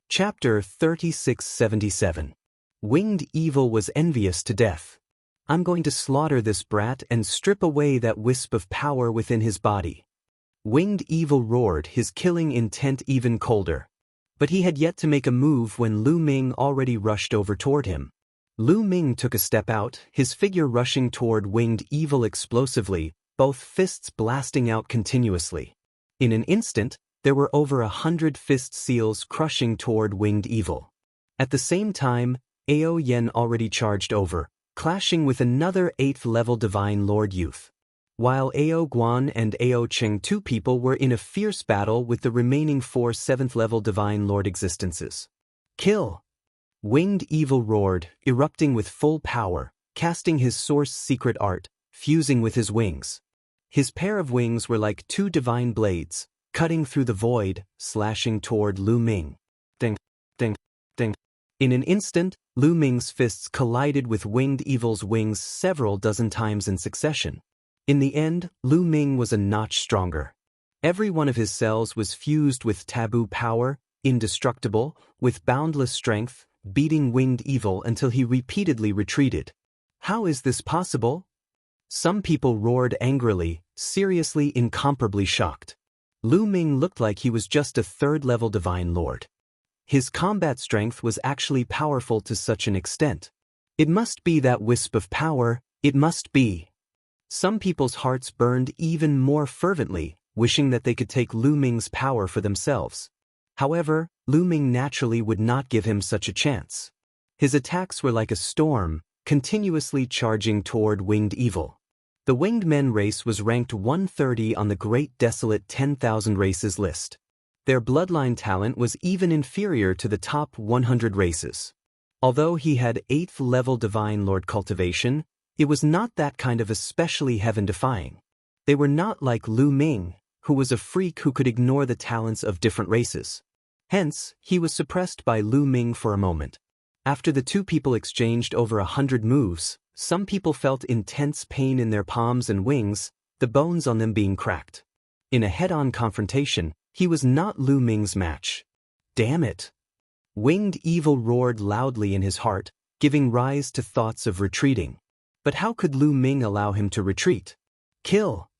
Chapter 3677. Winged Evil was envious to death. I'm going to slaughter this brat and strip away that wisp of power within his body. Winged Evil roared, his killing intent even colder. But he had yet to make a move when Lu Ming already rushed over toward him. Lu Ming took a step out, his figure rushing toward Winged Evil explosively, both fists blasting out continuously. In an instant, there were over 100 fist seals crushing toward Winged Evil. At the same time, Ao Yen already charged over, clashing with another 8th-level Divine Lord Youth. While Ao Guan and Ao Cheng, two people, were in a fierce battle with the remaining 4 7th-level Divine Lord existences. Kill! Winged Evil roared, erupting with full power, casting his source secret art, fusing with his wings. His pair of wings were like 2 divine blades, cutting through the void, slashing toward Lu Ming. Ding, ding, ding. In an instant, Lu Ming's fists collided with Winged Evil's wings several dozen times in succession. In the end, Lu Ming was a notch stronger. Every one of his cells was fused with taboo power, indestructible, with boundless strength, beating Winged Evil until he repeatedly retreated. How is this possible? Some people roared angrily, seriously incomparably shocked. Lu Ming looked like he was just a 3rd-level Divine Lord. His combat strength was actually powerful to such an extent. It must be that wisp of power, it must be. Some people's hearts burned even more fervently, wishing that they could take Lu Ming's power for themselves. However, Lu Ming naturally would not give him such a chance. His attacks were like a storm, continuously charging toward Winged Evil. The Winged Men race was ranked 130 on the Great Desolate 10,000 Races list. Their bloodline talent was even inferior to the top 100 races. Although he had 8th-level Divine Lord cultivation, it was not that kind of especially heaven-defying. They were not like Lu Ming, who was a freak who could ignore the talents of different races. Hence, he was suppressed by Lu Ming for a moment. After the two people exchanged over 100 moves, some people felt intense pain in their palms and wings, the bones on them being cracked. In a head-on confrontation, he was not Lu Ming's match. Damn it! Winged Evil roared loudly in his heart, giving rise to thoughts of retreating. But how could Lu Ming allow him to retreat? Kill!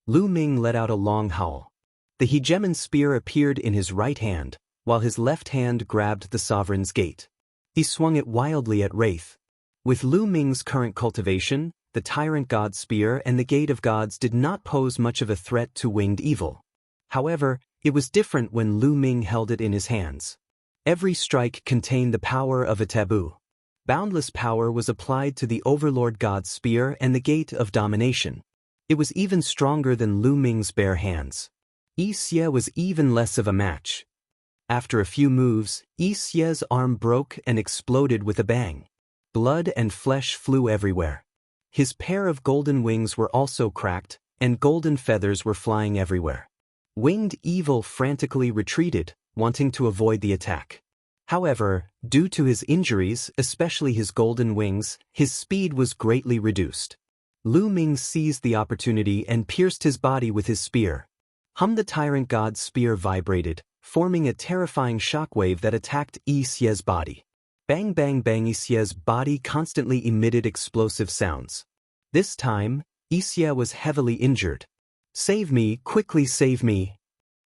Lu Ming let out a long howl. The hegemon spear appeared in his right hand, while his left hand grabbed the Sovereign's Gate. He swung it wildly at Wraith. With Lu Ming's current cultivation, the Tyrant God Spear and the Gate of Gods did not pose much of a threat to Winged Evil. However, it was different when Lu Ming held it in his hands. Every strike contained the power of a taboo. Boundless power was applied to the Overlord God Spear and the Gate of Domination. It was even stronger than Lu Ming's bare hands. Yi Xie was even less of a match. After a few moves, Yi Xie's arm broke and exploded with a bang. Blood and flesh flew everywhere. His pair of golden wings were also cracked, and golden feathers were flying everywhere. Winged Evil frantically retreated, wanting to avoid the attack. However, due to his injuries, especially his golden wings, his speed was greatly reduced. Lu Ming seized the opportunity and pierced his body with his spear. The Tyrant God's spear vibrated, forming a terrifying shockwave that attacked Yi Xie's body. Bang bang bang. Yi Xie's body constantly emitted explosive sounds. This time, Yi Xie was heavily injured. Save me, quickly save me!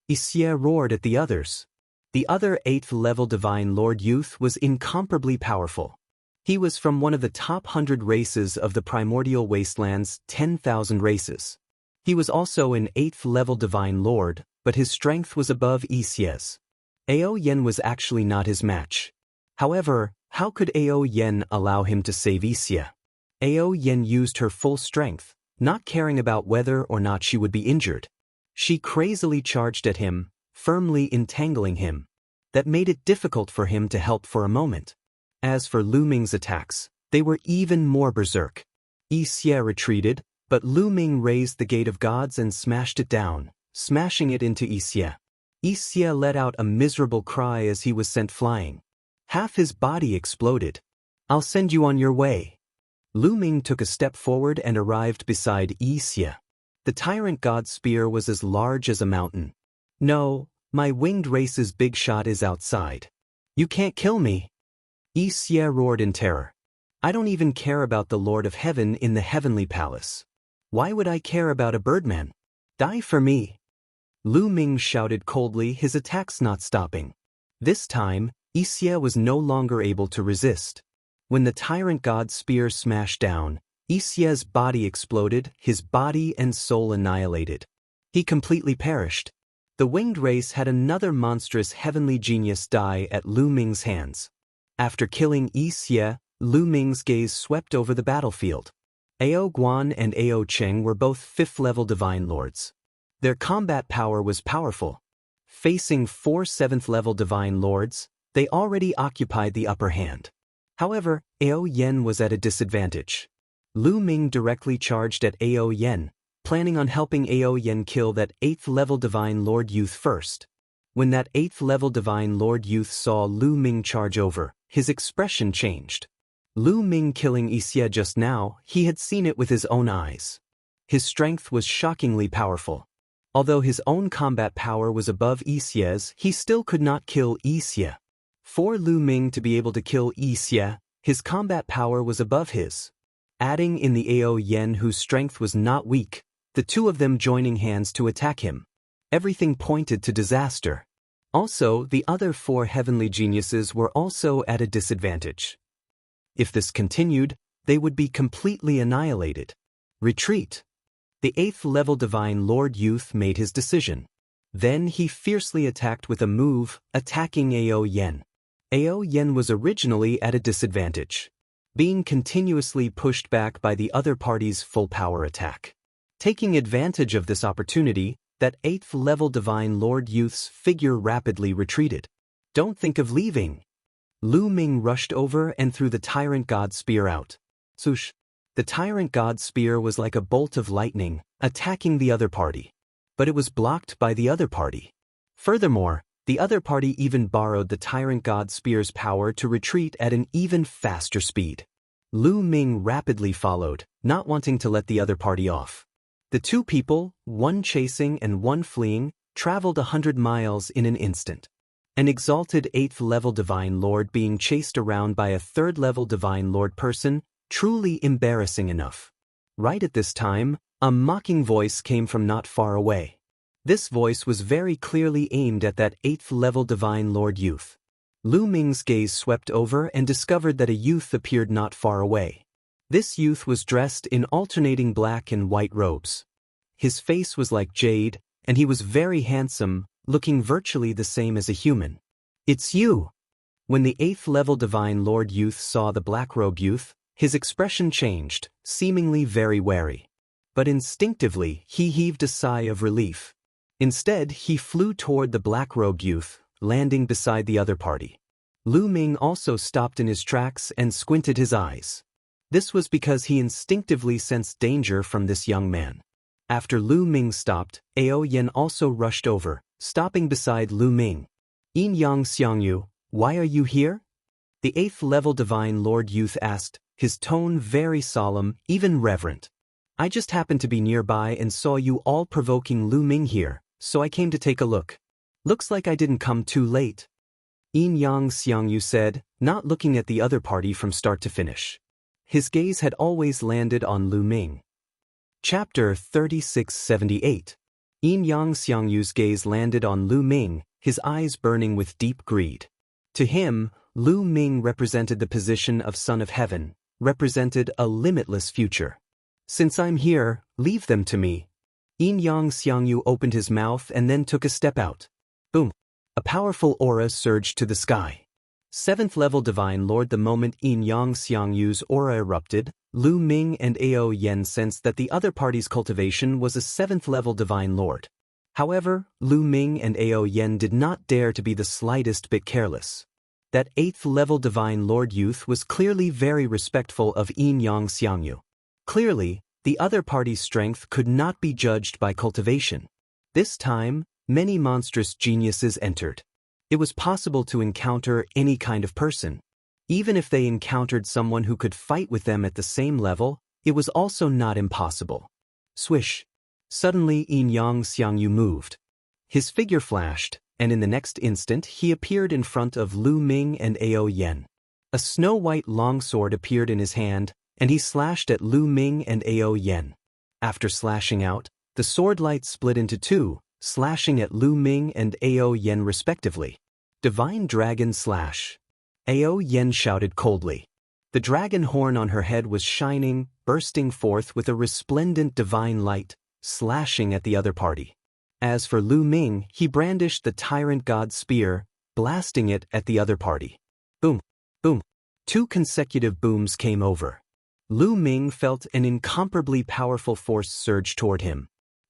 Yi Xie roared at the others. The other 8th-level Divine Lord Youth was incomparably powerful. He was from one of the top 100 races of the Primordial Wasteland's 10,000 races. He was also an 8th-level Divine Lord, but his strength was above Yi Xie's. Ao Yen was actually not his match. However, how could Ao Yen allow him to save Yi Xie? Ao Yen used her full strength, not caring about whether or not she would be injured. She crazily charged at him, firmly entangling him. That made it difficult for him to help for a moment. As for Lu Ming's attacks, they were even more berserk. Yi Xie retreated, but Lu Ming raised the Gate of Gods and smashed it down, smashing it into Yi Xie. Yi Xie let out a miserable cry as he was sent flying. Half his body exploded. I'll send you on your way. Lu Ming took a step forward and arrived beside Yi Xie. The Tyrant God Spear was as large as a mountain. No, my winged race's big shot is outside. You can't kill me. Yi Xie roared in terror. I don't even care about the Lord of Heaven in the heavenly palace. Why would I care about a birdman? Die for me. Lu Ming shouted coldly, his attacks not stopping. This time, Yi Xie was no longer able to resist. When the tyrant god's spear smashed down, Yi Xie's body exploded, his body and soul annihilated. He completely perished. The winged race had another monstrous heavenly genius die at Lu Ming's hands. After killing Yi Xie, Lu Ming's gaze swept over the battlefield. Ao Guan and Ao Cheng were both 5th-level divine lords. Their combat power was powerful. Facing 4 7th-level divine lords, they already occupied the upper hand. However, Ao Yen was at a disadvantage. Lu Ming directly charged at Ao Yen, planning on helping Ao Yen kill that 8th-level divine lord youth first. When that 8th-level divine lord youth saw Lu Ming charge over, his expression changed. Lu Ming killing Yi Xie just now, he had seen it with his own eyes. His strength was shockingly powerful. Although his own combat power was above Yi Xie's, he still could not kill Yi Xie. For Lu Ming to be able to kill Yi Xie, his combat power was above his. Adding in the Ao Yen whose strength was not weak, the two of them joining hands to attack him. Everything pointed to disaster. Also, the other 4 heavenly geniuses were also at a disadvantage. If this continued, they would be completely annihilated. Retreat. The 8th-level divine lord youth made his decision. Then he fiercely attacked with a move, attacking Ao Yen. Ao Yen was originally at a disadvantage, being continuously pushed back by the other party's full power attack. Taking advantage of this opportunity, that 8th-level divine lord youth's figure rapidly retreated. Don't think of leaving. Lu Ming rushed over and threw the tyrant god spear out. Swoosh. The tyrant god spear was like a bolt of lightning, attacking the other party. But it was blocked by the other party. Furthermore, the other party even borrowed the tyrant god spear's power to retreat at an even faster speed. Lu Ming rapidly followed, not wanting to let the other party off. The two people, one chasing and one fleeing, traveled 100 miles in an instant. An exalted 8th-level divine lord being chased around by a 3rd-level divine lord person, truly embarrassing enough. Right at this time, a mocking voice came from not far away. This voice was very clearly aimed at that 8th-level divine lord youth. Lu Ming's gaze swept over and discovered that a youth appeared not far away. This youth was dressed in alternating black and white robes. His face was like jade, and he was very handsome, looking virtually the same as a human. It's you! When the 8th-level divine lord youth saw the black-robe youth, his expression changed, seemingly very wary. But instinctively, he heaved a sigh of relief. Instead, he flew toward the black-robed youth, landing beside the other party. Lu Ming also stopped in his tracks and squinted his eyes. This was because he instinctively sensed danger from this young man. After Lu Ming stopped, Ao Yen also rushed over, stopping beside Lu Ming. Yin Yang Xiangyu, why are you here? The 8th-level divine lord youth asked, his tone very solemn, even reverent. I just happened to be nearby and saw you all provoking Lu Ming here, so I came to take a look. Looks like I didn't come too late. Yin Yang Xiangyu said, not looking at the other party from start to finish. His gaze had always landed on Lu Ming. Chapter 3678. Yin Yang Xiangyu's gaze landed on Lu Ming, his eyes burning with deep greed. To him, Lu Ming represented the position of Son of Heaven, represented a limitless future. Since I'm here, leave them to me. Yin Yang Xiangyu opened his mouth and then took a step out. Boom! A powerful aura surged to the sky. 7th-level divine lord. The moment Yin Yang Xiangyu's aura erupted, Lu Ming and Ao Yen sensed that the other party's cultivation was a 7th-level divine lord. However, Lu Ming and Ao Yen did not dare to be the slightest bit careless. That 8th-level divine lord youth was clearly very respectful of Yin Yang Xiangyu. Clearly, the other party's strength could not be judged by cultivation. This time, many monstrous geniuses entered. It was possible to encounter any kind of person. Even if they encountered someone who could fight with them at the same level, it was also not impossible. Swish! Suddenly Yin Yang Xiangyu moved. His figure flashed, and in the next instant he appeared in front of Lu Ming and Ao Yen. A snow-white longsword appeared in his hand, and he slashed at Lu Ming and Ao Yen. After slashing out, the sword light split into two, slashing at Lu Ming and Ao Yen respectively. Divine Dragon Slash. Ao Yen shouted coldly. The dragon horn on her head was shining, bursting forth with a resplendent divine light, slashing at the other party. As for Lu Ming, he brandished the tyrant god spear, blasting it at the other party. Boom, boom. 2 consecutive booms came over. Lu Ming felt an incomparably powerful force surge toward him.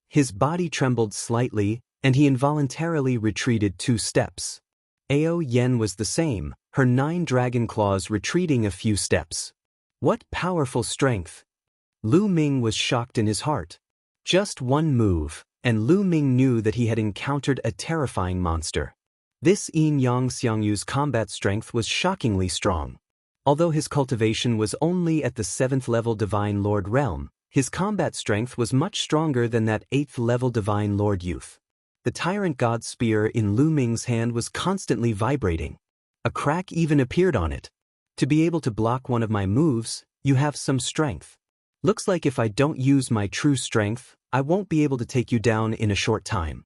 His body trembled slightly, and he involuntarily retreated 2 steps. Ao Yen was the same, her 9 dragon claws retreating a few steps. What powerful strength! Lu Ming was shocked in his heart. Just one move, and Lu Ming knew that he had encountered a terrifying monster. This Yin Yang Xiangyu's combat strength was shockingly strong. Although his cultivation was only at the 7th level Divine Lord realm, his combat strength was much stronger than that 8th level Divine Lord youth. The Tyrant God Spear in Lu Ming's hand was constantly vibrating. A crack even appeared on it. To be able to block one of my moves, you have some strength. Looks like if I don't use my true strength, I won't be able to take you down in a short time.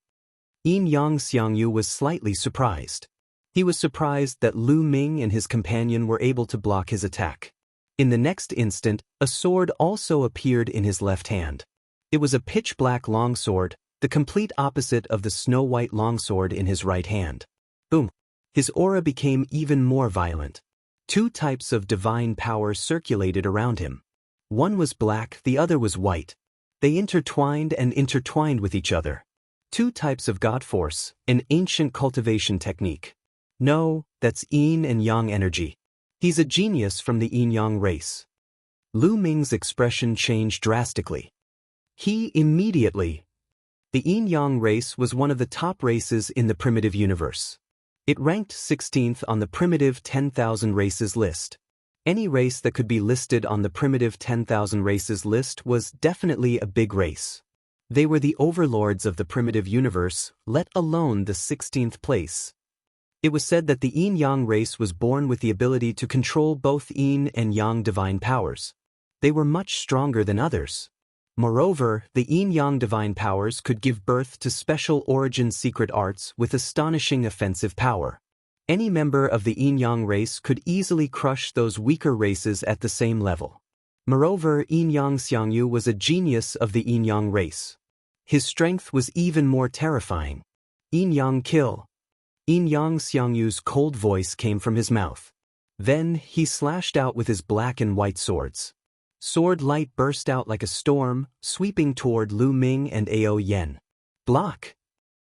Yin Yang Xiangyu was slightly surprised. He was surprised that Lu Ming and his companion were able to block his attack. In the next instant, a sword also appeared in his left hand. It was a pitch-black longsword, the complete opposite of the snow-white longsword in his right hand. Boom! His aura became even more violent. 2 types of divine power circulated around him. One was black, the other was white. They intertwined with each other. 2 types of God Force, an ancient cultivation technique. No, that's Yin and Yang energy. He's a genius from the Yin-Yang race. Lu Ming's expression changed drastically. He immediately... The Yin-Yang race was one of the top races in the primitive universe. It ranked 16th on the primitive 10,000 races list. Any race that could be listed on the primitive 10,000 races list was definitely a big race. They were the overlords of the primitive universe, let alone the 16th place. It was said that the Yin-Yang race was born with the ability to control both Yin and Yang divine powers. They were much stronger than others. Moreover, the Yin-Yang divine powers could give birth to special origin secret arts with astonishing offensive power. Any member of the Yin-Yang race could easily crush those weaker races at the same level. Moreover, Yin Yang Xiangyu was a genius of the Yin-Yang race. His strength was even more terrifying. Yin Yang kill. Yin Yang Xiangyu's cold voice came from his mouth. Then, he slashed out with his black and white swords. Sword light burst out like a storm, sweeping toward Lu Ming and Ao Yen. Block!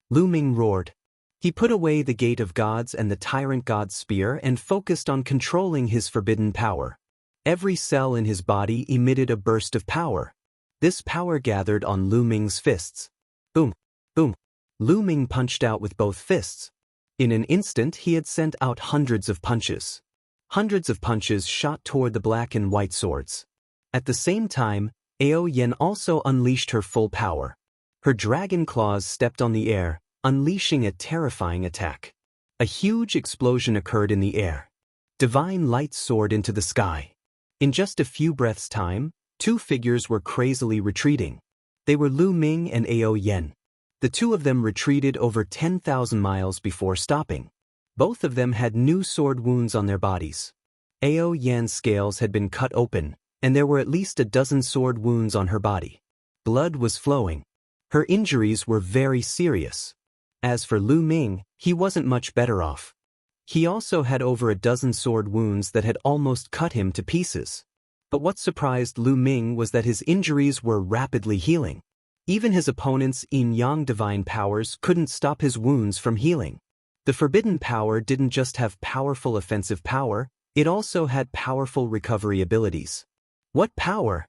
Lu Ming roared. He put away the Gate of Gods and the Tyrant God Spear and focused on controlling his forbidden power. Every cell in his body emitted a burst of power. This power gathered on Lu Ming's fists. Boom! Boom! Lu Ming punched out with both fists. In an instant he had sent out hundreds of punches. Hundreds of punches shot toward the black and white swords. At the same time, Ao Yen also unleashed her full power. Her dragon claws stepped on the air, unleashing a terrifying attack. A huge explosion occurred in the air. Divine light soared into the sky. In just a few breaths' time, 2 figures were crazily retreating. They were Lu Ming and Ao Yen. The 2 of them retreated over 10,000 miles before stopping. Both of them had new sword wounds on their bodies. Ao Yen's scales had been cut open, and there were at least a dozen sword wounds on her body. Blood was flowing. Her injuries were very serious. As for Lu Ming, he wasn't much better off. He also had over a dozen sword wounds that had almost cut him to pieces. But what surprised Lu Ming was that his injuries were rapidly healing. Even his opponent's Yin-Yang divine powers couldn't stop his wounds from healing. The forbidden power didn't just have powerful offensive power, it also had powerful recovery abilities. What power?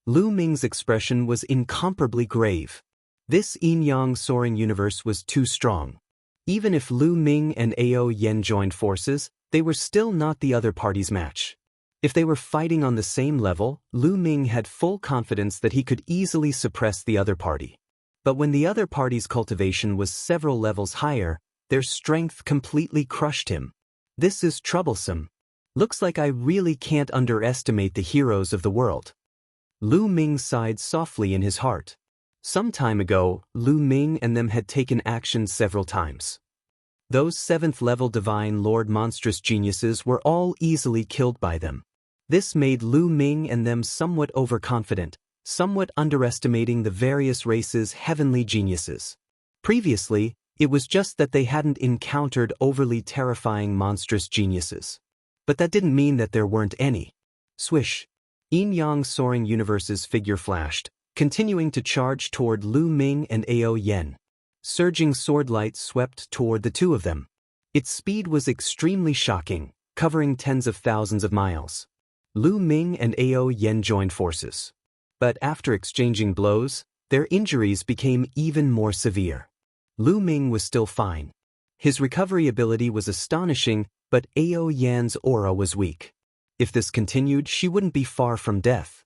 Lu Ming's expression was incomparably grave. This Yin-Yang soaring universe was too strong. Even if Lu Ming and Ao Yen joined forces, they were still not the other party's match. If they were fighting on the same level, Lu Ming had full confidence that he could easily suppress the other party. But when the other party's cultivation was several levels higher, Their strength completely crushed him. This is troublesome. Looks like I really can't underestimate the heroes of the world. Lu Ming sighed softly in his heart. Some time ago, Lu Ming and them had taken action several times. Those 7th-level Divine Lord monstrous geniuses were all easily killed by them. This made Lu Ming and them somewhat overconfident, somewhat underestimating the various races' heavenly geniuses. Previously, it was just that they hadn't encountered overly terrifying monstrous geniuses. But that didn't mean that there weren't any. Swish. Yin-Yang Soaring Universe's figure flashed, continuing to charge toward Lu Ming and Ao Yen. Surging sword light swept toward the two of them. Its speed was extremely shocking, covering tens of thousands of miles. Lu Ming and Ao Yen joined forces. But after exchanging blows, their injuries became even more severe. Lu Ming was still fine. His recovery ability was astonishing, but Ao Yan's aura was weak. If this continued, she wouldn't be far from death.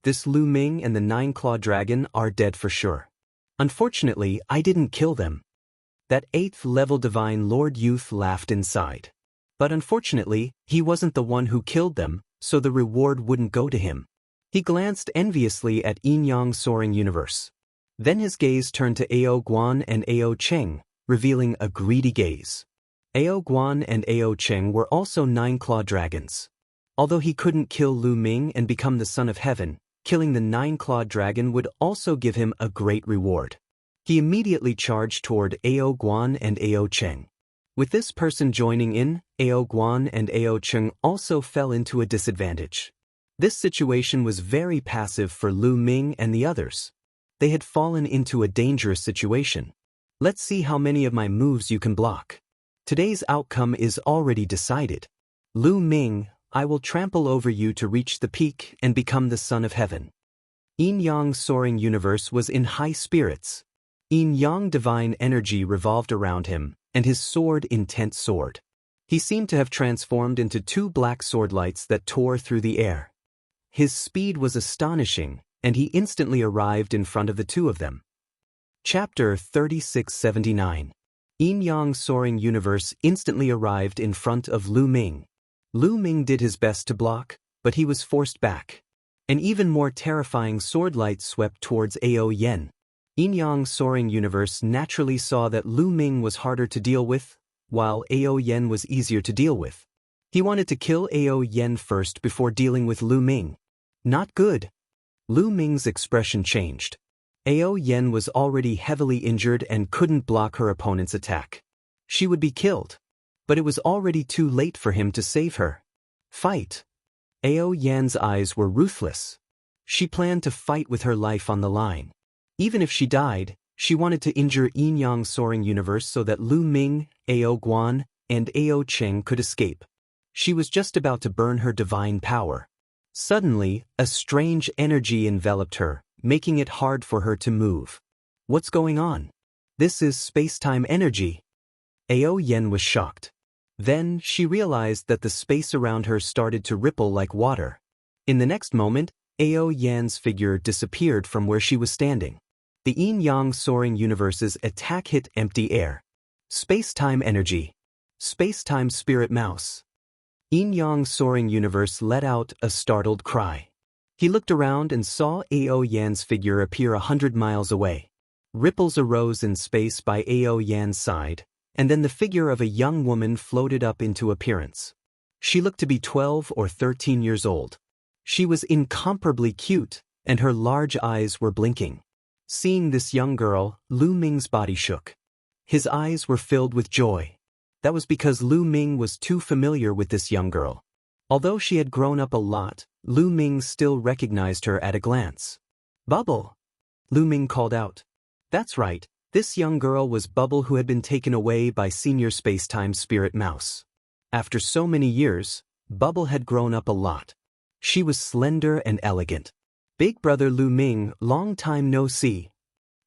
This Lu Ming and the 9-claw dragon are dead for sure. Unfortunately, I didn't kill them. That 8th-level Divine Lord Youth laughed inside. But unfortunately, he wasn't the one who killed them, so the reward wouldn't go to him. He glanced enviously at Yin-Yang Soaring Universe. Then his gaze turned to Ao Guan and Ao Cheng, revealing a greedy gaze. Ao Guan and Ao Cheng were also 9-claw dragons. Although he couldn't kill Lu Ming and become the Son of Heaven, killing the 9-clawed dragon would also give him a great reward. He immediately charged toward Ao Guan and Ao Cheng. With this person joining in, Ao Guan and Ao Cheng also fell into a disadvantage. This situation was very passive for Lu Ming and the others. They had fallen into a dangerous situation. Let's see how many of my moves you can block. Today's outcome is already decided. Lu Ming, I will trample over you to reach the peak and become the Son of Heaven. Yin-Yang Soaring Universe was in high spirits. Yin-Yang divine energy revolved around him, and his sword intense soared. He seemed to have transformed into 2 black sword lights that tore through the air. His speed was astonishing, and he instantly arrived in front of the two of them. Chapter 3679. Yin-Yang Soaring Universe instantly arrived in front of Lu Ming. Lu Ming did his best to block, but he was forced back. An even more terrifying sword light swept towards Ao Yen. Yin-Yang Soaring Universe naturally saw that Lu Ming was harder to deal with, while Ao Yen was easier to deal with. He wanted to kill Ao Yen first before dealing with Lu Ming. Not good. Lu Ming's expression changed. Ao Yen was already heavily injured and couldn't block her opponent's attack. She would be killed. But it was already too late for him to save her. Fight. Ao Yan's eyes were ruthless. She planned to fight with her life on the line. Even if she died, she wanted to injure Yin-Yang Soaring Universe so that Lu Ming, Ao Guan, and Ao Cheng could escape. She was just about to burn her divine power. Suddenly, a strange energy enveloped her, making it hard for her to move. What's going on? This is space-time energy. Ao Yen was shocked. Then, she realized that the space around her started to ripple like water. In the next moment, Ao Yan's figure disappeared from where she was standing. The Yin-Yang Soaring Universe's attack hit empty air. Space-time energy. Space-time spirit mouse. Yin-Yang Soaring Universe let out a startled cry. He looked around and saw Ao Yan's figure appear 100 miles away. Ripples arose in space by Ao Yan's side, and then the figure of a young woman floated up into appearance. She looked to be 12 or 13 years old. She was incomparably cute, and her large eyes were blinking. Seeing this young girl, Lu Ming's body shook. His eyes were filled with joy. That was because Lu Ming was too familiar with this young girl. Although she had grown up a lot, Lu Ming still recognized her at a glance. Bubble! Lu Ming called out. That's right. This young girl was Bubble, who had been taken away by Senior Spacetime Spirit Mouse. After so many years, Bubble had grown up a lot. She was slender and elegant. Big brother Lu Ming, long time no see.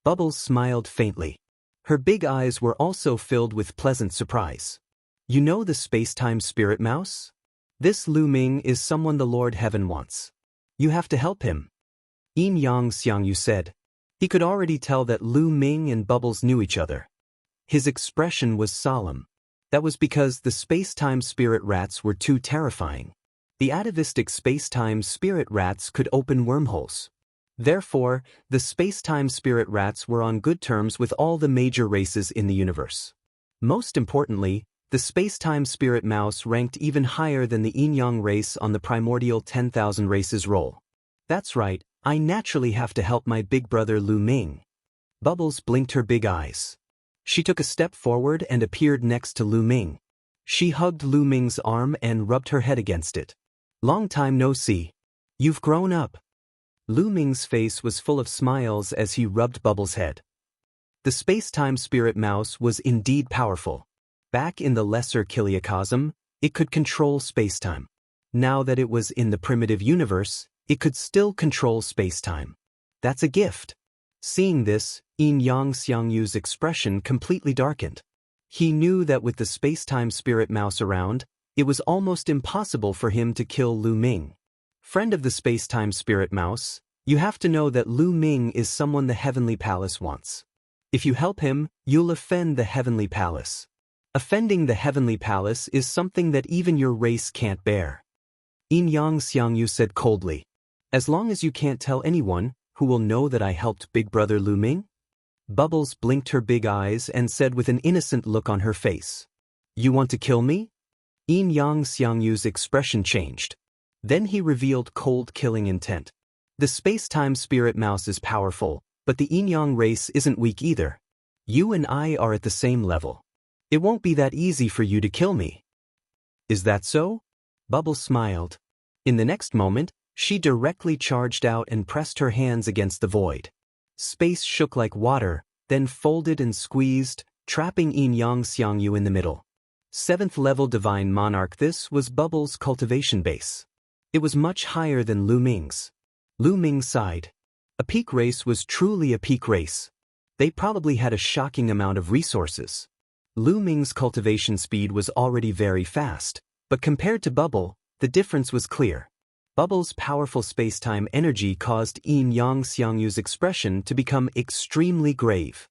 Bubble smiled faintly. Her big eyes were also filled with pleasant surprise. You know the Spacetime Spirit Mouse? This Lu Ming is someone the Lord Heaven wants. You have to help him. Yin Yang Xiangyu said. He could already tell that Lu Ming and Bubbles knew each other. His expression was solemn. That was because the space-time spirit rats were too terrifying. The atavistic space-time spirit rats could open wormholes. Therefore, the space-time spirit rats were on good terms with all the major races in the universe. Most importantly, the space-time spirit mouse ranked even higher than the yin-yang race on the primordial 10,000 races roll. That's right, I naturally have to help my big brother Lu Ming. Bubbles blinked her big eyes. She took a step forward and appeared next to Lu Ming. She hugged Lu Ming's arm and rubbed her head against it. Long time no see. You've grown up. Lu Ming's face was full of smiles as he rubbed Bubbles' head. The space-time spirit mouse was indeed powerful. Back in the lesser Kiliacosm, it could control space-time. Now that it was in the primitive universe, it could still control space-time. That's a gift. Seeing this, Yin-Yang Xiangyu's expression completely darkened. He knew that with the space-time spirit mouse around, it was almost impossible for him to kill Lu Ming. Friend of the space-time spirit mouse, you have to know that Lu Ming is someone the Heavenly Palace wants. If you help him, you'll offend the Heavenly Palace. Offending the Heavenly Palace is something that even your race can't bear. Yin-Yang Xiangyu said coldly. As long as you can't tell anyone, who will know that I helped Big Brother Lu Ming? Bubbles blinked her big eyes and said with an innocent look on her face. You want to kill me? Yin-Yang Xiangyu's expression changed. Then he revealed cold killing intent. The space-time spirit mouse is powerful, but the yin-yang race isn't weak either. You and I are at the same level. It won't be that easy for you to kill me. Is that so? Bubbles smiled. In the next moment, she directly charged out and pressed her hands against the void. Space shook like water, then folded and squeezed, trapping Yin-Yang Xiangyu in the middle. 7th level Divine Monarch. This was Bubbles' cultivation base. It was much higher than Lu Ming's. Lu Ming sighed. A peak race was truly a peak race. They probably had a shocking amount of resources. Lu Ming's cultivation speed was already very fast, but compared to Bubble, the difference was clear. Bubbles' powerful space-time energy caused Yin-Yang Xiangyu's expression to become extremely grave.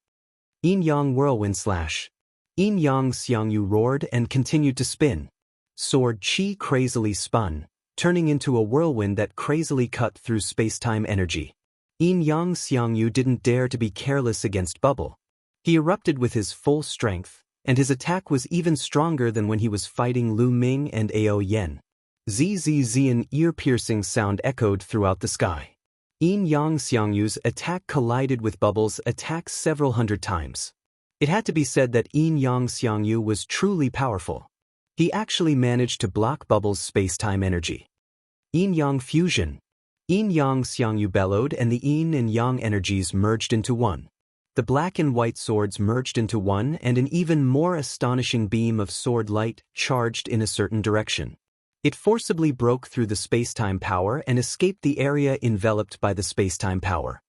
Yin-Yang Whirlwind Slash. Yin-Yang Xiangyu roared and continued to spin. Sword Qi crazily spun, turning into a whirlwind that crazily cut through space-time energy. Yin-Yang Xiangyu didn't dare to be careless against Bubble. He erupted with his full strength, and his attack was even stronger than when he was fighting Lu Ming and Ao Yen. Zzz, an ear-piercing sound echoed throughout the sky. Yin-Yang Xiangyu's attack collided with Bubbles' attack several hundred times. It had to be said that Yin-Yang Xiangyu was truly powerful. He actually managed to block Bubbles' space-time energy. Yin-Yang Fusion. Yin-Yang Xiangyu bellowed and the Yin and Yang energies merged into one. The black and white swords merged into one and an even more astonishing beam of sword light charged in a certain direction. It forcibly broke through the space-time power and escaped the area enveloped by the space-time power.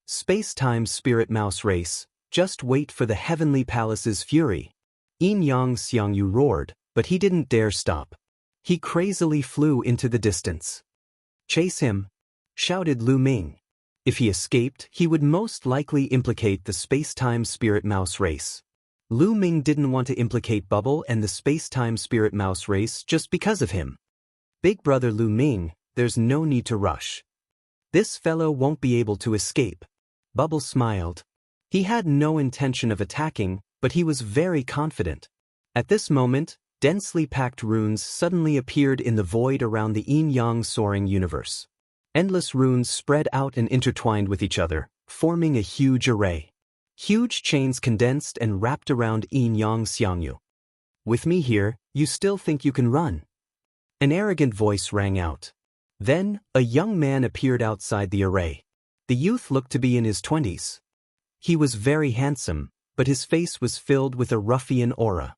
Space-time spirit mouse race, just wait for the Heavenly Palace's fury. Yin-Yang Xiangyu roared, but he didn't dare stop. He crazily flew into the distance. Chase him, shouted Lu Ming. If he escaped, he would most likely implicate the space-time spirit mouse race. Lu Ming didn't want to implicate Bubble and the space-time spirit mouse race just because of him. Big brother Lu Ming, there's no need to rush. This fellow won't be able to escape. Bubble smiled. He had no intention of attacking, but he was very confident. At this moment, densely packed runes suddenly appeared in the void around the yin-yang soaring universe. Endless runes spread out and intertwined with each other, forming a huge array. Huge chains condensed and wrapped around Yin-Yang Xiangyu. With me here, you still think you can run? An arrogant voice rang out. Then, a young man appeared outside the array. The youth looked to be in his 20s. He was very handsome, but his face was filled with a ruffian aura.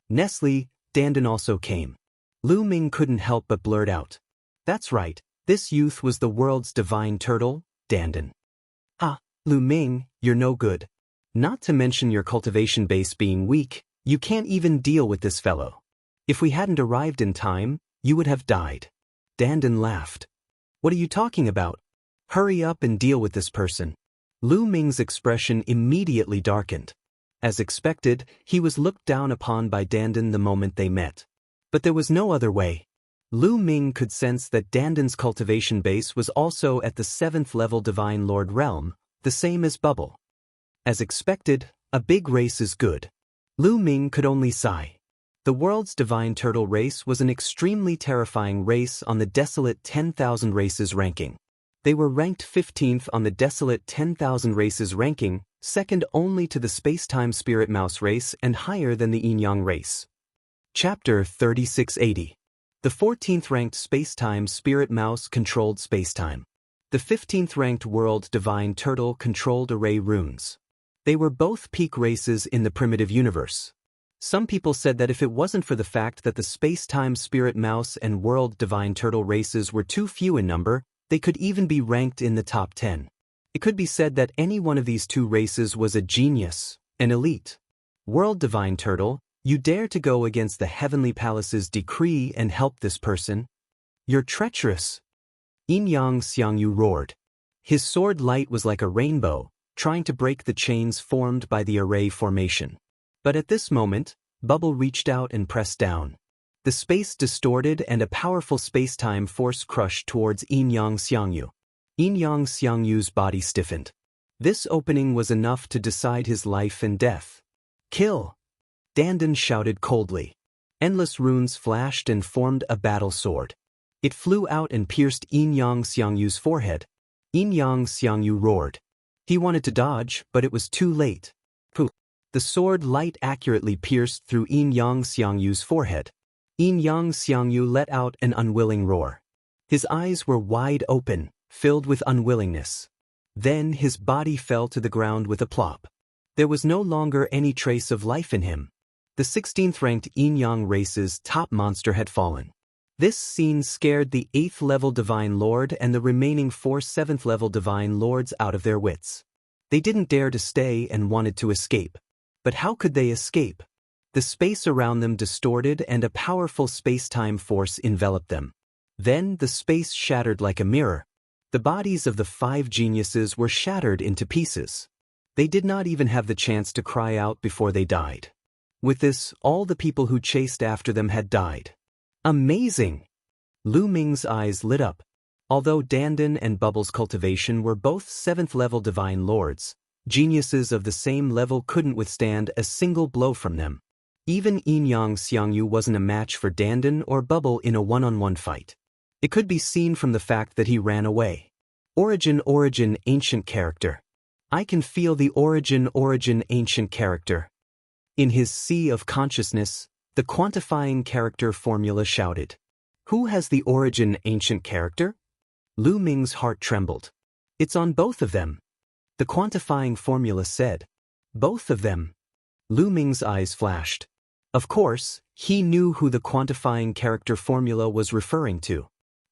Nestle, Dandan also came. Lu Ming couldn't help but blurt out. That's right, this youth was the world's divine turtle, Dandan. Ah, Lu Ming, you're no good. Not to mention your cultivation base being weak, you can't even deal with this fellow. If we hadn't arrived in time, you would have died. Dandan laughed. What are you talking about? Hurry up and deal with this person. Lu Ming's expression immediately darkened. As expected, he was looked down upon by Dandan the moment they met. But there was no other way. Lu Ming could sense that Dandan's cultivation base was also at the 7th level Divine Lord realm, the same as Bubble. As expected, a big race is good. Lu Ming could only sigh. The world's Divine Turtle race was an extremely terrifying race on the desolate 10,000 races ranking. They were ranked 15th on the desolate 10,000 races ranking, second only to the Space-Time Spirit Mouse race and higher than the Yin-Yang race. Chapter 3680. The 14th ranked Space-Time Spirit Mouse controlled Space-Time. The 15th ranked World Divine Turtle controlled Array Runes. They were both peak races in the primitive universe. Some people said that if it wasn't for the fact that the Space-Time Spirit Mouse and World Divine Turtle races were too few in number, they could even be ranked in the top 10. It could be said that any one of these two races was a genius, an elite. World Divine Turtle, you dare to go against the Heavenly Palace's decree and help this person? You're treacherous. Yin-Yang Xiangyu roared. His sword light was like a rainbow, trying to break the chains formed by the array formation. But at this moment, Bubble reached out and pressed down. The space distorted and a powerful space-time force crushed towards Yin-Yang Xiangyu. Yin-Yang Xiangyu's body stiffened. This opening was enough to decide his life and death. Kill! Dandan shouted coldly. Endless runes flashed and formed a battle sword. It flew out and pierced Yin-Yang Xiangyu's forehead. Yin-Yang Xiangyu roared. He wanted to dodge, but it was too late. Pooh! The sword light accurately pierced through Yin-Yang Xiangyu's forehead. Yin-Yang Xiangyu let out an unwilling roar. His eyes were wide open, filled with unwillingness. Then his body fell to the ground with a plop. There was no longer any trace of life in him. The 16th ranked Yin-Yang race's top monster had fallen. This scene scared the 8th level Divine Lord and the remaining 4 7th level Divine Lords out of their wits. They didn't dare to stay and wanted to escape. But how could they escape? The space around them distorted and a powerful space-time force enveloped them. Then the space shattered like a mirror. The bodies of the 5 geniuses were shattered into pieces. They did not even have the chance to cry out before they died. With this, all the people who chased after them had died. Amazing! Lu Ming's eyes lit up. Although Dandan and Bubble's cultivation were both 7th level Divine Lords, geniuses of the same level couldn't withstand a single blow from them. Even Yin-Yang Xiangyu wasn't a match for Dandan or Bubble in a one-on-one fight. It could be seen from the fact that he ran away. Origin ancient character. I can feel the origin ancient character. In his sea of consciousness, the quantifying character formula shouted. Who has the origin ancient character? Lu Ming's heart trembled. It's on both of them. The quantifying formula said. Both of them. Lu Ming's eyes flashed. Of course, he knew who the quantifying character formula was referring to.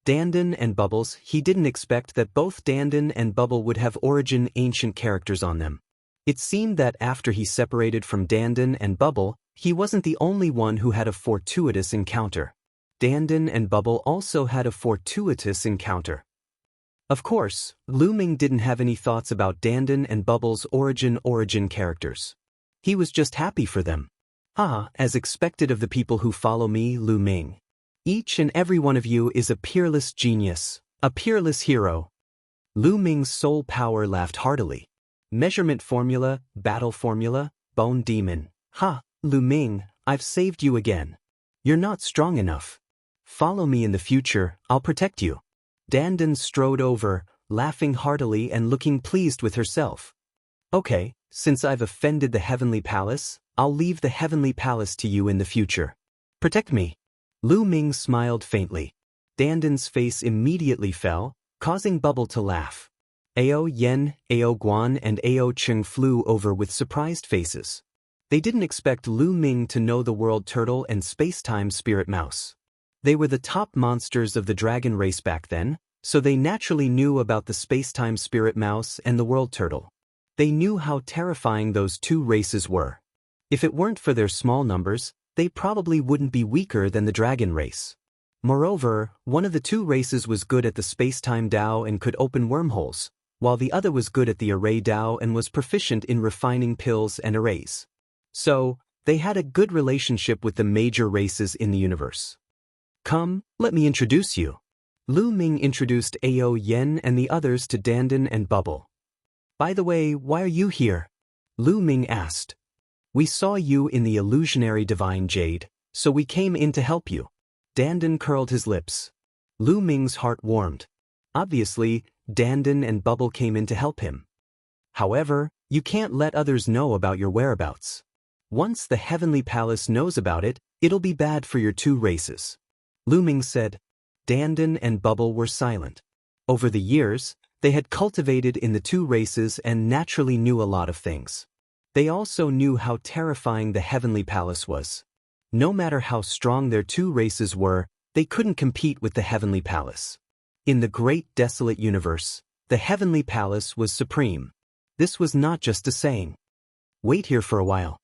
Dandan and Bubbles. He didn't expect that both Dandan and Bubble would have origin ancient characters on them. It seemed that after he separated from Dandan and Bubble, he wasn't the only one who had a fortuitous encounter. Dandan and Bubble also had a fortuitous encounter. Of course, Lu Ming didn't have any thoughts about Dandan and Bubble's origin characters. He was just happy for them. As expected of the people who follow me, Lu Ming. Each and every one of you is a peerless genius, a peerless hero. Lu Ming's soul power laughed heartily. Measurement formula, battle formula, bone demon. Lu Ming, I've saved you again. You're not strong enough. Follow me in the future, I'll protect you. Dandan strode over, laughing heartily and looking pleased with herself. Okay, since I've offended the Heavenly Palace, I'll leave the Heavenly Palace to you in the future. Protect me. Lu Ming smiled faintly. Dandan's face immediately fell, causing Bubble to laugh. Ao Yen, Ao Guan and Ao Cheng flew over with surprised faces. They didn't expect Lu Ming to know the World Turtle and Space-Time Spirit Mouse. They were the top monsters of the Dragon race back then, so they naturally knew about the Space-Time Spirit Mouse and the World Turtle. They knew how terrifying those two races were. If it weren't for their small numbers, they probably wouldn't be weaker than the Dragon race. Moreover, one of the two races was good at the Space-Time Dao and could open wormholes, while the other was good at the Array Dao and was proficient in refining pills and arrays. So, they had a good relationship with the major races in the universe. Come, let me introduce you. Lu Ming introduced Ao Yen and the others to Dandan and Bubble. By the way, why are you here? Lu Ming asked. We saw you in the illusionary divine jade, so we came in to help you. Dandan curled his lips. Lu Ming's heart warmed. Obviously, Dandan and Bubble came in to help him. However, you can't let others know about your whereabouts. Once the Heavenly Palace knows about it, it'll be bad for your two races. Lu Ming said. Dandan and Bubble were silent. Over the years, they had cultivated in the two races and naturally knew a lot of things. They also knew how terrifying the Heavenly Palace was. No matter how strong their two races were, they couldn't compete with the Heavenly Palace. In the great desolate universe, the Heavenly Palace was supreme. This was not just a saying. Wait here for a while.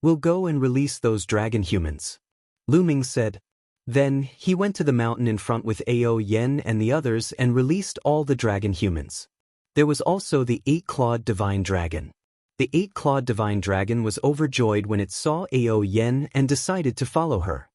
We'll go and release those dragon humans. Lu Ming said. Then, he went to the mountain in front with Ao Yen and the others and released all the dragon humans. There was also the 8-clawed divine dragon. The 8-clawed divine dragon was overjoyed when it saw Ao Yen and decided to follow her.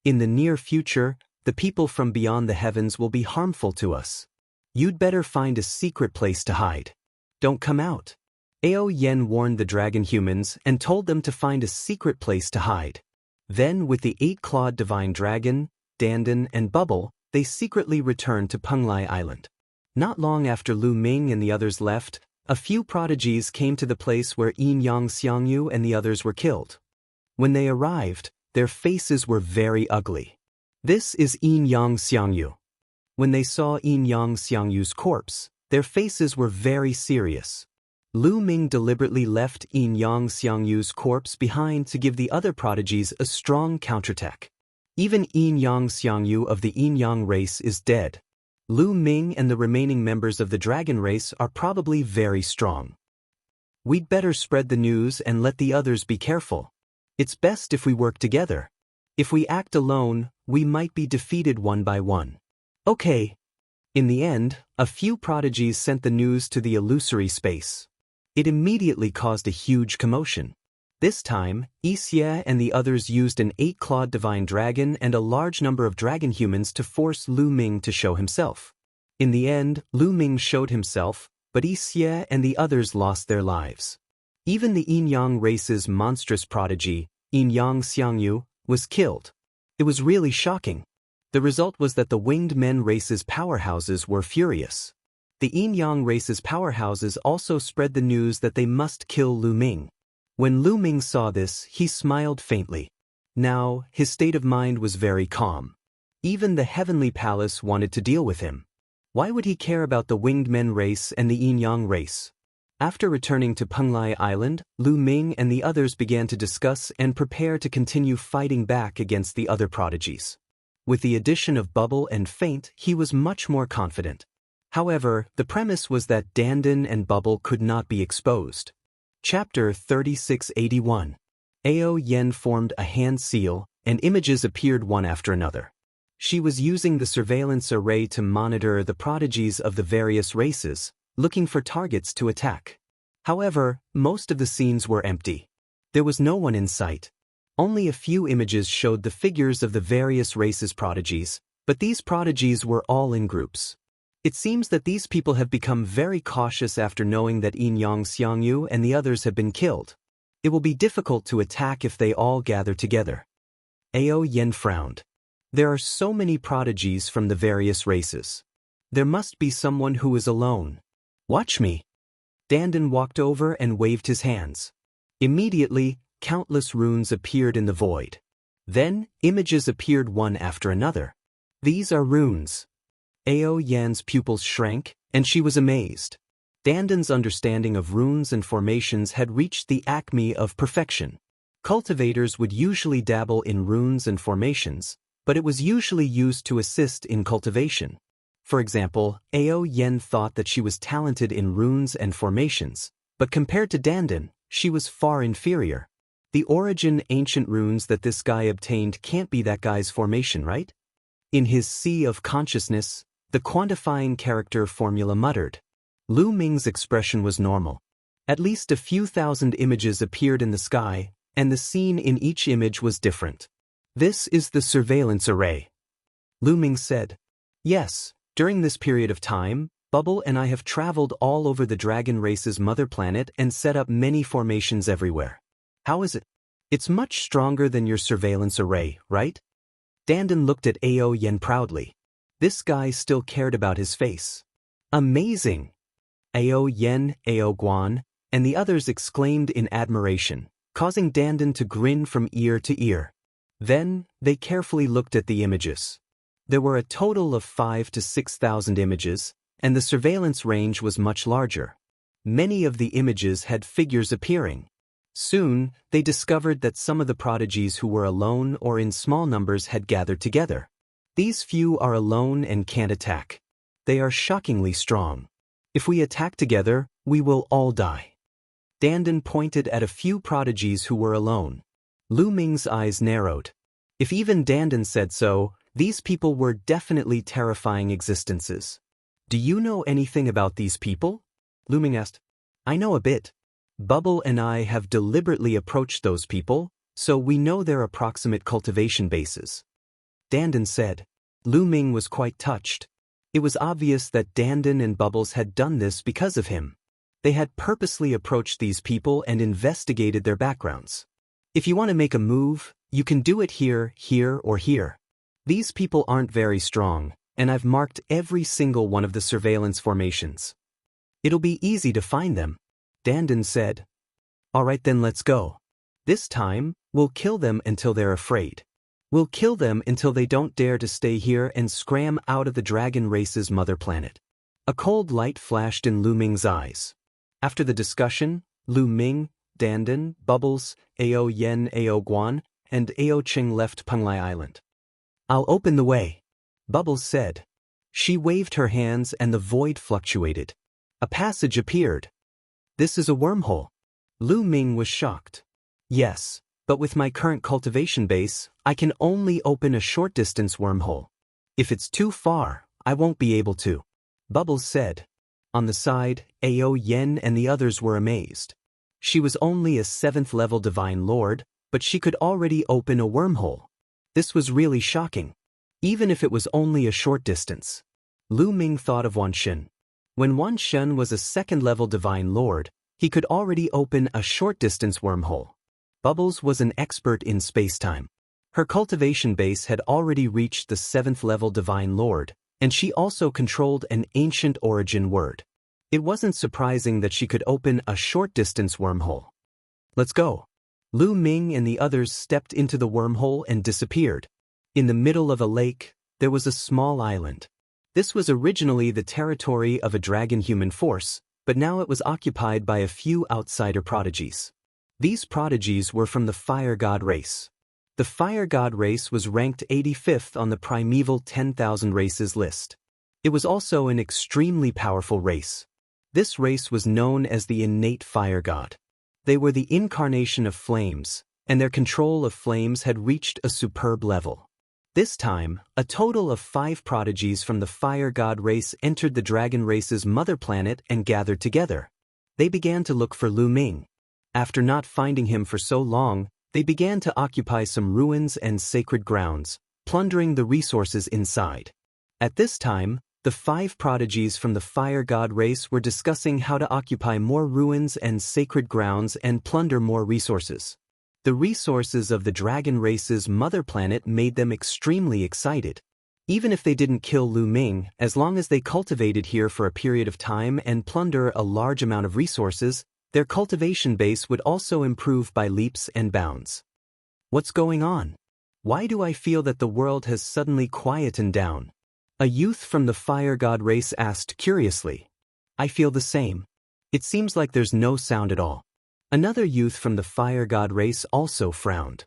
In the near future, the people from beyond the heavens will be harmful to us. You'd better find a secret place to hide. Don't come out. Ao Yen warned the dragon humans and told them to find a secret place to hide. Then, with the 8-clawed divine dragon, Dandan and Bubble, they secretly returned to Penglai Island. Not long after Lu Ming and the others left, a few prodigies came to the place where Yin Yang Xiangyu and the others were killed. When they arrived, their faces were very ugly. This is Yin Yang Xiangyu. When they saw Yin Yang Xiangyu's corpse, their faces were very serious. Lu Ming deliberately left Yin Yang Xiangyu's corpse behind to give the other prodigies a strong counterattack. Even Yin Yang Xiangyu of the Yin Yang race is dead. Lu Ming and the remaining members of the dragon race are probably very strong. We'd better spread the news and let the others be careful. It's best if we work together. If we act alone, we might be defeated one by one. Okay. In the end, a few prodigies sent the news to the illusory space. It immediately caused a huge commotion. This time, Xie and the others used an 8-clawed divine dragon and a large number of dragon humans to force Lu Ming to show himself. In the end, Lu Ming showed himself, but Xie and the others lost their lives. Even the Yin Yang race's monstrous prodigy, Yin Yang Xiangyu, was killed. It was really shocking. The result was that the winged men race's powerhouses were furious. The Yin Yang race's powerhouses also spread the news that they must kill Lu Ming. When Lu Ming saw this, he smiled faintly. Now, his state of mind was very calm. Even the Heavenly Palace wanted to deal with him. Why would he care about the winged men race and the Yin Yang race? After returning to Penglai Island, Lu Ming and the others began to discuss and prepare to continue fighting back against the other prodigies. With the addition of Bubble and Faint, he was much more confident. However, the premise was that Dandan and Bubble could not be exposed. Chapter 3681. Ao Yen formed a hand seal, and images appeared one after another. She was using the surveillance array to monitor the prodigies of the various races, looking for targets to attack. However, most of the scenes were empty. There was no one in sight. Only a few images showed the figures of the various races' prodigies, but these prodigies were all in groups. It seems that these people have become very cautious after knowing that Yin Yang Xiangyu and the others have been killed. It will be difficult to attack if they all gather together. Ao Yen frowned. There are so many prodigies from the various races. There must be someone who is alone. Watch me. Dandan walked over and waved his hands. Immediately, countless runes appeared in the void. Then, images appeared one after another. These are runes. Ao Yan's pupils shrank, and she was amazed. Dandan's understanding of runes and formations had reached the acme of perfection. Cultivators would usually dabble in runes and formations, but it was usually used to assist in cultivation. For example, Ao Yen thought that she was talented in runes and formations, but compared to Dandan, she was far inferior. The origin ancient runes that this guy obtained can't be that guy's formation, right? In his sea of consciousness, the quantifying character formula muttered. Lu Ming's expression was normal. At least a few thousand images appeared in the sky, and the scene in each image was different. This is the surveillance array. Lu Ming said. Yes, during this period of time, Bubble and I have traveled all over the dragon race's mother planet and set up many formations everywhere. How is it? It's much stronger than your surveillance array, right? Dandan looked at Ao Yen proudly. This guy still cared about his face. Amazing! Ao Yen, Ao Guan, and the others exclaimed in admiration, causing Dandan to grin from ear to ear. Then, they carefully looked at the images. There were a total of 5,000 to 6,000 images, and the surveillance range was much larger. Many of the images had figures appearing. Soon, they discovered that some of the prodigies who were alone or in small numbers had gathered together. These few are alone and can't attack. They are shockingly strong. If we attack together, we will all die. Dandan pointed at a few prodigies who were alone. Lu Ming's eyes narrowed. If even Dandan said so, these people were definitely terrifying existences. Do you know anything about these people? Lu Ming asked. I know a bit. Bubble and I have deliberately approached those people, so we know their approximate cultivation bases. Dandan said. Lu Ming was quite touched. It was obvious that Dandan and Bubbles had done this because of him. They had purposely approached these people and investigated their backgrounds. If you want to make a move, you can do it here, here, or here. These people aren't very strong, and I've marked every single one of the surveillance formations. It'll be easy to find them, Dandan said. All right then, let's go. This time, we'll kill them until they're afraid. We'll kill them until they don't dare to stay here and scram out of the dragon race's mother planet. A cold light flashed in Lu Ming's eyes. After the discussion, Lu Ming, Dandan, Bubbles, Ao Yen, Ao Guan, and Ao Ching left Penglai Island. I'll open the way, Bubbles said. She waved her hands and the void fluctuated. A passage appeared. This is a wormhole. Lu Ming was shocked. Yes, but with my current cultivation base, I can only open a short-distance wormhole. If it's too far, I won't be able to, Bubbles said. On the side, Ao Yen and the others were amazed. She was only a 7th-level Divine Lord, but she could already open a wormhole. This was really shocking, even if it was only a short distance. Lu Ming thought of Wan Shen. When Wan Shen was a 2nd-level Divine Lord, he could already open a short-distance wormhole. Bubbles was an expert in space-time. Her cultivation base had already reached the 7th-level Divine Lord, and she also controlled an ancient origin word. It wasn't surprising that she could open a short-distance wormhole. Let's go. Lu Ming and the others stepped into the wormhole and disappeared. In the middle of a lake, there was a small island. This was originally the territory of a dragon-human force, but now it was occupied by a few outsider prodigies. These prodigies were from the Fire God race. The Fire God race was ranked 85th on the primeval 10,000 races list. It was also an extremely powerful race. This race was known as the innate Fire God. They were the incarnation of flames, and their control of flames had reached a superb level. This time, a total of 5 prodigies from the Fire God race entered the dragon race's mother planet and gathered together. They began to look for Lu Ming. After not finding him for so long, they began to occupy some ruins and sacred grounds, plundering the resources inside. At this time, the 5 prodigies from the Fire God race were discussing how to occupy more ruins and sacred grounds and plunder more resources. The resources of the dragon race's mother planet made them extremely excited. Even if they didn't kill Lu Ming, as long as they cultivated here for a period of time and plunder a large amount of resources, their cultivation base would also improve by leaps and bounds. What's going on? Why do I feel that the world has suddenly quietened down? A youth from the Fire God race asked curiously. I feel the same. It seems like there's no sound at all. Another youth from the Fire God race also frowned.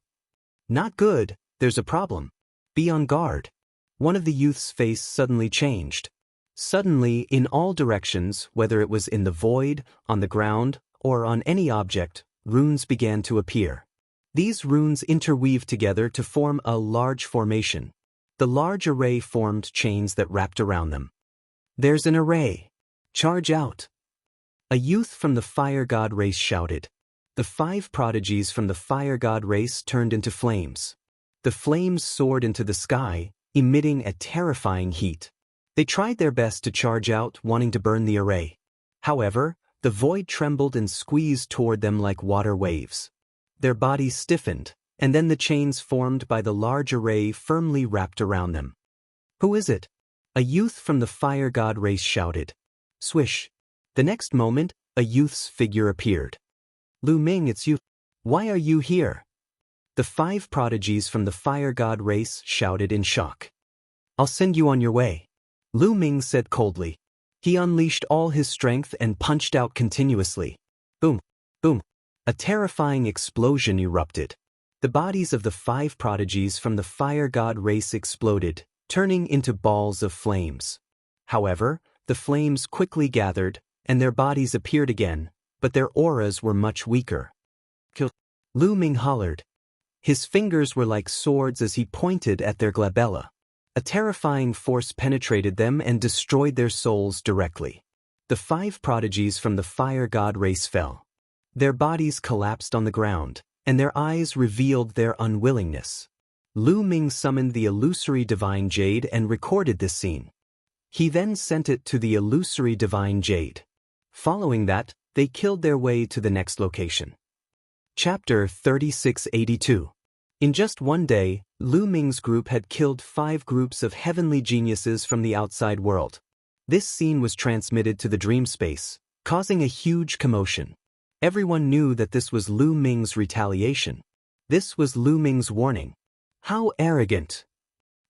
Not good, there's a problem. Be on guard. One of the youth's face suddenly changed. Suddenly, in all directions, whether it was in the void, on the ground, or on any object, runes began to appear. These runes interweaved together to form a large formation. The large array formed chains that wrapped around them. There's an array. Charge out. A youth from the Fire God race shouted. The 5 prodigies from the fire god race turned into flames. The flames soared into the sky, emitting a terrifying heat. They tried their best to charge out, wanting to burn the array. However, the void trembled and squeezed toward them like water waves. Their bodies stiffened, and then the chains formed by the large array firmly wrapped around them. "Who is it?" a youth from the fire god race shouted. Swish. The next moment, a youth's figure appeared. "Lu Ming, it's you. Why are you here?" The 5 prodigies from the fire god race shouted in shock. "I'll send you on your way," Lu Ming said coldly. He unleashed all his strength and punched out continuously. Boom, boom. A terrifying explosion erupted. The bodies of the 5 prodigies from the fire god race exploded, turning into balls of flames. However, the flames quickly gathered, and their bodies appeared again, but their auras were much weaker. "Kill!" Lu Ming hollered. His fingers were like swords as he pointed at their glabella. A terrifying force penetrated them and destroyed their souls directly. The 5 prodigies from the fire god race fell. Their bodies collapsed on the ground, and their eyes revealed their unwillingness. Lu Ming summoned the illusory divine jade and recorded this scene. He then sent it to the illusory divine jade. Following that, they killed their way to the next location. Chapter 3682. In just one day, Lu Ming's group had killed 5 groups of heavenly geniuses from the outside world. This scene was transmitted to the dream space, causing a huge commotion. Everyone knew that this was Lu Ming's retaliation. This was Lu Ming's warning. How arrogant!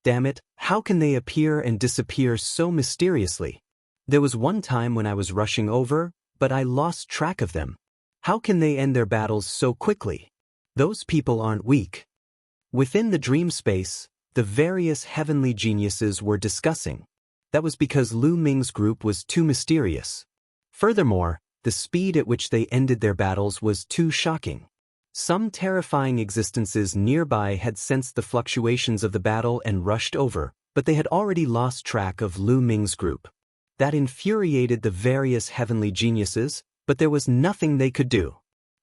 Damn it, how can they appear and disappear so mysteriously? There was one time when I was rushing over, but I lost track of them. How can they end their battles so quickly? Those people aren't weak. Within the dream space, the various heavenly geniuses were discussing. That was because Lu Ming's group was too mysterious. Furthermore, the speed at which they ended their battles was too shocking. Some terrifying existences nearby had sensed the fluctuations of the battle and rushed over, but they had already lost track of Lu Ming's group. That infuriated the various heavenly geniuses, but there was nothing they could do.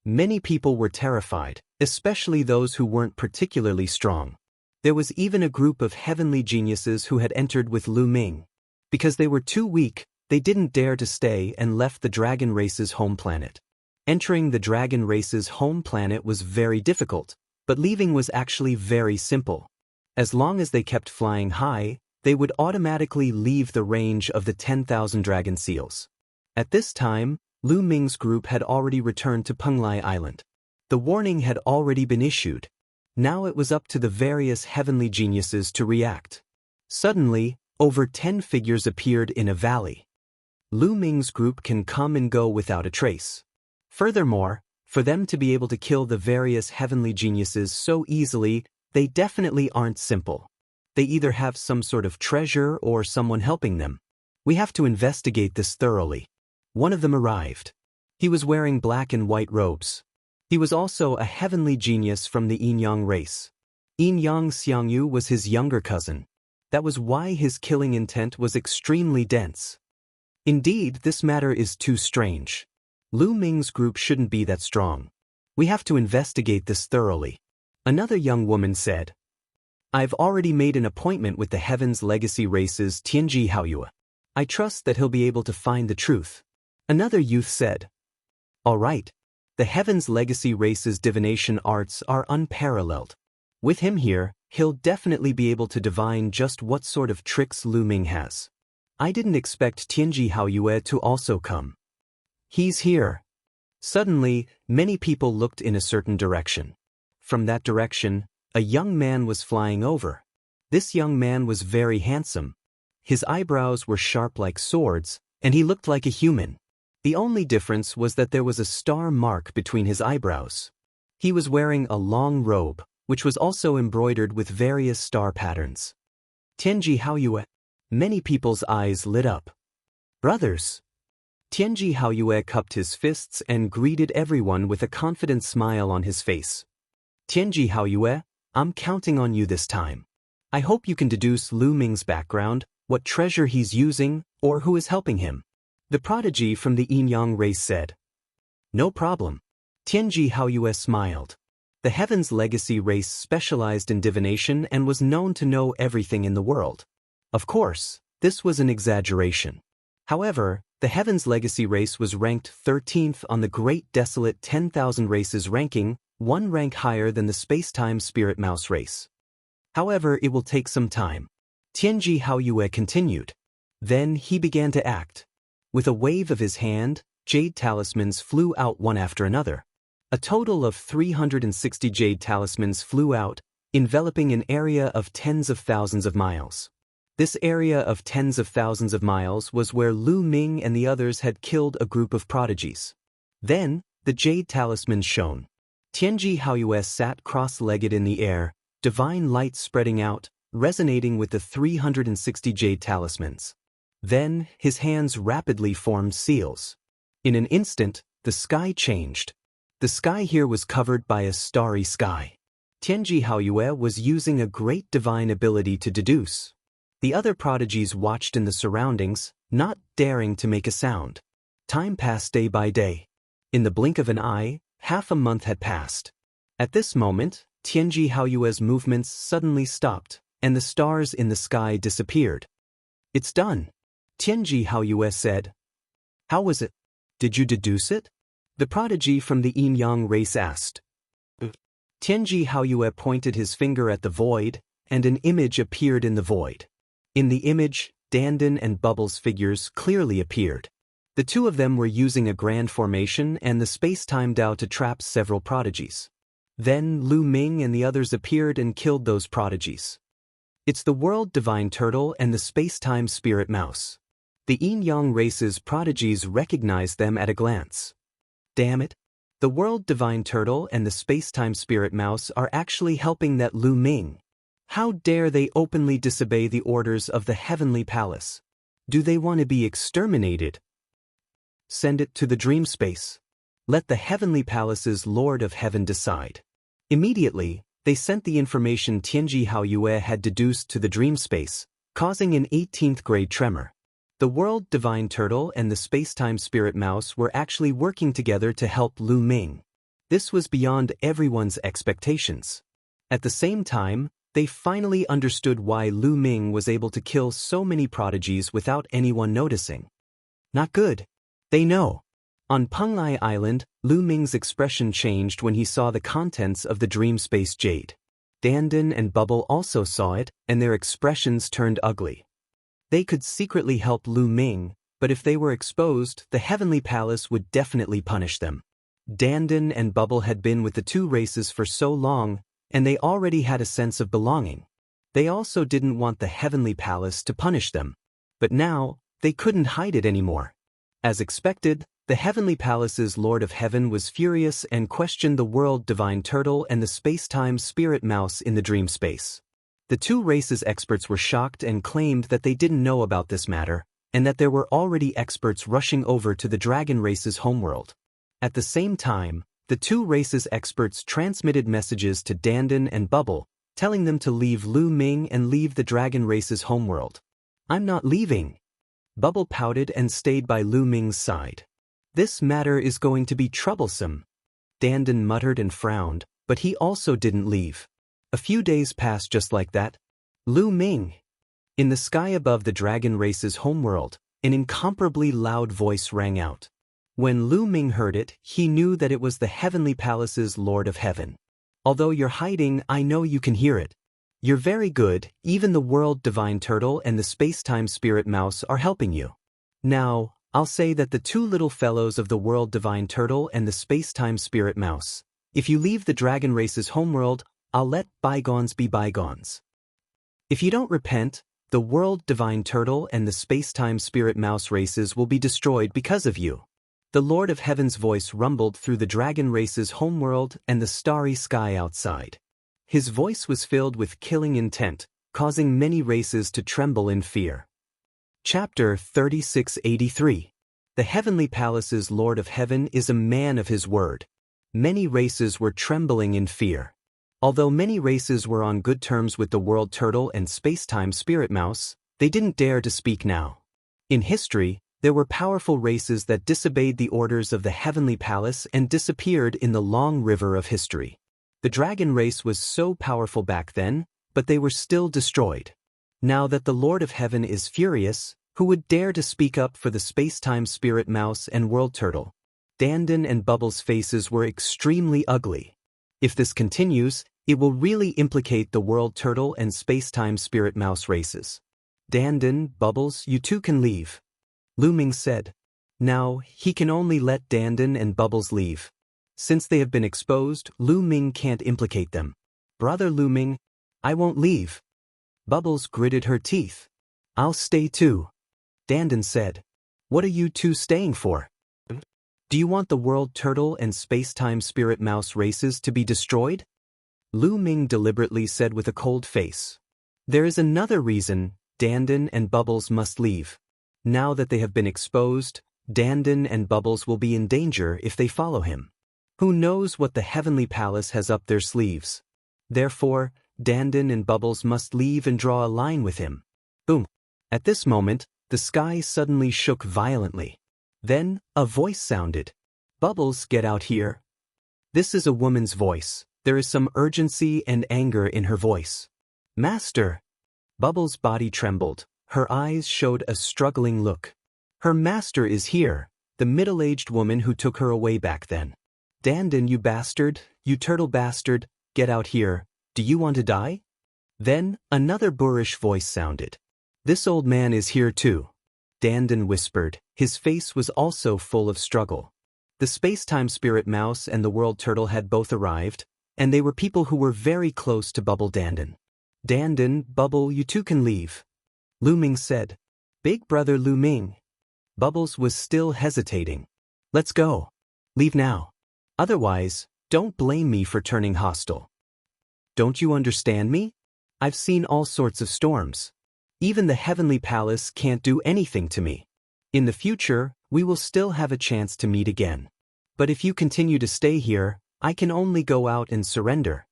Many people were terrified, especially those who weren't particularly strong. There was even a group of heavenly geniuses who had entered with Lu Ming. Because they were too weak, they didn't dare to stay and left the dragon race's home planet. Entering the dragon race's home planet was very difficult, but leaving was actually very simple. As long as they kept flying high, they would automatically leave the range of the 10,000 dragon seals. At this time, Lu Ming's group had already returned to Penglai Island. The warning had already been issued. Now it was up to the various heavenly geniuses to react. Suddenly, over 10 figures appeared in a valley. Lu Ming's group can come and go without a trace. Furthermore, for them to be able to kill the various heavenly geniuses so easily, they definitely aren't simple. They either have some sort of treasure or someone helping them. We have to investigate this thoroughly. One of them arrived. He was wearing black and white robes. He was also a heavenly genius from the Yin-Yang race. Yin-Yang Xiangyu was his younger cousin. That was why his killing intent was extremely dense. Indeed, this matter is too strange. Lu Ming's group shouldn't be that strong. We have to investigate this thoroughly. Another young woman said, "I've already made an appointment with the Heaven's Legacy Race's Tianji Haoyue. I trust that he'll be able to find the truth." Another youth said, "All right. The Heaven's Legacy Race's divination arts are unparalleled. With him here, he'll definitely be able to divine just what sort of tricks Lu Ming has. I didn't expect Tianji Haoyue to also come. He's here." Suddenly, many people looked in a certain direction. From that direction, a young man was flying over. This young man was very handsome. His eyebrows were sharp like swords, and he looked like a human. The only difference was that there was a star mark between his eyebrows. He was wearing a long robe, which was also embroidered with various star patterns. Tianji Haoyue. Many people's eyes lit up. "Brothers!" Tianji Haoyue cupped his fists and greeted everyone with a confident smile on his face. "Tianji Haoyue, I'm counting on you this time. I hope you can deduce Lu Ming's background, what treasure he's using, or who is helping him." The prodigy from the Yin-Yang race said, "No problem. Tianji Haoyue smiled. The Heaven's Legacy race specialized in divination and was known to know everything in the world. Of course, this was an exaggeration. However, the Heaven's Legacy race was ranked 13th on the Great Desolate 10,000 races ranking, one rank higher than the Space-Time Spirit Mouse race. However, it will take some time. Tianji Haoyue continued. Then he began to act. With a wave of his hand, jade talismans flew out one after another. A total of 360 jade talismans flew out, enveloping an area of tens of thousands of miles. This area of tens of thousands of miles was where Lu Ming and the others had killed a group of prodigies. Then, the jade talismans shone. Tianji Haoyue sat cross-legged in the air, divine light spreading out, resonating with the 360 jade talismans. Then, his hands rapidly formed seals. In an instant, the sky changed. The sky here was covered by a starry sky. Tianji Haoyue was using a great divine ability to deduce. The other prodigies watched in the surroundings, not daring to make a sound. Time passed day by day. In the blink of an eye, half a month had passed. At this moment, Tianji Haoyue's movements suddenly stopped, and the stars in the sky disappeared. "It's done," Tianji Haoyue said. "How was it? Did you deduce it?" The prodigy from the Yin-Yang race asked. Tianji Haoyue pointed his finger at the void, and an image appeared in the void. In the image, Dandan and Bubble's figures clearly appeared. The two of them were using a grand formation and the space-time Dao to trap several prodigies. Then Lu Ming and the others appeared and killed those prodigies. It's the World Divine Turtle and the Space-Time Spirit Mouse. The Yin-Yang race's prodigies recognized them at a glance. Damn it! The World Divine Turtle and the Space-Time Spirit Mouse are actually helping that Lu Ming. How dare they openly disobey the orders of the Heavenly Palace? Do they want to be exterminated? Send it to the dream space. Let the Heavenly Palace's Lord of Heaven decide. Immediately, they sent the information Tianji Haoyue had deduced to the dream space, causing an 18th grade tremor. The World Divine Turtle and the Space-Time Spirit Mouse were actually working together to help Lu Ming. This was beyond everyone's expectations. At the same time, they finally understood why Lu Ming was able to kill so many prodigies without anyone noticing. Not good. They know. On Penglai Island, Lu Ming's expression changed when he saw the contents of the dream space jade. Dandan and Bubble also saw it, and their expressions turned ugly. They could secretly help Lu Ming, but if they were exposed, the Heavenly Palace would definitely punish them. Dandan and Bubble had been with the two races for so long, and they already had a sense of belonging. They also didn't want the Heavenly Palace to punish them. But now, they couldn't hide it anymore. As expected, the Heavenly Palace's Lord of Heaven was furious and questioned the World Divine Turtle and the Space-Time Spirit Mouse in the dream space. The two races' experts were shocked and claimed that they didn't know about this matter, and that there were already experts rushing over to the Dragon race's homeworld. At the same time, the two races' experts transmitted messages to Dandan and Bubble, telling them to leave Lu Ming and leave the Dragon race's homeworld. "I'm not leaving." Bubble pouted and stayed by Lu Ming's side. "This matter is going to be troublesome." Dandan muttered and frowned, but he also didn't leave. A few days passed just like that. Lu Ming. In the sky above the Dragon race's homeworld, an incomparably loud voice rang out. When Lu Ming heard it, he knew that it was the Heavenly Palace's Lord of Heaven. "Although you're hiding, I know you can hear it. You're very good, even the World Divine Turtle and the Space-Time Spirit Mouse are helping you. Now, I'll say that the two little fellows of the World Divine Turtle and the Space-Time Spirit Mouse, if you leave the Dragon race's homeworld, I'll let bygones be bygones. If you don't repent, the World Divine Turtle and the Space-Time Spirit Mouse races will be destroyed because of you." The Lord of Heaven's voice rumbled through the Dragon race's homeworld and the starry sky outside. His voice was filled with killing intent, causing many races to tremble in fear. Chapter 3683. The Heavenly Palace's Lord of Heaven is a man of his word. Many races were trembling in fear. Although many races were on good terms with the World Turtle and Space-Time Spirit Mouse, they didn't dare to speak now. In history, There were powerful races that disobeyed the orders of the heavenly palace and disappeared in the long river of history. The dragon race was so powerful back then, but they were still destroyed. Now that the Lord of Heaven is furious, who would dare to speak up for the space-time spirit mouse and world turtle? Dandan and Bubbles' faces were extremely ugly. If this continues, it will really implicate the world turtle and space-time spirit mouse races. Dandan, Bubbles, you two can leave, Lu Ming said. Now, he can only let Dandan and Bubbles leave. Since they have been exposed, Lu Ming can't implicate them. Brother Lu Ming, I won't leave. Bubbles gritted her teeth. I'll stay too, Dandan said. What are you two staying for? Do you want the world turtle and space-time spirit mouse races to be destroyed? Lu Ming deliberately said with a cold face. There is another reason Dandan and Bubbles must leave. Now that they have been exposed, Dandan and Bubbles will be in danger if they follow him. Who knows what the heavenly palace has up their sleeves? Therefore, Dandan and Bubbles must leave and draw a line with him. Boom! At this moment, the sky suddenly shook violently. Then, a voice sounded. Bubbles, get out here. This is a woman's voice. There is some urgency and anger in her voice. Master! Bubbles' body trembled. Her eyes showed a struggling look. Her master is here, the middle-aged woman who took her away back then. Dandan, you bastard, you turtle bastard, get out here. Do you want to die? Then, another boorish voice sounded. This old man is here too. Dandan whispered. His face was also full of struggle. The space-time spirit mouse and the world turtle had both arrived, and they were people who were very close to Bubble Dandan. Dandan, Bubble, you two can leave, Lu Ming said. Big brother Lu Ming. Bubbles was still hesitating. Let's go. Leave now. Otherwise, don't blame me for turning hostile. Don't you understand me? I've seen all sorts of storms. Even the heavenly palace can't do anything to me. In the future, we will still have a chance to meet again. But if you continue to stay here, I can only go out and surrender.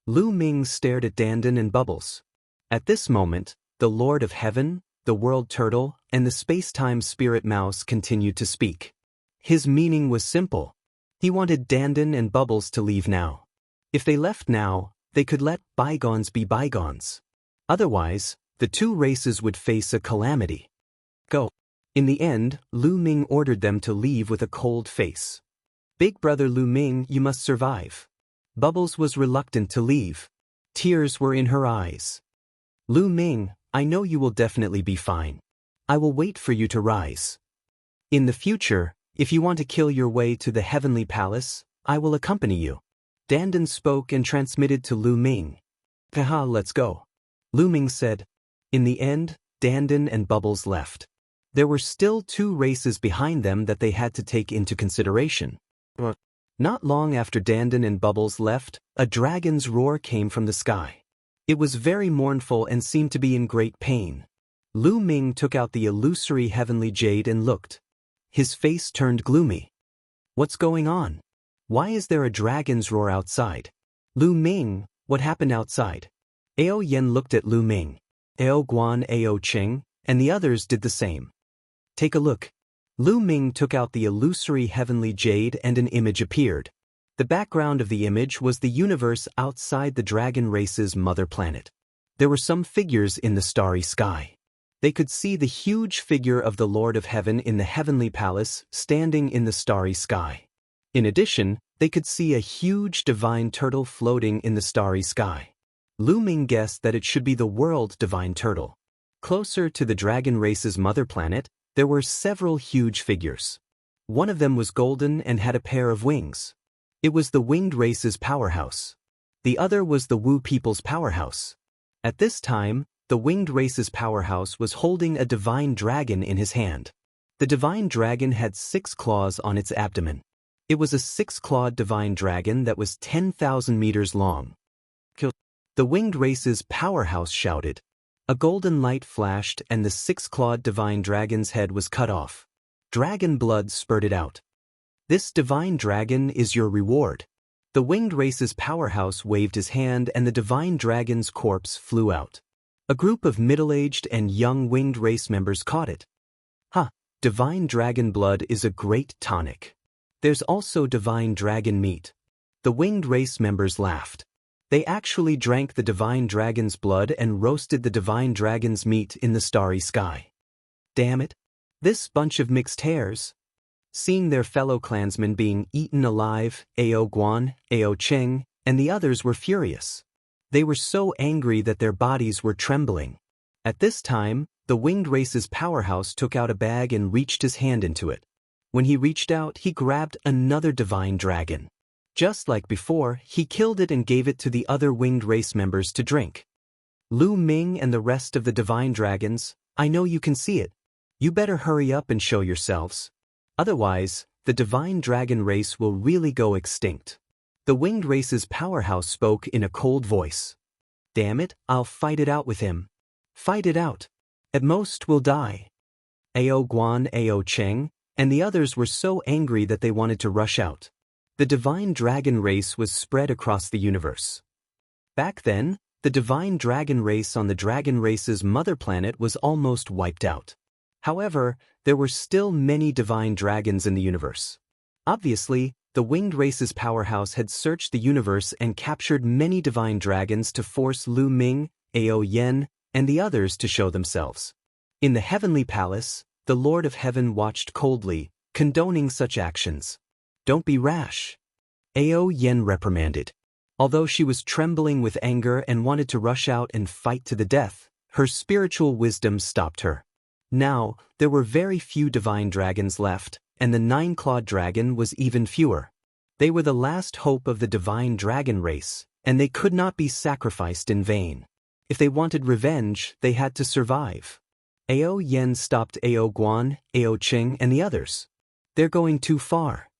Lu Ming stared at Dandan and Bubbles. At this moment, the Lord of Heaven, the world turtle, and the space-time spirit mouse continued to speak. His meaning was simple. He wanted Dandan and Bubbles to leave now. If they left now, they could let bygones be bygones. Otherwise, the two races would face a calamity. Go. In the end, Lu Ming ordered them to leave with a cold face. Big brother Lu Ming, you must survive. Bubbles was reluctant to leave. Tears were in her eyes. Lu Ming, I know you will definitely be fine. I will wait for you to rise. In the future, if you want to kill your way to the heavenly palace, I will accompany you. Dandan spoke and transmitted to Lu Ming. Haha, let's go. Lu Ming said. In the end, Dandan and Bubbles left. There were still two races behind them that they had to take into consideration. Not long after Dandan and Bubbles left, a dragon's roar came from the sky. It was very mournful and seemed to be in great pain. Lu Ming took out the illusory heavenly jade and looked. His face turned gloomy. What's going on? Why is there a dragon's roar outside? Lu Ming, what happened outside? Ao Yen looked at Lu Ming. Ao Guan, Ao Ching, and the others did the same. Take a look. Lu Ming took out the illusory heavenly jade and an image appeared. The background of the image was the universe outside the dragon race's mother planet. There were some figures in the starry sky. They could see the huge figure of the Lord of Heaven in the heavenly palace standing in the starry sky. In addition, they could see a huge divine turtle floating in the starry sky. Lu Ming guessed that it should be the world divine turtle. Closer to the dragon race's mother planet, there were several huge figures. One of them was golden and had a pair of wings. It was the winged race's powerhouse. The other was the Wu people's powerhouse. At this time, the winged race's powerhouse was holding a divine dragon in his hand. The divine dragon had 6 claws on its abdomen. It was a 6-clawed divine dragon that was 10,000 meters long. Kill. The winged race's powerhouse shouted. A golden light flashed and the 6-clawed divine dragon's head was cut off. Dragon blood spurted out. This divine dragon is your reward. The winged race's powerhouse waved his hand and the divine dragon's corpse flew out. A group of middle-aged and young winged race members caught it. Ha! Divine dragon blood is a great tonic. There's also divine dragon meat. The winged race members laughed. They actually drank the divine dragon's blood and roasted the divine dragon's meat in the starry sky. Damn it! This bunch of mixed hairs. Seeing their fellow clansmen being eaten alive, Ao Guan, Ao Cheng, and the others were furious. They were so angry that their bodies were trembling. At this time, the winged race's powerhouse took out a bag and reached his hand into it. When he reached out, he grabbed another divine dragon. Just like before, he killed it and gave it to the other winged race members to drink. Lu Ming and the rest of the divine dragons, I know you can see it. You better hurry up and show yourselves. Otherwise, the divine dragon race will really go extinct. The winged race's powerhouse spoke in a cold voice. Damn it, I'll fight it out with him. Fight it out. At most we'll die. Ao Guan, Ao Cheng, and the others were so angry that they wanted to rush out. The divine dragon race was spread across the universe. Back then, the divine dragon race on the dragon race's mother planet was almost wiped out. However, there were still many divine dragons in the universe. Obviously, the winged race's powerhouse had searched the universe and captured many divine dragons to force Lu Ming, Ao Yen, and the others to show themselves. In the heavenly palace, the Lord of Heaven watched coldly, condoning such actions. Don't be rash. Ao Yen reprimanded. Although she was trembling with anger and wanted to rush out and fight to the death, her spiritual wisdom stopped her. Now, there were very few divine dragons left, and the nine-clawed dragon was even fewer. They were the last hope of the divine dragon race, and they could not be sacrificed in vain. If they wanted revenge, they had to survive. Ao Yen stopped Ao Guan, Ao Cheng, and the others. They're going too far.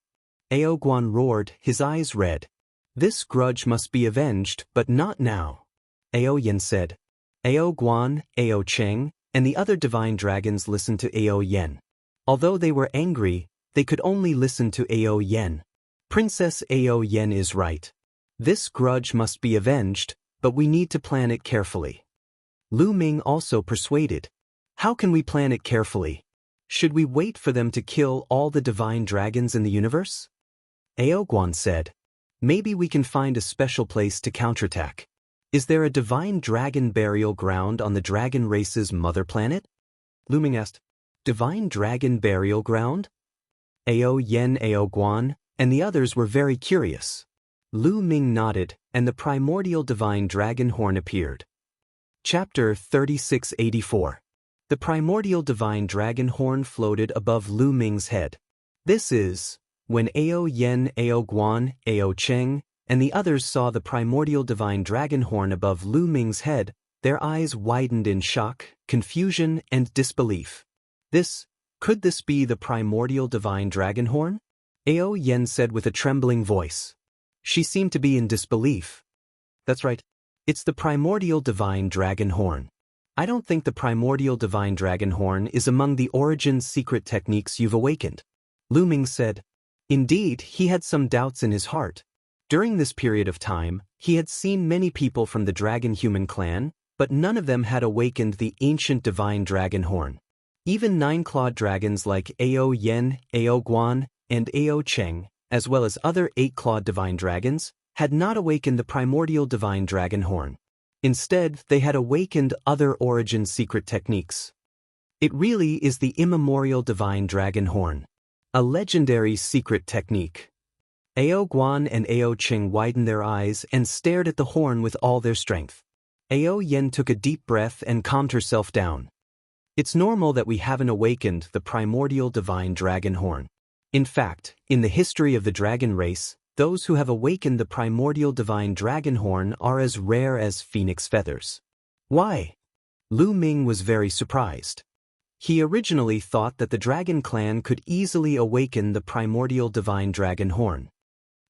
Ao Guan roared, his eyes red. This grudge must be avenged, but not now. Ao Yen said. Ao Guan, Ao Cheng, and the other divine dragons listened to Ao Yen. Although they were angry, they could only listen to Ao Yen. Princess Ao Yen is right. This grudge must be avenged, but we need to plan it carefully. Lu Ming also persuaded. How can we plan it carefully? Should we wait for them to kill all the divine dragons in the universe? Ao Guan said. Maybe we can find a special place to counterattack. Is there a divine dragon burial ground on the dragon race's mother planet? Lu Ming asked. Divine dragon burial ground? Ao Yen, Ao Guan, and the others were very curious. Lu Ming nodded, and the primordial divine dragon horn appeared. Chapter 3684. The primordial divine dragon horn floated above Lu Ming's head. This is, when Ao Yen, Ao Guan, Ao Cheng, and the others saw the primordial divine dragon horn above Lu Ming's head, their eyes widened in shock, confusion, and disbelief. Could this be the primordial divine dragon horn? Ao Yen said with a trembling voice. She seemed to be in disbelief. That's right. It's the primordial divine dragon horn. I don't think the primordial divine dragon horn is among the origin secret techniques you've awakened. Lu Ming said. Indeed, he had some doubts in his heart. During this period of time, he had seen many people from the dragon-human clan, but none of them had awakened the ancient divine dragon horn. Even nine-clawed dragons like Ao Yen, Ao Guan, and Ao Cheng, as well as other eight-clawed divine dragons, had not awakened the primordial divine dragon horn. Instead, they had awakened other origin secret techniques. It really is the immemorial divine dragon horn, a legendary secret technique. Ao Guan and Ao Cheng widened their eyes and stared at the horn with all their strength. Ao Yen took a deep breath and calmed herself down. It's normal that we haven't awakened the primordial divine dragon horn. In fact, in the history of the dragon race, those who have awakened the primordial divine dragon horn are as rare as phoenix feathers. Why? Lu Ming was very surprised. He originally thought that the dragon clan could easily awaken the primordial divine dragon horn.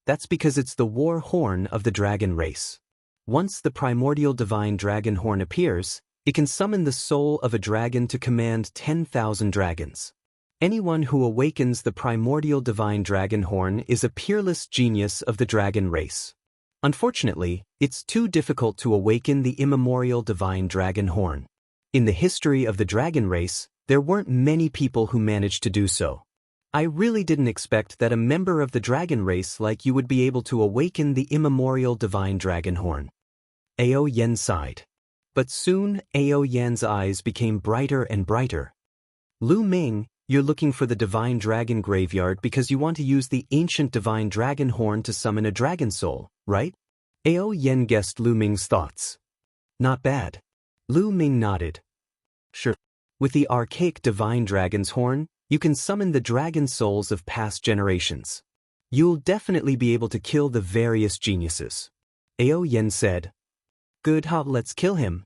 That's because it's the war horn of the dragon race. Once the primordial divine dragon horn appears, it can summon the soul of a dragon to command 10,000 dragons. Anyone who awakens the primordial divine dragon horn is a peerless genius of the dragon race. Unfortunately, it's too difficult to awaken the immemorial divine dragon horn. In the history of the dragon race, There weren't many people who managed to do so. I really didn't expect that a member of the dragon race like you would be able to awaken the immemorial divine dragon horn. Ao Yen sighed. But soon, Ao Yen's eyes became brighter and brighter. Lu Ming, you're looking for the divine dragon graveyard because you want to use the ancient divine dragon horn to summon a dragon soul, right? Ao Yen guessed Lu Ming's thoughts. Not bad. Lu Ming nodded. Sure. With the archaic divine dragon's horn, you can summon the dragon souls of past generations. You'll definitely be able to kill the various geniuses. Ao Yen said. Good, let's kill him.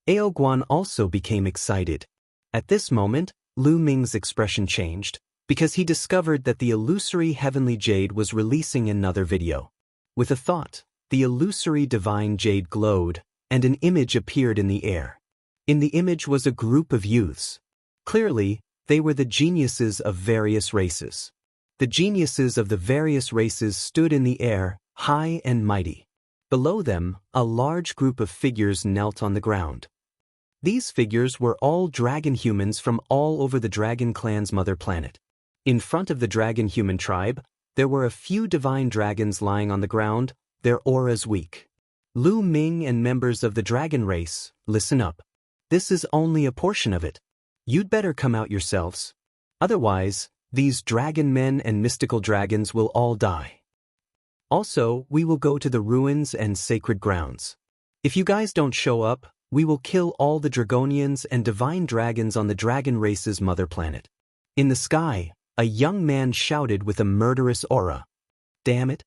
Ao Guan also became excited. At this moment, Lu Ming's expression changed, because he discovered that the illusory heavenly jade was releasing another video. With a thought, the illusory divine jade glowed, and an image appeared in the air. In the image was a group of youths. Clearly, they were the geniuses of various races. The geniuses of the various races stood in the air, high and mighty. Below them, a large group of figures knelt on the ground. These figures were all dragon humans from all over the dragon clan's mother planet. In front of the dragon human tribe, there were a few divine dragons lying on the ground, their auras weak. Lu Ming and members of the dragon race, listen up. This is only a portion of it. You'd better come out yourselves. Otherwise, these dragon men and mystical dragons will all die. Also, we will go to the ruins and sacred grounds. If you guys don't show up, we will kill all the dragonians and divine dragons on the dragon race's mother planet. In the sky, a young man shouted with a murderous aura. Damn it!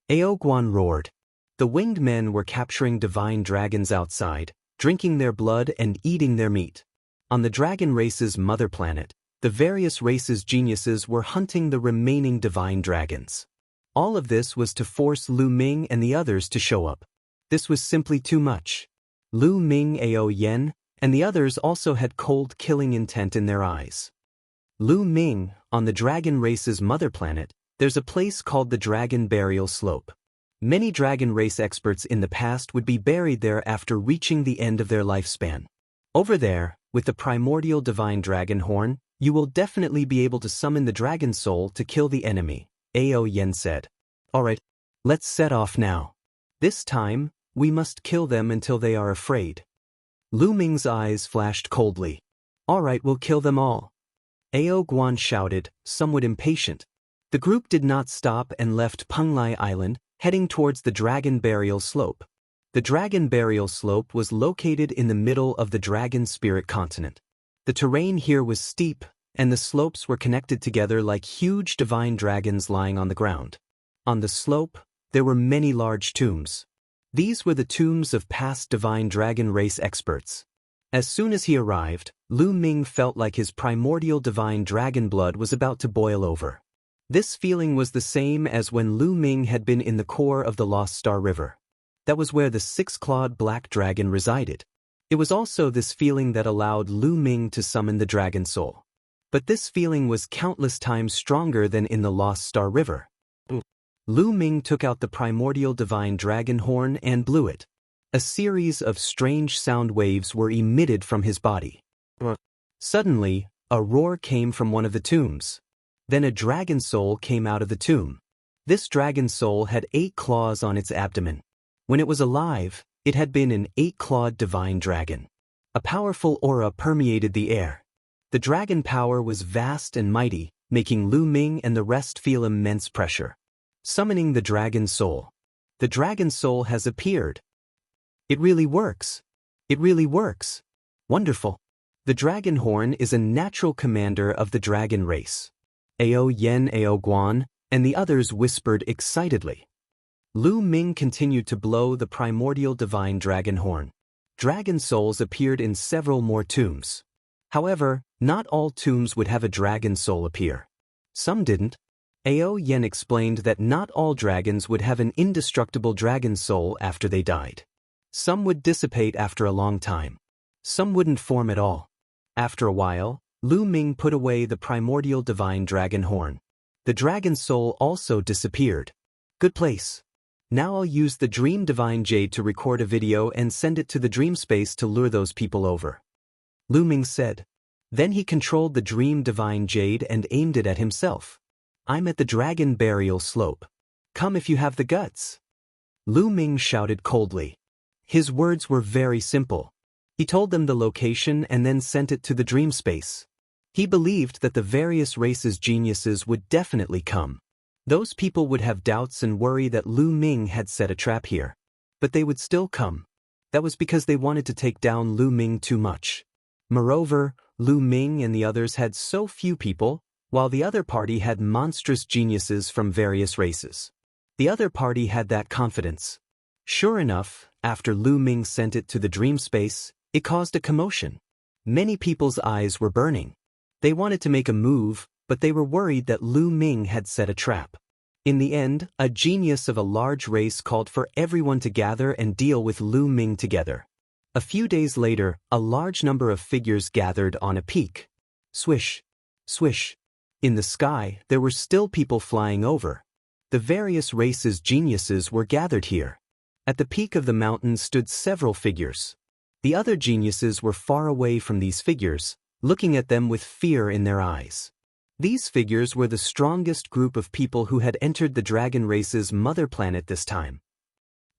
Ao Guan roared. The winged men were capturing divine dragons outside, drinking their blood and eating their meat. On the dragon race's mother planet, the various races' geniuses were hunting the remaining divine dragons. All of this was to force Lu Ming and the others to show up. This was simply too much. Lu Ming, Ao Yen, and the others also had cold killing intent in their eyes. Lu Ming, on the dragon race's mother planet, there's a place called the Dragon Burial Slope. Many dragon race experts in the past would be buried there after reaching the end of their lifespan. Over there, with the primordial divine dragon horn, you will definitely be able to summon the dragon soul to kill the enemy, Ao Yen said. Alright, let's set off now. This time, we must kill them until they are afraid. Lu Ming's eyes flashed coldly. Alright, we'll kill them all. Ao Guan shouted, somewhat impatient. The group did not stop and left Penglai Island, heading towards the Dragon Burial Slope. The Dragon Burial Slope was located in the middle of the Dragon Spirit continent. The terrain here was steep, and the slopes were connected together like huge divine dragons lying on the ground. On the slope, there were many large tombs. These were the tombs of past divine dragon race experts. As soon as he arrived, Lu Ming felt like his primordial divine dragon blood was about to boil over. This feeling was the same as when Lu Ming had been in the core of the Lost Star River. That was where the six-clawed black dragon resided. It was also this feeling that allowed Lu Ming to summon the dragon soul. But this feeling was countless times stronger than in the Lost Star River. Lu Ming took out the primordial divine dragon horn and blew it. A series of strange sound waves were emitted from his body. Suddenly, a roar came from one of the tombs. Then a dragon soul came out of the tomb. This dragon soul had 8 claws on its abdomen. When it was alive, it had been an 8-clawed divine dragon. A powerful aura permeated the air. The dragon power was vast and mighty, making Lu Ming and the rest feel immense pressure. Summoning the dragon soul. The dragon soul has appeared. It really works. It really works. Wonderful. The dragon horn is a natural commander of the dragon race. Ao Yen, Ao Guan, and the others whispered excitedly. Lu Ming continued to blow the primordial divine dragon horn. Dragon souls appeared in several more tombs. However, not all tombs would have a dragon soul appear. Some didn't. Ao Yen explained that not all dragons would have an indestructible dragon soul after they died. Some would dissipate after a long time. Some wouldn't form at all. After a while, Lu Ming put away the primordial divine dragon horn. The dragon soul also disappeared. Good place. Now I'll use the Dream Divine Jade to record a video and send it to the dream space to lure those people over. Lu Ming said. Then he controlled the dream divine jade and aimed it at himself. "I'm at the dragon burial slope. Come if you have the guts." Lu Ming shouted coldly. His words were very simple. He told them the location and then sent it to the dream space. He believed that the various races' geniuses would definitely come. Those people would have doubts and worry that Lu Ming had set a trap here. But they would still come. That was because they wanted to take down Lu Ming too much. Moreover, Lu Ming and the others had so few people, while the other party had monstrous geniuses from various races. The other party had that confidence. Sure enough, after Lu Ming sent it to the dream space, it caused a commotion. Many people's eyes were burning. They wanted to make a move, but they were worried that Lu Ming had set a trap. In the end, a genius of a large race called for everyone to gather and deal with Lu Ming together. A few days later, a large number of figures gathered on a peak. Swish, swish. In the sky, there were still people flying over. The various races' geniuses were gathered here. At the peak of the mountain stood several figures. The other geniuses were far away from these figures, looking at them with fear in their eyes. These figures were the strongest group of people who had entered the dragon race's mother planet this time.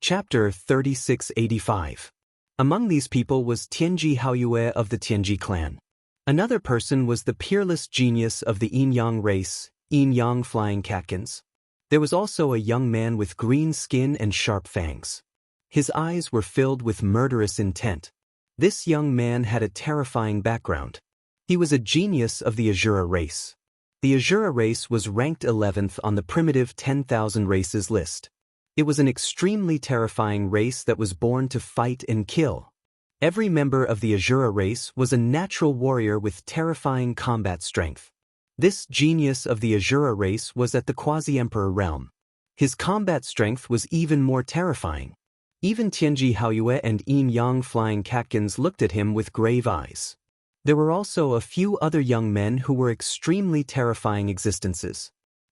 Chapter 3685. Among these people was Tianji Haoyue of the Tianji clan. Another person was the peerless genius of the Yin Yang race, Yin Yang flying catkins. There was also a young man with green skin and sharp fangs. His eyes were filled with murderous intent. This young man had a terrifying background. He was a genius of the Azura race. The Azura race was ranked 11th on the primitive 10,000 races list. It was an extremely terrifying race that was born to fight and kill. Every member of the Azura race was a natural warrior with terrifying combat strength. This genius of the Azura race was at the Quasi-Emperor realm. His combat strength was even more terrifying. Even Tianji Haoyue and Yin Yang flying catkins looked at him with grave eyes. There were also a few other young men who were extremely terrifying existences.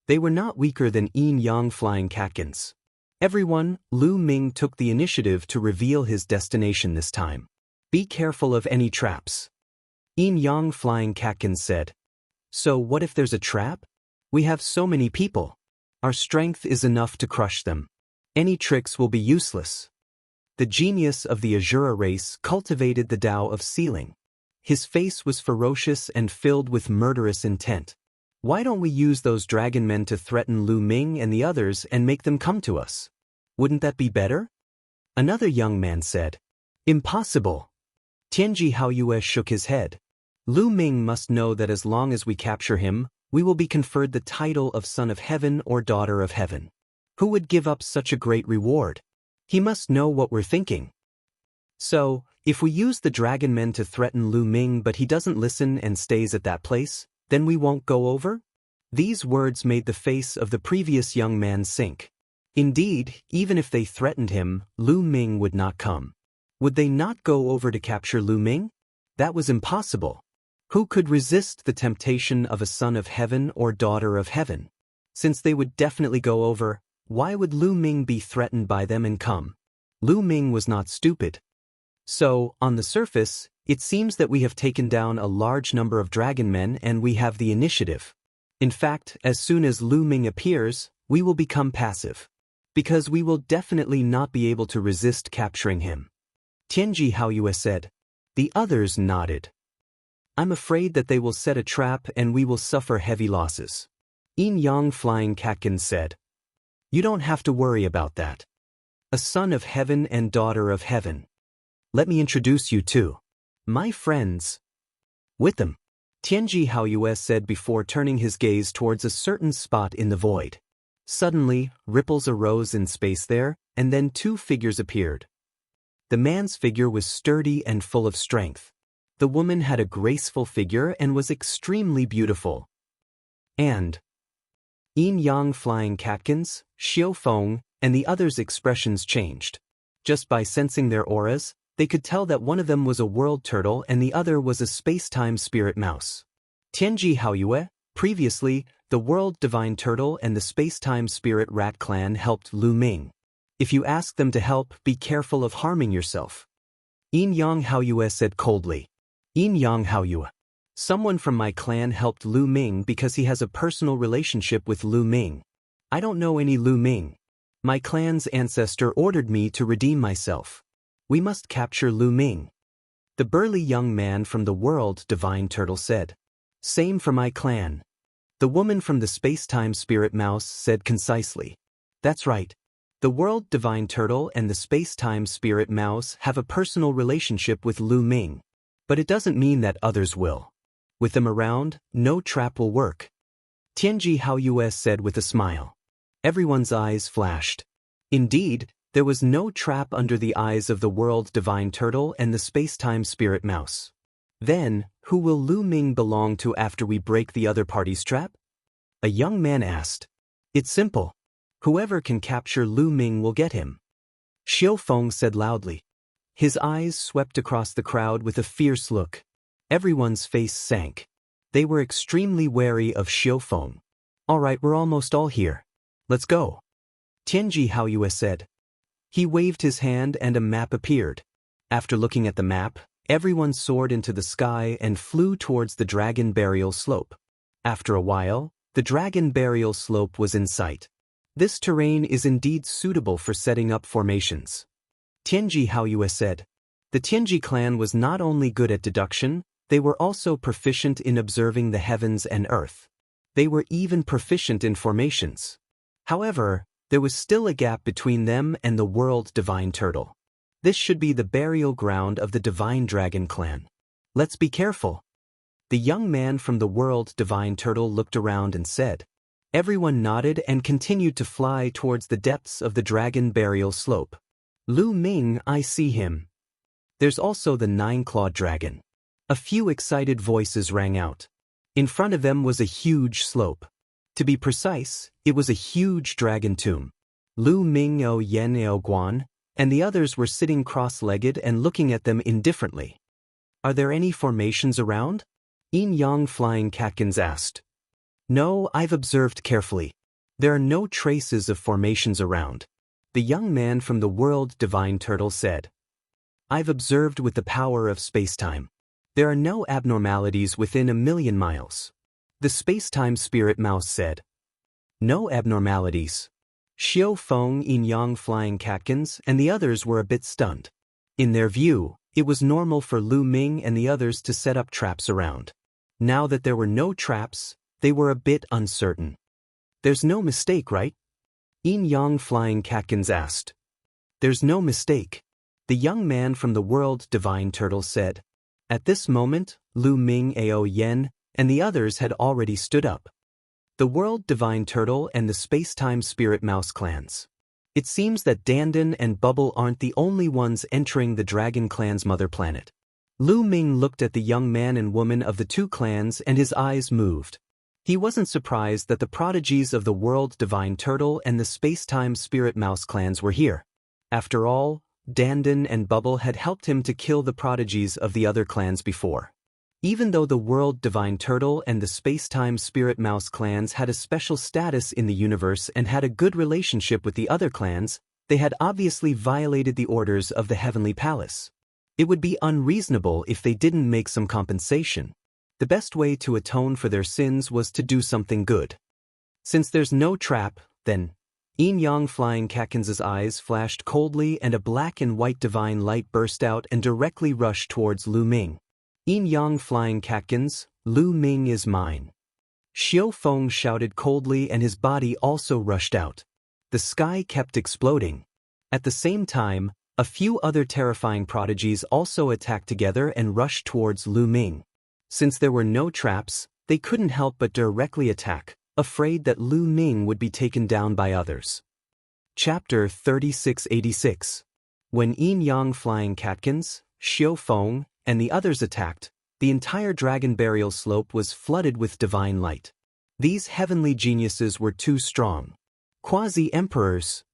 They were not weaker than Yin Yang flying catkins. Everyone, Lu Ming took the initiative to reveal his destination this time. "Be careful of any traps." Yin Yang flying catkins said. "So what if there's a trap? We have so many people. Our strength is enough to crush them. Any tricks will be useless." The genius of the Azura race cultivated the Tao of sealing. His face was ferocious and filled with murderous intent. "Why don't we use those dragon men to threaten Lu Ming and the others and make them come to us? Wouldn't that be better?" Another young man said. "Impossible." Tianji Haoyue shook his head. "Lu Ming must know that as long as we capture him, we will be conferred the title of Son of Heaven or Daughter of Heaven. Who would give up such a great reward? He must know what we're thinking. So, if we use the dragon men to threaten Lu Ming but he doesn't listen and stays at that place, then we won't go over?" These words made the face of the previous young man sink. Indeed, even if they threatened him, Lu Ming would not come. Would they not go over to capture Lu Ming? That was impossible. Who could resist the temptation of a son of heaven or daughter of heaven? Since they would definitely go over, why would Lu Ming be threatened by them and come? Lu Ming was not stupid. So, on the surface, it seems that we have taken down a large number of dragon men and we have the initiative. In fact, as soon as Lu Ming appears, we will become passive. Because we will definitely not be able to resist capturing him. Tianji Haoyue said. The others nodded. "I'm afraid that they will set a trap and we will suffer heavy losses." Yin Yang flying catkin said. "You don't have to worry about that. A son of heaven and daughter of heaven. Let me introduce you to my friends." "With them," Tianji Haoyue said before turning his gaze towards a certain spot in the void. Suddenly, ripples arose in space there, and then two figures appeared. The man's figure was sturdy and full of strength. The woman had a graceful figure and was extremely beautiful. And Yin Yang flying catkins, Xiao Feng, and the others' expressions changed. Just by sensing their auras, they could tell that one of them was a world turtle and the other was a space-time spirit mouse. Tianji Haoyue, previously, the world divine turtle and the space-time spirit rat clan helped Lu Ming. If you ask them to help, be careful of harming yourself. Yin Yang Haoyue said coldly. Yin Yang Haoyue. Someone from my clan helped Lu Ming because he has a personal relationship with Lu Ming. I don't know any Lu Ming. My clan's ancestor ordered me to redeem myself. We must capture Lu Ming. The burly young man from the world divine turtle said. Same for my clan. The woman from the space-time spirit mouse said concisely. That's right. The world divine turtle and the space-time spirit mouse have a personal relationship with Lu Ming. But it doesn't mean that others will. With them around, no trap will work. Tianji Haoyue said with a smile. Everyone's eyes flashed. Indeed, there was no trap under the eyes of the world divine turtle and the space-time spirit mouse. Then, who will Lu Ming belong to after we break the other party's trap? A young man asked. It's simple. Whoever can capture Lu Ming will get him. Xiao Feng said loudly. His eyes swept across the crowd with a fierce look. Everyone's face sank. They were extremely wary of Xiao Feng. All right, we're almost all here. Let's go. Tianji Haoyue said. He waved his hand and a map appeared. After looking at the map, everyone soared into the sky and flew towards the dragon burial slope. After a while, the dragon burial slope was in sight. This terrain is indeed suitable for setting up formations. Tianji Haoyue said. The Tianji clan was not only good at deduction, they were also proficient in observing the heavens and earth. They were even proficient in formations. However, there was still a gap between them and the world divine turtle. This should be the burial ground of the divine dragon clan. Let's be careful. The young man from the world divine turtle looked around and said. Everyone nodded and continued to fly towards the depths of the dragon burial slope. Lu Ming, I see him. There's also the nine-clawed dragon. A few excited voices rang out. In front of them was a huge slope. To be precise, it was a huge dragon tomb. Lu Ming O Yen O Guan, and the others were sitting cross-legged and looking at them indifferently. Are there any formations around? Yin Yang Flying Catkins asked. No, I've observed carefully. There are no traces of formations around. The young man from the world divine turtle said. I've observed with the power of space-time. There are no abnormalities within 1,000,000 miles. The space-time spirit mouse said. No abnormalities. Xiao Feng, Yin Yang Flying Catkins, and the others were a bit stunned. In their view, it was normal for Lu Ming and the others to set up traps around. Now that there were no traps, they were a bit uncertain. There's no mistake, right? Yin Yang Flying Catkins asked. There's no mistake. The young man from the world divine turtle said. At this moment, Lu Ming Ao Yen and the others had already stood up. The world divine turtle and the space-time spirit mouse clans. It seems that Dandan and Bubble aren't the only ones entering the dragon clan's mother planet. Lu Ming looked at the young man and woman of the two clans and his eyes moved. He wasn't surprised that the prodigies of the world divine turtle and the space-time spirit mouse clans were here. After all, Dandan and Bubble had helped him to kill the prodigies of the other clans before. Even though the world divine turtle and the space-time spirit mouse clans had a special status in the universe and had a good relationship with the other clans, they had obviously violated the orders of the Heavenly Palace. It would be unreasonable if they didn't make some compensation. The best way to atone for their sins was to do something good. Since there's no trap, then, Yin Yang Flying Catkins's eyes flashed coldly and a black and white divine light burst out and directly rushed towards Lu Ming. Yin Yang Flying Catkins, Lu Ming is mine. Xiao Feng shouted coldly and his body also rushed out. The sky kept exploding. At the same time, a few other terrifying prodigies also attacked together and rushed towards Lu Ming. Since there were no traps, they couldn't help but directly attack, afraid that Lu Ming would be taken down by others. Chapter 3686. When Yin Yang Flying Catkins, Xiao Feng, and the others attacked, the entire dragon burial slope was flooded with divine light. These heavenly geniuses were too strong. Quasi-emperors.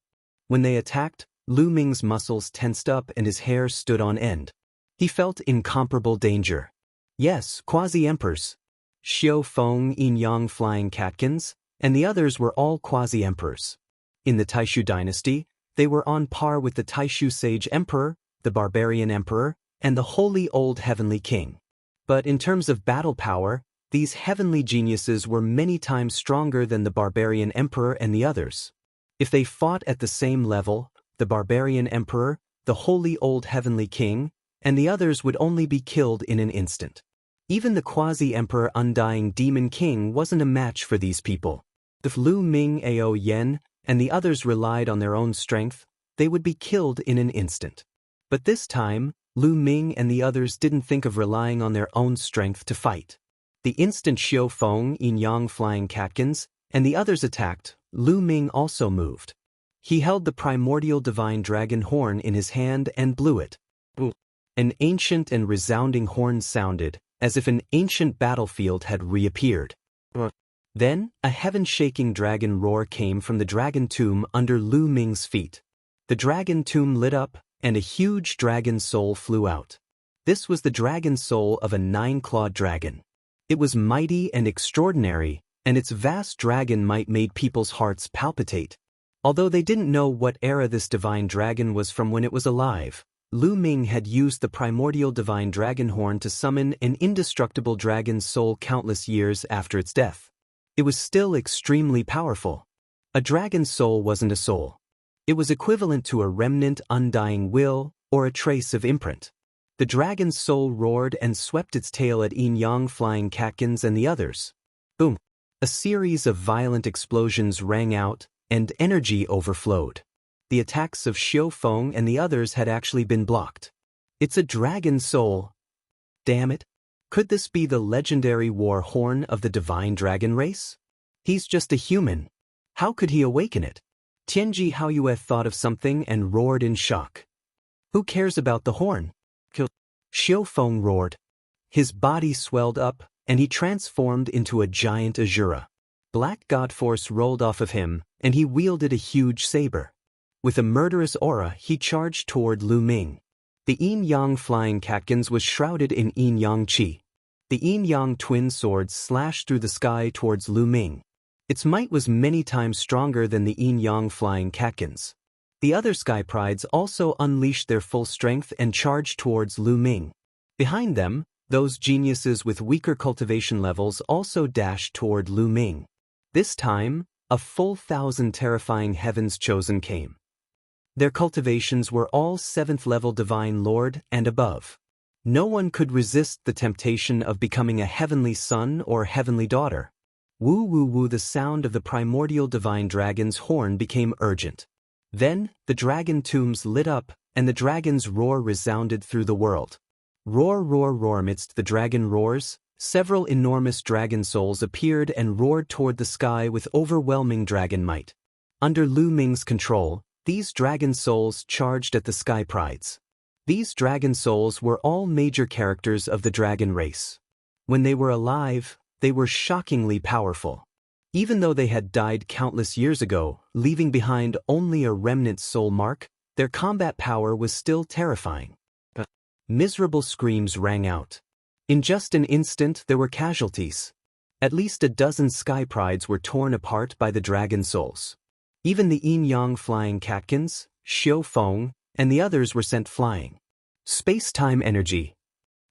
When they attacked, Lu Ming's muscles tensed up and his hair stood on end. He felt incomparable danger. Yes, quasi-emperors. Xiao Feng, Yin Yang Flying Catkins, and the others were all quasi-emperors. In the Taishu dynasty, they were on par with the Taishu Sage Emperor, the Barbarian Emperor, and the Holy Old Heavenly King. But in terms of battle power, these heavenly geniuses were many times stronger than the barbarian emperor and the others. If they fought at the same level, the barbarian emperor, the holy old heavenly king, and the others would only be killed in an instant. Even the quasi-emperor undying demon king wasn't a match for these people. If Lu Ming Ao Yen and the others relied on their own strength, they would be killed in an instant. But this time, Lu Ming and the others didn't think of relying on their own strength to fight. The instant Xiao Feng, Yin Yang flying catkins, and the others attacked, Lu Ming also moved. He held the primordial divine dragon horn in his hand and blew it. An ancient and resounding horn sounded, as if an ancient battlefield had reappeared. Then, a heaven-shaking dragon roar came from the dragon tomb under Lu Ming's feet. The dragon tomb lit up, and a huge dragon soul flew out. This was the dragon soul of a 9-clawed dragon. It was mighty and extraordinary, and its vast dragon might made people's hearts palpitate. Although they didn't know what era this divine dragon was from when it was alive, Lu Ming had used the primordial divine dragon horn to summon an indestructible dragon soul countless years after its death. It was still extremely powerful. A dragon soul wasn't a soul. It was equivalent to a remnant undying will or a trace of imprint. The dragon's soul roared and swept its tail at Yin Yang flying catkins and the others. Boom! A series of violent explosions rang out, and energy overflowed. The attacks of Xiao Feng and the others had actually been blocked. It's a dragon soul. Damn it! Could this be the legendary war horn of the divine dragon race? He's just a human. How could he awaken it? Tianji Haoyue thought of something and roared in shock. Who cares about the horn? Xiao Feng roared. His body swelled up, and he transformed into a giant Azura. Black God Force rolled off of him, and he wielded a huge saber. With a murderous aura, he charged toward Lu Ming. The Yin Yang flying catkins was shrouded in Yin Yang chi. The Yin Yang twin swords slashed through the sky towards Lu Ming. Its might was many times stronger than the Yin Yang flying catkins. The other sky prides also unleashed their full strength and charged towards Lu Ming. Behind them, those geniuses with weaker cultivation levels also dashed toward Lu Ming. This time, a full 1,000 terrifying heavens chosen came. Their cultivations were all 7th-level divine lord and above. No one could resist the temptation of becoming a heavenly son or heavenly daughter. Woo woo woo, the sound of the primordial divine dragon's horn became urgent. Then, the dragon tombs lit up, and the dragon's roar resounded through the world. Roar, roar, roar. Amidst the dragon roars, several enormous dragon souls appeared and roared toward the sky with overwhelming dragon might. Under Lu Ming's control, these dragon souls charged at the sky prides. These dragon souls were all major characters of the dragon race. When they were alive, they were shockingly powerful. Even though they had died countless years ago, leaving behind only a remnant soul mark, their combat power was still terrifying. Miserable screams rang out. In just an instant there were casualties. At least a dozen sky prides were torn apart by the dragon souls. Even the Yin Yang flying catkins, Xiao Feng, and the others were sent flying. Space-time energy.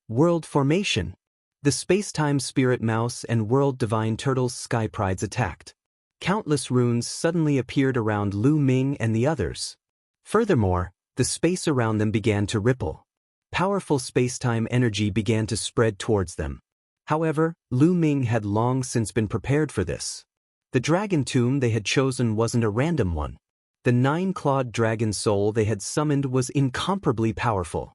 World formation. The space-time spirit mouse and world divine turtles sky prides attacked. Countless runes suddenly appeared around Lu Ming and the others. Furthermore, the space around them began to ripple. Powerful space-time energy began to spread towards them. However, Lu Ming had long since been prepared for this. The dragon tomb they had chosen wasn't a random one. The 9-clawed dragon soul they had summoned was incomparably powerful.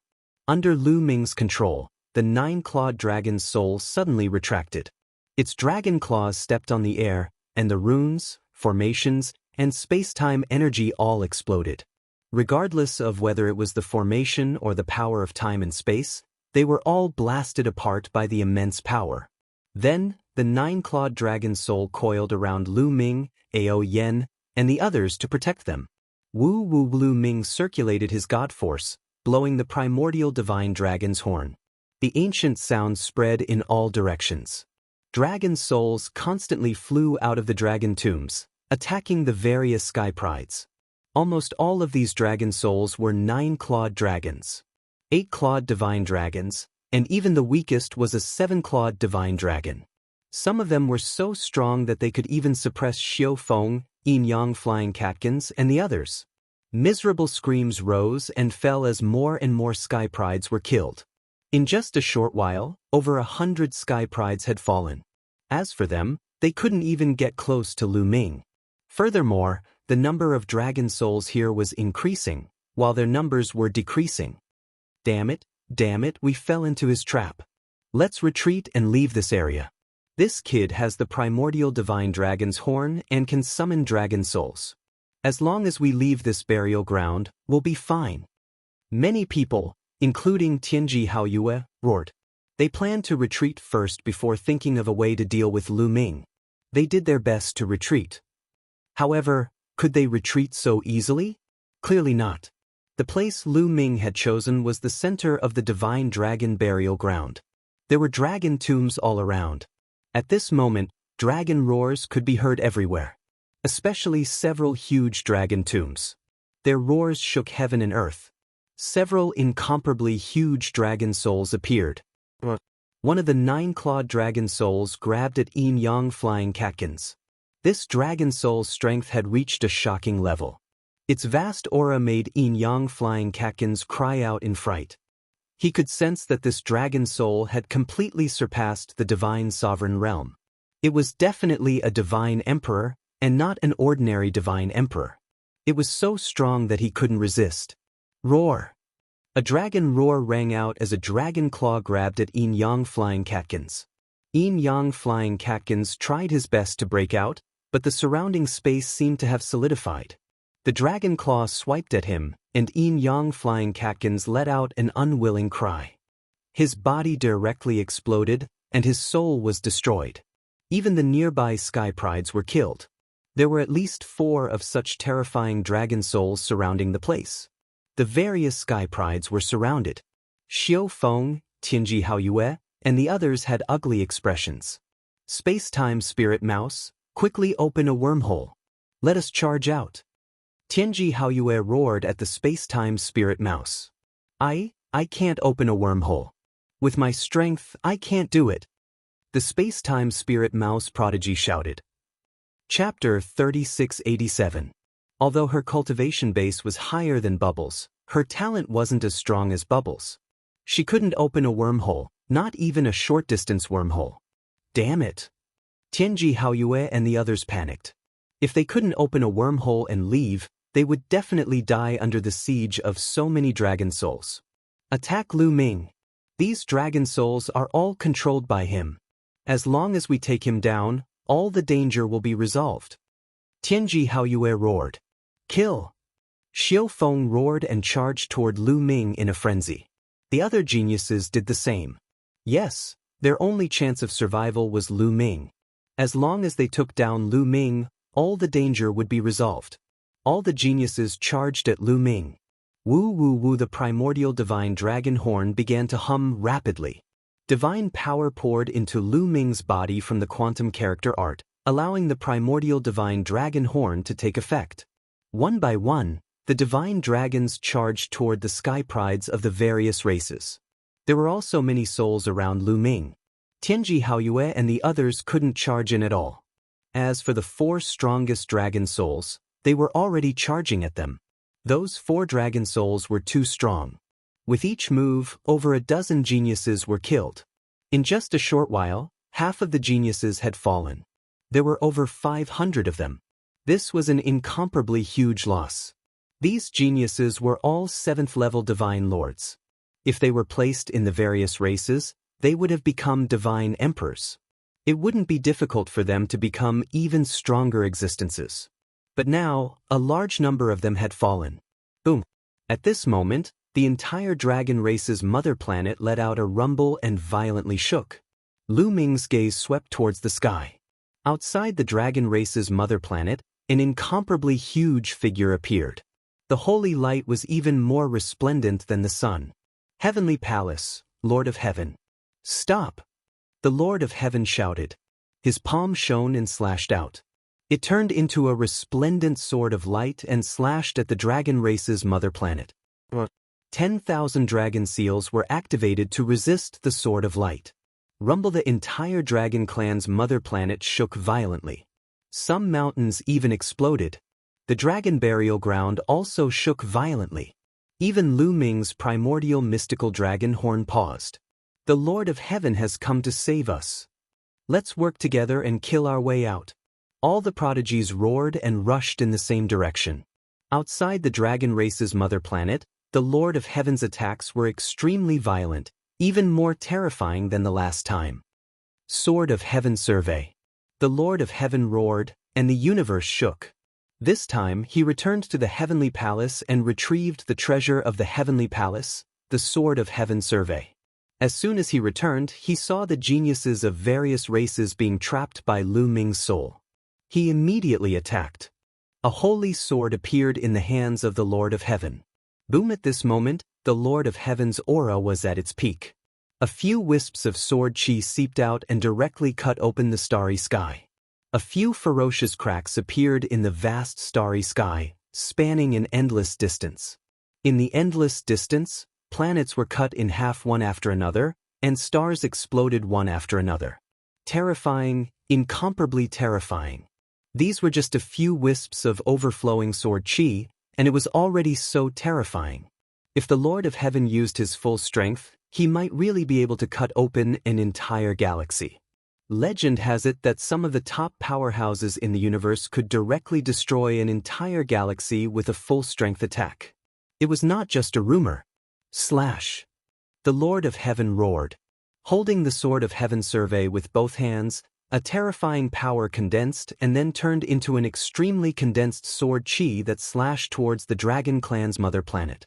Under Lu Ming's control, the 9-clawed dragon's soul suddenly retracted. Its dragon claws stepped on the air, and the runes, formations, and space-time energy all exploded. Regardless of whether it was the formation or the power of time and space, they were all blasted apart by the immense power. Then, the 9-clawed dragon soul coiled around Lu Ming, Ao Yen, and the others to protect them. Wu Wu. Lu Ming circulated his god force, blowing the primordial divine dragon's horn. The ancient sound spread in all directions. Dragon souls constantly flew out of the dragon tombs, attacking the various sky prides. Almost all of these dragon souls were 9-clawed dragons. 8-clawed divine dragons, and even the weakest was a seven-clawed divine dragon. Some of them were so strong that they could even suppress Xiao Feng, Yin Yang flying catkins, and the others. Miserable screams rose and fell as more and more sky prides were killed. In just a short while, over 100 sky prides had fallen. As for them, they couldn't even get close to Lu Ming. Furthermore, the number of dragon souls here was increasing, while their numbers were decreasing. Damn it, we fell into his trap. Let's retreat and leave this area. This kid has the primordial divine dragon's horn and can summon dragon souls. As long as we leave this burial ground, we'll be fine. Many people, including Tianji Haoyue, roared. They planned to retreat first before thinking of a way to deal with Lu Ming. They did their best to retreat. However, could they retreat so easily? Clearly not. The place Lu Ming had chosen was the center of the divine dragon burial ground. There were dragon tombs all around. At this moment, dragon roars could be heard everywhere, especially several huge dragon tombs. Their roars shook heaven and earth. Several incomparably huge dragon souls appeared. One of the 9-clawed dragon souls grabbed at Yin Yang flying catkins. This dragon soul's strength had reached a shocking level. Its vast aura made Yin Yang flying catkins cry out in fright. He could sense that this dragon soul had completely surpassed the divine sovereign realm. It was definitely a divine emperor, and not an ordinary divine emperor. It was so strong that he couldn't resist. Roar! A dragon roar rang out as a dragon claw grabbed at Yin Yang flying catkins. Yin Yang flying catkins tried his best to break out, but the surrounding space seemed to have solidified. The dragon claw swiped at him, and Yin Yang flying catkins let out an unwilling cry. His body directly exploded, and his soul was destroyed. Even the nearby sky prides were killed. There were at least 4 of such terrifying dragon souls surrounding the place. The various sky prides were surrounded. Xiao Feng, Tianji Haoyue, and the others had ugly expressions. Space-time spirit mouse, quickly open a wormhole. Let us charge out. Tianji Haoyue roared at the space-time spirit mouse. I can't open a wormhole. With my strength, I can't do it. The space-time spirit mouse prodigy shouted. Chapter 3687. Although her cultivation base was higher than Bubbles, her talent wasn't as strong as Bubbles. She couldn't open a wormhole, not even a short-distance wormhole. Damn it! Tianji Haoyue and the others panicked. If they couldn't open a wormhole and leave, they would definitely die under the siege of so many dragon souls. Attack Lu Ming. These dragon souls are all controlled by him. As long as we take him down, all the danger will be resolved. Tianji Haoyue roared. Kill! Xiao Feng roared and charged toward Lu Ming in a frenzy. The other geniuses did the same. Yes, their only chance of survival was Lu Ming. As long as they took down Lu Ming, all the danger would be resolved. All the geniuses charged at Lu Ming. Woo woo woo, the primordial divine dragon horn began to hum rapidly. Divine power poured into Lu Ming's body from the quantum character art, allowing the primordial divine dragon horn to take effect. One by one, the divine dragons charged toward the sky prides of the various races. There were also many souls around Lu Ming. Tianji Haoyue and the others couldn't charge in at all. As for the 4 strongest dragon souls, they were already charging at them. Those 4 dragon souls were too strong. With each move, over a dozen geniuses were killed. In just a short while, half of the geniuses had fallen. There were over 500 of them. This was an incomparably huge loss. These geniuses were all 7th-level divine lords. If they were placed in the various races, they would have become divine emperors. It wouldn't be difficult for them to become even stronger existences. But now, a large number of them had fallen. Boom! At this moment, the entire dragon race's mother planet let out a rumble and violently shook. Lu Ming's gaze swept towards the sky. Outside the dragon race's mother planet, an incomparably huge figure appeared. The holy light was even more resplendent than the sun. Heavenly Palace, Lord of Heaven. Stop! The Lord of Heaven shouted. His palm shone and slashed out. It turned into a resplendent sword of light and slashed at the dragon race's mother planet. 10,000 dragon seals were activated to resist the Sword of Light. Rumble, the entire dragon clan's mother planet shook violently. Some mountains even exploded. The dragon burial ground also shook violently. Even Lu Ming's primordial mystical dragon horn paused. The Lord of Heaven has come to save us. Let's work together and kill our way out. All the prodigies roared and rushed in the same direction. Outside the dragon race's mother planet, the Lord of Heaven's attacks were extremely violent, even more terrifying than the last time. Sword of Heaven survey. The Lord of Heaven roared, and the universe shook. This time he returned to the Heavenly Palace and retrieved the treasure of the Heavenly Palace, the Sword of Heaven survey. As soon as he returned, he saw the geniuses of various races being trapped by Lu Ming's soul. He immediately attacked. A holy sword appeared in the hands of the Lord of Heaven. Boom! At this moment, the Lord of Heaven's aura was at its peak. A few wisps of sword chi seeped out and directly cut open the starry sky. A few ferocious cracks appeared in the vast starry sky, spanning an endless distance. In the endless distance, planets were cut in half one after another, and stars exploded one after another. Terrifying, incomparably terrifying. These were just a few wisps of overflowing sword chi, and it was already so terrifying. If the Lord of Heaven used his full strength, he might really be able to cut open an entire galaxy. Legend has it that some of the top powerhouses in the universe could directly destroy an entire galaxy with a full-strength attack. It was not just a rumor. Slash. The Lord of Heaven roared. Holding the Sword of Heaven survey with both hands, a terrifying power condensed and then turned into an extremely condensed sword chi that slashed towards the dragon clan's mother planet.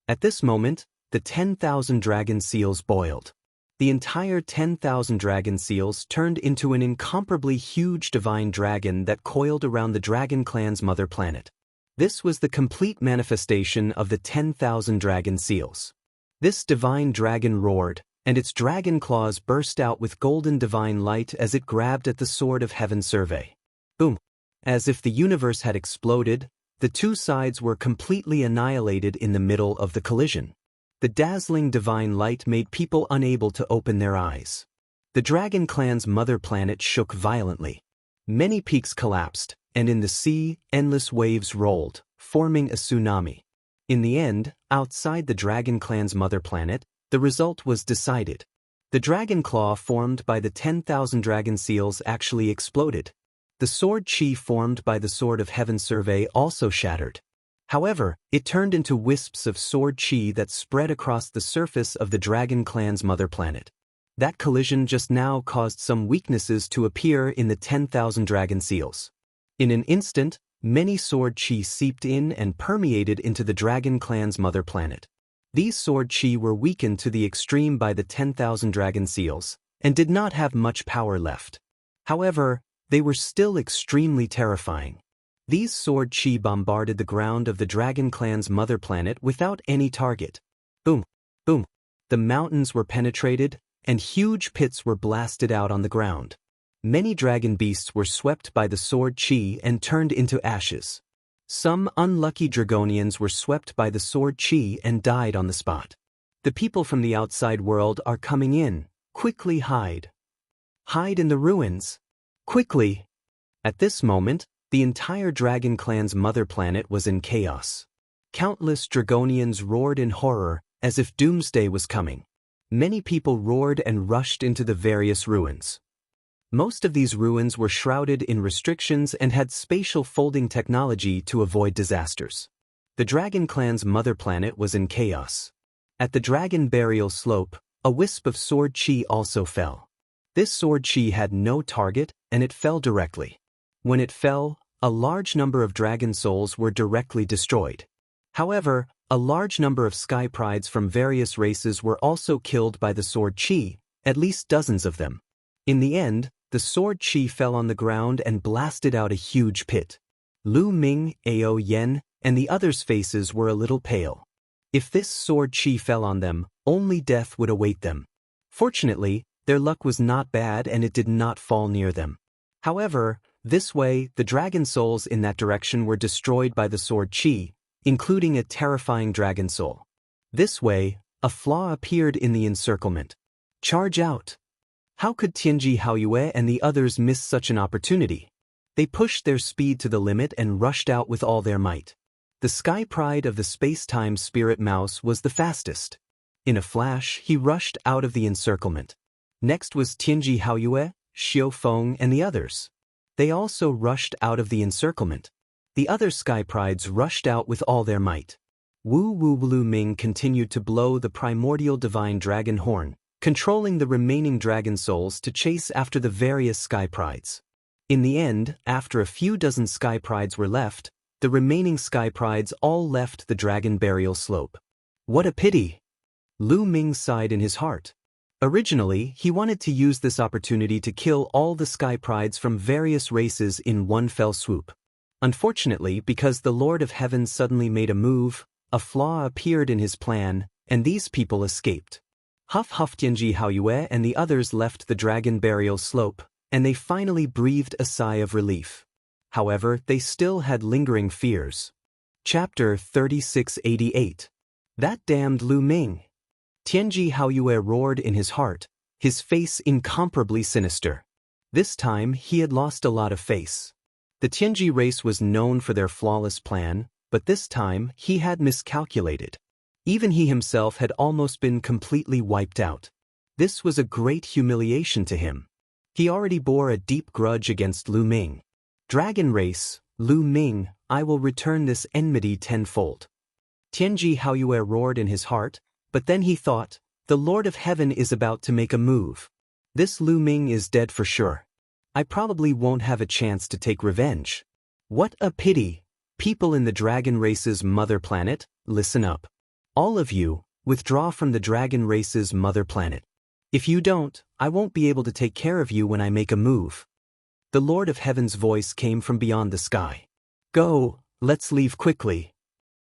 At this moment, the 10,000 dragon seals boiled. The entire 10,000 dragon seals turned into an incomparably huge divine dragon that coiled around the dragon clan's mother planet. This was the complete manifestation of the 10,000 dragon seals. This divine dragon roared, and its dragon claws burst out with golden divine light as it grabbed at the Sword of Heaven survey. Boom! As if the universe had exploded, the two sides were completely annihilated in the middle of the collision. The dazzling divine light made people unable to open their eyes. The dragon clan's mother planet shook violently. Many peaks collapsed, and in the sea, endless waves rolled, forming a tsunami. In the end, outside the dragon clan's mother planet, the result was decided. The dragon claw formed by the 10,000 dragon seals actually exploded. The sword chi formed by the Sword of Heaven survey also shattered. However, it turned into wisps of sword chi that spread across the surface of the dragon clan's mother planet. That collision just now caused some weaknesses to appear in the 10,000 dragon seals. In an instant, many sword chi seeped in and permeated into the dragon clan's mother planet. These sword chi were weakened to the extreme by the 10,000 dragon seals, and did not have much power left. However, they were still extremely terrifying. These sword chi bombarded the ground of the dragon clan's mother planet without any target. Boom, boom. The mountains were penetrated, and huge pits were blasted out on the ground. Many dragon beasts were swept by the sword chi and turned into ashes. Some unlucky dragonians were swept by the sword chi and died on the spot. The people from the outside world are coming in. Quickly hide. Hide in the ruins. Quickly. At this moment, the entire dragon clan's mother planet was in chaos. Countless dragonians roared in horror, as if doomsday was coming. Many people roared and rushed into the various ruins. Most of these ruins were shrouded in restrictions and had spatial folding technology to avoid disasters. The dragon clan's mother planet was in chaos. At the dragon burial slope, a wisp of sword chi also fell. This sword chi had no target, and it fell directly. When it fell, a large number of dragon souls were directly destroyed. However, a large number of sky prides from various races were also killed by the sword chi, at least dozens of them. In the end, the sword chi fell on the ground and blasted out a huge pit. Lu Ming, Ao Yen, and the others' faces were a little pale. If this sword chi fell on them, only death would await them. Fortunately, their luck was not bad and it did not fall near them. However, this way, the dragon souls in that direction were destroyed by the sword chi, including a terrifying dragon soul. This way, a flaw appeared in the encirclement. Charge out! How could Tianji Haoyue and the others miss such an opportunity? They pushed their speed to the limit and rushed out with all their might. The sky pride of the space-time spirit mouse was the fastest. In a flash, he rushed out of the encirclement. Next was Tianji Haoyue, Xiu Feng, and the others. They also rushed out of the encirclement. The other sky prides rushed out with all their might. Wu Lu Ming continued to blow the primordial divine dragon horn, controlling the remaining dragon souls to chase after the various sky prides. In the end, after a few dozen sky prides were left, the remaining sky prides all left the dragon burial slope. What a pity! Lu Ming sighed in his heart. Originally, he wanted to use this opportunity to kill all the sky prides from various races in one fell swoop. Unfortunately, because the Lord of Heaven suddenly made a move, a flaw appeared in his plan, and these people escaped. Tianji Haoyue and the others left the dragon burial slope, and they finally breathed a sigh of relief. However, they still had lingering fears. Chapter 3688. That damned Lu Ming! Tianji Haoyue roared in his heart, his face incomparably sinister. This time, he had lost a lot of face. The Tianji race was known for their flawless plan, but this time, he had miscalculated. Even he himself had almost been completely wiped out. This was a great humiliation to him. He already bore a deep grudge against Lu Ming. Dragon race, Lu Ming, I will return this enmity tenfold. Tianji Haoyue roared in his heart, but then he thought, the Lord of Heaven is about to make a move. This Lu Ming is dead for sure. I probably won't have a chance to take revenge. What a pity! People in the dragon race's mother planet, listen up. All of you, withdraw from the dragon race's mother planet. If you don't, I won't be able to take care of you when I make a move. The Lord of Heaven's voice came from beyond the sky. Go, let's leave quickly.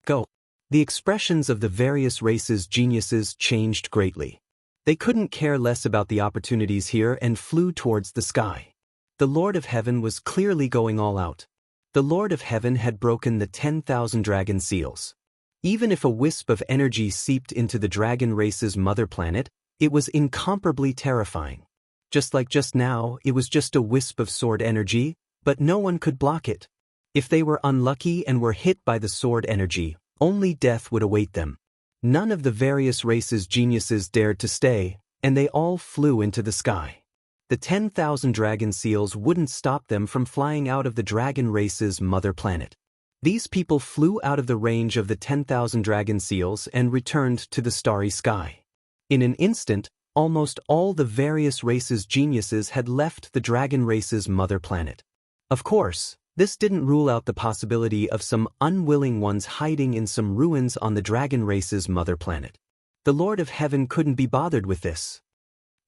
Go. The expressions of the various races' geniuses changed greatly. They couldn't care less about the opportunities here and flew towards the sky. The Lord of Heaven was clearly going all out. The Lord of Heaven had broken the 10,000 dragon seals. Even if a wisp of energy seeped into the dragon race's mother planet, it was incomparably terrifying. Just like just now, it was just a wisp of sword energy, but no one could block it. If they were unlucky and were hit by the sword energy, only death would await them. None of the various races' geniuses dared to stay, and they all flew into the sky. The 10,000 dragon seals wouldn't stop them from flying out of the dragon race's mother planet. These people flew out of the range of the 10,000 dragon seals and returned to the starry sky. In an instant, almost all the various races' geniuses had left the dragon race's mother planet. Of course, this didn't rule out the possibility of some unwilling ones hiding in some ruins on the dragon race's mother planet. The Lord of Heaven couldn't be bothered with this.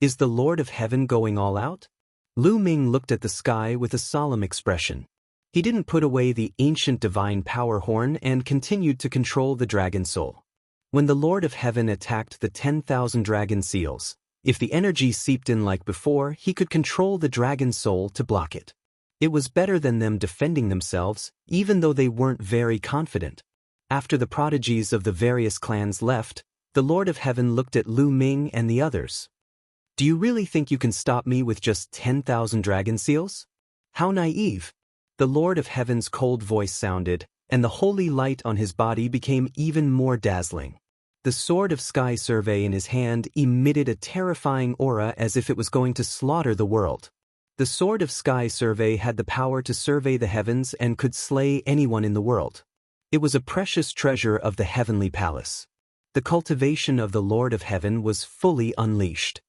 Is the Lord of Heaven going all out? Lu Ming looked at the sky with a solemn expression. He didn't put away the ancient divine power horn and continued to control the dragon soul. When the Lord of Heaven attacked the 10,000 dragon seals, if the energy seeped in like before, he could control the dragon soul to block it. It was better than them defending themselves, even though they weren't very confident. After the prodigies of the various clans left, the Lord of Heaven looked at Lu Ming and the others. Do you really think you can stop me with just 10,000 dragon seals? How naive! The Lord of Heaven's cold voice sounded, and the holy light on his body became even more dazzling. The sword of sky survey in his hand emitted a terrifying aura as if it was going to slaughter the world. The sword of sky survey had the power to survey the heavens and could slay anyone in the world. It was a precious treasure of the heavenly palace. The cultivation of the Lord of Heaven was fully unleashed.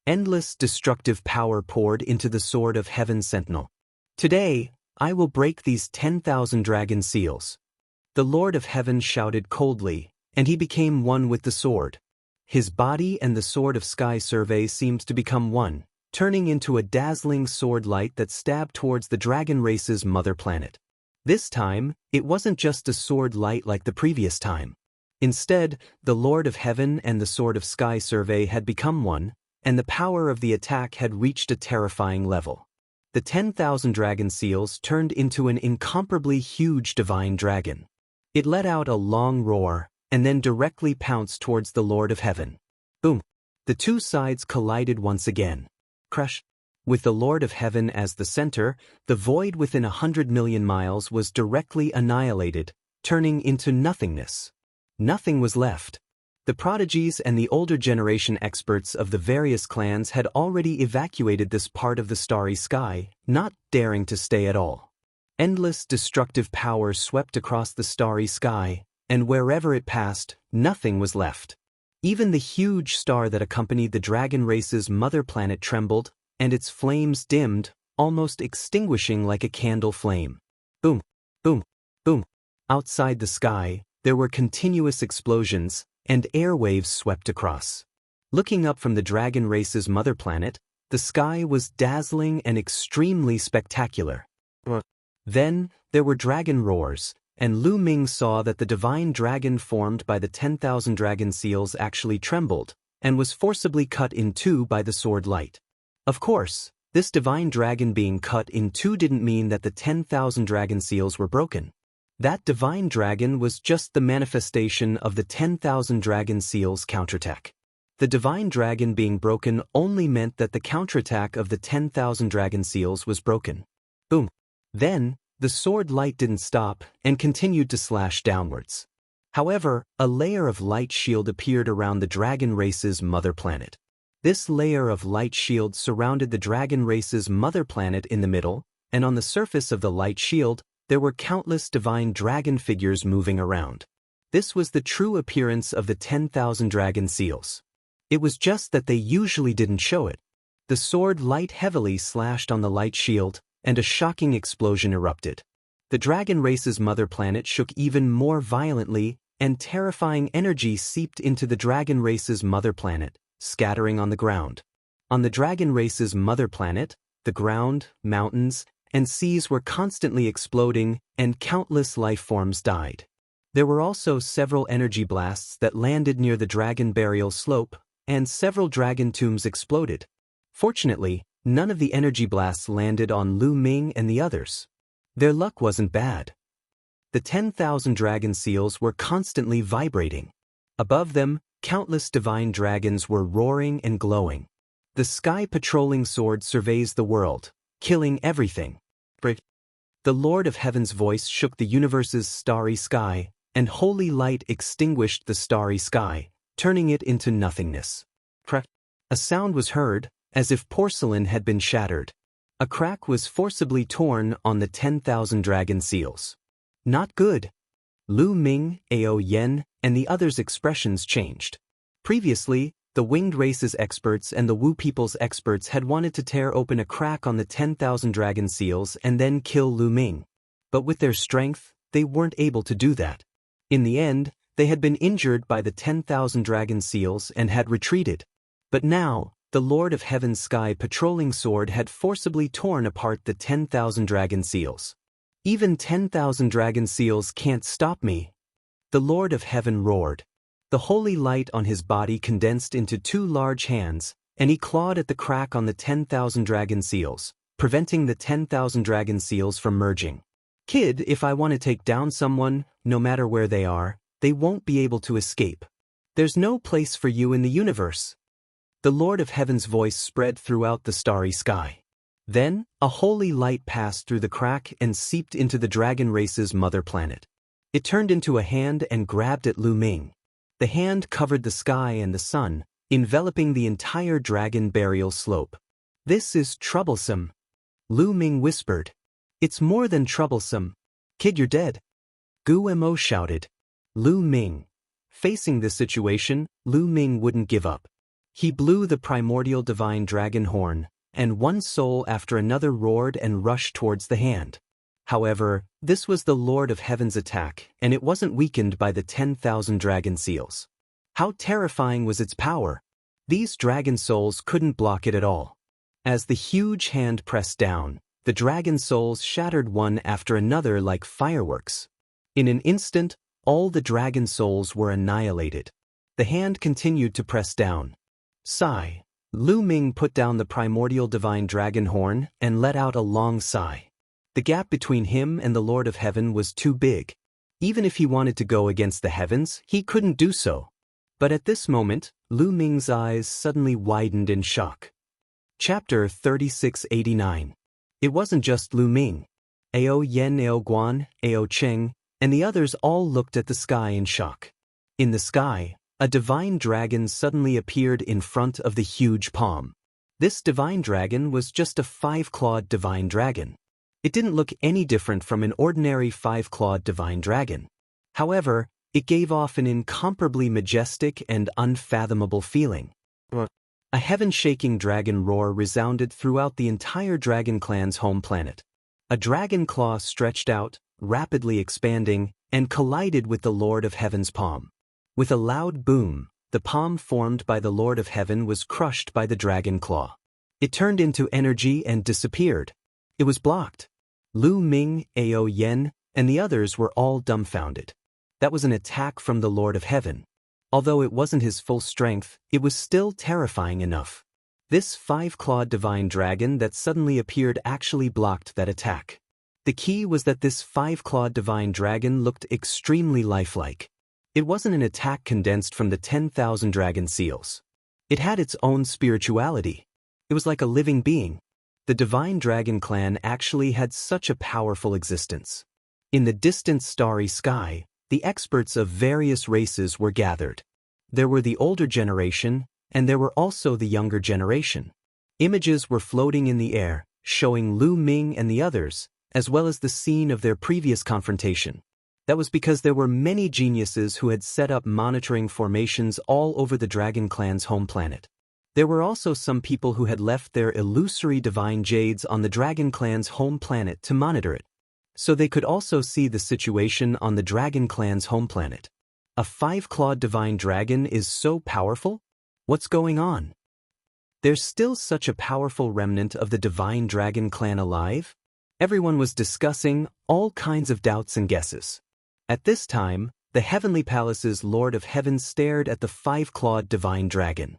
Endless destructive power poured into the sword of Heaven Sentinel. Today, I will break these 10,000 dragon seals. The Lord of Heaven shouted coldly, and he became one with the sword. His body and the sword of sky survey seemed to become one, turning into a dazzling sword light that stabbed towards the dragon race's mother planet. This time, it wasn't just a sword light like the previous time. Instead, the Lord of Heaven and the sword of sky survey had become one, and the power of the attack had reached a terrifying level. The 10,000 dragon seals turned into an incomparably huge divine dragon. It let out a long roar, and then directly pounced towards the Lord of Heaven. Boom! The two sides collided once again. Crash! With the Lord of Heaven as the center, the void within 100 million miles was directly annihilated, turning into nothingness. Nothing was left. The prodigies and the older generation experts of the various clans had already evacuated this part of the starry sky, not daring to stay at all. Endless destructive power swept across the starry sky, and wherever it passed, nothing was left. Even the huge star that accompanied the dragon race's mother planet trembled, and its flames dimmed, almost extinguishing like a candle flame. Boom, boom, boom. Outside the sky, there were continuous explosions, and airwaves swept across. Looking up from the dragon race's mother planet, the sky was dazzling and extremely spectacular. Then, there were dragon roars, and Lu Ming saw that the divine dragon formed by the 10,000 dragon seals actually trembled, and was forcibly cut in two by the sword light. Of course, this divine dragon being cut in two didn't mean that the 10,000 dragon seals were broken. That divine dragon was just the manifestation of the 10,000 dragon seals' counterattack. The divine dragon being broken only meant that the counterattack of the 10,000 dragon seals was broken. Boom. Then, the sword light didn't stop and continued to slash downwards. However, a layer of light shield appeared around the dragon race's mother planet. This layer of light shield surrounded the dragon race's mother planet in the middle, and on the surface of the light shield, there were countless divine dragon figures moving around. This was the true appearance of the 10,000 dragon seals. It was just that they usually didn't show it. The sword light heavily slashed on the light shield, and a shocking explosion erupted. The dragon race's mother planet shook even more violently, and terrifying energy seeped into the dragon race's mother planet, scattering on the ground. On the dragon race's mother planet, the ground, mountains, and seas were constantly exploding, and countless life forms died. There were also several energy blasts that landed near the dragon burial slope, and several dragon tombs exploded. Fortunately, none of the energy blasts landed on Lu Ming and the others. Their luck wasn't bad. The 10,000 dragon seals were constantly vibrating. Above them, countless divine dragons were roaring and glowing. The sky patrolling sword surveys the world, killing everything. The Lord of Heaven's voice shook the universe's starry sky, and holy light extinguished the starry sky, turning it into nothingness. A sound was heard, as if porcelain had been shattered. A crack was forcibly torn on the 10,000 dragon seals. Not good. Lu Ming, Ao Yen, and the others' expressions changed. Previously, the winged race's experts and the Wu people's experts had wanted to tear open a crack on the 10,000 dragon seals and then kill Lu Ming. But with their strength, they weren't able to do that. In the end, they had been injured by the 10,000 dragon seals and had retreated. But now, the Lord of Heaven's sky patrolling sword had forcibly torn apart the 10,000 dragon seals. Even 10,000 dragon seals can't stop me. The Lord of Heaven roared. The holy light on his body condensed into two large hands, and he clawed at the crack on the 10,000 dragon seals, preventing the 10,000 dragon seals from merging. Kid, if I want to take down someone, no matter where they are, they won't be able to escape. There's no place for you in the universe. The Lord of Heaven's voice spread throughout the starry sky. Then, a holy light passed through the crack and seeped into the dragon race's mother planet. It turned into a hand and grabbed at Lu Ming. The hand covered the sky and the sun, enveloping the entire dragon burial slope. This is troublesome. Lu Ming whispered. It's more than troublesome. Kid, you're dead. Gu Mo shouted. Lu Ming. Facing this situation, Lu Ming wouldn't give up. He blew the primordial divine dragon horn, and one soul after another roared and rushed towards the hand. However, this was the Lord of Heaven's attack, and it wasn't weakened by the 10,000 dragon seals. How terrifying was its power! These dragon souls couldn't block it at all. As the huge hand pressed down, the dragon souls shattered one after another like fireworks. In an instant, all the dragon souls were annihilated. The hand continued to press down. Sigh. Lu Ming put down the primordial divine dragon horn and let out a long sigh. The gap between him and the Lord of Heaven was too big. Even if he wanted to go against the heavens, he couldn't do so. But at this moment, Lu Ming's eyes suddenly widened in shock. Chapter 3689. It wasn't just Lu Ming. Ao Yen, Ao Guan, Ao Cheng, and the others all looked at the sky in shock. In the sky, a divine dragon suddenly appeared in front of the huge palm. This divine dragon was just a 5-clawed divine dragon. It didn't look any different from an ordinary 5-clawed divine dragon. However, it gave off an incomparably majestic and unfathomable feeling. A heaven-shaking dragon roar resounded throughout the entire dragon clan's home planet. A dragon claw stretched out, rapidly expanding, and collided with the Lord of Heaven's palm. With a loud boom, the palm formed by the Lord of Heaven was crushed by the dragon claw. It turned into energy and disappeared. It was blocked. Lu Ming, Ao Yen, and the others were all dumbfounded. That was an attack from the Lord of Heaven. Although it wasn't his full strength, it was still terrifying enough. This 5-clawed divine dragon that suddenly appeared actually blocked that attack. The key was that this 5-clawed divine dragon looked extremely lifelike. It wasn't an attack condensed from the 10,000 dragon seals. It had its own spirituality. It was like a living being. The divine dragon clan actually had such a powerful existence. In the distant starry sky, the experts of various races were gathered. There were the older generation, and there were also the younger generation. Images were floating in the air, showing Lu Ming and the others, as well as the scene of their previous confrontation. That was because there were many geniuses who had set up monitoring formations all over the Dragon Clan's home planet. There were also some people who had left their illusory divine jades on the Dragon Clan's home planet to monitor it, so they could also see the situation on the Dragon Clan's home planet. A 5-clawed divine dragon is so powerful? What's going on? There's still such a powerful remnant of the divine dragon clan alive? Everyone was discussing all kinds of doubts and guesses. At this time, the Heavenly Palace's Lord of Heaven stared at the 5-clawed divine dragon.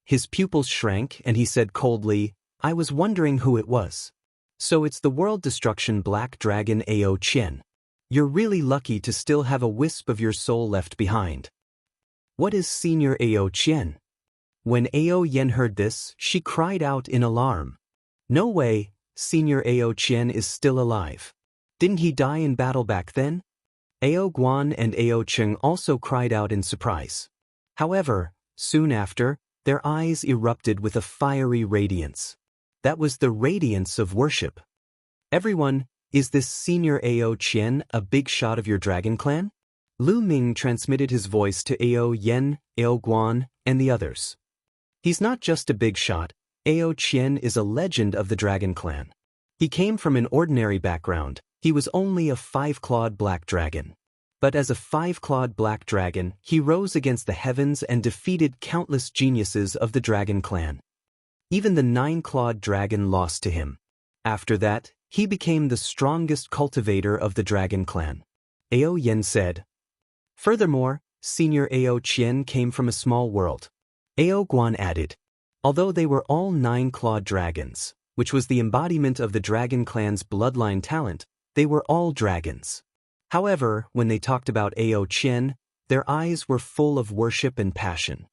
His pupils shrank and he said coldly, "I was wondering who it was. So it's the world destruction black dragon Ao Qian. You're really lucky to still have a wisp of your soul left behind." What is Senior Ao Qian? When Ao Yen heard this, she cried out in alarm. No way, Senior Ao Qian is still alive. Didn't he die in battle back then? Ao Guan and Ao Cheng also cried out in surprise. However, soon after, their eyes erupted with a fiery radiance. That was the radiance of worship. Everyone, is this Senior Ao Qian a big shot of your dragon clan? Lu Ming transmitted his voice to Ao Yen, Ao Guan, and the others. He's not just a big shot, Ao Qian is a legend of the dragon clan. He came from an ordinary background, he was only a 5-clawed black dragon. But as a 5-clawed black dragon, he rose against the heavens and defeated countless geniuses of the dragon clan. Even the 9-clawed dragon lost to him. After that, he became the strongest cultivator of the dragon clan. Ao Yen said. Furthermore, Senior Ao Qian came from a small world. Ao Guan added. Although they were all 9-clawed dragons, which was the embodiment of the dragon clan's bloodline talent, they were all dragons. However, when they talked about Ao Qian, their eyes were full of worship and passion.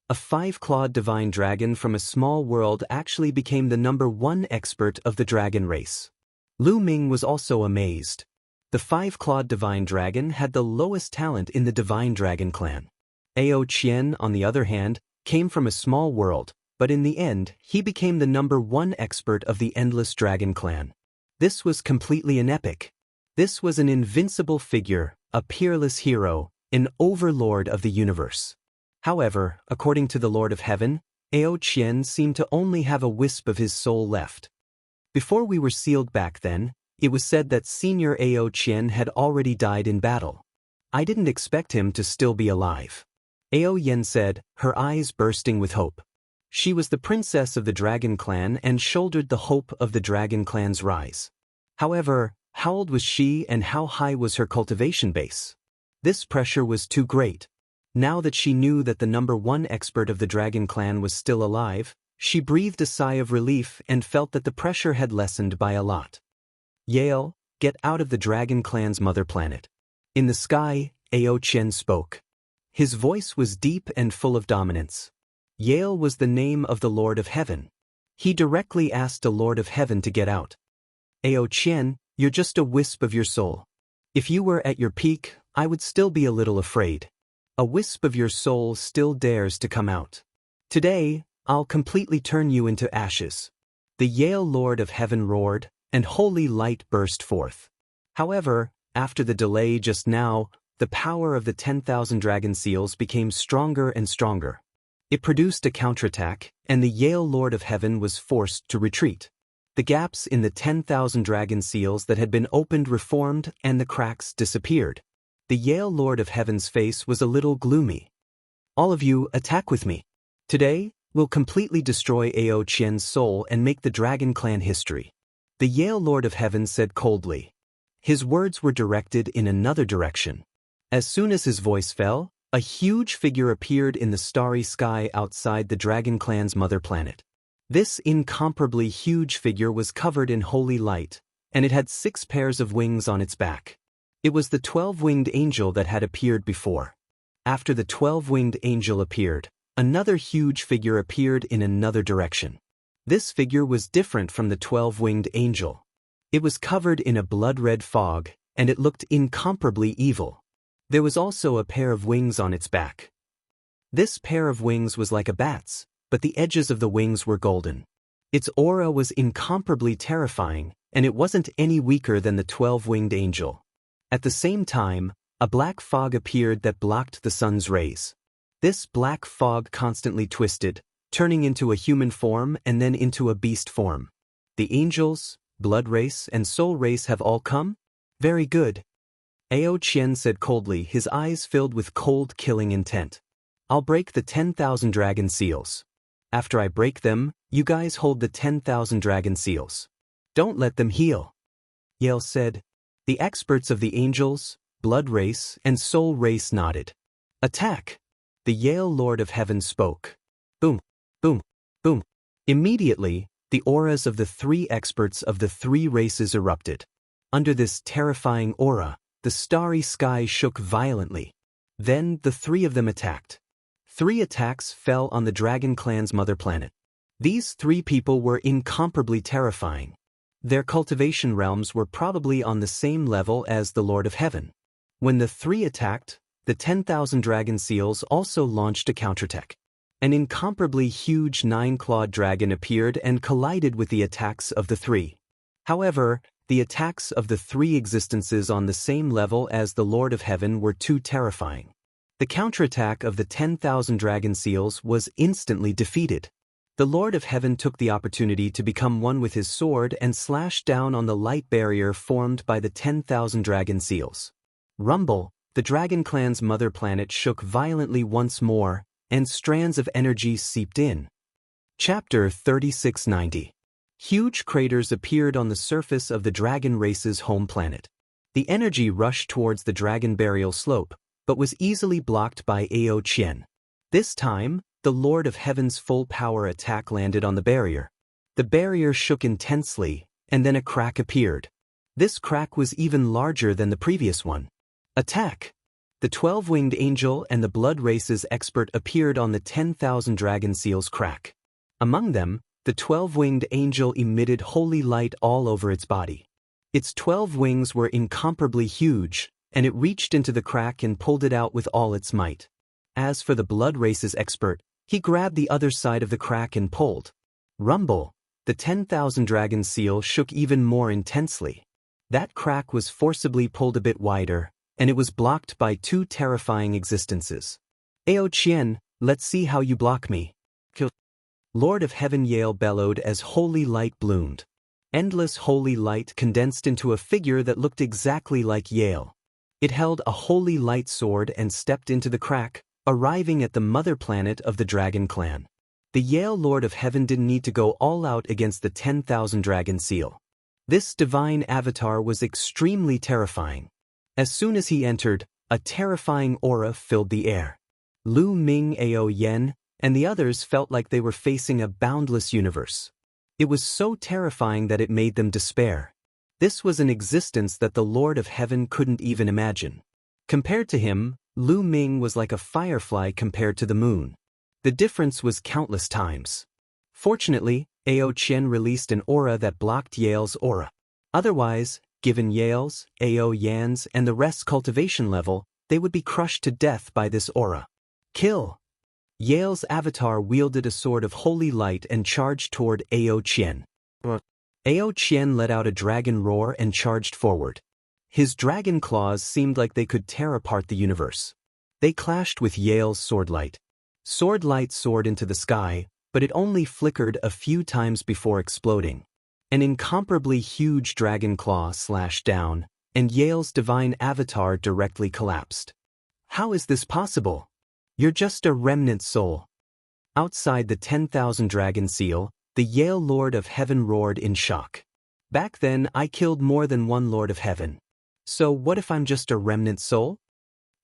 A 5-clawed divine dragon from a small world actually became the #1 expert of the dragon race. Lu Ming was also amazed. The 5-clawed divine dragon had the lowest talent in the divine dragon clan. Ao Qian, on the other hand, came from a small world, but in the end, he became the #1 expert of the endless dragon clan. This was completely an epic. This was an invincible figure, a peerless hero, an overlord of the universe. However, according to the Lord of Heaven, Ao Qian seemed to only have a wisp of his soul left. Before we were sealed back then, it was said that Senior Ao Qian had already died in battle. I didn't expect him to still be alive. Ao Yen said, her eyes bursting with hope. She was the princess of the Dragon Clan and shouldered the hope of the Dragon Clan's rise. However, how old was she and how high was her cultivation base? This pressure was too great. Now that she knew that the #1 expert of the Dragon Clan was still alive, she breathed a sigh of relief and felt that the pressure had lessened by a lot. Yale, get out of the Dragon Clan's mother planet. In the sky, Ao Chen spoke. His voice was deep and full of dominance. Yale was the name of the Lord of Heaven. He directly asked the Lord of Heaven to get out. Ao Chen, you're just a wisp of your soul. If you were at your peak, I would still be a little afraid. A wisp of your soul still dares to come out. Today, I'll completely turn you into ashes. The Yale Lord of Heaven roared, and holy light burst forth. However, after the delay just now, the power of the 10,000 dragon seals became stronger and stronger. It produced a counterattack, and the Yale Lord of Heaven was forced to retreat. The gaps in the 10,000 dragon seals that had been opened reformed and the cracks disappeared. The Yale Lord of Heaven's face was a little gloomy. All of you, attack with me. Today, we'll completely destroy Ao Chen's soul and make the Dragon Clan history. The Yale Lord of Heaven said coldly. His words were directed in another direction. As soon as his voice fell, a huge figure appeared in the starry sky outside the Dragon Clan's mother planet. This incomparably huge figure was covered in holy light, and it had 6 pairs of wings on its back. It was the 12-winged angel that had appeared before. After the 12-winged angel appeared, another huge figure appeared in another direction. This figure was different from the 12-winged angel. It was covered in a blood-red fog, and it looked incomparably evil. There was also a pair of wings on its back. This pair of wings was like a bat's, but the edges of the wings were golden. Its aura was incomparably terrifying, and it wasn't any weaker than the 12-winged angel. At the same time, a black fog appeared that blocked the sun's rays. This black fog constantly twisted, turning into a human form and then into a beast form. The angels, blood race, and soul race have all come? Very good. Ao Chen said coldly, his eyes filled with cold, killing intent. I'll break the 10,000 dragon seals. After I break them, you guys hold the 10,000 dragon seals. Don't let them heal. Yale said. The experts of the angels, blood race, and soul race nodded. Attack! The Yale Lord of Heaven spoke. Boom, boom, boom. Immediately, the auras of the 3 experts of the 3 races erupted. Under this terrifying aura, the starry sky shook violently. Then the 3 of them attacked. 3 attacks fell on the Dragon Clan's mother planet. These 3 people were incomparably terrifying. Their cultivation realms were probably on the same level as the Lord of Heaven. When the 3 attacked, the 10,000 dragon seals also launched a counterattack. An incomparably huge 9-clawed dragon appeared and collided with the attacks of the 3. However, the attacks of the 3 existences on the same level as the Lord of Heaven were too terrifying. The counterattack of the 10,000 dragon seals was instantly defeated. The Lord of Heaven took the opportunity to become one with his sword and slashed down on the light barrier formed by the 10,000 dragon seals. Rumble, the Dragon Clan's mother planet shook violently once more, and strands of energy seeped in. Chapter 3690. Huge craters appeared on the surface of the dragon race's home planet. The energy rushed towards the dragon burial slope, but was easily blocked by Ao Chen. This time, the Lord of Heaven's full power attack landed on the barrier. The barrier shook intensely, and then a crack appeared. This crack was even larger than the previous one. Attack! The 12-winged angel and the blood race's expert appeared on the 10,000 dragon seals crack. Among them, the 12-winged angel emitted holy light all over its body. Its 12 wings were incomparably huge, and it reached into the crack and pulled it out with all its might. As for the blood race's expert, he grabbed the other side of the crack and pulled. Rumble, the 10,000 dragon seal shook even more intensely. That crack was forcibly pulled a bit wider, and it was blocked by 2 terrifying existences. Ao Chen, let's see how you block me. Kill. Lord of Heaven Yale bellowed as holy light bloomed. Endless holy light condensed into a figure that looked exactly like Yale. It held a holy light sword and stepped into the crack, arriving at the mother planet of the Dragon Clan. The Yale Lord of Heaven didn't need to go all out against the 10,000 dragon seal. This divine avatar was extremely terrifying. As soon as he entered, a terrifying aura filled the air. Lu Ming, Ao Yen, and the others felt like they were facing a boundless universe. It was so terrifying that it made them despair. This was an existence that the Lord of Heaven couldn't even imagine. Compared to him, Lu Ming was like a firefly compared to the moon. The difference was countless times. Fortunately, Ao Qian released an aura that blocked Yale's aura. Otherwise, given Yale's, Ao Yan's, and the rest's cultivation level, they would be crushed to death by this aura. Kill! Yale's avatar wielded a sword of holy light and charged toward Ao Qian. Ao Qian let out a dragon roar and charged forward. His dragon claws seemed like they could tear apart the universe. They clashed with Yale's sword light. Sword light soared into the sky, but it only flickered a few times before exploding. An incomparably huge dragon claw slashed down, and Yale's divine avatar directly collapsed. How is this possible? You're just a remnant soul. Outside the 10,000 dragon seal, the Yale Lord of Heaven roared in shock. Back then, I killed more than one Lord of Heaven. So what if I'm just a remnant soul?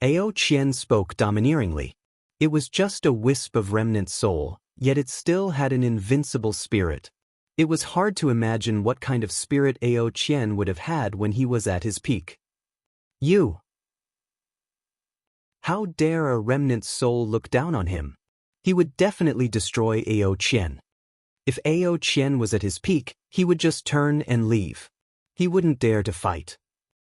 Ao Qian spoke domineeringly. It was just a wisp of remnant soul, yet it still had an invincible spirit. It was hard to imagine what kind of spirit Ao Qian would have had when he was at his peak. You! How dare a remnant soul look down on him? He would definitely destroy Ao Qian. If Ao Qian was at his peak, he would just turn and leave. He wouldn't dare to fight.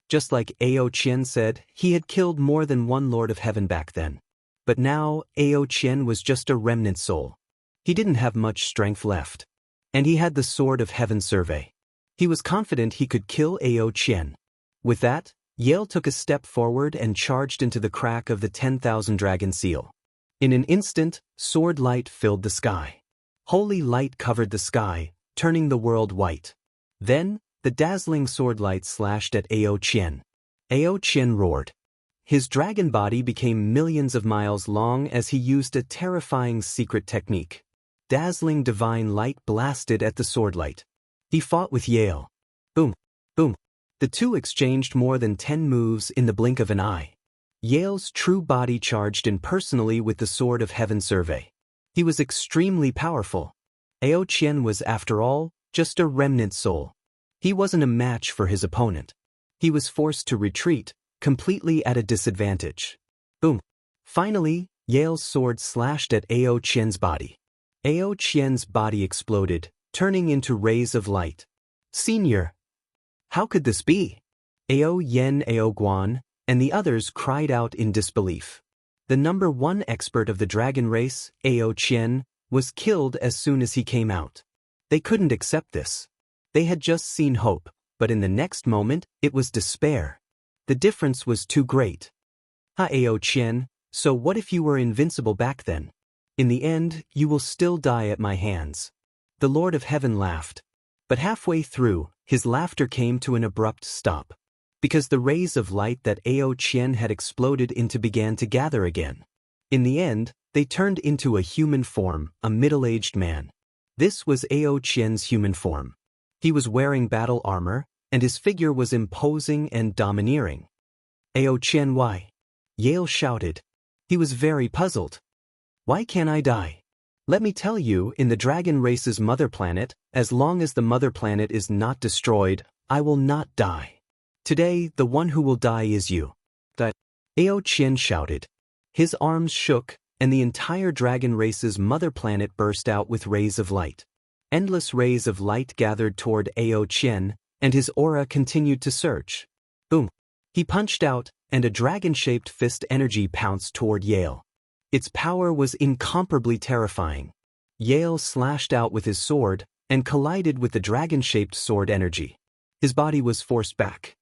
Just like Ao Qian said, he had killed more than one Lord of Heaven back then. But now, Ao Qian was just a remnant soul. He didn't have much strength left. And he had the Sword of Heaven survey. He was confident he could kill Ao Qian. With that, Yale took a step forward and charged into the crack of the 10,000 dragon seal. In an instant, sword light filled the sky. Holy light covered the sky, turning the world white. Then, the dazzling sword light slashed at Ao Qian. Ao Qian roared. His dragon body became millions of miles long as he used a terrifying secret technique. Dazzling divine light blasted at the sword light. He fought with Yale. Boom, boom. The two exchanged more than 10 moves in the blink of an eye. Yale's true body charged in personally with the Sword of Heaven survey. He was extremely powerful. Ao Qian was, after all, just a remnant soul. He wasn't a match for his opponent. He was forced to retreat, completely at a disadvantage. Boom. Finally, Yale's sword slashed at Ao Qian's body. Ao Qian's body exploded, turning into rays of light. Senior! How could this be? Ao Yen, Ao Guan, and the others cried out in disbelief. The number one expert of the dragon race, Ao Qian, was killed as soon as he came out. They couldn't accept this. They had just seen hope, but in the next moment, it was despair. The difference was too great. Ao Qian, so what if you were invincible back then? In the end, you will still die at my hands. The Lord of Heaven laughed. But halfway through, his laughter came to an abrupt stop. Because the rays of light that Ao Qian had exploded into began to gather again. In the end, they turned into a human form, a middle-aged man. This was Ao Qian's human form. He was wearing battle armor, and his figure was imposing and domineering. Ao Qian, why? Yale shouted. He was very puzzled. Why can't I die? Let me tell you, in the dragon race's mother planet, as long as the mother planet is not destroyed, I will not die. Today, the one who will die is you. That Ao Qian shouted. His arms shook, and the entire dragon race's mother planet burst out with rays of light. Endless rays of light gathered toward Ao Qian, and his aura continued to surge. Boom. He punched out, and a dragon-shaped fist energy pounced toward Yale. Its power was incomparably terrifying. Yale slashed out with his sword, and collided with the dragon-shaped sword energy. His body was forced back.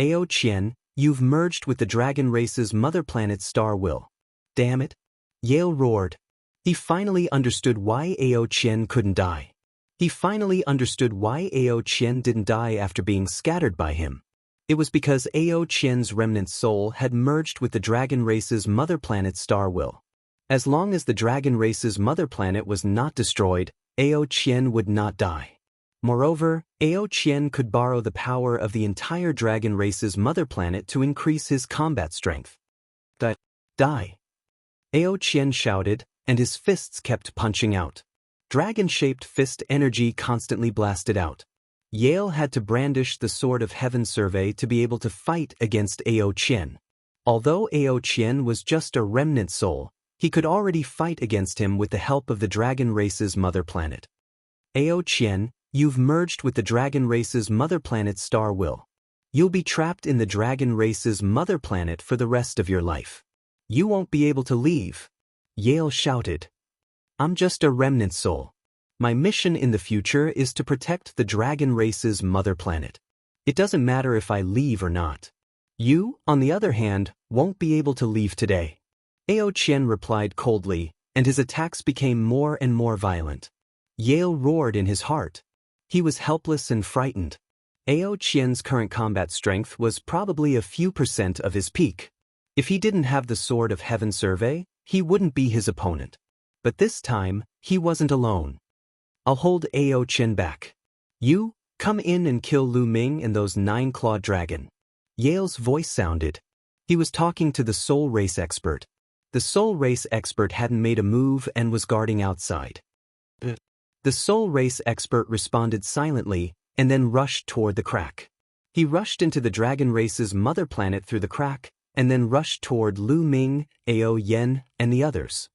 Ao Qian, you've merged with the dragon race's mother planet Star Will. Damn it. Yale roared. He finally understood why Ao Qian couldn't die. He finally understood why Ao Qian didn't die after being scattered by him. It was because Ao Qian's remnant soul had merged with the dragon race's mother planet Star Will. As long as the dragon race's mother planet was not destroyed, Ao Qian would not die. Moreover, Ao Qian could borrow the power of the entire dragon race's mother planet to increase his combat strength. Die! Ao Qian shouted, and his fists kept punching out. Dragon-shaped fist energy constantly blasted out. Yale had to brandish the Sword of Heaven survey to be able to fight against Ao Qian. Although Ao Qian was just a remnant soul, he could already fight against him with the help of the dragon race's mother planet. Ao Qian, you've merged with the dragon race's mother planet Star Will. You'll be trapped in the dragon race's mother planet for the rest of your life. You won't be able to leave. Yale shouted. I'm just a remnant soul. My mission in the future is to protect the dragon race's mother planet. It doesn't matter if I leave or not. You, on the other hand, won't be able to leave today. Ao Qian replied coldly, and his attacks became more and more violent. Yale roared in his heart. He was helpless and frightened. Ao Qian's current combat strength was probably a few % of his peak. If he didn't have the Sword of Heaven survey, he wouldn't be his opponent. But this time, he wasn't alone. I'll hold Ao Qian back. You, come in and kill Lu Ming and those 9-clawed dragon. Yale's voice sounded. He was talking to the soul race expert. The soul race expert hadn't made a move and was guarding outside. The soul race expert responded silently and then rushed toward the crack. He rushed into the dragon race's mother planet through the crack and then rushed toward Lu Ming, Ao Yen, and the others.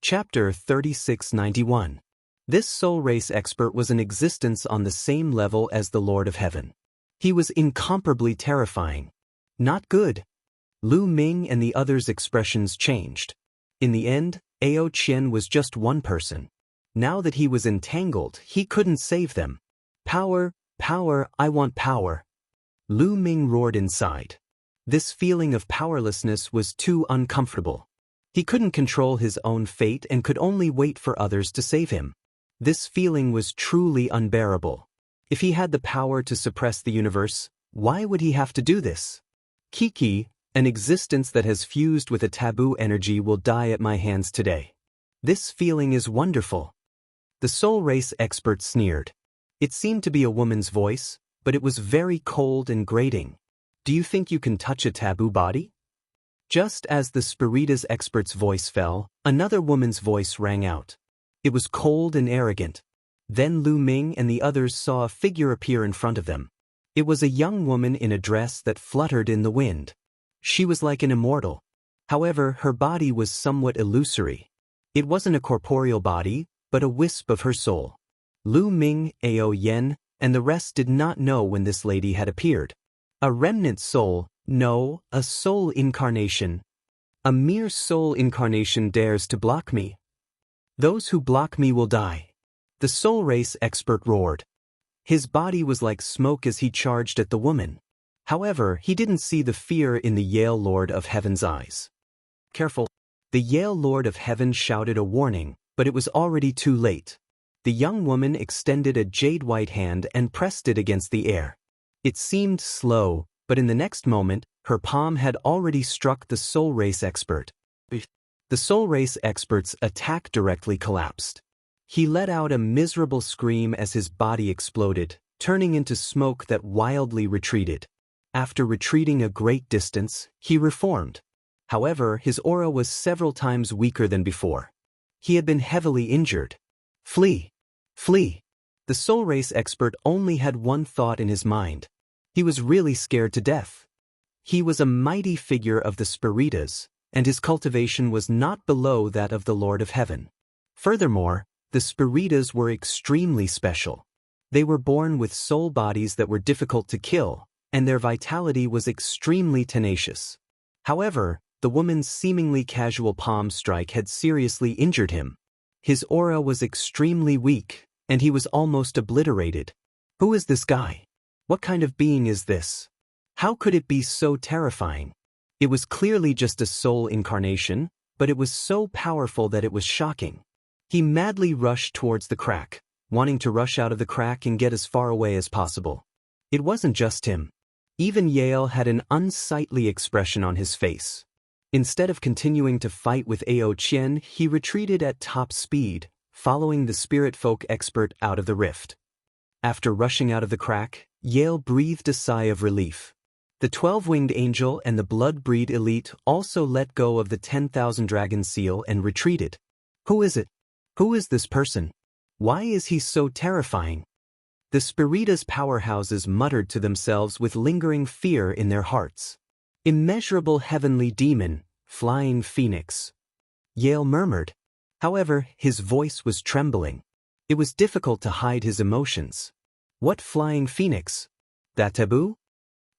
Chapter 3691. This soul race expert was in existence on the same level as the Lord of Heaven. He was incomparably terrifying. Not good. Lu Ming and the others' expressions changed. In the end, Ao Qian was just one person. Now that he was entangled, he couldn't save them. Power, power, I want power. Lu Ming roared inside. This feeling of powerlessness was too uncomfortable. He couldn't control his own fate and could only wait for others to save him. This feeling was truly unbearable. If he had the power to suppress the universe, why would he have to do this? Kiki, an existence that has fused with a taboo energy, will die at my hands today. This feeling is wonderful. The soul race expert sneered. It seemed to be a woman's voice, but it was very cold and grating. Do you think you can touch a taboo body? Just as the Spiritas expert's voice fell, another woman's voice rang out. It was cold and arrogant. Then Lu Ming and the others saw a figure appear in front of them. It was a young woman in a dress that fluttered in the wind. She was like an immortal. However, her body was somewhat illusory. It wasn't a corporeal body, but a wisp of her soul. Lu Ming, Ao Yen, and the rest did not know when this lady had appeared. A remnant soul, no, a soul incarnation. A mere soul incarnation dares to block me. Those who block me will die. The soul race expert roared. His body was like smoke as he charged at the woman. However, he didn't see the fear in the Yale Lord of Heaven's eyes. Careful. The Yale Lord of Heaven shouted a warning, but it was already too late. The young woman extended a jade-white hand and pressed it against the air. It seemed slow, but in the next moment, her palm had already struck the soul race expert. The soul race expert's attack directly collapsed. He let out a miserable scream as his body exploded, turning into smoke that wildly retreated. After retreating a great distance, he reformed. However, his aura was several times weaker than before. He had been heavily injured. Flee! Flee! The soul race expert only had one thought in his mind. He was really scared to death. He was a mighty figure of the Spiritas, and his cultivation was not below that of the Lord of Heaven. Furthermore, the Spiritas were extremely special. They were born with soul bodies that were difficult to kill, and their vitality was extremely tenacious. However, the woman's seemingly casual palm strike had seriously injured him. His aura was extremely weak, and he was almost obliterated. Who is this guy? What kind of being is this? How could it be so terrifying? It was clearly just a soul incarnation, but it was so powerful that it was shocking. He madly rushed towards the crack, wanting to rush out of the crack and get as far away as possible. It wasn't just him. Even Yale had an unsightly expression on his face. Instead of continuing to fight with Ao Qian, he retreated at top speed, following the spirit folk expert out of the rift. After rushing out of the crack, Yale breathed a sigh of relief. The 12-winged angel and the blood-breed elite also let go of the 10,000 dragon seal and retreated. Who is it? Who is this person? Why is he so terrifying? The Spiritas powerhouses muttered to themselves with lingering fear in their hearts. Immeasurable heavenly demon, flying phoenix. Yale murmured. However, his voice was trembling. It was difficult to hide his emotions. What flying phoenix? That taboo?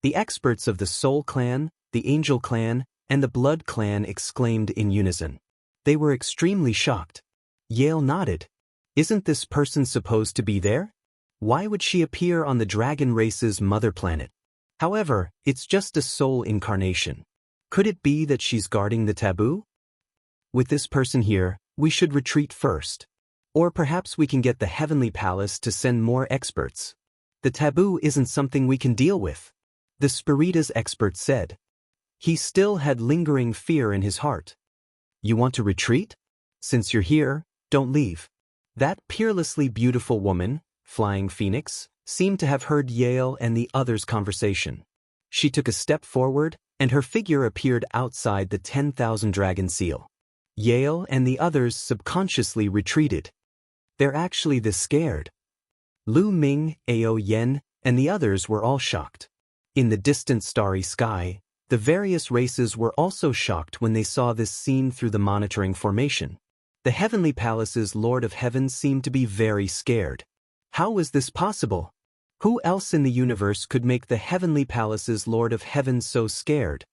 The experts of the Soul Clan, the Angel Clan, and the Blood Clan exclaimed in unison. They were extremely shocked. Yale nodded. Isn't this person supposed to be there? Why would she appear on the dragon race's mother planet? However, it's just a soul incarnation. Could it be that she's guarding the taboo? With this person here, we should retreat first. Or perhaps we can get the Heavenly Palace to send more experts. The taboo isn't something we can deal with, the Spiritas expert said. He still had lingering fear in his heart. You want to retreat? Since you're here, don't leave. That peerlessly beautiful woman, flying phoenix, seemed to have heard Yale and the others' conversation. She took a step forward, and her figure appeared outside the 10,000 dragon seal. Yale and the others subconsciously retreated. They're actually this scared. Lu Ming, Ao Yen, and the others were all shocked. In the distant starry sky, the various races were also shocked when they saw this scene through the monitoring formation. The Heavenly Palace's Lord of Heaven seemed to be very scared. How was this possible? Who else in the universe could make the Heavenly Palace's Lord of Heaven so scared?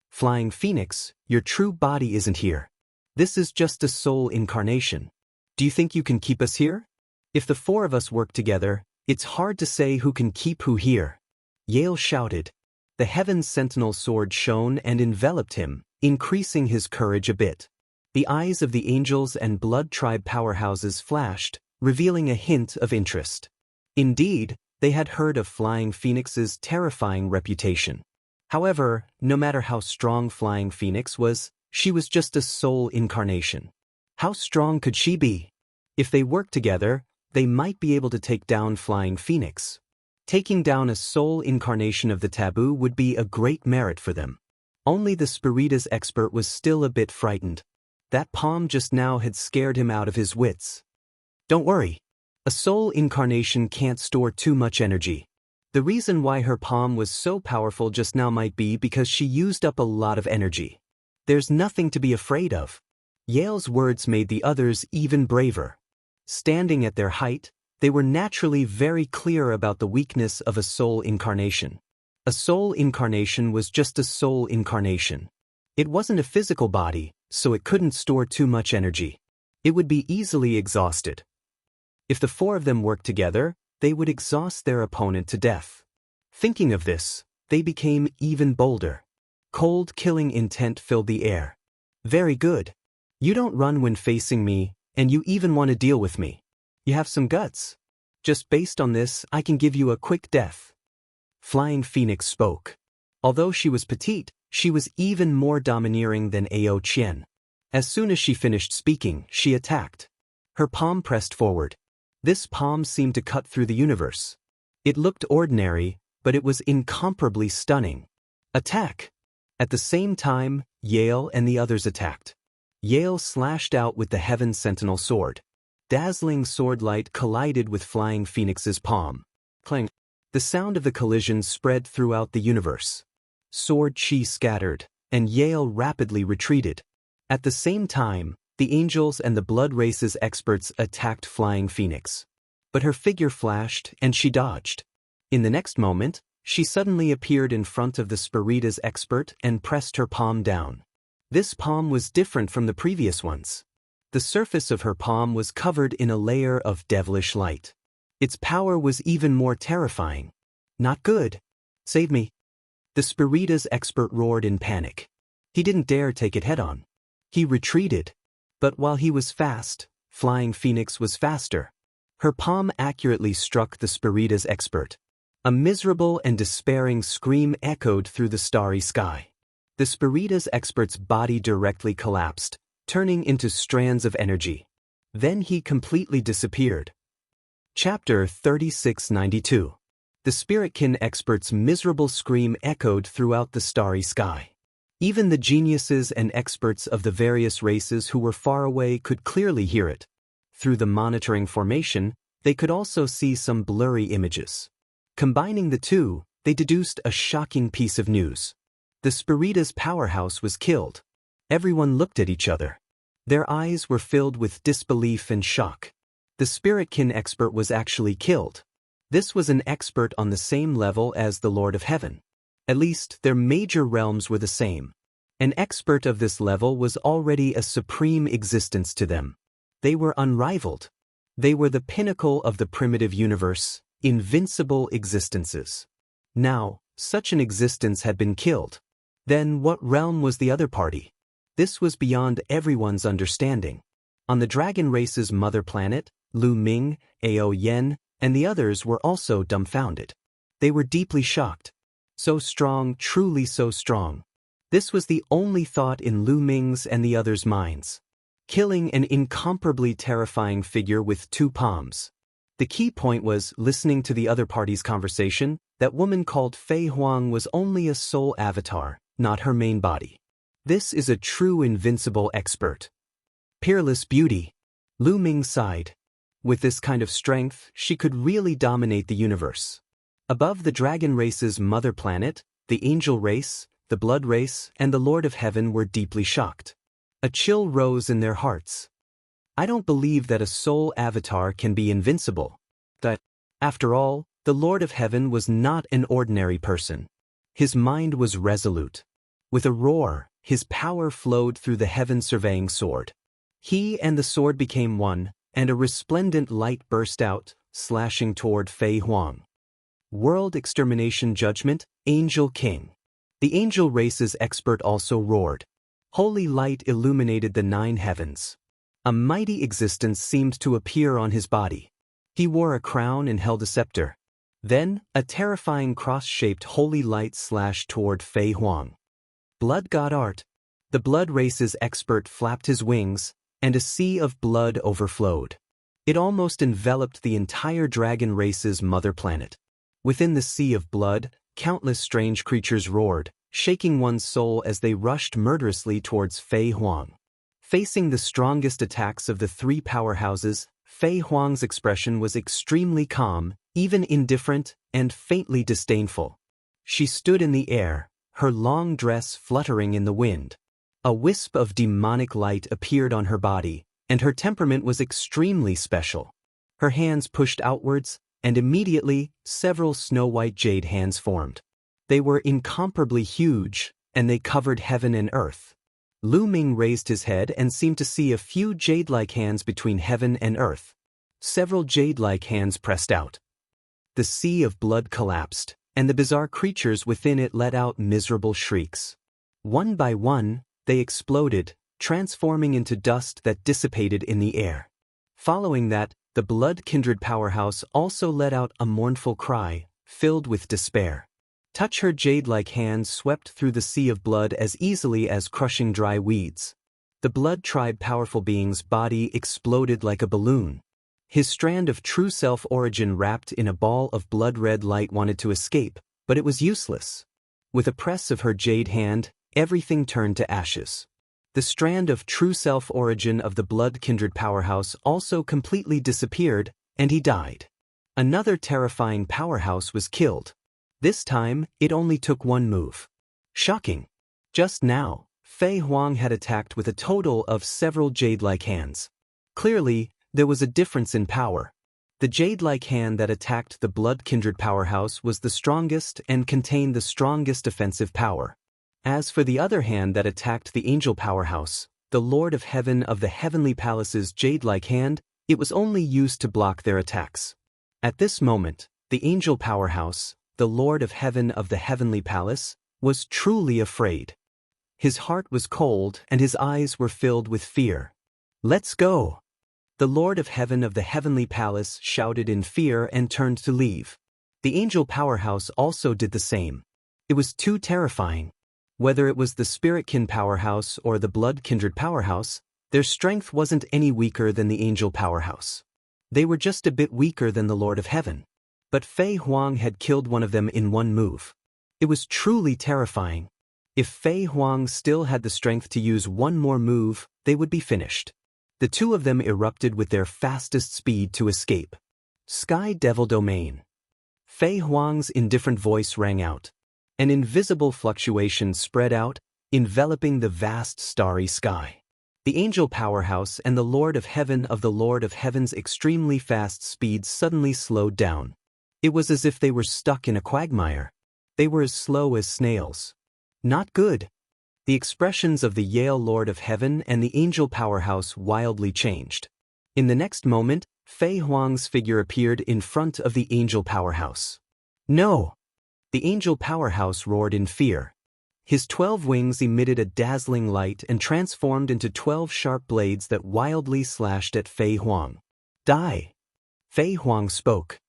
Flying Phoenix, your true body isn't here. This is just a soul incarnation. Do you think you can keep us here? If the four of us work together, it's hard to say who can keep who here. Yale shouted. The Heaven's Sentinel sword shone and enveloped him, increasing his courage a bit. The eyes of the Angels and Blood Tribe powerhouses flashed, revealing a hint of interest. Indeed, they had heard of Flying Phoenix's terrifying reputation. However, no matter how strong Flying Phoenix was, she was just a soul incarnation. How strong could she be? If they worked together, they might be able to take down Flying Phoenix. Taking down a soul incarnation of the taboo would be a great merit for them. Only the Spiritas expert was still a bit frightened. That palm just now had scared him out of his wits. Don't worry. A soul incarnation can't store too much energy. The reason why her palm was so powerful just now might be because she used up a lot of energy. There's nothing to be afraid of. Yale's words made the others even braver. Standing at their height, they were naturally very clear about the weakness of a soul incarnation. A soul incarnation was just a soul incarnation. It wasn't a physical body, so it couldn't store too much energy. It would be easily exhausted. If the four of them worked together, they would exhaust their opponent to death. Thinking of this, they became even bolder. Cold, killing intent filled the air. Very good. You don't run when facing me, and you even want to deal with me. You have some guts. Just based on this, I can give you a quick death. Flying Phoenix spoke. Although she was petite, she was even more domineering than Ao Qian. As soon as she finished speaking, she attacked. Her palm pressed forward. This palm seemed to cut through the universe. It looked ordinary, but it was incomparably stunning. Attack! At the same time, Yale and the others attacked. Yale slashed out with the Heaven Sentinel sword. Dazzling sword light collided with Flying Phoenix's palm. Clang! The sound of the collision spread throughout the universe. Sword chi scattered, and Yale rapidly retreated. At the same time, the Angels and the Blood Race's experts attacked Flying Phoenix. But her figure flashed, and she dodged. In the next moment, she suddenly appeared in front of the Spiritas expert and pressed her palm down. This palm was different from the previous ones. The surface of her palm was covered in a layer of devilish light. Its power was even more terrifying. Not good. Save me. The Spiritas expert roared in panic. He didn't dare take it head-on. He retreated. But while he was fast, Flying Phoenix was faster. Her palm accurately struck the Spiritas expert. A miserable and despairing scream echoed through the starry sky. The Spiritas expert's body directly collapsed, turning into strands of energy. Then he completely disappeared. Chapter 3692. The Spiritkin expert's miserable scream echoed throughout the starry sky. Even the geniuses and experts of the various races who were far away could clearly hear it. Through the monitoring formation, they could also see some blurry images. Combining the two, they deduced a shocking piece of news. The Spirita's powerhouse was killed. Everyone looked at each other. Their eyes were filled with disbelief and shock. The Spiritkin expert was actually killed. This was an expert on the same level as the Lord of Heaven. At least, their major realms were the same. An expert of this level was already a supreme existence to them. They were unrivaled. They were the pinnacle of the primitive universe, invincible existences. Now, such an existence had been killed. Then what realm was the other party? This was beyond everyone's understanding. On the dragon race's mother planet, Lu Ming, Ao Yen, and the others were also dumbfounded. They were deeply shocked. So strong, truly so strong. This was the only thought in Lu Ming's and the others' minds. Killing an incomparably terrifying figure with 2 palms. The key point was, listening to the other party's conversation, that woman called Fei Huang was only a soul avatar, not her main body. This is a true invincible expert. Peerless beauty. Lu Ming sighed. With this kind of strength, she could really dominate the universe. Above the dragon race's mother planet, the angel race, the blood race, and the Lord of Heaven were deeply shocked. A chill rose in their hearts. I don't believe that a soul avatar can be invincible. That, after all, the Lord of Heaven was not an ordinary person. His mind was resolute. With a roar, his power flowed through the heaven-surveying sword. He and the sword became one, and a resplendent light burst out, slashing toward Fei Huang. World Extermination Judgment, Angel King. The angel race's expert also roared. Holy light illuminated the 9 heavens. A mighty existence seemed to appear on his body. He wore a crown and held a scepter. Then, a terrifying cross-shaped holy light slashed toward Fei Huang. Blood God Art. The blood race's expert flapped his wings, and a sea of blood overflowed. It almost enveloped the entire dragon race's mother planet. Within the sea of blood, countless strange creatures roared, shaking one's soul as they rushed murderously towards Fei Huang. Facing the strongest attacks of the 3 powerhouses, Fei Huang's expression was extremely calm, even indifferent, and faintly disdainful. She stood in the air, her long dress fluttering in the wind. A wisp of demonic light appeared on her body, and her temperament was extremely special. Her hands pushed outwards, and immediately, several snow-white jade hands formed. They were incomparably huge, and they covered heaven and earth. Lu Ming raised his head and seemed to see a few jade-like hands between heaven and earth. Several jade-like hands pressed out. The sea of blood collapsed, and the bizarre creatures within it let out miserable shrieks. One by one, they exploded, transforming into dust that dissipated in the air. Following that, the blood-kindred powerhouse also let out a mournful cry, filled with despair. Touch her jade-like hands swept through the sea of blood as easily as crushing dry weeds. The blood tribe powerful being's body exploded like a balloon. His strand of true self-origin wrapped in a ball of blood-red light wanted to escape, but it was useless. With a press of her jade hand, everything turned to ashes. The strand of true self-origin of the blood-kindred powerhouse also completely disappeared, and he died. Another terrifying powerhouse was killed. This time, it only took 1 move. Shocking. Just now, Fei Huang had attacked with a total of several jade-like hands. Clearly, there was a difference in power. The jade-like hand that attacked the blood-kindred powerhouse was the strongest and contained the strongest offensive power. As for the other hand that attacked the angel powerhouse, the Lord of Heaven of the Heavenly Palace's jade-like hand, it was only used to block their attacks. At this moment, the angel powerhouse, the Lord of Heaven of the Heavenly Palace, was truly afraid. His heart was cold and his eyes were filled with fear. Let's go! The Lord of Heaven of the Heavenly Palace shouted in fear and turned to leave. The angel powerhouse also did the same. It was too terrifying. Whether it was the Spiritkin powerhouse or the blood-kindred powerhouse, their strength wasn't any weaker than the angel powerhouse. They were just a bit weaker than the Lord of Heaven. But Fei Huang had killed one of them in 1 move. It was truly terrifying. If Fei Huang still had the strength to use 1 more move, they would be finished. The 2 of them erupted with their fastest speed to escape. Sky Devil Domain. Fei Huang's indifferent voice rang out. An invisible fluctuation spread out, enveloping the vast starry sky. The angel powerhouse and the Lord of Heaven's extremely fast speed suddenly slowed down. It was as if they were stuck in a quagmire. They were as slow as snails. Not good. The expressions of the Yale Lord of Heaven and the angel powerhouse wildly changed. In the next moment, Fei Huang's figure appeared in front of the angel powerhouse. No! The angel powerhouse roared in fear. His 12 wings emitted a dazzling light and transformed into 12 sharp blades that wildly slashed at Fei Huang. Die! Fei Huang spoke.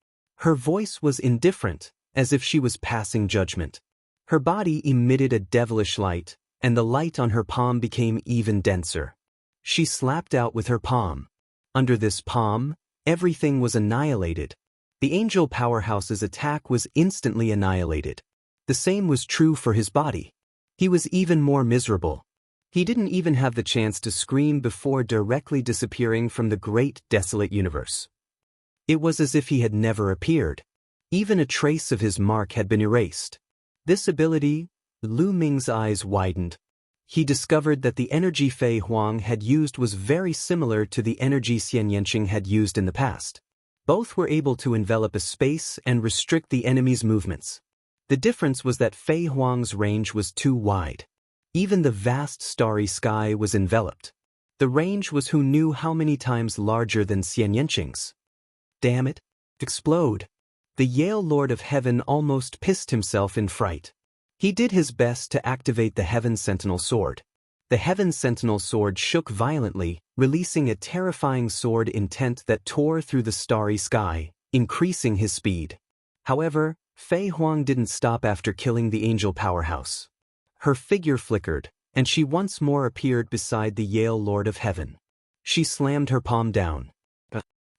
Her voice was indifferent, as if she was passing judgment. Her body emitted a devilish light, and the light on her palm became even denser. She slapped out with her palm. Under this palm, everything was annihilated. The angel powerhouse's attack was instantly annihilated. The same was true for his body. He was even more miserable. He didn't even have the chance to scream before directly disappearing from the great desolate universe. It was as if he had never appeared. Even a trace of his mark had been erased. This ability, Lu Ming's eyes widened. He discovered that the energy Fei Huang had used was very similar to the energy Xian Yanqing had used in the past. Both were able to envelop a space and restrict the enemy's movements. The difference was that Fei Huang's range was too wide. Even the vast starry sky was enveloped. The range was who knew how many times larger than Xian Yanqing's. Damn it! Explode! The Yale Lord of Heaven almost pissed himself in fright. He did his best to activate the Heaven Sentinel Sword. The Heaven Sentinel Sword shook violently, releasing a terrifying sword intent that tore through the starry sky, increasing his speed. However, Fei Huang didn't stop after killing the angel powerhouse. Her figure flickered, and she once more appeared beside the Yale Lord of Heaven. She slammed her palm down.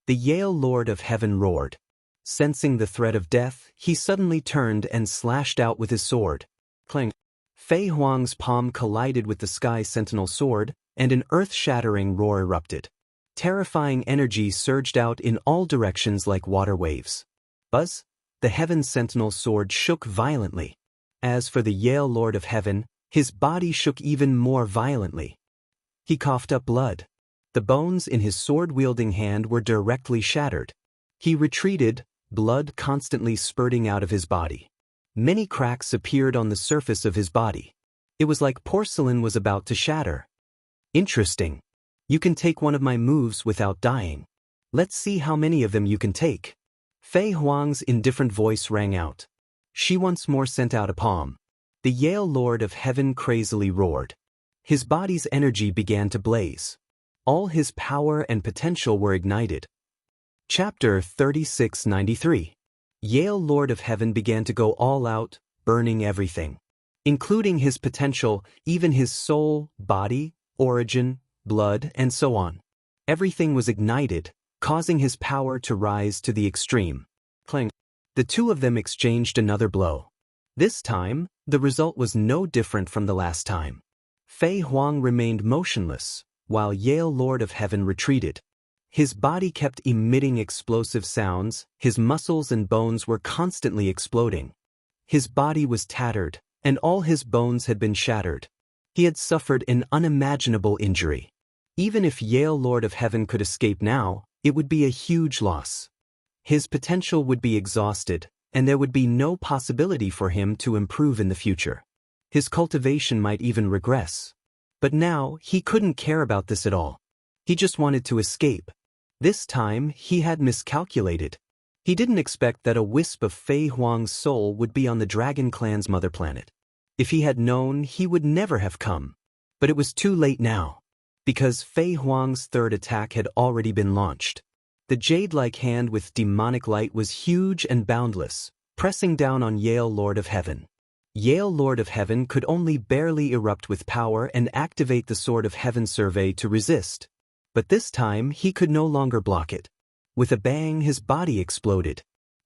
The Yale Lord of Heaven roared. Sensing the threat of death, he suddenly turned and slashed out with his sword. Clang! Fei Huang's palm collided with the Sky Sentinel sword, and an earth-shattering roar erupted. Terrifying energy surged out in all directions like water waves. Buzz! The Heaven Sentinel sword shook violently. As for the Yale Lord of Heaven, his body shook even more violently. He coughed up blood. The bones in his sword-wielding hand were directly shattered. He retreated, blood constantly spurting out of his body. Many cracks appeared on the surface of his body. It was like porcelain was about to shatter. Interesting. You can take one of my moves without dying. Let's see how many of them you can take. Fei Huang's indifferent voice rang out. She once more sent out a palm. The Yale Lord of Heaven crazily roared. His body's energy began to blaze. All his power and potential were ignited. Chapter 3693. Yale Lord of Heaven began to go all out, burning everything. Including his potential, even his soul, body, origin, blood, and so on. Everything was ignited, causing his power to rise to the extreme. Clang! The two of them exchanged another blow. This time, the result was no different from the last time. Fei Huang remained motionless, while Yale Lord of Heaven retreated. His body kept emitting explosive sounds, his muscles and bones were constantly exploding. His body was tattered, and all his bones had been shattered. He had suffered an unimaginable injury. Even if Yale Lord of Heaven could escape now, it would be a huge loss. His potential would be exhausted, and there would be no possibility for him to improve in the future. His cultivation might even regress. But now, he couldn't care about this at all. He just wanted to escape. This time, he had miscalculated. He didn't expect that a wisp of Fei Huang's soul would be on the Dragon Clan's mother planet. If he had known, he would never have come. But it was too late now. Because Fei Huang's third attack had already been launched. The jade-like hand with demonic light was huge and boundless, pressing down on Yale Lord of Heaven. Yale Lord of Heaven could only barely erupt with power and activate the Sword of Heaven survey to resist. But this time, he could no longer block it. With a bang, his body exploded.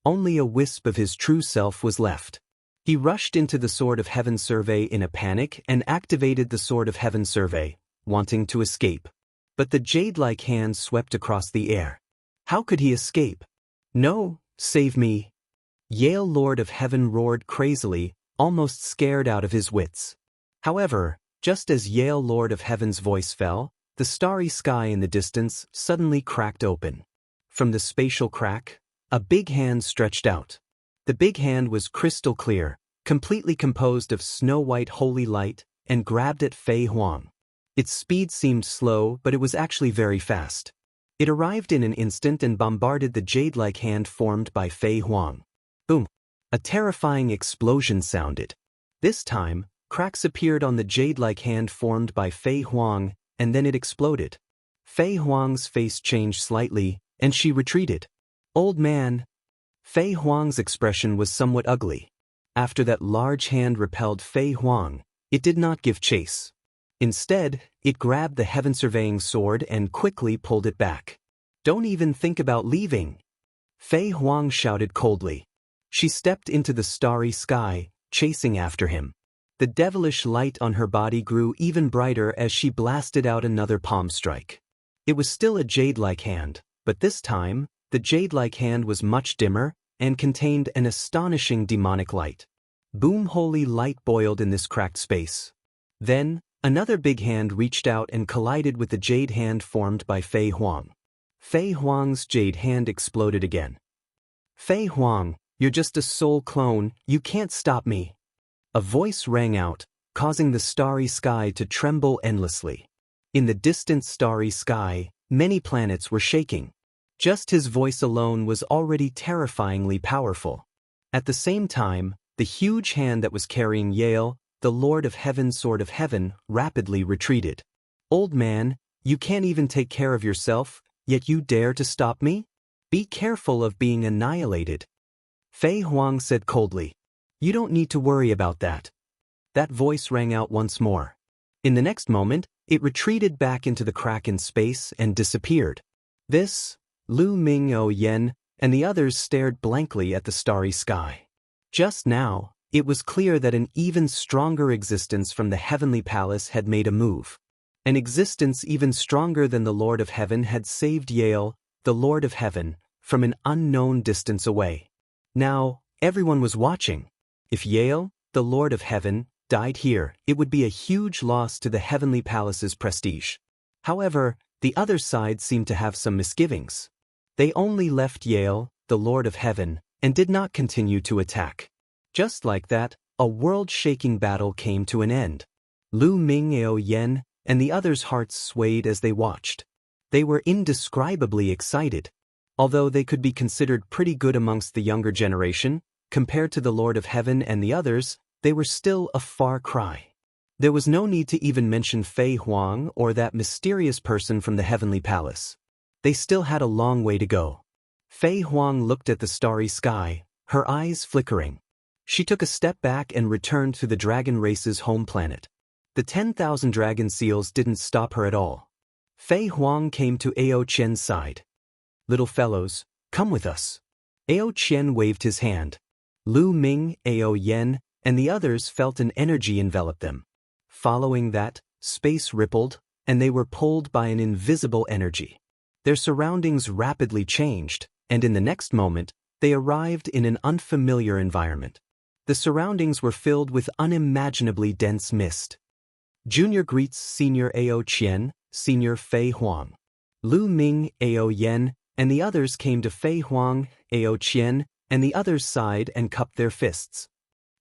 Only a wisp of his true self was left. He rushed into the Sword of Heaven survey in a panic and activated the Sword of Heaven survey, wanting to escape. But the jade-like hand swept across the air. How could he escape? No, save me. Yale Lord of Heaven roared crazily, almost scared out of his wits. However, just as Yale Lord of Heaven's voice fell, the starry sky in the distance suddenly cracked open. From the spatial crack, a big hand stretched out. The big hand was crystal clear, completely composed of snow-white holy light, and grabbed at Fei Huang. Its speed seemed slow, but it was actually very fast. It arrived in an instant and bombarded the jade-like hand formed by Fei Huang. Boom! A terrifying explosion sounded. This time, cracks appeared on the jade-like hand formed by Fei Huang, and then it exploded. Fei Huang's face changed slightly, and she retreated. Old man. Fei Huang's expression was somewhat ugly. After that large hand repelled Fei Huang, it did not give chase. Instead, it grabbed the heaven-surveying sword and quickly pulled it back. Don't even think about leaving. Fei Huang shouted coldly. She stepped into the starry sky, chasing after him. The devilish light on her body grew even brighter as she blasted out another palm strike. It was still a jade-like hand, but this time, the jade-like hand was much dimmer and contained an astonishing demonic light. Boom! Holy light boiled in this cracked space. Then, another big hand reached out and collided with the jade hand formed by Fei Huang. Fei Huang's jade hand exploded again. Fei Huang, you're just a soul clone, you can't stop me. A voice rang out, causing the starry sky to tremble endlessly. In the distant starry sky, many planets were shaking. Just his voice alone was already terrifyingly powerful. At the same time, the huge hand that was carrying Yale, the Lord of Heaven, Sword of Heaven, rapidly retreated. Old man, you can't even take care of yourself, yet you dare to stop me? Be careful of being annihilated. Fei Huang said coldly. You don't need to worry about that. That voice rang out once more. In the next moment, it retreated back into the crack in space and disappeared. Lu Ming Yen and the others stared blankly at the starry sky. Just now, it was clear that an even stronger existence from the heavenly palace had made a move. An existence even stronger than the Lord of Heaven had saved Yale, the Lord of Heaven, from an unknown distance away. Now, everyone was watching. If Yale, the Lord of Heaven, died here, it would be a huge loss to the heavenly palace's prestige. However, the other side seemed to have some misgivings. They only left Yale, the Lord of Heaven, and did not continue to attack. Just like that, a world-shaking battle came to an end. Lu Ming Yen and the others' hearts swayed as they watched. They were indescribably excited. Although they could be considered pretty good amongst the younger generation, compared to the Lord of Heaven and the others, they were still a far cry. There was no need to even mention Fei Huang or that mysterious person from the heavenly palace. They still had a long way to go. Fei Huang looked at the starry sky, her eyes flickering. She took a step back and returned to the dragon race's home planet. The 10,000 dragon seals didn't stop her at all. Fei Huang came to Ao Qian's side. Little fellows, come with us. Ao Qian waved his hand. Lu Ming, Ao Yen, and the others felt an energy envelop them. Following that, space rippled, and they were pulled by an invisible energy. Their surroundings rapidly changed, and in the next moment, they arrived in an unfamiliar environment. The surroundings were filled with unimaginably dense mist. Junior greets Senior Ao Qian, Senior Fei Huang. Lu Ming, Ao Yen, and the others came to Fei Huang, Ao Qian, and the others' side and cupped their fists.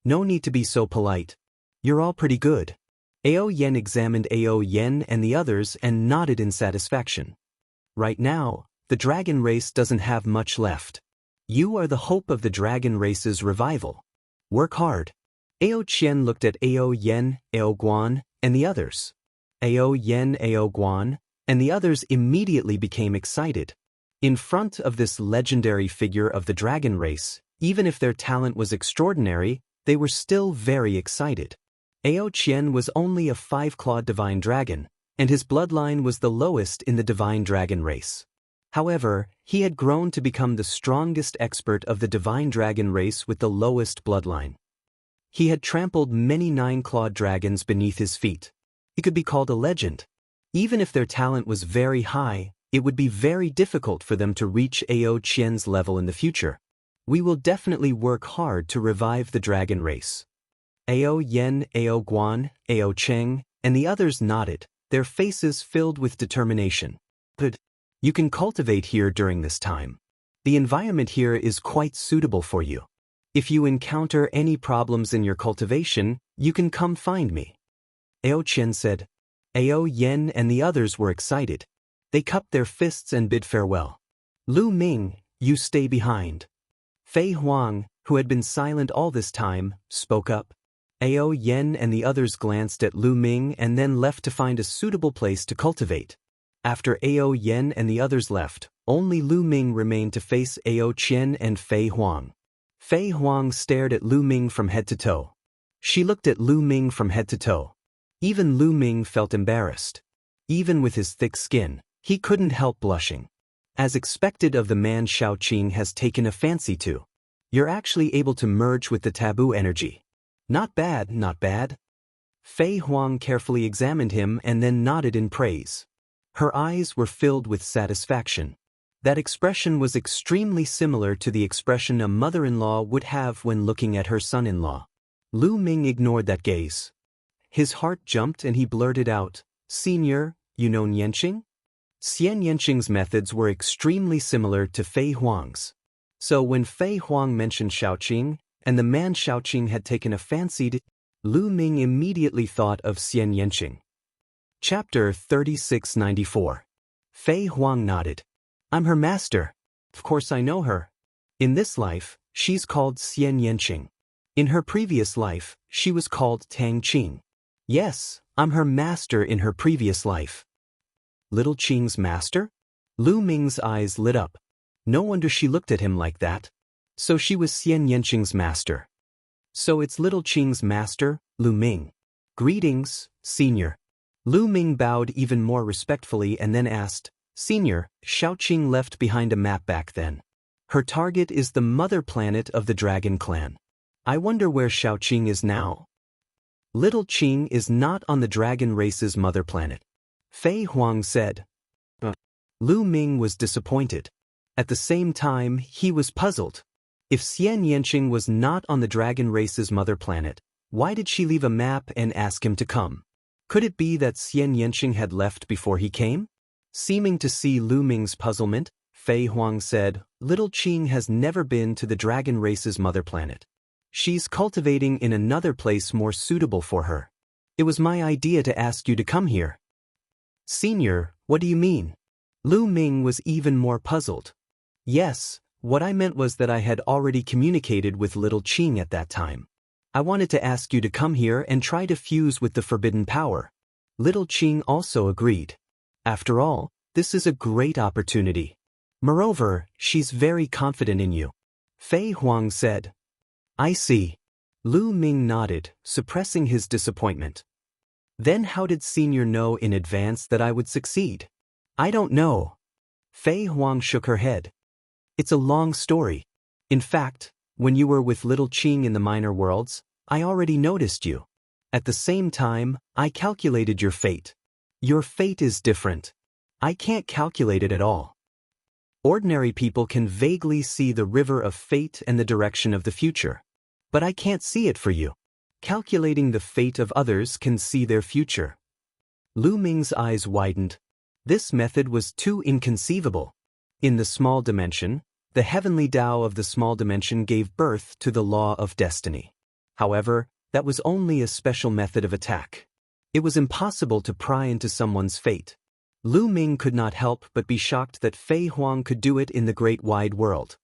No need to be so polite. You're all pretty good. Ao Yen examined Ao Yen and the others and nodded in satisfaction. Right now, the dragon race doesn't have much left. You are the hope of the dragon race's revival. Work hard. Ao Qian looked at Ao Yen, Ao Guan, and the others. Ao Yen, Ao Guan, and the others immediately became excited. In front of this legendary figure of the dragon race, even if their talent was extraordinary, they were still very excited. Ao Qian was only a 5-clawed divine dragon, and his bloodline was the lowest in the divine dragon race. However, he had grown to become the strongest expert of the divine dragon race with the lowest bloodline. He had trampled many 9-clawed dragons beneath his feet. He could be called a legend. Even if their talent was very high, it would be very difficult for them to reach Ao Qian's level in the future. We will definitely work hard to revive the dragon race. Ao Yen, Ao Guan, Ao Cheng, and the others nodded, their faces filled with determination. Good. You can cultivate here during this time. The environment here is quite suitable for you. If you encounter any problems in your cultivation, you can come find me. Ao Chen said. Ao Yen and the others were excited. They cupped their fists and bid farewell. Lu Ming, you stay behind. Fei Huang, who had been silent all this time, spoke up. Ao Yen and the others glanced at Lu Ming and then left to find a suitable place to cultivate. After Ao Yen and the others left, only Lu Ming remained to face Ao Chen and Fei Huang. Fei Huang stared at Lu Ming from head to toe. She looked at Lu Ming from head to toe. Even Lu Ming felt embarrassed. Even with his thick skin, he couldn't help blushing. As expected of the man Xiaoqing has taken a fancy to. You're actually able to merge with the taboo energy. Not bad, not bad. Fei Huang carefully examined him and then nodded in praise. Her eyes were filled with satisfaction. That expression was extremely similar to the expression a mother-in-law would have when looking at her son-in-law. Lu Ming ignored that gaze. His heart jumped and he blurted out, "Senior, you know Nianqing?" Xian Yanqing's methods were extremely similar to Fei Huang's. So when Fei Huang mentioned Xiaoqing, and the man Xiaoqing had taken a fancy to, Lu Ming immediately thought of Xian Yanqing. Chapter 3694. Fei Huang nodded. I'm her master. Of course I know her. In this life, she's called Xian Yanqing. In her previous life, she was called Tang Qing. Yes, I'm her master in her previous life. Little Qing's master? Lu Ming's eyes lit up. No wonder she looked at him like that. So she was Xian Yanqing's master. So it's Little Qing's master, Lu Ming. Greetings, Senior. Lu Ming bowed even more respectfully and then asked, Senior, Xiaoqing left behind a map back then. Her target is the mother planet of the Dragon Clan. I wonder where Xiaoqing is now. Little Qing is not on the dragon race's mother planet. Fei Huang said. Lu Ming was disappointed. At the same time, he was puzzled. If Xian Yanqing was not on the dragon race's mother planet, why did she leave a map and ask him to come? Could it be that Xian Yanqing had left before he came? Seeming to see Lu Ming's puzzlement, Fei Huang said, Little Qing has never been to the dragon race's mother planet. She's cultivating in another place more suitable for her. It was my idea to ask you to come here. Senior, what do you mean? Lu Ming was even more puzzled. Yes, what I meant was that I had already communicated with Little Qing at that time. I wanted to ask you to come here and try to fuse with the forbidden power. Little Qing also agreed. After all, this is a great opportunity. Moreover, she's very confident in you. Fei Huang said. I see. Lu Ming nodded, suppressing his disappointment. Then how did Senior know in advance that I would succeed? I don't know. Fei Huang shook her head. It's a long story. In fact, when you were with Little Qing in the minor worlds, I already noticed you. At the same time, I calculated your fate. Your fate is different. I can't calculate it at all. Ordinary people can vaguely see the river of fate and the direction of the future. But I can't see it for you. Calculating the fate of others can see their future. Lu Ming's eyes widened. This method was too inconceivable. In the small dimension, the heavenly Tao of the small dimension gave birth to the law of destiny. However, that was only a special method of attack. It was impossible to pry into someone's fate. Lu Ming could not help but be shocked that Fei Huang could do it in the great wide world.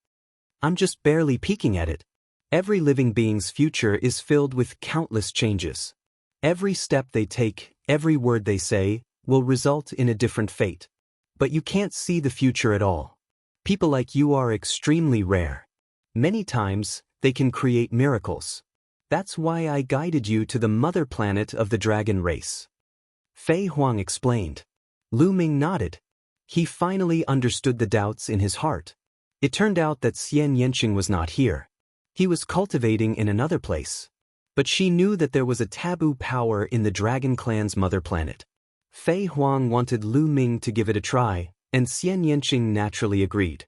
I'm just barely peeking at it. Every living being's future is filled with countless changes. Every step they take, every word they say, will result in a different fate. But you can't see the future at all. People like you are extremely rare. Many times, they can create miracles. That's why I guided you to the mother planet of the dragon race. Fei Huang explained. Lu Ming nodded. He finally understood the doubts in his heart. It turned out that Xian Yanqing was not here. He was cultivating in another place. But she knew that there was a taboo power in the Dragon Clan's mother planet. Fei Huang wanted Lu Ming to give it a try, and Xian Yanqing naturally agreed.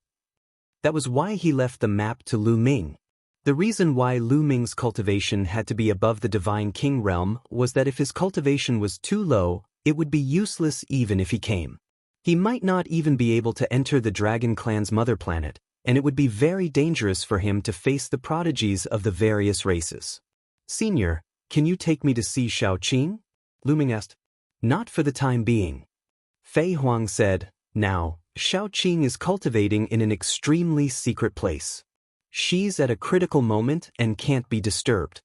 That was why he left the map to Lu Ming. The reason why Lu Ming's cultivation had to be above the Divine King realm was that if his cultivation was too low, it would be useless even if he came. He might not even be able to enter the Dragon Clan's mother planet, and it would be very dangerous for him to face the prodigies of the various races. Senior, can you take me to see Xiaoqing? Lu Ming asked. Not for the time being. Fei Huang said, now, Xiaoqing is cultivating in an extremely secret place. She's at a critical moment and can't be disturbed.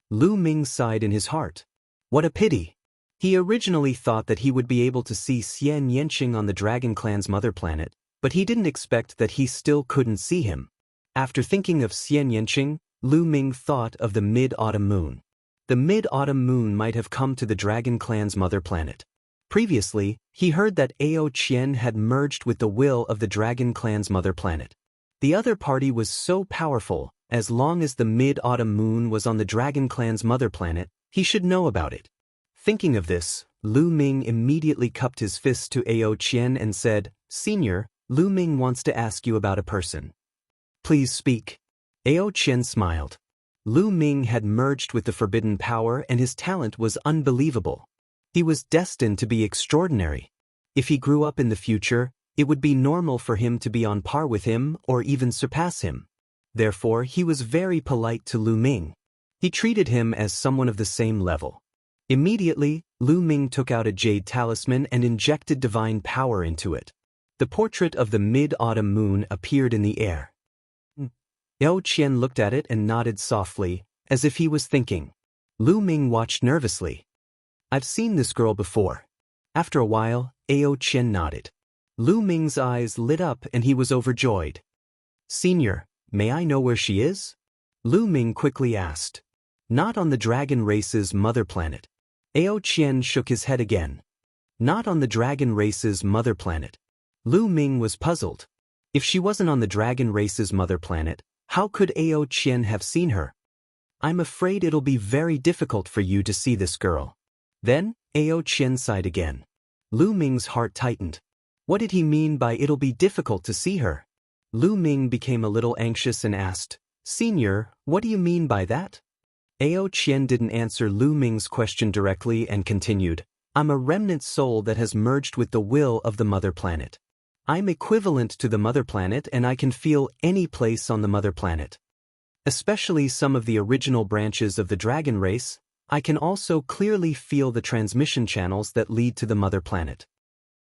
Lu Ming sighed in his heart. What a pity. He originally thought that he would be able to see Xian Yanqing on the Dragon Clan's mother planet, but he didn't expect that he still couldn't see him. After thinking of Xian Yanqing, Lu Ming thought of the mid-autumn moon. The mid-autumn moon might have come to the Dragon Clan's mother planet. Previously, he heard that Ao Qian had merged with the will of the Dragon Clan's mother planet. The other party was so powerful, as long as the mid-autumn moon was on the Dragon Clan's mother planet, he should know about it. Thinking of this, Lu Ming immediately cupped his fist to Ao Qian and said, Senior, Lu Ming wants to ask you about a person. Please speak. Ao Qian smiled. Lu Ming had merged with the forbidden power and his talent was unbelievable. He was destined to be extraordinary. If he grew up in the future, it would be normal for him to be on par with him or even surpass him. Therefore, he was very polite to Lu Ming. He treated him as someone of the same level. Immediately, Lu Ming took out a jade talisman and injected divine power into it. The portrait of the mid-autumn moon appeared in the air. Ao Qian looked at it and nodded softly, as if he was thinking. Lu Ming watched nervously. I've seen this girl before. After a while, Ao Qian nodded. Lu Ming's eyes lit up and he was overjoyed. Senior, may I know where she is? Lu Ming quickly asked. Not on the dragon race's mother planet. Ao Qian shook his head again. Not on the dragon race's mother planet. Lu Ming was puzzled. If she wasn't on the dragon race's mother planet, how could Ao Qian have seen her? I'm afraid it'll be very difficult for you to see this girl. Then, Ao Qian sighed again. Lu Ming's heart tightened. What did he mean by it'll be difficult to see her? Lu Ming became a little anxious and asked, Senior, what do you mean by that? Ao Qian didn't answer Lu Ming's question directly and continued, I'm a remnant soul that has merged with the will of the mother planet. I'm equivalent to the mother planet and I can feel any place on the mother planet. Especially some of the original branches of the dragon race, I can also clearly feel the transmission channels that lead to the mother planet.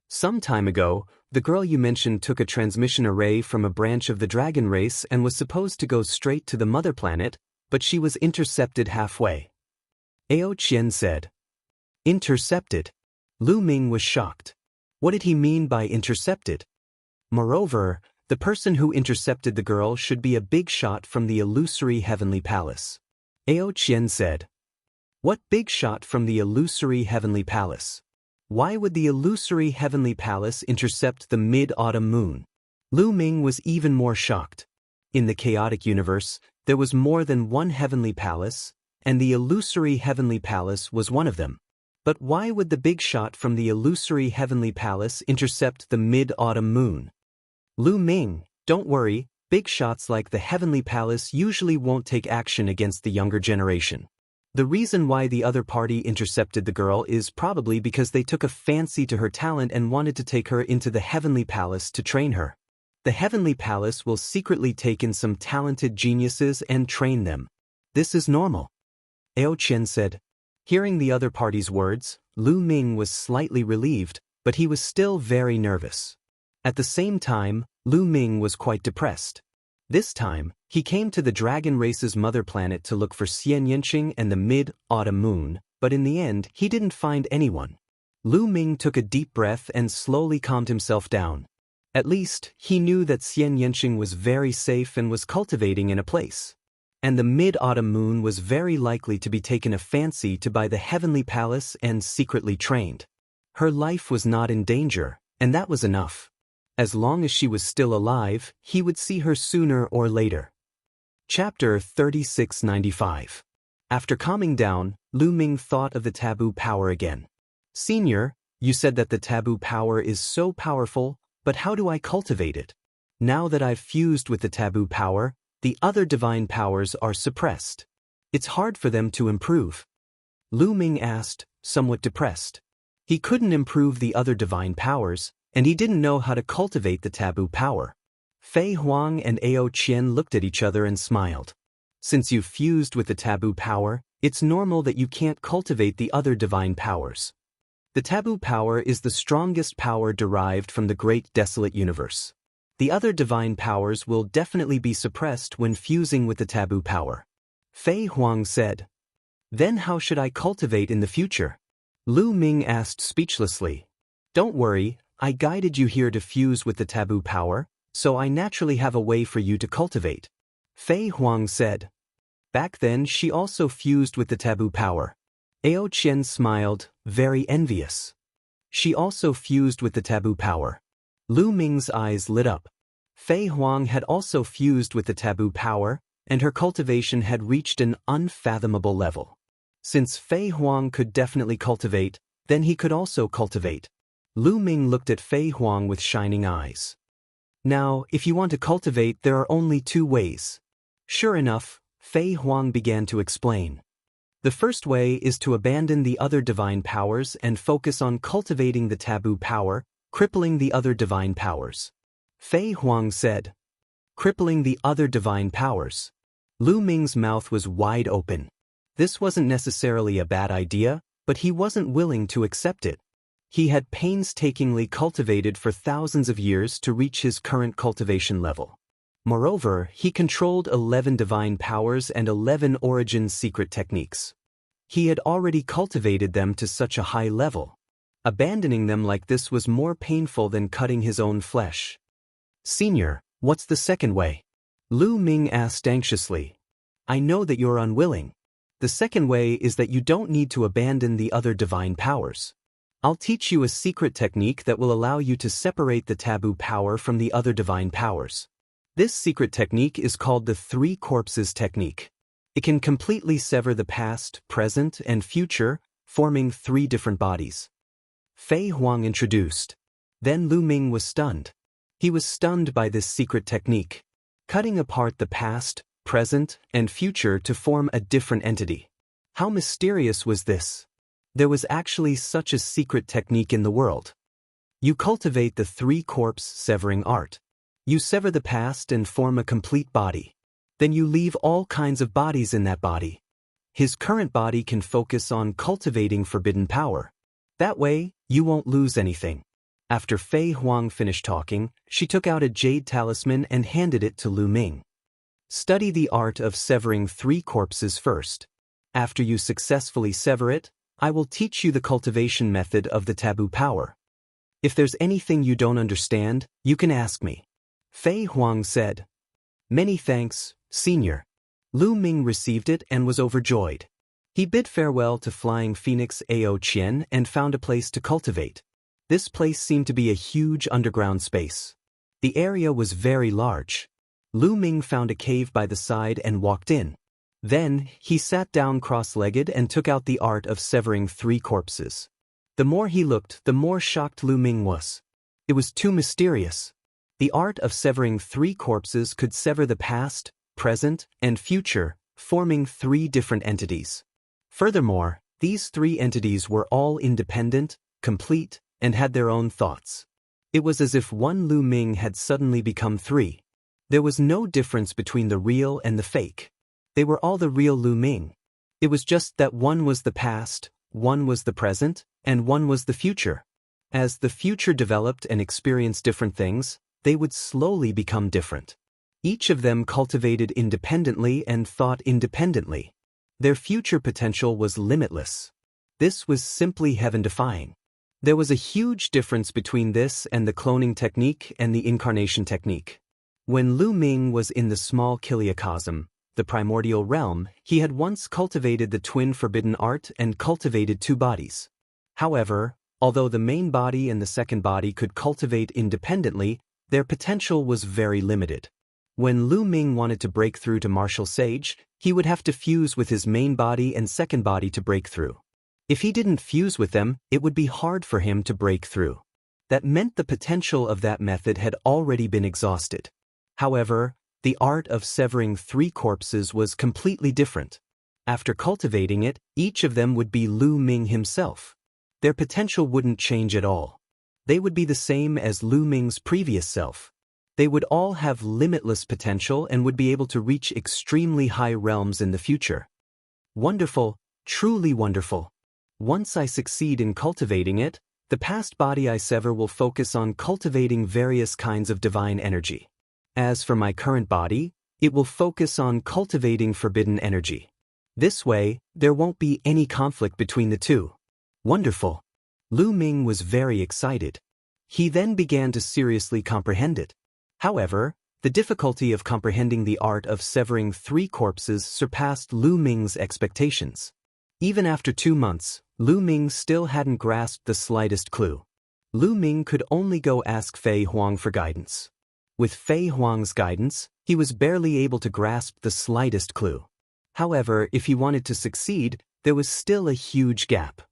Some time ago, the girl you mentioned took a transmission array from a branch of the dragon race and was supposed to go straight to the mother planet, but she was intercepted halfway. Ao Qian said. Intercepted? Lu Ming was shocked. What did he mean by intercepted? Moreover, the person who intercepted the girl should be a big shot from the illusory heavenly palace. Ao Qian said. What big shot from the illusory heavenly palace? Why would the illusory heavenly palace intercept the mid-autumn moon? Lu Ming was even more shocked. In the chaotic universe, there was more than one heavenly palace, and the illusory heavenly palace was one of them. But why would the big shot from the illusory heavenly palace intercept the mid-autumn moon? Lu Ming, don't worry, big shots like the heavenly palace usually won't take action against the younger generation. The reason why the other party intercepted the girl is probably because they took a fancy to her talent and wanted to take her into the heavenly palace to train her. The heavenly palace will secretly take in some talented geniuses and train them. This is normal. Ao Qian said. Hearing the other party's words, Lu Ming was slightly relieved, but he was still very nervous. At the same time, Lu Ming was quite depressed. This time, he came to the dragon race's mother planet to look for Xian Yanqing and the mid-autumn moon, but in the end, he didn't find anyone. Lu Ming took a deep breath and slowly calmed himself down. At least, he knew that Xian Yanqing was very safe and was cultivating in a place. And the mid-autumn moon was very likely to be taken a fancy to by the heavenly palace and secretly trained. Her life was not in danger, and that was enough. As long as she was still alive, he would see her sooner or later. Chapter 3695. After calming down, Lu Ming thought of the taboo power again. Senior, you said that the taboo power is so powerful, but how do I cultivate it? Now that I've fused with the taboo power, The other divine powers are suppressed. It's hard for them to improve. Lu Ming asked, somewhat depressed. He couldn't improve the other divine powers, and he didn't know how to cultivate the taboo power. Fei Huang and Ao Qian looked at each other and smiled. Since you've fused with the taboo power, it's normal that you can't cultivate the other divine powers. The taboo power is the strongest power derived from the great desolate universe. The other divine powers will definitely be suppressed when fusing with the taboo power. Fei Huang said. Then how should I cultivate in the future? Lu Ming asked speechlessly. Don't worry, I guided you here to fuse with the taboo power, so I naturally have a way for you to cultivate. Fei Huang said. Back then she also fused with the taboo power. Ao Qian smiled, very envious. She also fused with the taboo power. Lu Ming's eyes lit up. Fei Huang had also fused with the taboo power, and her cultivation had reached an unfathomable level. Since Fei Huang could definitely cultivate, then he could also cultivate. Lu Ming looked at Fei Huang with shining eyes. Now, if you want to cultivate, there are only two ways. Sure enough, Fei Huang began to explain. The first way is to abandon the other divine powers and focus on cultivating the taboo power, crippling the other divine powers. Fei Huang said. Crippling the other divine powers. Lu Ming's mouth was wide open. This wasn't necessarily a bad idea, but he wasn't willing to accept it. He had painstakingly cultivated for thousands of years to reach his current cultivation level. Moreover, he controlled 11 divine powers and 11 origin secret techniques. He had already cultivated them to such a high level. Abandoning them like this was more painful than cutting his own flesh. Senior, what's the second way? Lu Ming asked anxiously. I know that you're unwilling. The second way is that you don't need to abandon the other divine powers. I'll teach you a secret technique that will allow you to separate the taboo power from the other divine powers. This secret technique is called the Three Corpses Technique. It can completely sever the past, present, and future, forming three different bodies. Fei Huang introduced. Then Lu Ming was stunned. He was stunned by this secret technique, cutting apart the past, present, and future to form a different entity. How mysterious was this? There was actually such a secret technique in the world. You cultivate the three-corpse severing art. You sever the past and form a complete body. Then you leave all kinds of bodies in that body. His current body can focus on cultivating forbidden power. That way, you won't lose anything. After Fei Huang finished talking, she took out a jade talisman and handed it to Lu Ming. Study the art of severing three corpses first. After you successfully sever it, I will teach you the cultivation method of the taboo power. If there's anything you don't understand, you can ask me. Fei Huang said. Many thanks, Senior. Lu Ming received it and was overjoyed. He bid farewell to Flying Phoenix Ao Qian and found a place to cultivate. This place seemed to be a huge underground space. The area was very large. Lu Ming found a cave by the side and walked in. Then, he sat down cross-legged and took out the art of severing three corpses. The more he looked, the more shocked Lu Ming was. It was too mysterious. The art of severing three corpses could sever the past, present, and future, forming three different entities. Furthermore, these three entities were all independent, complete, and had their own thoughts. It was as if one Lu Ming had suddenly become three. There was no difference between the real and the fake. They were all the real Lu Ming. It was just that one was the past, one was the present, and one was the future. As the future developed and experienced different things, they would slowly become different. Each of them cultivated independently and thought independently. Their future potential was limitless. This was simply heaven-defying. There was a huge difference between this and the cloning technique and the incarnation technique. When Lu Ming was in the small Kiliacosm, the primordial realm, he had once cultivated the twin forbidden art and cultivated two bodies. However, although the main body and the second body could cultivate independently, their potential was very limited. When Lu Ming wanted to break through to martial sage, he would have to fuse with his main body and second body to break through. If he didn't fuse with them, it would be hard for him to break through. That meant the potential of that method had already been exhausted. However, The art of severing 3 corpses was completely different. After cultivating it, each of them would be Lu Ming himself. Their potential wouldn't change at all. They would be the same as Lu Ming's previous self. They would all have limitless potential and would be able to reach extremely high realms in the future. Wonderful, truly wonderful. Once I succeed in cultivating it, the past body I sever will focus on cultivating various kinds of divine energy. As for my current body, it will focus on cultivating forbidden energy. This way, there won't be any conflict between the two. Wonderful. Lu Ming was very excited. He then began to seriously comprehend it. However, the difficulty of comprehending the art of severing 3 corpses surpassed Lu Ming's expectations. Even after 2 months, Lu Ming still hadn't grasped the slightest clue. Lu Ming could only go ask Fei Huang for guidance. With Fei Huang's guidance, he was barely able to grasp the slightest clue. However, if he wanted to succeed, there was still a huge gap.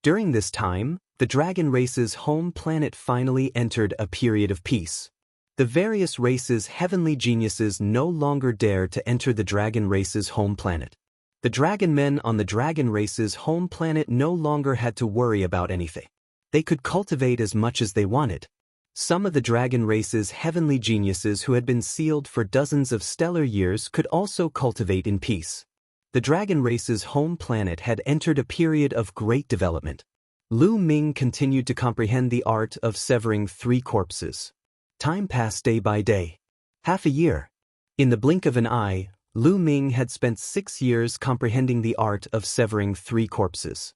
During this time, the dragon race's home planet finally entered a period of peace. The various races' heavenly geniuses no longer dared to enter the dragon race's home planet. The dragon men on the dragon race's home planet no longer had to worry about anything. They could cultivate as much as they wanted. Some of the dragon race's heavenly geniuses who had been sealed for dozens of stellar years could also cultivate in peace. The dragon race's home planet had entered a period of great development. Lu Ming continued to comprehend the art of severing 3 corpses. Time passed day by day. Half a year. In the blink of an eye, Lu Ming had spent 6 years comprehending the art of severing 3 corpses.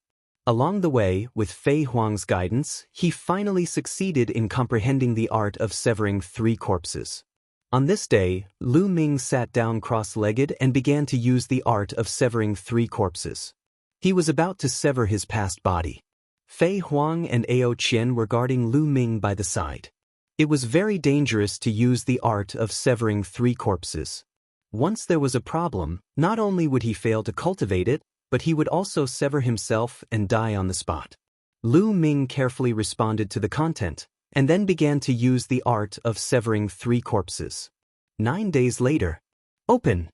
Along the way, with Fei Huang's guidance, he finally succeeded in comprehending the art of severing 3 corpses. On this day, Lu Ming sat down cross-legged and began to use the art of severing 3 corpses. He was about to sever his past body. Fei Huang and Ao Qian were guarding Lu Ming by the side. It was very dangerous to use the art of severing 3 corpses. Once there was a problem, not only would he fail to cultivate it, but he would also sever himself and die on the spot. Lu Ming carefully responded to the content, and then began to use the art of severing 3 corpses. 9 days later. Open!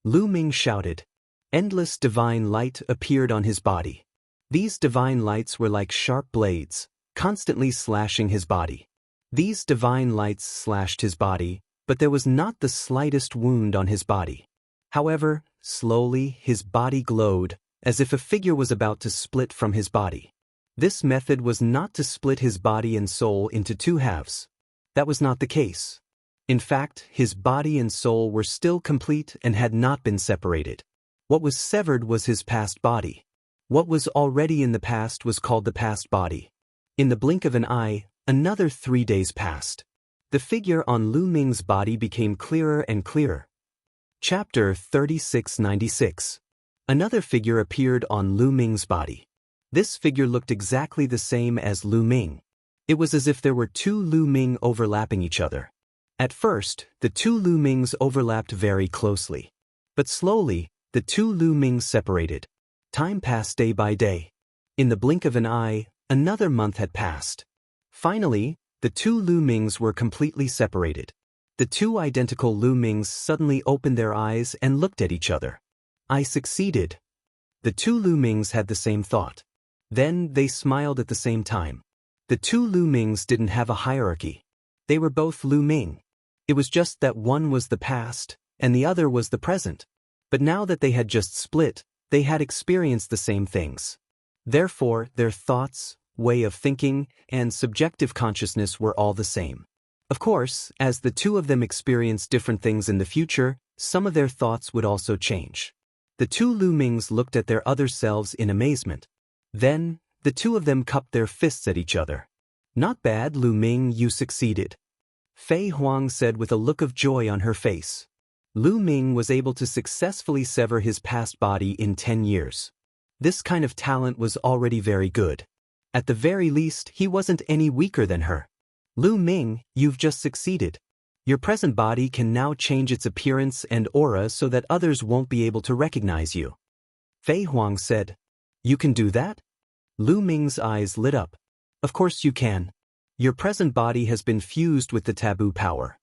Lu Ming shouted. Endless divine light appeared on his body. These divine lights were like sharp blades, constantly slashing his body. These divine lights slashed his body, but there was not the slightest wound on his body. However, slowly his body glowed, as if a figure was about to split from his body. This method was not to split his body and soul into 2 halves. That was not the case. In fact, his body and soul were still complete and had not been separated. What was severed was his past body. What was already in the past was called the past body. In the blink of an eye, another 3 days passed. The figure on Lu Ming's body became clearer and clearer. Chapter 3696. Another figure appeared on Lu Ming's body. This figure looked exactly the same as Lu Ming. It was as if there were 2 Lu Ming overlapping each other. At first, the 2 Lu Mings overlapped very closely. But slowly, the 2 Lu Mings separated. Time passed day by day. In the blink of an eye, another month had passed. Finally, the 2 Lu Mings were completely separated. The 2 identical Lu Mings suddenly opened their eyes and looked at each other. I succeeded. The 2 Lu Mings had the same thought. Then they smiled at the same time. The 2 Lu Mings didn't have a hierarchy. They were both Lu Ming. It was just that one was the past, and the other was the present. But now that they had just split, they had experienced the same things. Therefore, their thoughts, way of thinking, and subjective consciousness were all the same. Of course, as the 2 of them experienced different things in the future, some of their thoughts would also change. The 2 Lu Mings looked at their other selves in amazement. Then, the 2 of them cupped their fists at each other. Not bad, Lu Ming, you succeeded. Fei Huang said with a look of joy on her face. Lu Ming was able to successfully sever his past body in 10 years. This kind of talent was already very good. At the very least, he wasn't any weaker than her. Lu Ming, you've just succeeded. Your present body can now change its appearance and aura so that others won't be able to recognize you. Fei Huang said. You can do that? Lu Ming's eyes lit up. Of course you can. Your present body has been fused with the taboo power.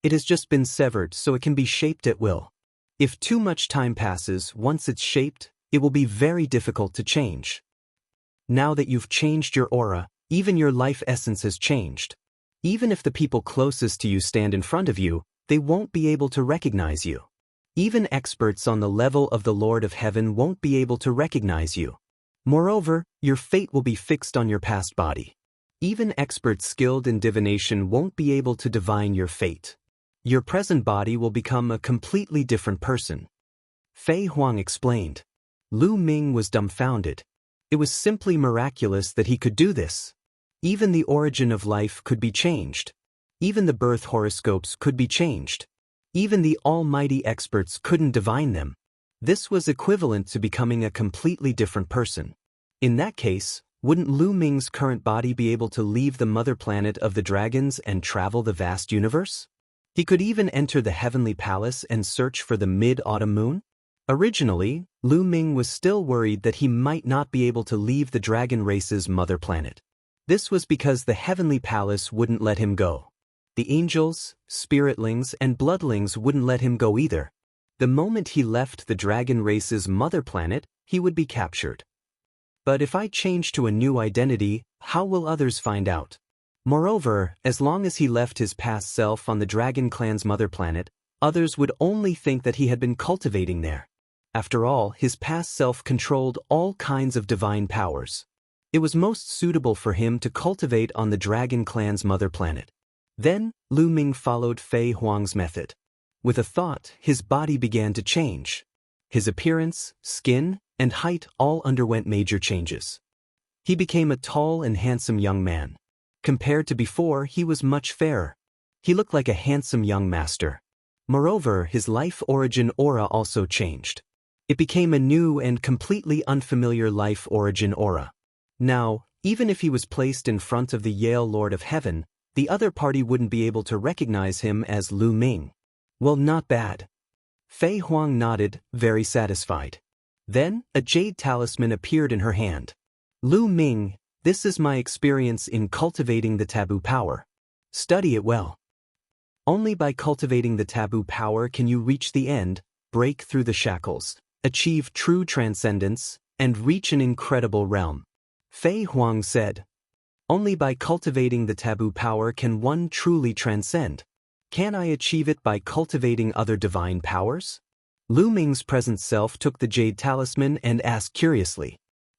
It has just been severed so it can be shaped at will. If too much time passes, once it's shaped, it will be very difficult to change. Now that you've changed your aura, even your life essence has changed. Even if the people closest to you stand in front of you, they won't be able to recognize you. Even experts on the level of the Lord of Heaven won't be able to recognize you. Moreover, your fate will be fixed on your past body. Even experts skilled in divination won't be able to divine your fate. Your present body will become a completely different person. Fei Huang explained. Lu Ming was dumbfounded. It was simply miraculous that he could do this. Even the origin of life could be changed. Even the birth horoscopes could be changed. Even the almighty experts couldn't divine them. This was equivalent to becoming a completely different person. In that case, wouldn't Lu Ming's current body be able to leave the mother planet of the dragons and travel the vast universe? He could even enter the heavenly palace and search for the mid-autumn moon? Originally, Lu Ming was still worried that he might not be able to leave the dragon race's mother planet. This was because the heavenly palace wouldn't let him go. The angels, spiritlings, and bloodlings wouldn't let him go either. The moment he left the dragon race's mother planet, he would be captured. But if I change to a new identity, how will others find out? Moreover, as long as he left his past self on the dragon clan's mother planet, others would only think that he had been cultivating there. After all, his past self controlled all kinds of divine powers. It was most suitable for him to cultivate on the dragon clan's mother planet. Then, Lu Ming followed Fei Huang's method. With a thought, his body began to change. His appearance, skin, and height all underwent major changes. He became a tall and handsome young man. Compared to before, he was much fairer. He looked like a handsome young master. Moreover, his life origin aura also changed. It became a new and completely unfamiliar life origin aura. Now, even if he was placed in front of the Yale Lord of Heaven, the other party wouldn't be able to recognize him as Lu Ming. Well, not bad. Fei Huang nodded, very satisfied. Then, a jade talisman appeared in her hand. Lu Ming, this is my experience in cultivating the taboo power. Study it well. Only by cultivating the taboo power can you reach the end, break through the shackles, achieve true transcendence, and reach an incredible realm. Fei Huang said. Only by cultivating the taboo power can one truly transcend. Can I achieve it by cultivating other divine powers? Lu Ming's present self took the jade talisman and asked curiously.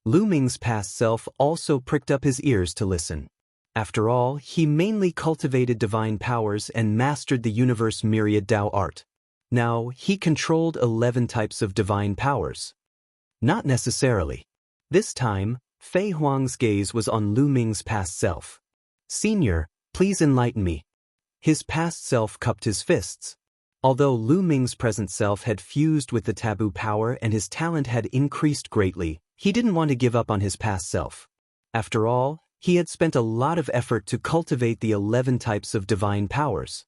Lu Ming's past self also pricked up his ears to listen. After all, he mainly cultivated divine powers and mastered the universe myriad Tao art. Now, he controlled 11 types of divine powers. Not necessarily. This time, Fei Huang's gaze was on Lu Ming's past self. Senior, please enlighten me. His past self cupped his fists. Although Lu Ming's present self had fused with the taboo power and his talent had increased greatly, he didn't want to give up on his past self. After all, he had spent a lot of effort to cultivate the 11 types of divine powers.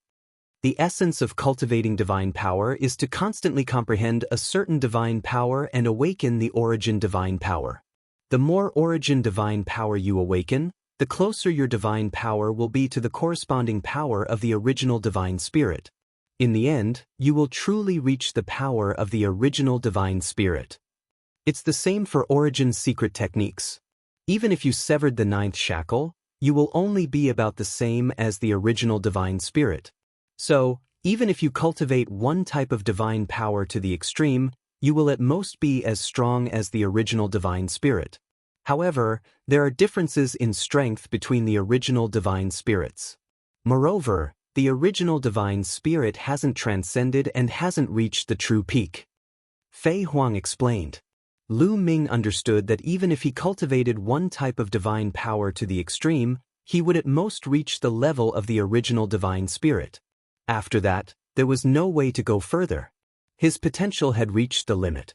The essence of cultivating divine power is to constantly comprehend a certain divine power and awaken the origin divine power. The more origin divine power you awaken, the closer your divine power will be to the corresponding power of the original divine spirit. In the end, you will truly reach the power of the original divine spirit. It's the same for origin secret techniques. Even if you severed the 9th shackle, you will only be about the same as the original divine spirit. So, even if you cultivate one type of divine power to the extreme, you will at most be as strong as the original divine spirit. However, there are differences in strength between the original divine spirits. Moreover, the original divine spirit hasn't transcended and hasn't reached the true peak. Fei Huang explained. Lu Ming understood that even if he cultivated one type of divine power to the extreme, he would at most reach the level of the original divine spirit. After that, there was no way to go further. His potential had reached the limit.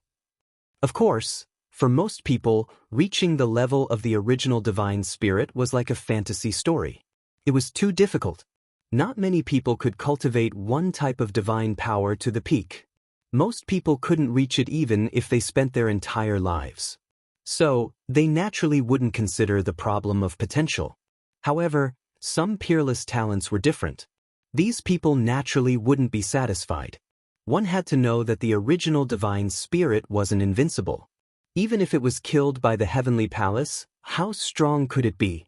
Of course, for most people, reaching the level of the original divine spirit was like a fantasy story. It was too difficult. Not many people could cultivate one type of divine power to the peak. Most people couldn't reach it even if they spent their entire lives. So, they naturally wouldn't consider the problem of potential. However, some peerless talents were different. These people naturally wouldn't be satisfied. One had to know that the original divine spirit wasn't invincible. Even if it was killed by the heavenly palace, how strong could it be?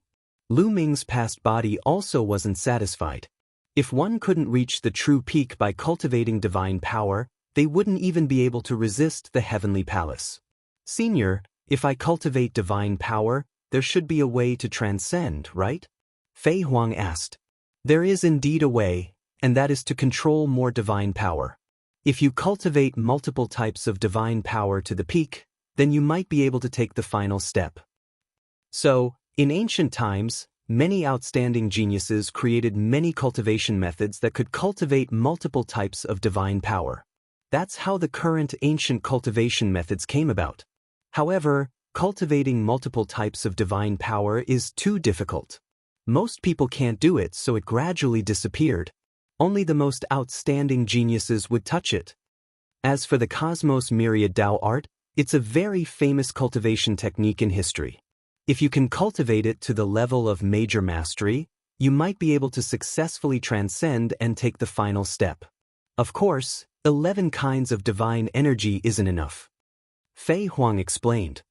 Lu Ming's past body also wasn't satisfied. If one couldn't reach the true peak by cultivating divine power, they wouldn't even be able to resist the heavenly palace. Senior, if I cultivate divine power, there should be a way to transcend, right? Fei Huang asked. There is indeed a way, and that is to control more divine power. If you cultivate multiple types of divine power to the peak, then you might be able to take the final step. So, in ancient times, many outstanding geniuses created many cultivation methods that could cultivate multiple types of divine power. That's how the current ancient cultivation methods came about. However, cultivating multiple types of divine power is too difficult. Most people can't do it, so it gradually disappeared. Only the most outstanding geniuses would touch it. As for the Cosmos Myriad Dao art, it's a very famous cultivation technique in history. If you can cultivate it to the level of major mastery, you might be able to successfully transcend and take the final step. Of course, 11 kinds of divine energy isn't enough. Fei Huang explained.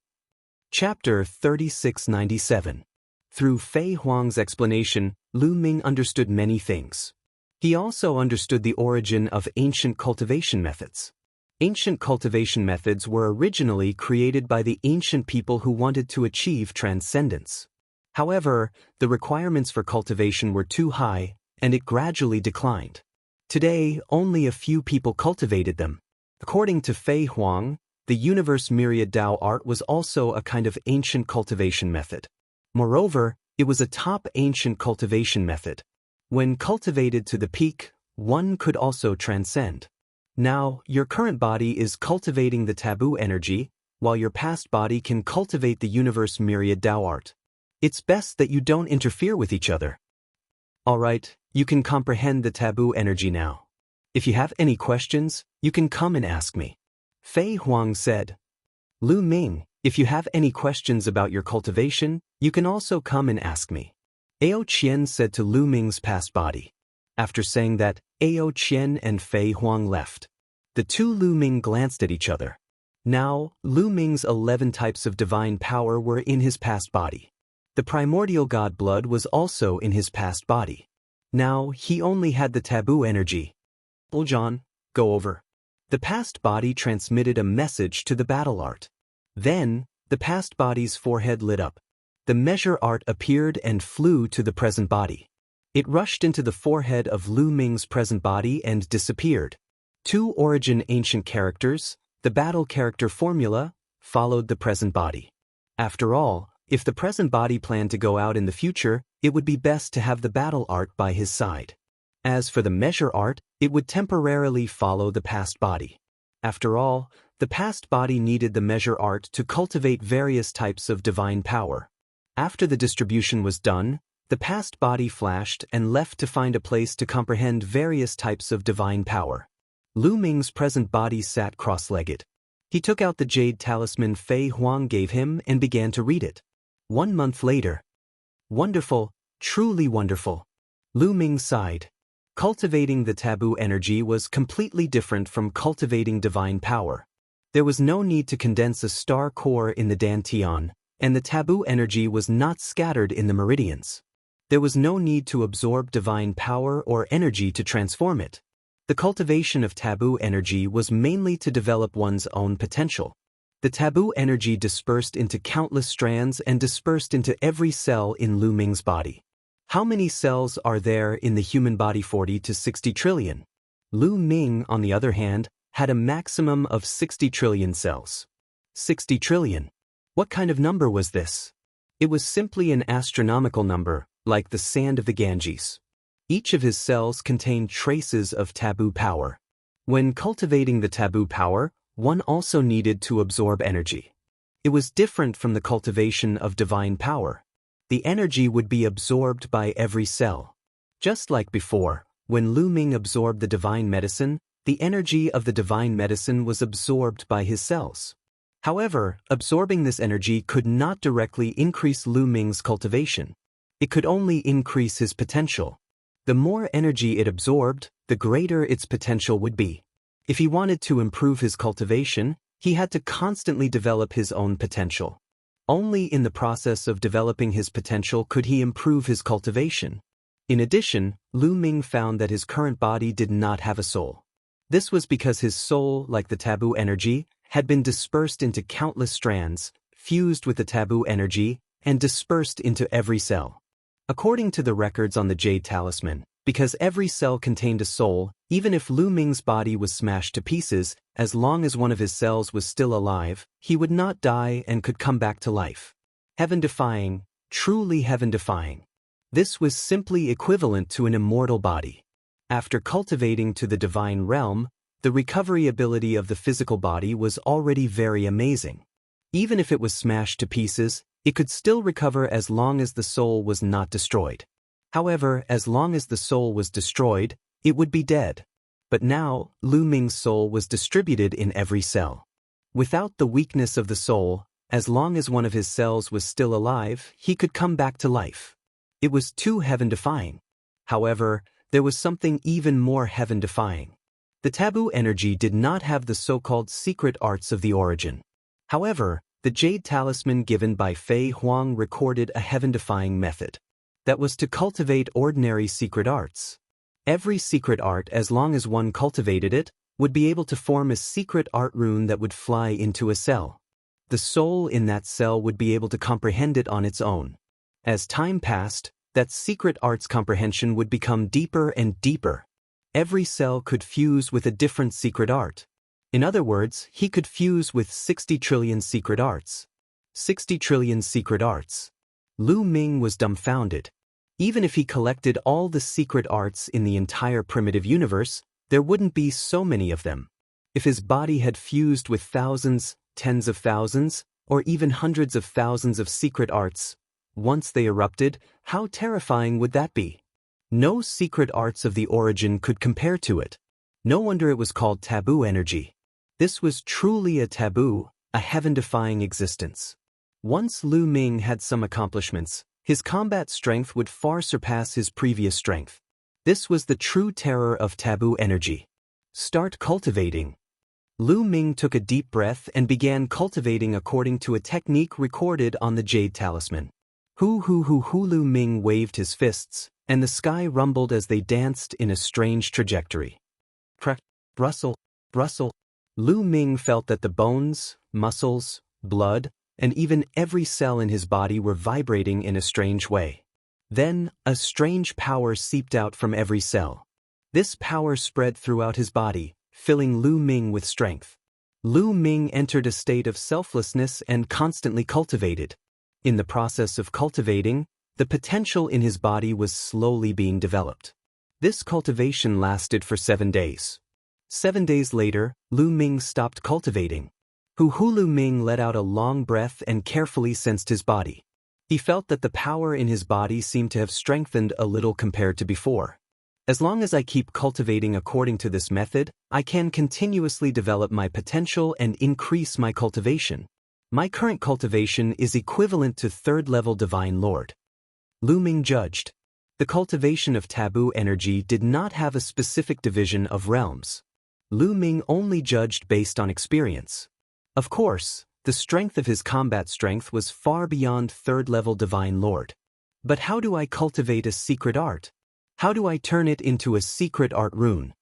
Chapter 3697. Through Fei Huang's explanation, Lu Ming understood many things. He also understood the origin of ancient cultivation methods. Ancient cultivation methods were originally created by the ancient people who wanted to achieve transcendence. However, the requirements for cultivation were too high, and it gradually declined. Today, only a few people cultivated them. According to Fei Huang, the Universe Myriad Dao art was also a kind of ancient cultivation method. Moreover, it was a top ancient cultivation method. When cultivated to the peak, one could also transcend. Now, your current body is cultivating the taboo energy, while your past body can cultivate the Universe Myriad Dao art. It's best that you don't interfere with each other. Alright, you can comprehend the taboo energy now. If you have any questions, you can come and ask me. Fei Huang said. Lu Ming, if you have any questions about your cultivation, you can also come and ask me. Ao Qian said to Lu Ming's past body. After saying that, Ao Qian and Fei Huang left. The two Lu Ming glanced at each other. Now, Lu Ming's 11 types of divine power were in his past body. The primordial god blood was also in his past body. Now, he only had the taboo energy. Uljan, go over. The past body transmitted a message to the battle art. Then, the past body's forehead lit up. The measure art appeared and flew to the present body. It rushed into the forehead of Lu Ming's present body and disappeared. Two origin ancient characters, the battle character formula, followed the present body. After all, if the present body planned to go out in the future, it would be best to have the battle art by his side. As for the measure art, it would temporarily follow the past body. After all, the past body needed the measure art to cultivate various types of divine power. After the distribution was done, the past body flashed and left to find a place to comprehend various types of divine power. Lu Ming's present body sat cross-legged. He took out the jade talisman Fei Huang gave him and began to read it. 1 month later. Wonderful, truly wonderful. Lu Ming sighed. Cultivating the taboo energy was completely different from cultivating divine power. There was no need to condense a star core in the dantian, and the taboo energy was not scattered in the meridians. There was no need to absorb divine power or energy to transform it. The cultivation of taboo energy was mainly to develop one's own potential. The taboo energy dispersed into countless strands and dispersed into every cell in Lu Ming's body. How many cells are there in the human body? 40 to 60 trillion. Lu Ming, on the other hand, had a maximum of 60 trillion cells. 60 trillion. What kind of number was this? It was simply an astronomical number, like the sand of the Ganges. Each of his cells contained traces of taboo power. When cultivating the taboo power, one also needed to absorb energy. It was different from the cultivation of divine power. The energy would be absorbed by every cell. Just like before, when Lu Ming absorbed the divine medicine, the energy of the divine medicine was absorbed by his cells. However, absorbing this energy could not directly increase Lu Ming's cultivation. It could only increase his potential. The more energy it absorbed, the greater its potential would be. If he wanted to improve his cultivation, he had to constantly develop his own potential. Only in the process of developing his potential could he improve his cultivation. In addition, Lu Ming found that his current body did not have a soul. This was because his soul, like the taboo energy, had been dispersed into countless strands, fused with the taboo energy, and dispersed into every cell. According to the records on the Jade Talisman, because every cell contained a soul, even if Lu Ming's body was smashed to pieces, as long as one of his cells was still alive, he would not die and could come back to life. Heaven-defying, truly heaven-defying. This was simply equivalent to an immortal body. After cultivating to the divine realm, the recovery ability of the physical body was already very amazing. Even if it was smashed to pieces, it could still recover as long as the soul was not destroyed. However, as long as the soul was destroyed, it would be dead. But now, Lu Ming's soul was distributed in every cell. Without the weakness of the soul, as long as one of his cells was still alive, he could come back to life. It was too heaven-defying. However, there was something even more heaven-defying. The taboo energy did not have the so-called secret arts of the origin. However, the Jade Talisman given by Fei Huang recorded a heaven-defying method. That was to cultivate ordinary secret arts. Every secret art, as long as one cultivated it, would be able to form a secret art rune that would fly into a cell. The soul in that cell would be able to comprehend it on its own. As time passed, that secret art's comprehension would become deeper and deeper. Every cell could fuse with a different secret art. In other words, he could fuse with 60 trillion secret arts. 60 trillion secret arts. Lu Ming was dumbfounded. Even if he collected all the secret arts in the entire primitive universe, there wouldn't be so many of them. If his body had fused with thousands, tens of thousands, or even hundreds of thousands of secret arts, once they erupted, how terrifying would that be? No secret arts of the origin could compare to it. No wonder it was called taboo energy. This was truly a taboo, a heaven-defying existence. Once Lu Ming had some accomplishments, his combat strength would far surpass his previous strength. This was the true terror of taboo energy. Start cultivating. Lu Ming took a deep breath and began cultivating according to a technique recorded on the Jade Talisman. Lu Ming waved his fists, and the sky rumbled as they danced in a strange trajectory. Crack, rustle, rustle. Lu Ming felt that the bones, muscles, blood, and even every cell in his body were vibrating in a strange way. Then, a strange power seeped out from every cell. This power spread throughout his body, filling Lu Ming with strength. Lu Ming entered a state of selflessness and constantly cultivated. In the process of cultivating, the potential in his body was slowly being developed. This cultivation lasted for 7 days. 7 days later, Lu Ming stopped cultivating. Lu Ming let out a long breath and carefully sensed his body. He felt that the power in his body seemed to have strengthened a little compared to before. As long as I keep cultivating according to this method, I can continuously develop my potential and increase my cultivation. My current cultivation is equivalent to 3rd-level Divine Lord. Lu Ming judged. The cultivation of taboo energy did not have a specific division of realms. Lu Ming only judged based on experience. Of course, the strength of his combat strength was far beyond 3rd-level Divine Lord. But how do I cultivate a secret art? How do I turn it into a secret art rune?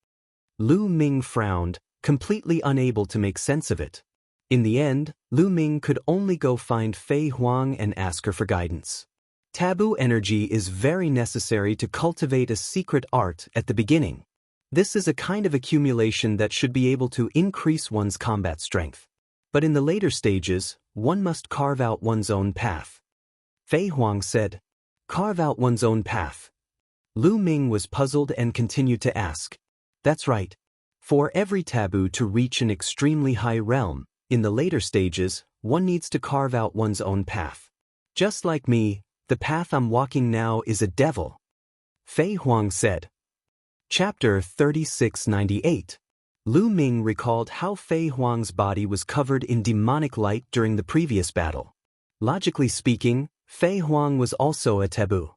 Lu Ming frowned, completely unable to make sense of it. In the end, Lu Ming could only go find Fei Huang and ask her for guidance. Taboo energy is very necessary to cultivate a secret art at the beginning. This is a kind of accumulation that should be able to increase one's combat strength. But in the later stages, one must carve out one's own path. Fei Huang said, "Carve out one's own path." Lu Ming was puzzled and continued to ask. That's right. For every taboo to reach an extremely high realm, in the later stages, one needs to carve out one's own path. Just like me, the path I'm walking now is a devil. Fei Huang said. Chapter 3698. Lu Ming recalled how Fei Huang's body was covered in demonic light during the previous battle. Logically speaking, Fei Huang was also a taboo.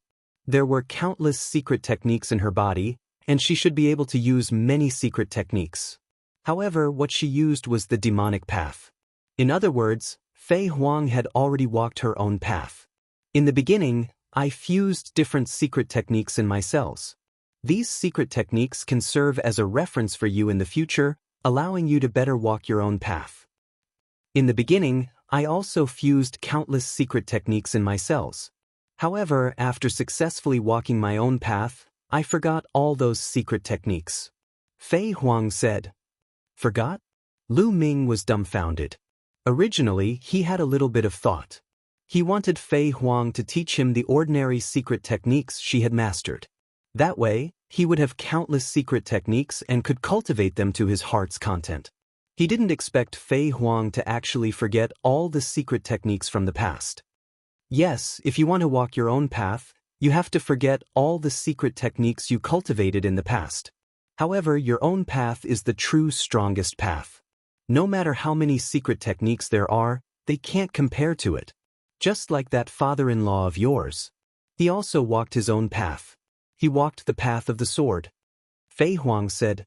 There were countless secret techniques in her body, and she should be able to use many secret techniques. However, what she used was the demonic path. In other words, Fei Huang had already walked her own path. In the beginning, I fused different secret techniques in my cells. These secret techniques can serve as a reference for you in the future, allowing you to better walk your own path. In the beginning, I also fused countless secret techniques in my cells. However, after successfully walking my own path, I forgot all those secret techniques. Fei Huang said. Forgot? Lu Ming was dumbfounded. Originally, he had a little bit of thought. He wanted Fei Huang to teach him the ordinary secret techniques she had mastered. That way, he would have countless secret techniques and could cultivate them to his heart's content. He didn't expect Fei Huang to actually forget all the secret techniques from the past. Yes, if you want to walk your own path, you have to forget all the secret techniques you cultivated in the past. However, your own path is the true strongest path. No matter how many secret techniques there are, they can't compare to it. Just like that father-in-law of yours. He also walked his own path. He walked the path of the sword. Fei Huang said.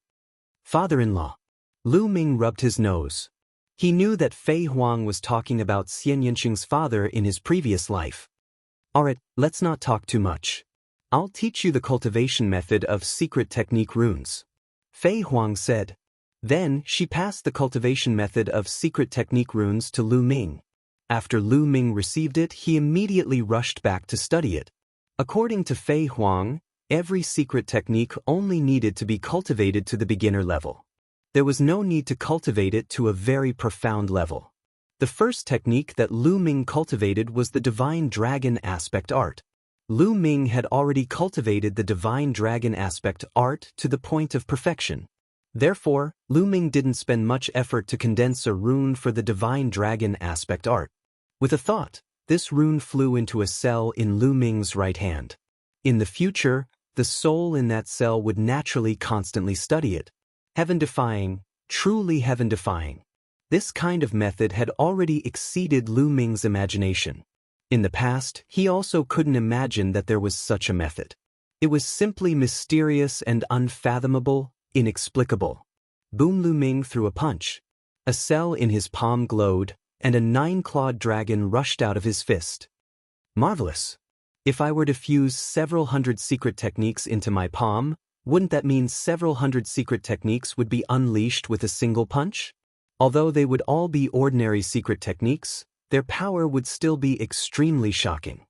Father-in-law. Lu Ming rubbed his nose. He knew that Fei Huang was talking about Xian Yanqing's father in his previous life. Alright, let's not talk too much. I'll teach you the cultivation method of secret technique runes. Fei Huang said. Then, she passed the cultivation method of secret technique runes to Lu Ming. After Lu Ming received it, he immediately rushed back to study it. According to Fei Huang, every secret technique only needed to be cultivated to the beginner level. There was no need to cultivate it to a very profound level. The first technique that Lu Ming cultivated was the Divine Dragon Aspect Art. Lu Ming had already cultivated the Divine Dragon Aspect Art to the point of perfection. Therefore, Lu Ming didn't spend much effort to condense a rune for the Divine Dragon Aspect Art. With a thought, this rune flew into a cell in Lu Ming's right hand. In the future, the soul in that cell would naturally constantly study it. Heaven-defying, truly heaven-defying. This kind of method had already exceeded Lu Ming's imagination. In the past, he also couldn't imagine that there was such a method. It was simply mysterious and unfathomable, inexplicable. Boom! Lu Ming threw a punch. A cell in his palm glowed, and a 9-clawed dragon rushed out of his fist. Marvelous! If I were to fuse several hundred secret techniques into my palm, wouldn't that mean several hundred secret techniques would be unleashed with a single punch? Although they would all be ordinary secret techniques, their power would still be extremely shocking.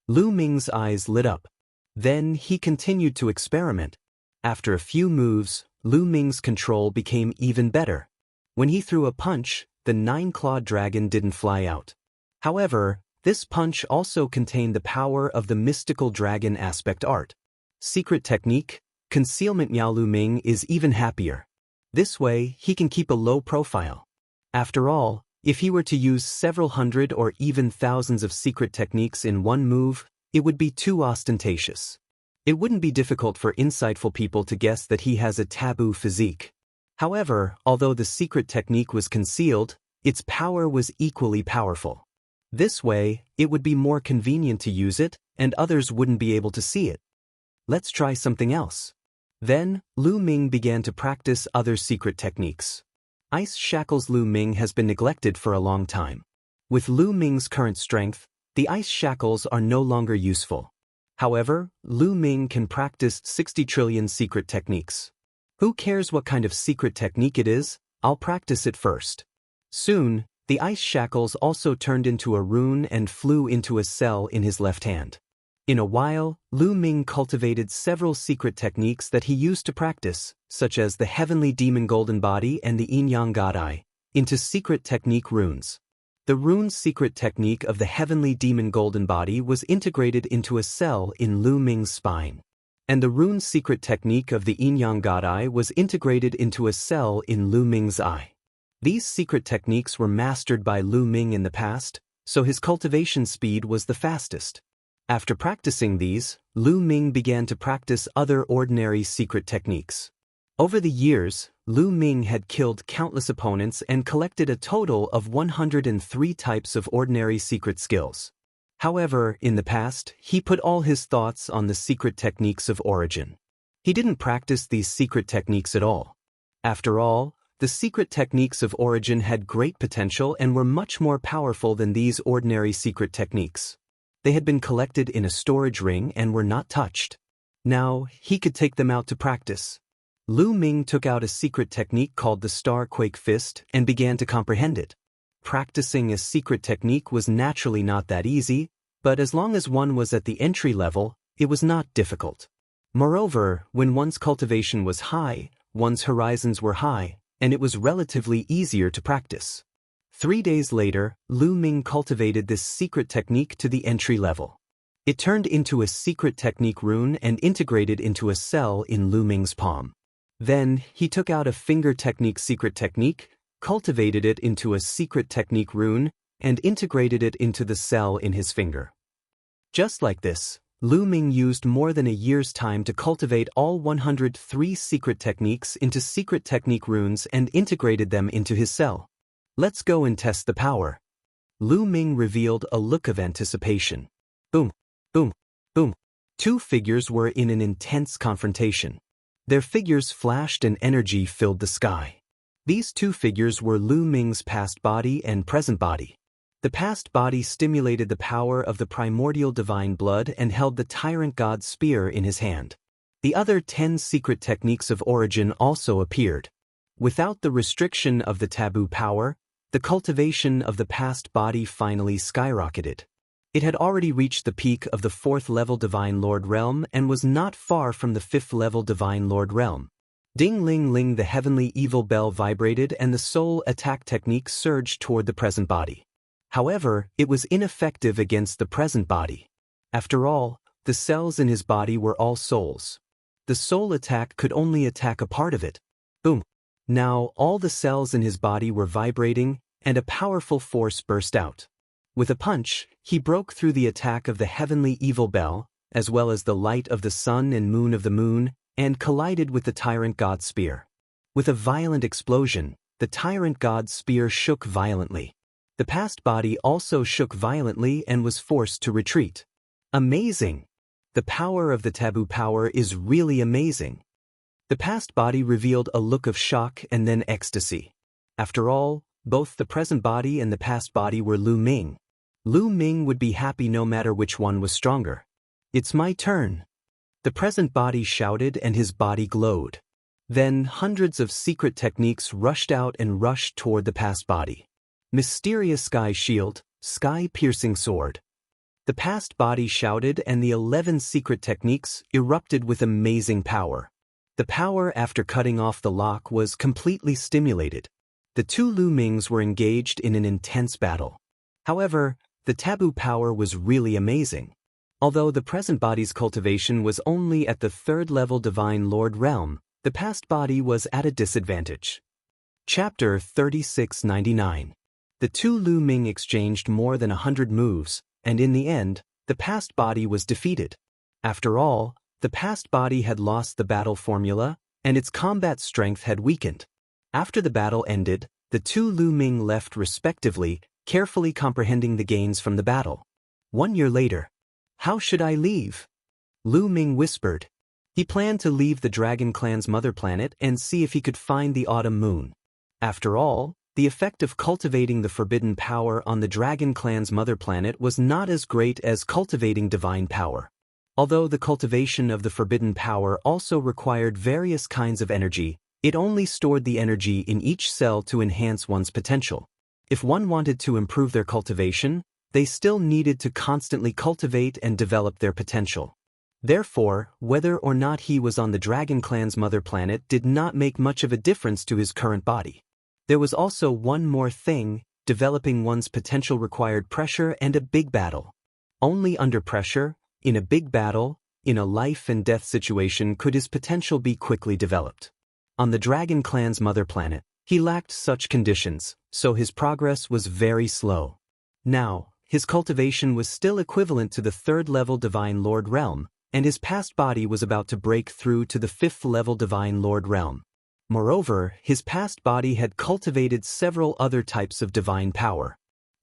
Lu Ming's eyes lit up. Then he continued to experiment. After a few moves, Lu Ming's control became even better. When he threw a punch, the 9-clawed dragon didn't fly out. However, this punch also contained the power of the mystical dragon aspect art. Secret technique, concealment. Miao Lu Ming is even happier. This way, he can keep a low profile. After all, if he were to use several hundred or even thousands of secret techniques in one move, it would be too ostentatious. It wouldn't be difficult for insightful people to guess that he has a taboo physique. However, although the secret technique was concealed, its power was equally powerful. This way, it would be more convenient to use it, and others wouldn't be able to see it. Let's try something else. Then, Lu Ming began to practice other secret techniques. Ice shackles. Lu Ming has been neglected for a long time. With Lu Ming's current strength, the ice shackles are no longer useful. However, Lu Ming can practice 60 trillion secret techniques. Who cares what kind of secret technique it is? I'll practice it first. Soon, the ice shackles also turned into a rune and flew into a cell in his left hand. In a while, Lu Ming cultivated several secret techniques that he used to practice, such as the Heavenly Demon Golden Body and the Yin-Yang God Eye, into secret technique runes. The rune secret technique of the Heavenly Demon Golden Body was integrated into a cell in Lu Ming's spine. And the rune secret technique of the Yin-Yang God Eye was integrated into a cell in Lu Ming's eye. These secret techniques were mastered by Lu Ming in the past, so his cultivation speed was the fastest. After practicing these, Lu Ming began to practice other ordinary secret techniques. Over the years, Lu Ming had killed countless opponents and collected a total of 103 types of ordinary secret skills. However, in the past, he put all his thoughts on the secret techniques of origin. He didn't practice these secret techniques at all. After all, the secret techniques of origin had great potential and were much more powerful than these ordinary secret techniques. They had been collected in a storage ring and were not touched. Now, he could take them out to practice. Lu Ming took out a secret technique called the Star-Quake Fist and began to comprehend it. Practicing a secret technique was naturally not that easy, but as long as one was at the entry level, it was not difficult. Moreover, when one's cultivation was high, one's horizons were high, and it was relatively easier to practice. 3 days later, Lu Ming cultivated this secret technique to the entry level. It turned into a secret technique rune and integrated into a cell in Lu Ming's palm. Then, he took out a finger technique secret technique, cultivated it into a secret technique rune, and integrated it into the cell in his finger. Just like this, Lu Ming used more than a year's time to cultivate all 103 secret techniques into secret technique runes and integrated them into his cell. Let's go and test the power. Lu Ming revealed a look of anticipation. Boom, boom, boom. 2 figures were in an intense confrontation. Their figures flashed and energy filled the sky. These 2 figures were Lu Ming's past body and present body. The past body stimulated the power of the primordial divine blood and held the tyrant god's spear in his hand. The other 10 secret techniques of origin also appeared. Without the restriction of the taboo power, the cultivation of the past body finally skyrocketed. It had already reached the peak of the 4th level Divine Lord Realm and was not far from the 5th level Divine Lord Realm. Ding ling ling, the heavenly evil bell vibrated and the soul attack technique surged toward the present body. However, it was ineffective against the present body. After all, the cells in his body were all souls. The soul attack could only attack a part of it. Boom. Now, all the cells in his body were vibrating, and a powerful force burst out. With a punch, he broke through the attack of the heavenly evil bell, as well as the light of the sun and moon of the moon, and collided with the tyrant god's spear. With a violent explosion, the tyrant god's spear shook violently. The past body also shook violently and was forced to retreat. Amazing! The power of the taboo power is really amazing. The past body revealed a look of shock and then ecstasy. After all, both the present body and the past body were Lu Ming. Lu Ming would be happy no matter which one was stronger. It's my turn. The present body shouted and his body glowed. Then hundreds of secret techniques rushed out and rushed toward the past body. Mysterious sky shield, sky-piercing sword. The past body shouted and the 11 secret techniques erupted with amazing power. The power after cutting off the lock was completely stimulated. The 2 Lu Mings were engaged in an intense battle. However, the taboo power was really amazing. Although the present body's cultivation was only at the 3rd level Divine Lord Realm, the past body was at a disadvantage. Chapter 3699. The 2 Lu Ming exchanged more than 100 moves, and in the end, the past body was defeated. After all, the past body had lost the battle formula, and its combat strength had weakened. After the battle ended, the 2 Lu Ming left respectively, carefully comprehending the gains from the battle. 1 year later. How should I leave? Lu Ming whispered. He planned to leave the Dragon Clan's mother planet and see if he could find the autumn moon. After all, the effect of cultivating the forbidden power on the Dragon Clan's mother planet was not as great as cultivating divine power. Although the cultivation of the forbidden power also required various kinds of energy, it only stored the energy in each cell to enhance one's potential. If one wanted to improve their cultivation, they still needed to constantly cultivate and develop their potential. Therefore, whether or not he was on the Dragon Clan's mother planet did not make much of a difference to his current body. There was also one more thing: developing one's potential required pressure and a big battle. Only under pressure, in a big battle, in a life and death situation could his potential be quickly developed. On the Dragon Clan's mother planet, he lacked such conditions, so his progress was very slow. Now, his cultivation was still equivalent to the 3rd level Divine Lord Realm, and his past body was about to break through to the 5th level Divine Lord Realm. Moreover, his past body had cultivated several other types of divine power.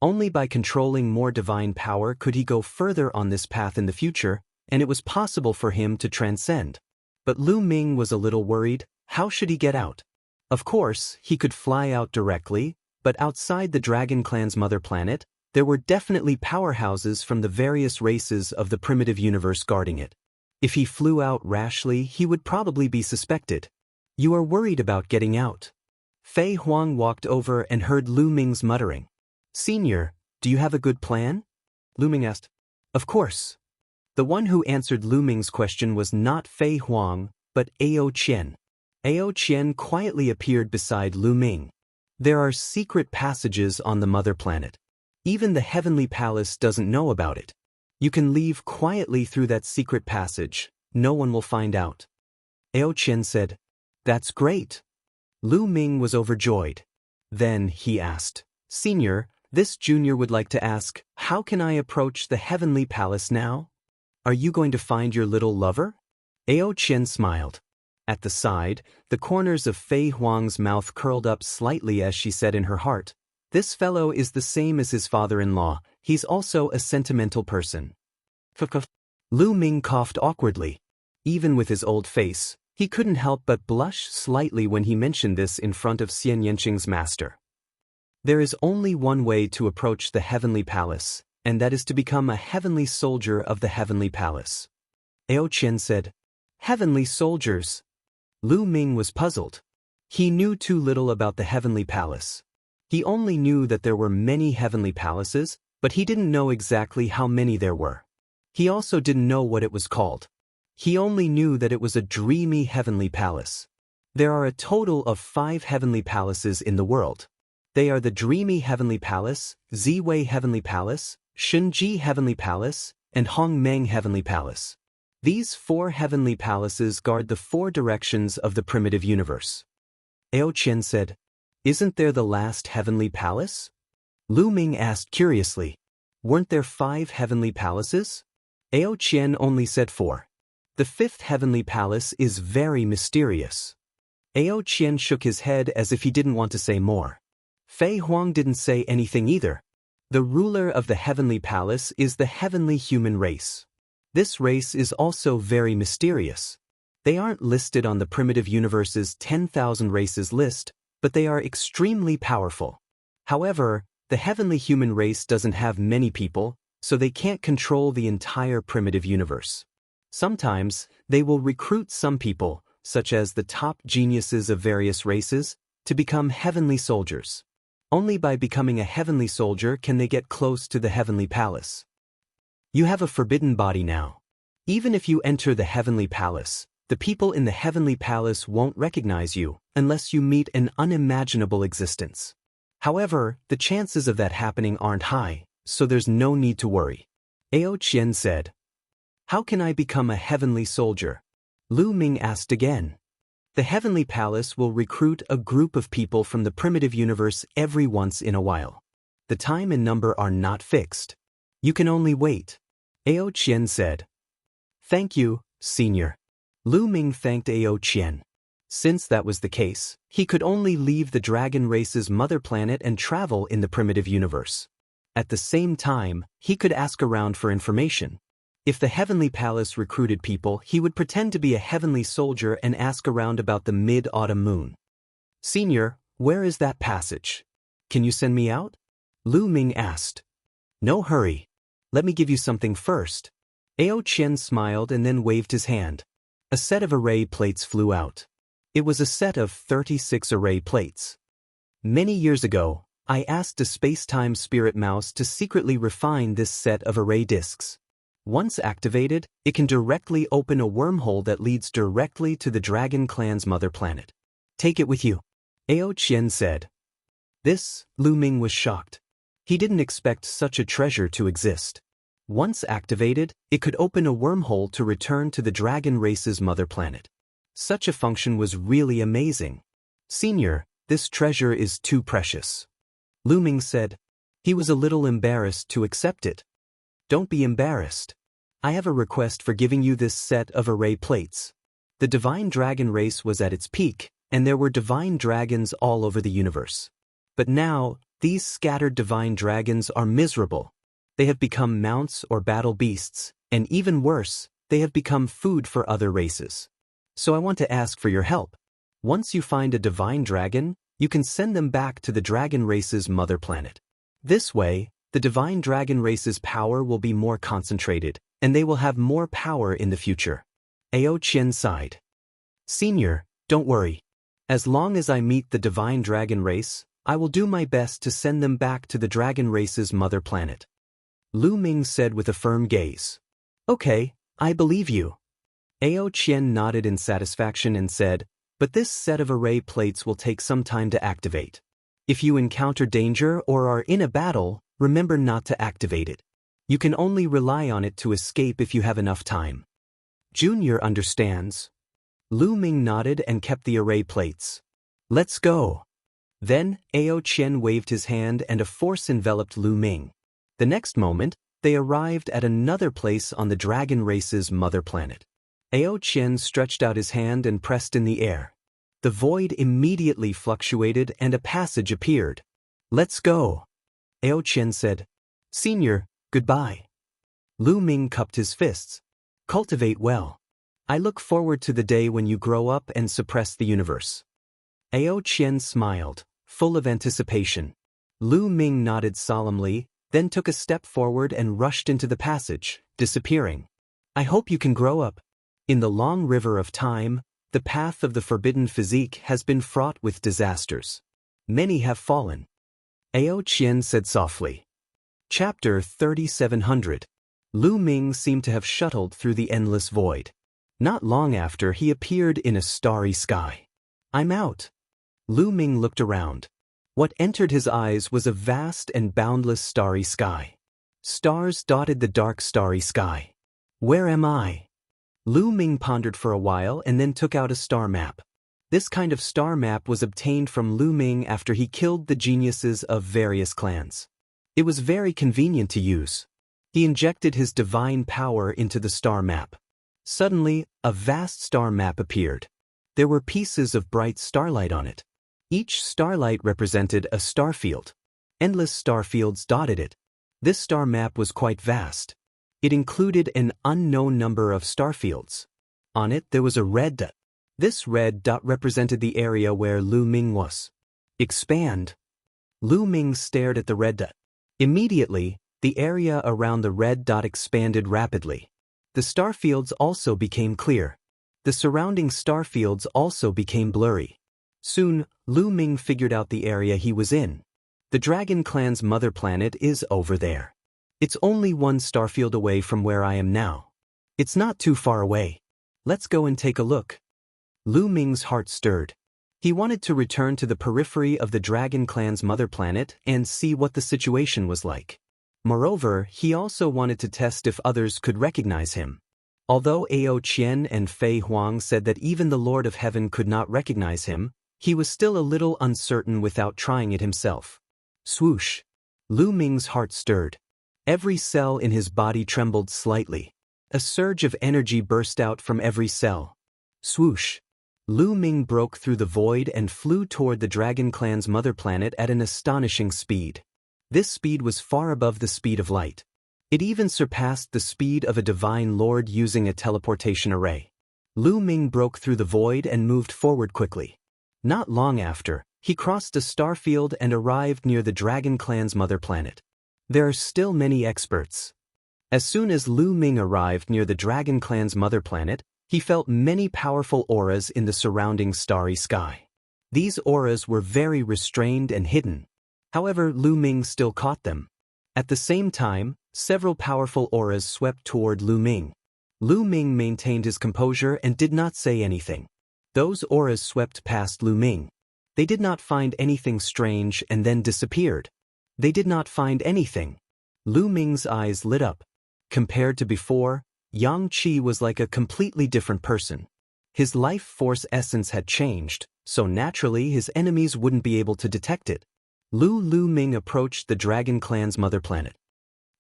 Only by controlling more divine power could he go further on this path in the future, and it was possible for him to transcend. But Lu Ming was a little worried. How should he get out? Of course, he could fly out directly, but outside the Dragon Clan's mother planet, there were definitely powerhouses from the various races of the primitive universe guarding it. If he flew out rashly, he would probably be suspected. You are worried about getting out. Fei Huang walked over and heard Lu Ming's muttering. Senior, do you have a good plan? Lu Ming asked. Of course. The one who answered Lu Ming's question was not Fei Huang, but Ao Qian. Ao Qian quietly appeared beside Lu Ming. There are secret passages on the mother planet. Even the Heavenly Palace doesn't know about it. You can leave quietly through that secret passage. No one will find out. Ao Qian said, That's great. Lu Ming was overjoyed. Then he asked, Senior, this junior would like to ask, how can I approach the Heavenly Palace now? Are you going to find your little lover? Ao Qian smiled. At the side, the corners of Fei Huang's mouth curled up slightly as she said in her heart, This fellow is the same as his father-in-law, he's also a sentimental person. Lu Ming coughed awkwardly. Even with his old face, he couldn't help but blush slightly when he mentioned this in front of Xian Yanqing's master. There is only one way to approach the Heavenly Palace, and that is to become a heavenly soldier of the Heavenly Palace. Ao Qian said, Heavenly soldiers? Lu Ming was puzzled. He knew too little about the Heavenly Palace. He only knew that there were many heavenly palaces, but he didn't know exactly how many there were. He also didn't know what it was called. He only knew that it was a dreamy heavenly palace. There are a total of 5 heavenly palaces in the world. They are the Dreamy Heavenly Palace, Ziwei Heavenly Palace, Shunji Heavenly Palace, and Hongmeng Heavenly Palace. These 4 heavenly palaces guard the 4 directions of the primitive universe. Ao Qian said, Isn't there the last heavenly palace? Lu Ming asked curiously, Weren't there 5 heavenly palaces? Ao Qian only said 4. The 5th heavenly palace is very mysterious. Ao Qian shook his head as if he didn't want to say more. Fei Huang didn't say anything either. The ruler of the heavenly palace is the heavenly human race. This race is also very mysterious. They aren't listed on the primitive universe's 10,000 races list, but they are extremely powerful. However, the heavenly human race doesn't have many people, so they can't control the entire primitive universe. Sometimes, they will recruit some people, such as the top geniuses of various races, to become heavenly soldiers. Only by becoming a heavenly soldier can they get close to the heavenly palace. You have a forbidden body now. Even if you enter the heavenly palace, the people in the heavenly palace won't recognize you unless you meet an unimaginable existence. However, the chances of that happening aren't high, so there's no need to worry. Ao Qian said. How can I become a heavenly soldier? Lu Ming asked again. The heavenly palace will recruit a group of people from the primitive universe every once in a while. The time and number are not fixed. You can only wait. Ao Qian said. Thank you, Senior. Lu Ming thanked Ao Qian. Since that was the case, he could only leave the dragon race's mother planet and travel in the primitive universe. At the same time, he could ask around for information. If the heavenly palace recruited people, he would pretend to be a heavenly soldier and ask around about the mid-autumn moon. Senior, where is that passage? Can you send me out? Lu Ming asked. No hurry. Let me give you something first. Ao Qian smiled and then waved his hand. A set of array plates flew out. It was a set of 36 array plates. Many years ago, I asked a space-time spirit mouse to secretly refine this set of array disks. Once activated, it can directly open a wormhole that leads directly to the Dragon Clan's mother planet. Take it with you. Ao Qian said. This, Lu Ming was shocked. He didn't expect such a treasure to exist. Once activated, it could open a wormhole to return to the dragon race's mother planet. Such a function was really amazing. Senior, this treasure is too precious. Lu Ming said. He was a little embarrassed to accept it. Don't be embarrassed. I have a request for giving you this set of array plates. The divine dragon race was at its peak, and there were divine dragons all over the universe. But now, These scattered divine dragons are miserable. They have become mounts or battle beasts, and even worse, they have become food for other races. So I want to ask for your help. Once you find a divine dragon, you can send them back to the dragon race's mother planet. This way, the divine dragon race's power will be more concentrated, and they will have more power in the future. Ao Qian sighed. Senior, don't worry. As long as I meet the divine dragon race, I will do my best to send them back to the dragon race's mother planet. Lu Ming said with a firm gaze. Okay, I believe you. Ao Qian nodded in satisfaction and said, but this set of array plates will take some time to activate. If you encounter danger or are in a battle, remember not to activate it. You can only rely on it to escape if you have enough time. Junior understands. Lu Ming nodded and kept the array plates. Let's go. Then, Ao Qian waved his hand and a force enveloped Lu Ming. The next moment, they arrived at another place on the dragon race's mother planet. Ao Qian stretched out his hand and pressed in the air. The void immediately fluctuated and a passage appeared. Let's go. Ao Qian said. Senior, goodbye. Lu Ming cupped his fists. Cultivate well. I look forward to the day when you grow up and suppress the universe. Ao Qian smiled, full of anticipation. Lu Ming nodded solemnly, then took a step forward and rushed into the passage, disappearing. I hope you can grow up. In the long river of time, the path of the forbidden physique has been fraught with disasters. Many have fallen. Ao Qian said softly. Chapter 3700. Lu Ming seemed to have shuttled through the endless void. Not long after, he appeared in a starry sky. I'm out. Lu Ming looked around. What entered his eyes was a vast and boundless starry sky. Stars dotted the dark starry sky. Where am I? Lu Ming pondered for a while and then took out a star map. This kind of star map was obtained from Lu Ming after he killed the geniuses of various clans. It was very convenient to use. He injected his divine power into the star map. Suddenly, a vast star map appeared. There were pieces of bright starlight on it. Each starlight represented a star field. Endless star fields dotted it. This star map was quite vast. It included an unknown number of star fields. On it there was a red dot. This red dot represented the area where Lu Ming was. Expand. Lu Ming stared at the red dot. Immediately, the area around the red dot expanded rapidly. The star fields also became clear. The surrounding star fields also became blurry. Soon, Lu Ming figured out the area he was in. The Dragon Clan's mother planet is over there. It's only one starfield away from where I am now. It's not too far away. Let's go and take a look. Lu Ming's heart stirred. He wanted to return to the periphery of the Dragon Clan's mother planet and see what the situation was like. Moreover, he also wanted to test if others could recognize him. Although Ao Qian and Fei Huang said that even the Lord of Heaven could not recognize him, he was still a little uncertain without trying it himself. Swoosh! Lu Ming's heart stirred. Every cell in his body trembled slightly. A surge of energy burst out from every cell. Swoosh! Lu Ming broke through the void and flew toward the Dragon Clan's mother planet at an astonishing speed. This speed was far above the speed of light. It even surpassed the speed of a divine lord using a teleportation array. Lu Ming broke through the void and moved forward quickly. Not long after, he crossed a star field and arrived near the Dragon Clan's mother planet. There are still many experts. As soon as Lu Ming arrived near the Dragon Clan's mother planet, he felt many powerful auras in the surrounding starry sky. These auras were very restrained and hidden. However, Lu Ming still caught them. At the same time, several powerful auras swept toward Lu Ming. Lu Ming maintained his composure and did not say anything. Those auras swept past Lu Ming. They did not find anything strange and then disappeared. They did not find anything. Lu Ming's eyes lit up. Compared to before, Yang Qi was like a completely different person. His life force essence had changed, so naturally his enemies wouldn't be able to detect it. Lu Ming approached the Dragon Clan's mother planet.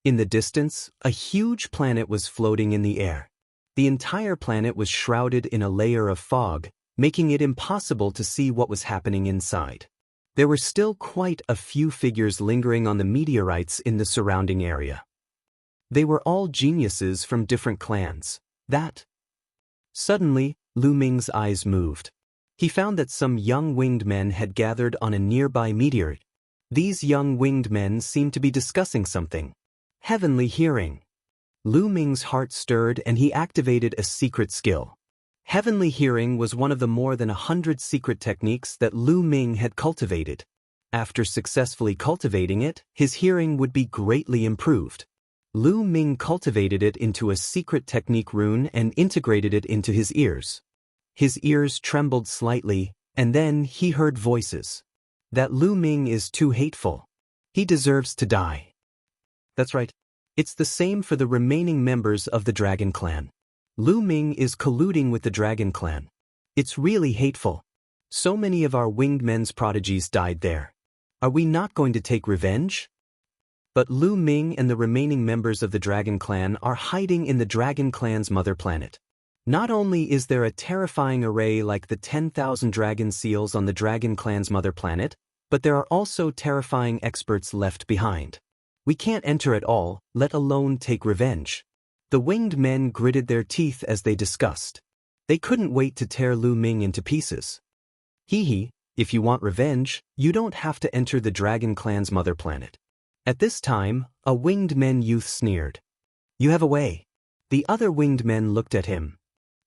In the distance, a huge planet was floating in the air. The entire planet was shrouded in a layer of fog, making it impossible to see what was happening inside. There were still quite a few figures lingering on the meteorites in the surrounding area. They were all geniuses from different clans. Suddenly, Lu Ming's eyes moved. He found that some young winged men had gathered on a nearby meteor. These young winged men seemed to be discussing something. Heavenly hearing. Lu Ming's heart stirred and he activated a secret skill. Heavenly hearing was one of the more than 100 secret techniques that Lu Ming had cultivated. After successfully cultivating it, his hearing would be greatly improved. Lu Ming cultivated it into a secret technique rune and integrated it into his ears. His ears trembled slightly, and then he heard voices. That Lu Ming is too hateful. He deserves to die. That's right. It's the same for the remaining members of the Dragon Clan. Lu Ming is colluding with the Dragon Clan. It's really hateful. So many of our winged men's prodigies died there. Are we not going to take revenge? But Lu Ming and the remaining members of the Dragon Clan are hiding in the Dragon Clan's mother planet. Not only is there a terrifying array like the 10,000 dragon seals on the Dragon Clan's mother planet, but there are also terrifying experts left behind. We can't enter at all, let alone take revenge. The winged men gritted their teeth as they discussed. They couldn't wait to tear Lu Ming into pieces. Hee, if you want revenge, you don't have to enter the Dragon Clan's mother planet. At this time, a winged men youth sneered. You have a way. The other winged men looked at him.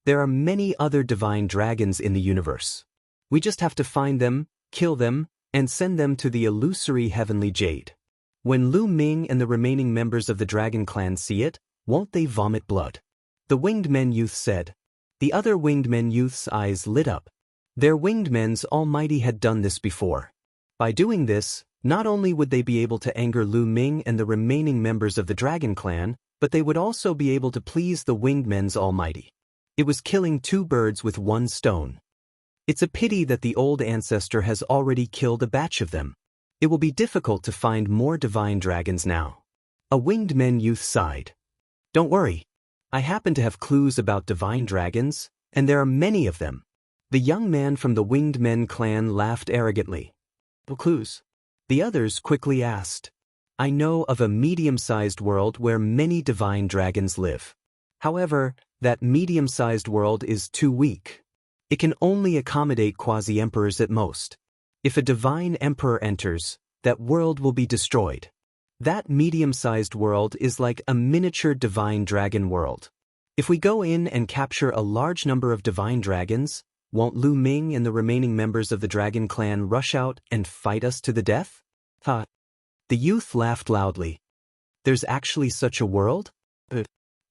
There are many other divine dragons in the universe. We just have to find them, kill them, and send them to the illusory heavenly jade. When Lu Ming and the remaining members of the Dragon Clan see it, won't they vomit blood? The winged men youth said. The other winged men youth's eyes lit up. Their winged men's almighty had done this before. By doing this, not only would they be able to anger Lu Ming and the remaining members of the Dragon Clan, but they would also be able to please the winged men's almighty. It was killing two birds with one stone. It's a pity that the old ancestor has already killed a batch of them. It will be difficult to find more divine dragons now. A winged men youth sighed. Don't worry. I happen to have clues about divine dragons, and there are many of them. The young man from the winged men clan laughed arrogantly. What clues? The others quickly asked. I know of a medium-sized world where many divine dragons live. However, that medium-sized world is too weak. It can only accommodate quasi-emperors at most. If a divine emperor enters, that world will be destroyed. That medium-sized world is like a miniature divine dragon world. If we go in and capture a large number of divine dragons, won't Lu Ming and the remaining members of the Dragon Clan rush out and fight us to the death? The youth laughed loudly. There's actually such a world?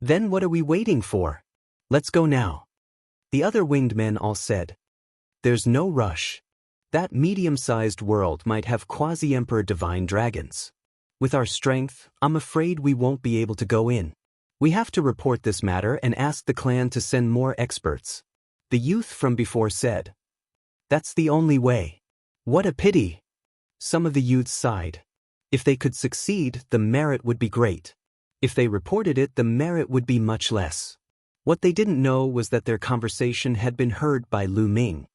Then what are we waiting for? Let's go now. The other winged men all said. There's no rush. That medium-sized world might have quasi-emperor divine dragons. With our strength, I'm afraid we won't be able to go in. We have to report this matter and ask the clan to send more experts. The youth from before said. That's the only way. What a pity. Some of the youths sighed. If they could succeed, the merit would be great. If they reported it, the merit would be much less. What they didn't know was that their conversation had been heard by Lu Ming.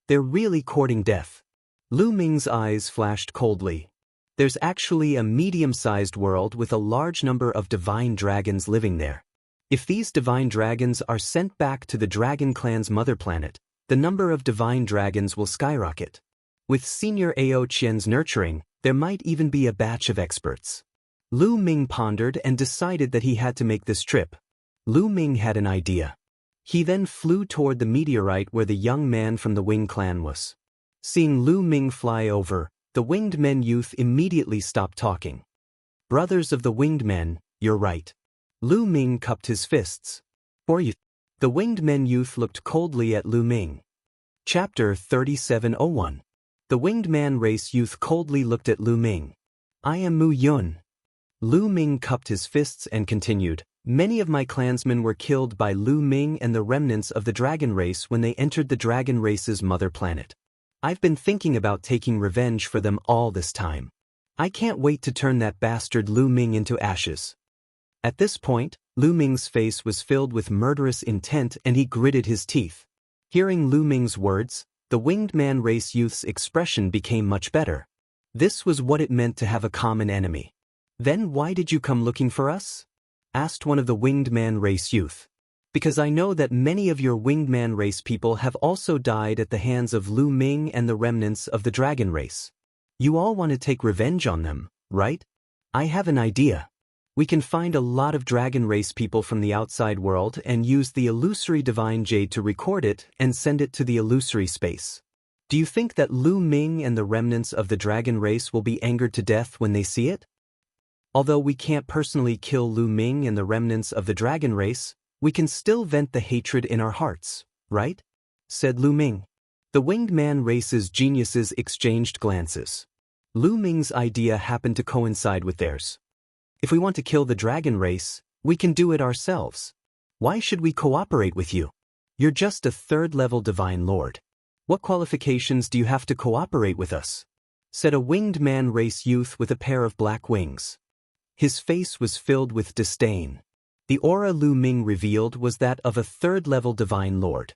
They're really courting death. Lu Ming's eyes flashed coldly. There's actually a medium-sized world with a large number of divine dragons living there. If these divine dragons are sent back to the Dragon Clan's mother planet, the number of divine dragons will skyrocket. With Senior Ao Qian's nurturing, there might even be a batch of experts. Lu Ming pondered and decided that he had to make this trip. Lu Ming had an idea. He then flew toward the meteorite where the young man from the Wing clan was. Seeing Lu Ming fly over, the winged men youth immediately stopped talking. Brothers of the winged men, you're right. Lu Ming cupped his fists. For you. The winged men youth looked coldly at Lu Ming. Chapter 3701. The winged man race youth coldly looked at Lu Ming. I am Mu Yun. Lu Ming cupped his fists and continued. Many of my clansmen were killed by Lu Ming and the remnants of the dragon race when they entered the dragon race's mother planet. I've been thinking about taking revenge for them all this time. I can't wait to turn that bastard Lu Ming into ashes. At this point, Lu Ming's face was filled with murderous intent and he gritted his teeth. Hearing Lu Ming's words, The winged man race youth's expression became much better. This was what it meant to have a common enemy. Then why did you come looking for us? Asked one of the winged man race youth. Because I know that many of your winged man race people have also died at the hands of Lu Ming and the remnants of the dragon race. You all want to take revenge on them, right? I have an idea. We can find a lot of dragon race people from the outside world and use the illusory divine jade to record it and send it to the illusory space. Do you think that Lu Ming and the remnants of the dragon race will be angered to death when they see it? Although we can't personally kill Lu Ming and the remnants of the dragon race, we can still vent the hatred in our hearts, right? Said Lu Ming. The winged man race's geniuses exchanged glances. Lu Ming's idea happened to coincide with theirs. If we want to kill the dragon race, we can do it ourselves. Why should we cooperate with you? You're just a third-level divine lord. What qualifications do you have to cooperate with us? Said a winged man race youth with a pair of black wings. His face was filled with disdain. The aura Lu Ming revealed was that of a third-level divine lord.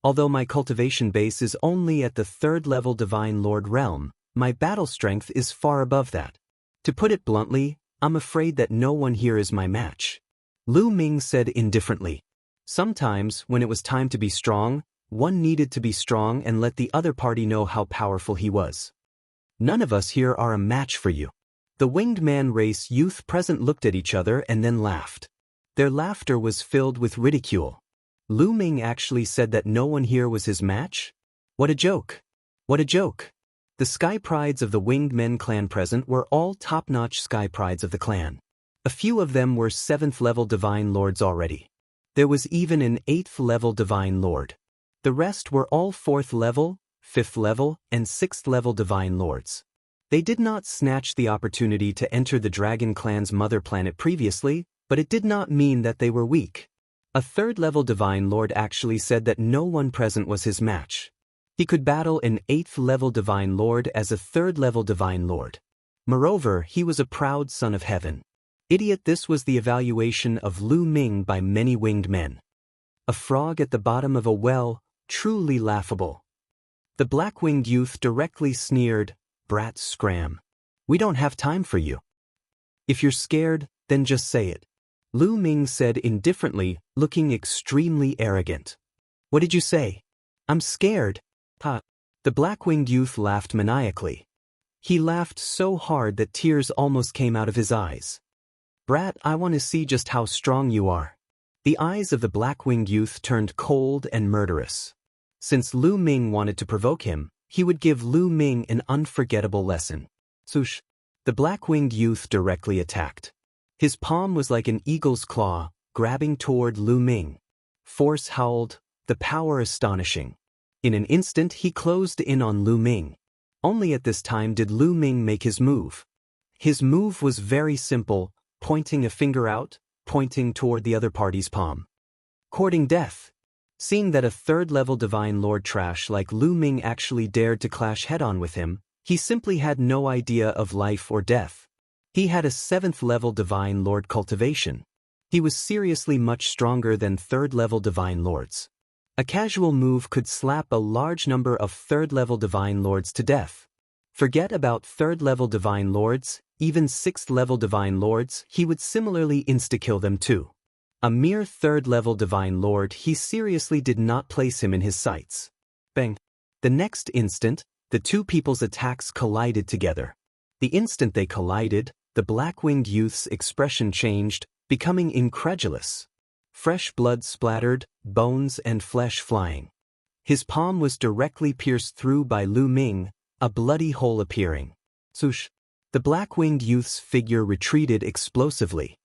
Although my cultivation base is only at the third-level divine lord realm, my battle strength is far above that. To put it bluntly, I'm afraid that no one here is my match. Lu Ming said indifferently. Sometimes, when it was time to be strong, one needed to be strong and let the other party know how powerful he was. None of us here are a match for you. The winged man race youth present looked at each other and then laughed. Their laughter was filled with ridicule. Lu Ming actually said that no one here was his match? What a joke! What a joke! The Sky Prides of the Winged Men clan present were all top-notch Sky Prides of the clan. A few of them were 7th-level Divine Lords already. There was even an 8th-level Divine Lord. The rest were all 4th level, 5th level, and 6th level Divine Lords. They did not snatch the opportunity to enter the Dragon Clan's mother planet previously, but it did not mean that they were weak. A 3rd-level Divine Lord actually said that no one present was his match. He could battle an 8th-level Divine Lord as a 3rd-level Divine Lord. Moreover, he was a proud son of heaven. Idiot, this was the evaluation of Lu Ming by many winged men. A frog at the bottom of a well, truly laughable. The black-winged youth directly sneered, "Brat scram. We don't have time for you. If you're scared, then just say it." Lu Ming said indifferently, looking extremely arrogant. "What did you say? I'm scared." Ha! The black-winged youth laughed maniacally. He laughed so hard that tears almost came out of his eyes. "Brat, I want to see just how strong you are." The eyes of the black-winged youth turned cold and murderous. Since Lu Ming wanted to provoke him, he would give Lu Ming an unforgettable lesson. Swoosh! The black-winged youth directly attacked. His palm was like an eagle's claw, grabbing toward Lu Ming. Force howled, the power astonishing. In an instant he closed in on Lu Ming. Only at this time did Lu Ming make his move. His move was very simple, pointing a finger out, pointing toward the other party's palm. Courting death. Seeing that a 3rd-level Divine Lord trash like Lu Ming actually dared to clash head-on with him, he simply had no idea of life or death. He had a 7th-level Divine Lord cultivation. He was seriously much stronger than 3rd-level Divine Lords. A casual move could slap a large number of 3rd-level Divine Lords to death. Forget about 3rd-level Divine Lords, even 6th-level Divine Lords, he would similarly insta-kill them too. A mere 3rd-level Divine Lord, he seriously did not place him in his sights. Bang! The next instant, the two people's attacks collided together. The instant they collided, the black-winged youth's expression changed, becoming incredulous. Fresh blood splattered, bones and flesh flying. His palm was directly pierced through by Lu Ming, a bloody hole appearing. Swoosh! The black-winged youth's figure retreated explosively.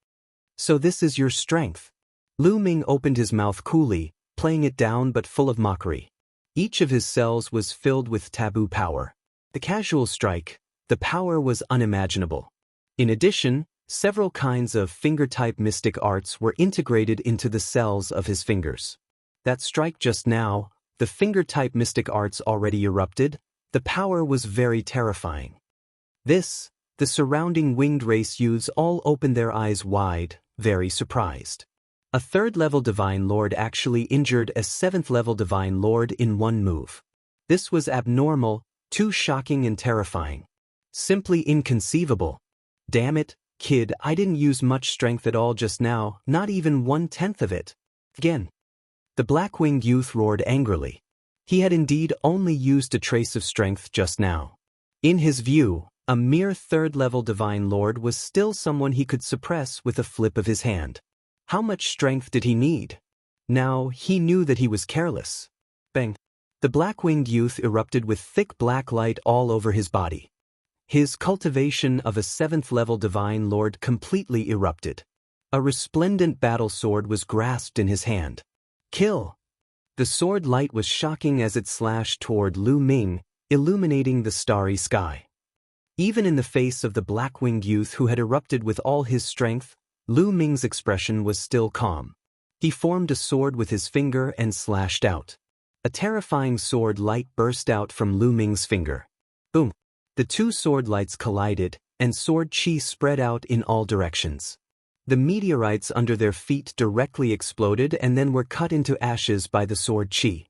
"So this is your strength?" Lu Ming opened his mouth coolly, playing it down but full of mockery. Each of his cells was filled with taboo power. The casual strike, the power was unimaginable. In addition, several kinds of finger-type mystic arts were integrated into the cells of his fingers. That strike just now, the finger-type mystic arts already erupted, the power was very terrifying. This, the surrounding winged race youths all opened their eyes wide, very surprised. A 3rd-level Divine Lord actually injured a 7th-level Divine Lord in one move. This was abnormal, too shocking and terrifying. Simply inconceivable. Damn it, kid, I didn't use much strength at all just now, not even 1/10 of it. Again. The black-winged youth roared angrily. He had indeed only used a trace of strength just now. In his view, a mere third-level divine lord was still someone he could suppress with a flip of his hand. How much strength did he need? Now, he knew that he was careless. Bang! The black-winged youth erupted with thick black light all over his body. His cultivation of a 7th-level divine lord completely erupted. A resplendent battle sword was grasped in his hand. Kill! The sword light was shocking as it slashed toward Lu Ming, illuminating the starry sky. Even in the face of the black-winged youth who had erupted with all his strength, Lu Ming's expression was still calm. He formed a sword with his finger and slashed out. A terrifying sword light burst out from Lu Ming's finger. Boom! The two sword lights collided, and sword chi spread out in all directions. The meteorites under their feet directly exploded and then were cut into ashes by the sword chi.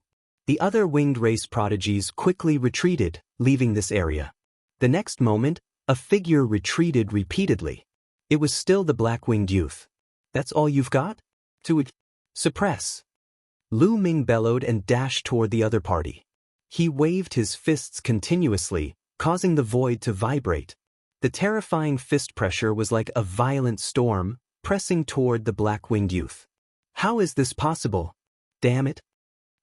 The other winged race prodigies quickly retreated, leaving this area. The next moment, a figure retreated repeatedly. It was still the black-winged youth. That's all you've got? To suppress. Lu Ming bellowed and dashed toward the other party. He waved his fists continuously, causing the void to vibrate. The terrifying fist pressure was like a violent storm, pressing toward the black-winged youth. How is this possible? Damn it!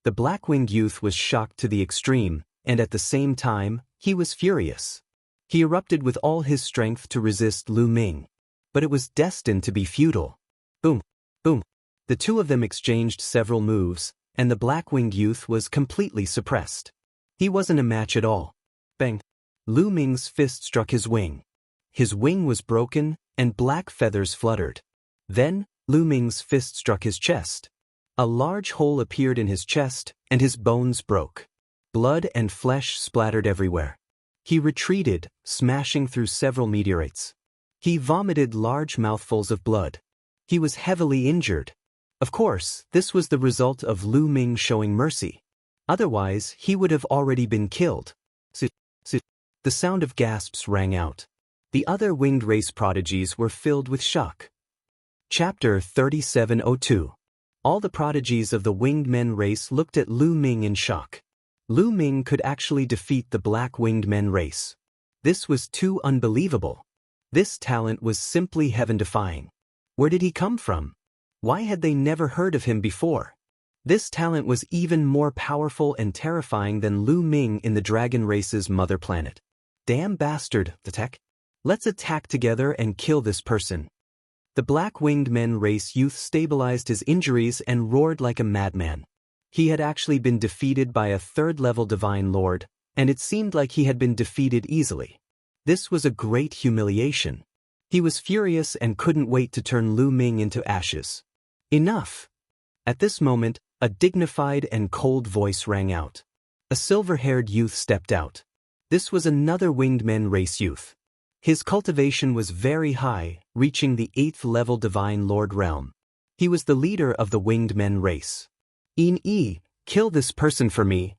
The black-winged youth was shocked to the extreme, and at the same time, he was furious. He erupted with all his strength to resist Lu Ming. But it was destined to be futile. Boom! Boom! The two of them exchanged several moves, and the black-winged youth was completely suppressed. He wasn't a match at all. Bang! Lu Ming's fist struck his wing. His wing was broken, and black feathers fluttered. Then, Lu Ming's fist struck his chest. A large hole appeared in his chest, and his bones broke. Blood and flesh splattered everywhere. He retreated, smashing through several meteorites. He vomited large mouthfuls of blood. He was heavily injured. Of course, this was the result of Lu Ming showing mercy. Otherwise, he would have already been killed. The sound of gasps rang out. The other winged race prodigies were filled with shock. Chapter 3702. All the prodigies of the winged men race looked at Lu Ming in shock. Lu Ming could actually defeat the black winged men race. This was too unbelievable. This talent was simply heaven-defying. Where did he come from? Why had they never heard of him before? This talent was even more powerful and terrifying than Lu Ming in the dragon race's mother planet. Damn bastard, attack! Let's attack together and kill this person. The black-winged men race youth stabilized his injuries and roared like a madman. He had actually been defeated by a third-level divine lord, and it seemed like he had been defeated easily. This was a great humiliation. He was furious and couldn't wait to turn Lu Ming into ashes. Enough! At this moment, a dignified and cold voice rang out. A silver-haired youth stepped out. This was another winged men race youth. His cultivation was very high, reaching the 8th-level divine lord realm. He was the leader of the winged men race. Kill this person for me.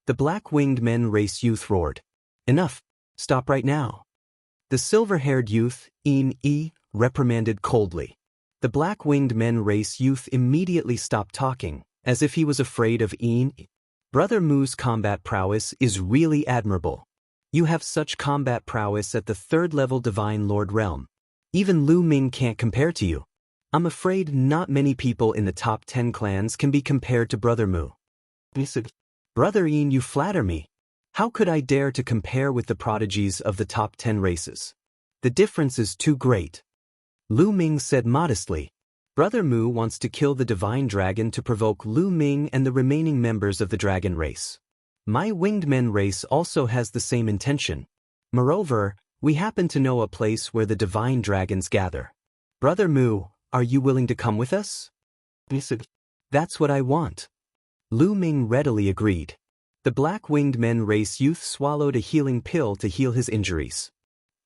The black-winged men race youth roared. Enough! Stop right now. The silver-haired youth, reprimanded coldly. The black-winged men race youth immediately stopped talking, as if he was afraid of Brother Mu's combat prowess is really admirable. You have such combat prowess at the 3rd-level divine lord realm. Even Lu Ming can't compare to you. I'm afraid not many people in the top 10 clans can be compared to Brother Mu. Brother you flatter me. How could I dare to compare with the prodigies of the top 10 races? The difference is too great. Lu Ming said modestly. Brother Mu wants to kill the divine dragon to provoke Lu Ming and the remaining members of the dragon race. My winged men race also has the same intention. Moreover, we happen to know a place where the divine dragons gather. Brother Mu, are you willing to come with us? That's what I want. Lu Ming readily agreed. The black-winged men race youth swallowed a healing pill to heal his injuries.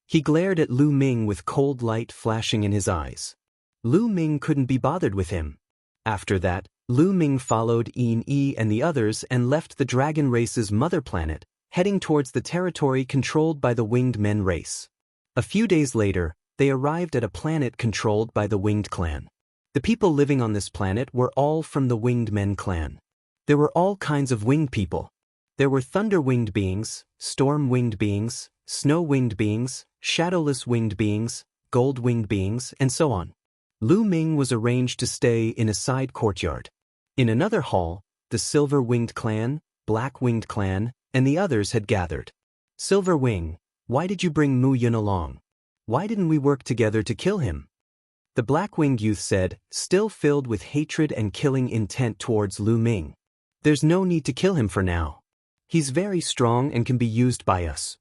He glared at Lu Ming with cold light flashing in his eyes. Lu Ming couldn't be bothered with him. After that, Lu Ming followed Yin Yi and the others and left the dragon race's mother planet, heading towards the territory controlled by the winged men race. A few days later, they arrived at a planet controlled by the winged clan. The people living on this planet were all from the winged men clan. There were all kinds of winged people. There were thunder-winged beings, storm-winged beings, snow-winged beings, shadowless winged beings, gold-winged beings, and so on. Lu Ming was arranged to stay in a side courtyard. In another hall, the Silver-Winged Clan, Black-Winged Clan, and the others had gathered. Silver Wing, why did you bring Mu Yun along? Why didn't we work together to kill him? The Black-Winged youth said, still filled with hatred and killing intent towards Lu Ming. There's no need to kill him for now. He's very strong and can be used by us.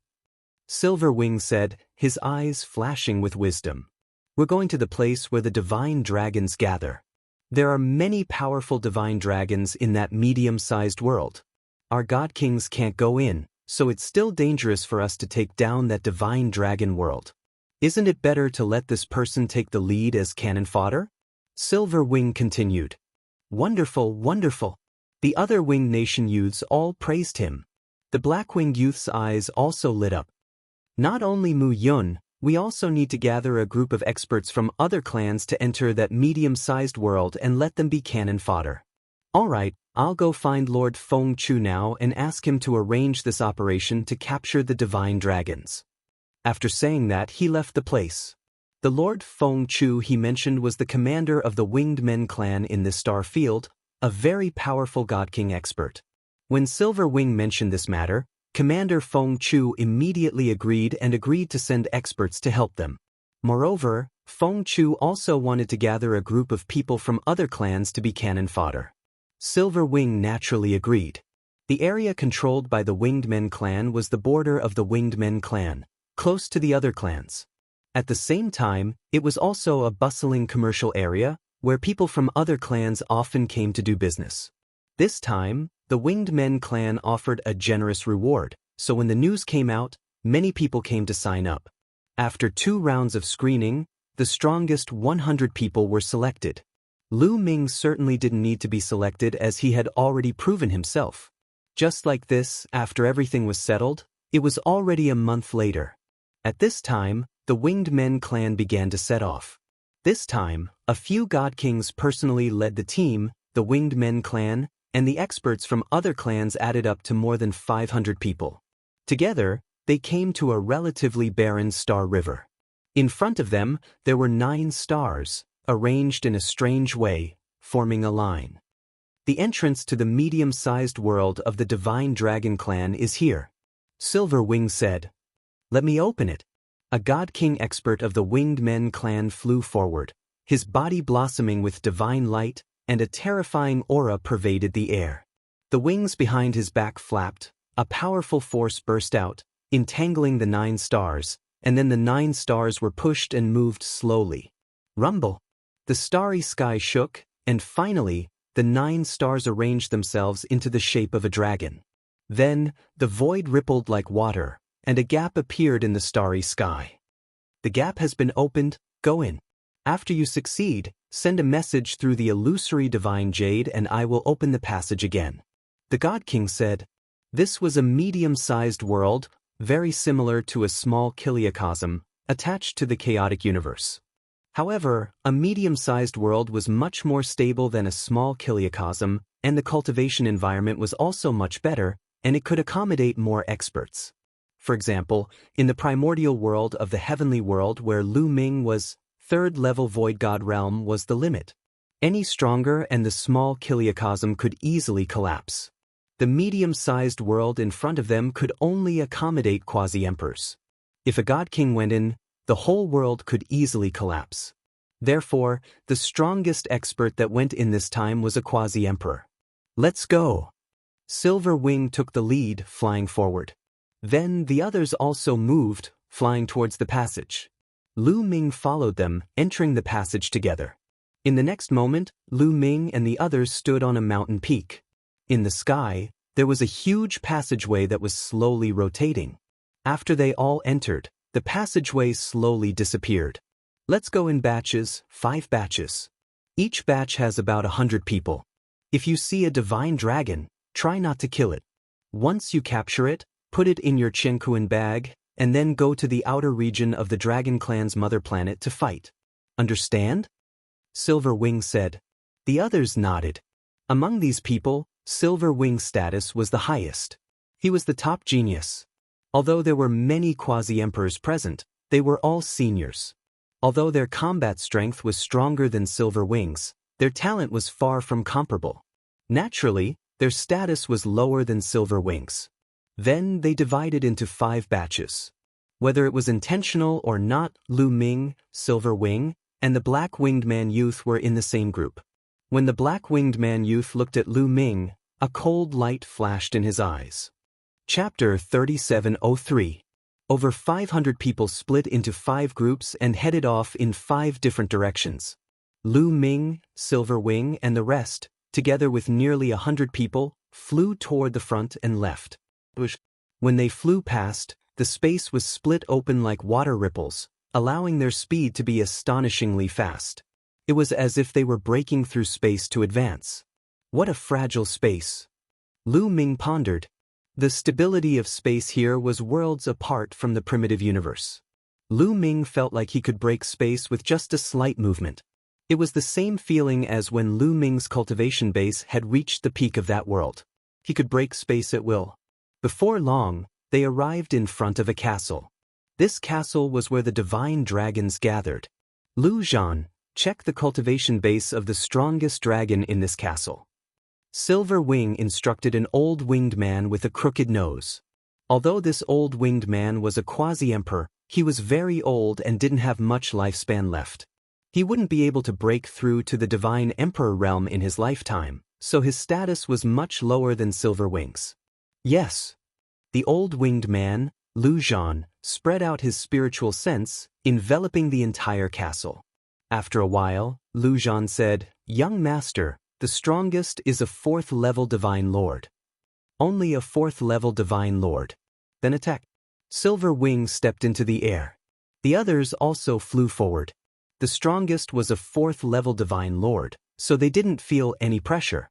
Silver Wing said, his eyes flashing with wisdom. We're going to the place where the divine dragons gather. There are many powerful divine dragons in that medium-sized world. Our god kings can't go in, so it's still dangerous for us to take down that divine dragon world. Isn't it better to let this person take the lead as cannon fodder? Silver Wing continued. Wonderful, wonderful. The other Winged Nation youths all praised him. The Black-Winged youth's eyes also lit up. Not only Mu Yun, we also need to gather a group of experts from other clans to enter that medium-sized world and let them be cannon fodder. All right, I'll go find Lord Feng Chu now and ask him to arrange this operation to capture the divine dragons. After saying that, he left the place. The Lord Feng Chu he mentioned was the commander of the Winged Men clan in this star field, a very powerful God King expert. When Silver Wing mentioned this matter, Commander Feng Chu immediately agreed to send experts to help them. Moreover, Feng Chu also wanted to gather a group of people from other clans to be cannon fodder. Silver Wing naturally agreed. The area controlled by the Winged Men clan was the border of the Winged Men clan, close to the other clans. At the same time, it was also a bustling commercial area, where people from other clans often came to do business. This time, the Winged Men clan offered a generous reward, so when the news came out, many people came to sign up. After 2 rounds of screening, the strongest 100 people were selected. Lu Ming certainly didn't need to be selected as he had already proven himself. Just like this, after everything was settled, it was already a month later. At this time, the Winged Men clan began to set off. This time, a few God Kings personally led the team, the Winged Men clan, and the experts from other clans added up to more than 500 people. Together, they came to a relatively barren star river. In front of them, there were 9 stars, arranged in a strange way, forming a line. The entrance to the medium-sized world of the Divine Dragon clan is here. Silver Wing said. Let me open it. A God King expert of the Winged Men clan flew forward, his body blossoming with divine light, and a terrifying aura pervaded the air. The wings behind his back flapped, a powerful force burst out, entangling the 9 stars, and then the 9 stars were pushed and moved slowly. Rumble! The starry sky shook, and finally, the 9 stars arranged themselves into the shape of a dragon. Then, the void rippled like water, and a gap appeared in the starry sky. The gap has been opened, go in. After you succeed, send a message through the illusory divine jade and I will open the passage again. The God King said. This was a medium-sized world, very similar to a small kiliacosm, attached to the chaotic universe. However, a medium-sized world was much more stable than a small kiliacosm, and the cultivation environment was also much better, and it could accommodate more experts. For example, in the primordial world of the heavenly world where Lu Ming was, 3rd level void god realm was the limit. Any stronger and the small kiliacosm could easily collapse. The medium-sized world in front of them could only accommodate quasi-emperors. If a god king went in, the whole world could easily collapse. Therefore, the strongest expert that went in this time was a quasi-emperor. Let's go! Silver Wing took the lead, flying forward. Then the others also moved, flying towards the passage. Lu Ming followed them, entering the passage together. In the next moment, Lu Ming and the others stood on a mountain peak. In the sky, there was a huge passageway that was slowly rotating. After they all entered, the passageway slowly disappeared. Let's go in batches, 5 batches. Each batch has about 100 people. If you see a divine dragon, try not to kill it. Once you capture it, put it in your Qianquan bag, and then go to the outer region of the Dragon Clan's mother planet to fight. Understand? Silver Wing said. The others nodded. Among these people, Silver Wing's status was the highest. He was the top genius. Although there were many quasi-emperors present, they were all seniors. Although their combat strength was stronger than Silver Wing's, their talent was far from comparable. Naturally, their status was lower than Silver Wing's. Then they divided into 5 batches. Whether it was intentional or not, Lu Ming, Silver Wing, and the Black-Winged Man Youth were in the same group. When the Black-Winged Man Youth looked at Lu Ming, a cold light flashed in his eyes. Chapter 3703. Over 500 people split into 5 groups and headed off in 5 different directions. Lu Ming, Silver Wing, and the rest, together with nearly 100 people, flew toward the front and left. When they flew past, the space was split open like water ripples, allowing their speed to be astonishingly fast. It was as if they were breaking through space to advance. What a fragile space. Lu Ming pondered. The stability of space here was worlds apart from the primitive universe. Lu Ming felt like he could break space with just a slight movement. It was the same feeling as when Lu Ming's cultivation base had reached the peak of that world. He could break space at will. Before long, they arrived in front of a castle. This castle was where the divine dragons gathered. Lu Zhan, check the cultivation base of the strongest dragon in this castle. Silver Wing instructed an old winged man with a crooked nose. Although this old winged man was a quasi-emperor, he was very old and didn't have much lifespan left. He wouldn't be able to break through to the divine emperor realm in his lifetime, so his status was much lower than Silver Wing's. Yes. The old winged man, Lu Zhan, spread out his spiritual sense, enveloping the entire castle. After a while, Lu Zhan said, "Young master, the strongest is a 4th-level divine lord." Only a 4th-level divine lord. Then attack. Silver Wing stepped into the air. The others also flew forward. The strongest was a 4th-level divine lord, so they didn't feel any pressure.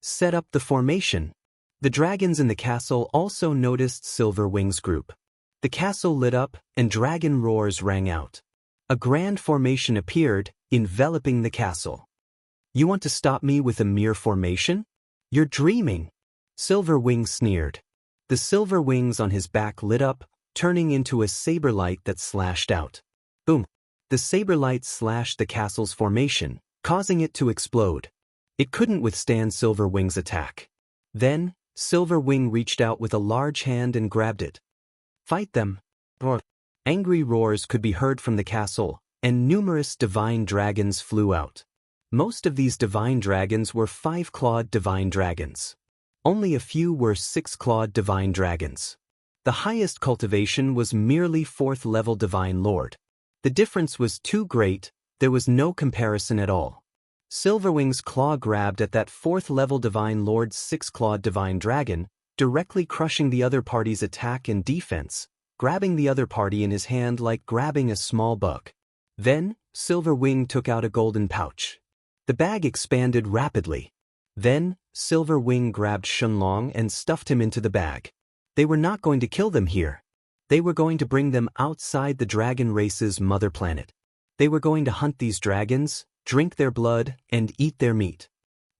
Set up the formation. The dragons in the castle also noticed Silver Wing's group. The castle lit up, and dragon roars rang out. A grand formation appeared, enveloping the castle. You want to stop me with a mere formation? You're dreaming. Silver Wing sneered. The silver wings on his back lit up, turning into a saber light that slashed out. Boom. The saber light slashed the castle's formation, causing it to explode. It couldn't withstand Silver Wing's attack. Then, Silver Wing reached out with a large hand and grabbed it. Fight them. Roar. Angry roars could be heard from the castle, and numerous divine dragons flew out. Most of these divine dragons were 5-clawed divine dragons. Only a few were 6-clawed divine dragons. The highest cultivation was merely 4th-level divine lord. The difference was too great, there was no comparison at all. Silverwing's claw grabbed at that 4th-level divine lord's 6-clawed divine dragon, directly crushing the other party's attack and defense, grabbing the other party in his hand like grabbing a small bug. Then, Silverwing took out a golden pouch. The bag expanded rapidly. Then, Silverwing grabbed Shunlong and stuffed him into the bag. They were not going to kill them here. They were going to bring them outside the dragon race's mother planet. They were going to hunt these dragons, drink their blood, and eat their meat.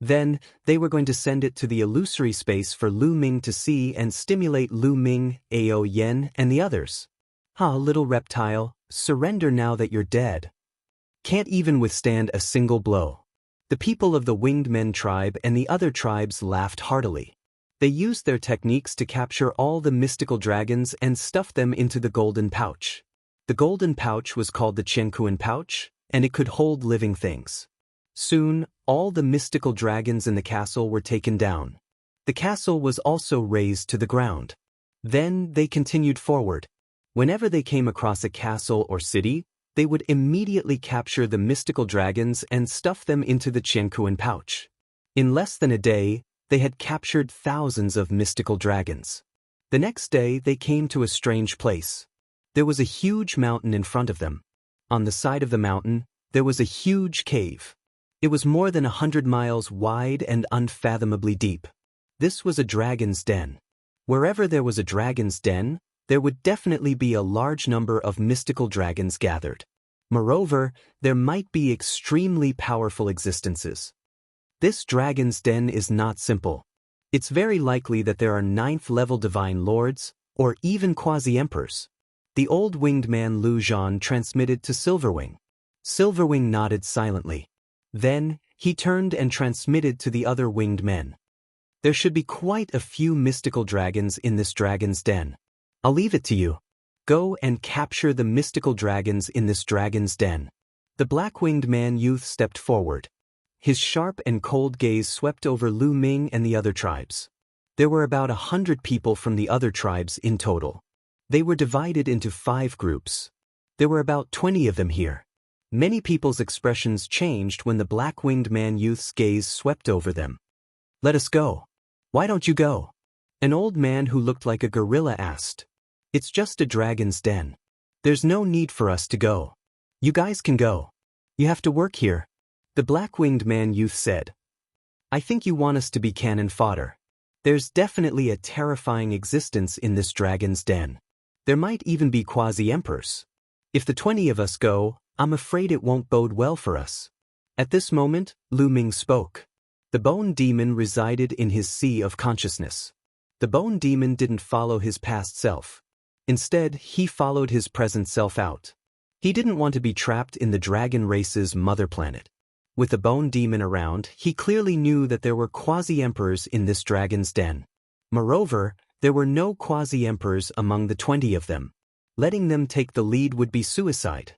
Then, they were going to send it to the illusory space for Lu Ming to see and stimulate Lu Ming, Ao Yen, and the others. Ah, little reptile, surrender now that you're dead. Can't even withstand a single blow. The people of the Winged Men tribe and the other tribes laughed heartily. They used their techniques to capture all the mystical dragons and stuff them into the golden pouch. The golden pouch was called the Qianquan pouch, and it could hold living things. Soon, all the mystical dragons in the castle were taken down. The castle was also razed to the ground. Then they continued forward. Whenever they came across a castle or city, they would immediately capture the mystical dragons and stuff them into the Qianquan pouch. In less than a day, they had captured thousands of mystical dragons. The next day, they came to a strange place. There was a huge mountain in front of them. On the side of the mountain, there was a huge cave. It was more than 100 miles wide and unfathomably deep. This was a dragon's den. Wherever there was a dragon's den, there would definitely be a large number of mystical dragons gathered. Moreover, there might be extremely powerful existences. This dragon's den is not simple. It's very likely that there are 9th-level divine lords, or even quasi-emperors. The old winged man Lu Zhan transmitted to Silverwing. Silverwing nodded silently. Then, he turned and transmitted to the other winged men. There should be quite a few mystical dragons in this dragon's den. I'll leave it to you. Go and capture the mystical dragons in this dragon's den. The black-winged man youth stepped forward. His sharp and cold gaze swept over Lu Ming and the other tribes. There were about 100 people from the other tribes in total. They were divided into 5 groups. There were about 20 of them here. Many people's expressions changed when the black-winged man youth's gaze swept over them. Let us go. Why don't you go? An old man who looked like a gorilla asked. It's just a dragon's den. There's no need for us to go. You guys can go. You have to work here. The black-winged man youth said. I think you want us to be cannon fodder. There's definitely a terrifying existence in this dragon's den. There might even be quasi-emperors. If the 20 of us go, I'm afraid it won't bode well for us. At this moment, Lu Ming spoke. The bone demon resided in his sea of consciousness. The bone demon didn't follow his past self. Instead, he followed his present self out. He didn't want to be trapped in the dragon race's mother planet. With the bone demon around, he clearly knew that there were quasi-emperors in this dragon's den. Moreover, there were no quasi-emperors among the 20 of them. Letting them take the lead would be suicide.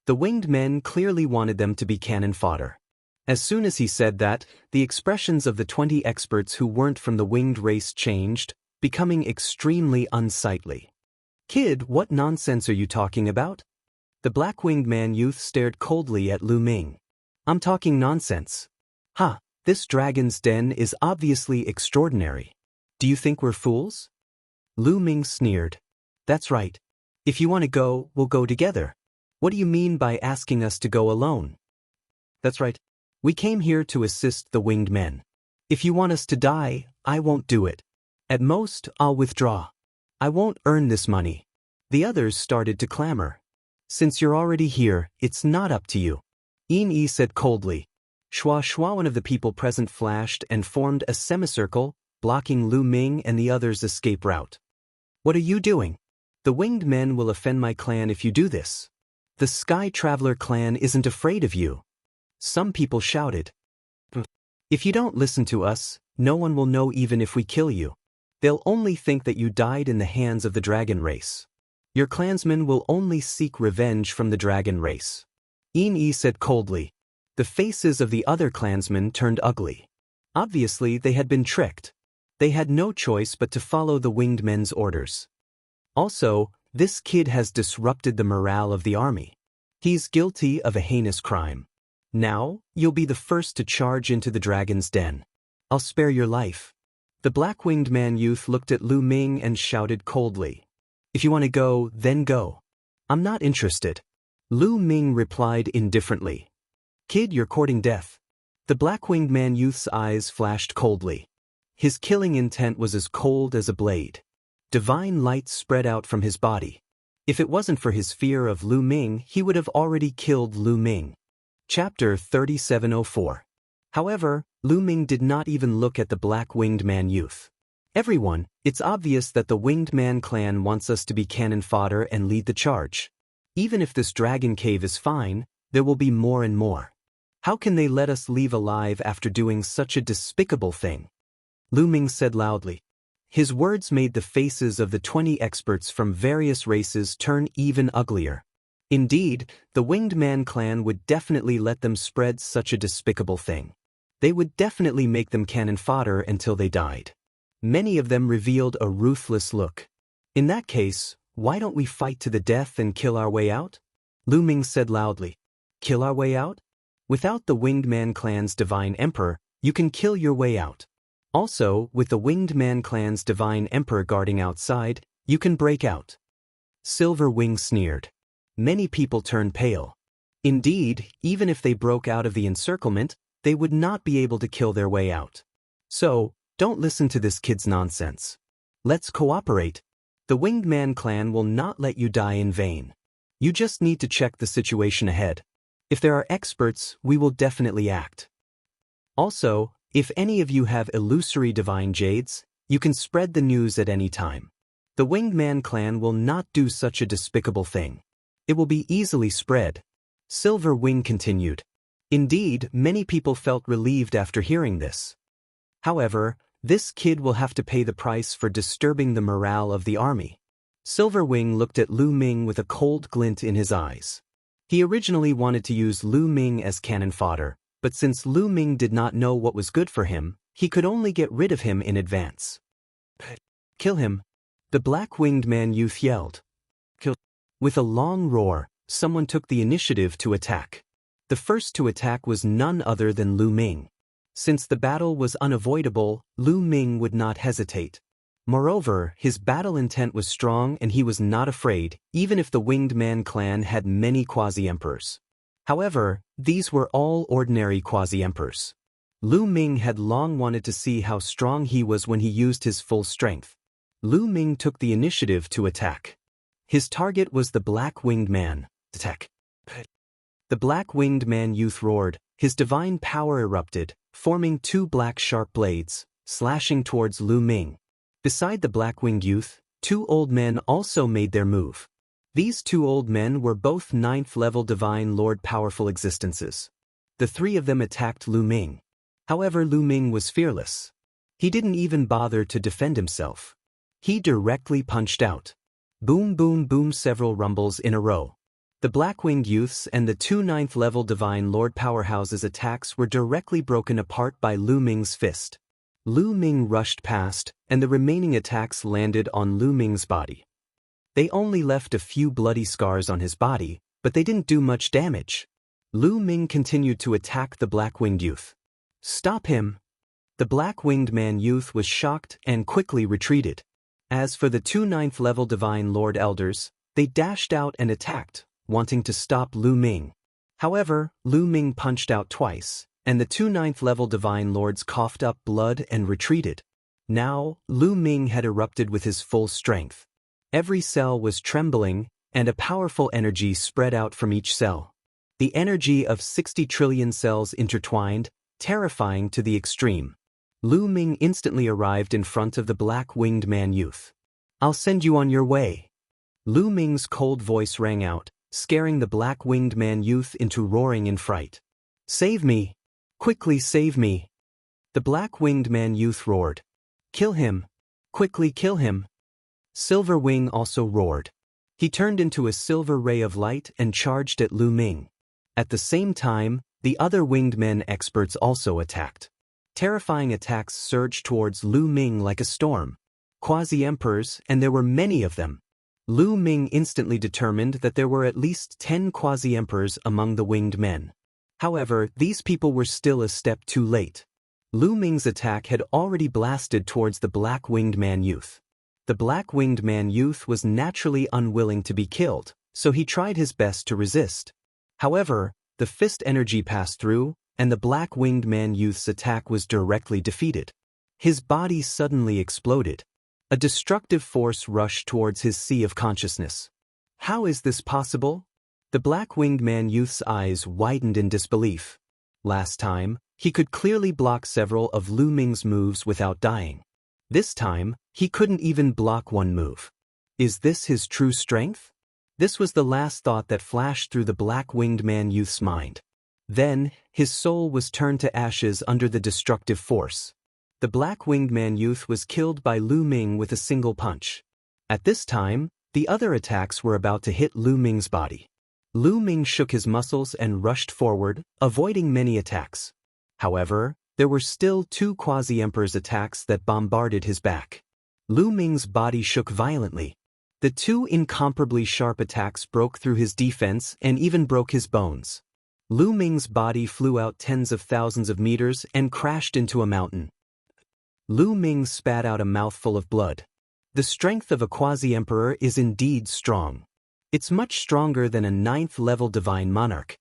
The winged men clearly wanted them to be cannon fodder. As soon as he said that, the expressions of the 20 experts who weren't from the winged race changed, becoming extremely unsightly. Kid, what nonsense are you talking about? The black-winged man youth stared coldly at Lu Ming. I'm talking nonsense. Ha, this dragon's den is obviously extraordinary. Do you think we're fools? Lu Ming sneered. That's right. If you want to go, we'll go together. What do you mean by asking us to go alone? That's right. We came here to assist the winged men. If you want us to die, I won't do it. At most, I'll withdraw. I won't earn this money. The others started to clamor. Since you're already here, it's not up to you. Yin-Yi said coldly. Shua, one of the people present flashed and formed a semicircle, blocking Lu Ming and the others' escape route. What are you doing? The winged men will offend my clan if you do this. The Sky Traveler clan isn't afraid of you. Some people shouted. If you don't listen to us, no one will know even if we kill you. They'll only think that you died in the hands of the dragon race. Your clansmen will only seek revenge from the dragon race. Yin-Yi said coldly. The faces of the other clansmen turned ugly. Obviously, they had been tricked. They had no choice but to follow the winged men's orders. Also, this kid has disrupted the morale of the army. He's guilty of a heinous crime. Now, you'll be the first to charge into the dragon's den. I'll spare your life. The black-winged man youth looked at Lu Ming and shouted coldly. If you want to go, then go. I'm not interested. Lu Ming replied indifferently. Kid, you're courting death. The black-winged man youth's eyes flashed coldly. His killing intent was as cold as a blade. Divine light spread out from his body. If it wasn't for his fear of Lu Ming, he would have already killed Lu Ming. Chapter 3704. However, Lu Ming did not even look at the black-winged man youth. Everyone, it's obvious that the winged man clan wants us to be cannon fodder and lead the charge. Even if this dragon cave is fine, there will be more and more. How can they let us leave alive after doing such a despicable thing? Lu Ming said loudly. His words made the faces of the 20 experts from various races turn even uglier. Indeed, the winged man clan would definitely let them spread such a despicable thing. They would definitely make them cannon fodder until they died. Many of them revealed a ruthless look. In that case, why don't we fight to the death and kill our way out? Lu Ming said loudly. Kill our way out? Without the winged man clan's divine emperor, you can kill your way out. Also, with the winged man clan's divine emperor guarding outside, you can break out. Silver Wing sneered. Many people turned pale. Indeed, even if they broke out of the encirclement, they would not be able to kill their way out. So, don't listen to this kid's nonsense. Let's cooperate. The Winged Man clan will not let you die in vain. You just need to check the situation ahead. If there are experts, we will definitely act. Also, if any of you have illusory divine jades, you can spread the news at any time. The Winged Man clan will not do such a despicable thing. It will be easily spread. Silver Wing continued. Indeed, many people felt relieved after hearing this. However, this kid will have to pay the price for disturbing the morale of the army. Silver Wing looked at Lu Ming with a cold glint in his eyes. He originally wanted to use Lu Ming as cannon fodder, but since Lu Ming did not know what was good for him, he could only get rid of him in advance. Kill him. The black-winged man youth yelled. Kill. With a long roar, someone took the initiative to attack. The first to attack was none other than Lu Ming. Since the battle was unavoidable, Lu Ming would not hesitate. Moreover, his battle intent was strong and he was not afraid, even if the Winged Man clan had many quasi-emperors. However, these were all ordinary quasi-emperors. Lu Ming had long wanted to see how strong he was when he used his full strength. Lu Ming took the initiative to attack. His target was the Black-Winged Man. Attack. The Black-Winged Man youth roared, his divine power erupted, forming two black sharp blades, slashing towards Lu Ming. Beside the Black-Winged youth, two old men also made their move. These two old men were both 9th-level Divine Lord powerful existences. The three of them attacked Lu Ming. However, Lu Ming was fearless. He didn't even bother to defend himself. He directly punched out. Boom boom boom, several rumbles in a row. The Black-Winged youths and the two 9th-level Divine Lord powerhouses' attacks were directly broken apart by Lu Ming's fist. Lu Ming rushed past, and the remaining attacks landed on Lu Ming's body. They only left a few bloody scars on his body, but they didn't do much damage. Lu Ming continued to attack the Black-Winged youth. Stop him! The Black-Winged Man youth was shocked and quickly retreated. As for the two 9th-level Divine Lord elders, they dashed out and attacked, wanting to stop Lu Ming. However, Lu Ming punched out twice, and the two 9th-level Divine Lords coughed up blood and retreated. Now, Lu Ming had erupted with his full strength. Every cell was trembling, and a powerful energy spread out from each cell. The energy of 60 trillion cells intertwined, terrifying to the extreme. Lu Ming instantly arrived in front of the Black-Winged Man youth. I'll send you on your way. Lu Ming's cold voice rang out, scaring the Black-Winged Man youth into roaring in fright. Save me! Quickly save me! The Black-Winged Man youth roared. Kill him! Quickly kill him! Silver Wing also roared. He turned into a silver ray of light and charged at Lu Ming. At the same time, the other Winged Men experts also attacked. Terrifying attacks surged towards Lu Ming like a storm. Quasi-emperors, and there were many of them. Lu Ming instantly determined that there were at least 10 quasi-emperors among the Winged Men. However, these people were still a step too late. Lu Ming's attack had already blasted towards the Black-Winged Man youth. The Black-Winged Man youth was naturally unwilling to be killed, so he tried his best to resist. However, the fist energy passed through, and the Black-Winged Man youth's attack was directly defeated. His body suddenly exploded. A destructive force rushed towards his sea of consciousness. How is this possible? The Black-Winged Man youth's eyes widened in disbelief. Last time, he could clearly block several of Lu Ming's moves without dying. This time, he couldn't even block one move. Is this his true strength? This was the last thought that flashed through the Black-Winged Man youth's mind. Then, his soul was turned to ashes under the destructive force. The Black-Winged Man youth was killed by Lu Ming with a single punch. At this time, the other attacks were about to hit Lu Ming's body. Lu Ming shook his muscles and rushed forward, avoiding many attacks. However, there were still two quasi-emperor's attacks that bombarded his back. Lu Ming's body shook violently. The two incomparably sharp attacks broke through his defense and even broke his bones. Lu Ming's body flew out tens of thousands of meters and crashed into a mountain. Lu Ming spat out a mouthful of blood. The strength of a quasi-emperor is indeed strong. It's much stronger than a 9th-level divine monarch.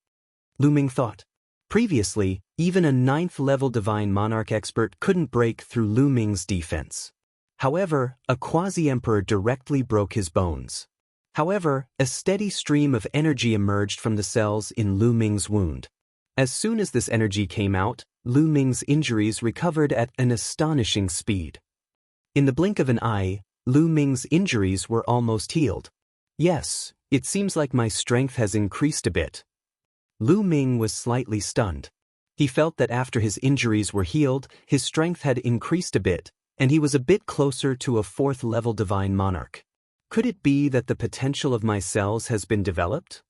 Lu Ming thought. Previously, even a 9th-level Divine Monarch expert couldn't break through Lu Ming's defense. However, a quasi-emperor directly broke his bones. However, a steady stream of energy emerged from the cells in Lu Ming's wound. As soon as this energy came out, Lu Ming's injuries recovered at an astonishing speed. In the blink of an eye, Lu Ming's injuries were almost healed. Yes, it seems like my strength has increased a bit. Lu Ming was slightly stunned. He felt that after his injuries were healed, his strength had increased a bit, and he was a bit closer to a 4th-level Divine Monarch. Could it be that the potential of my cells has been developed?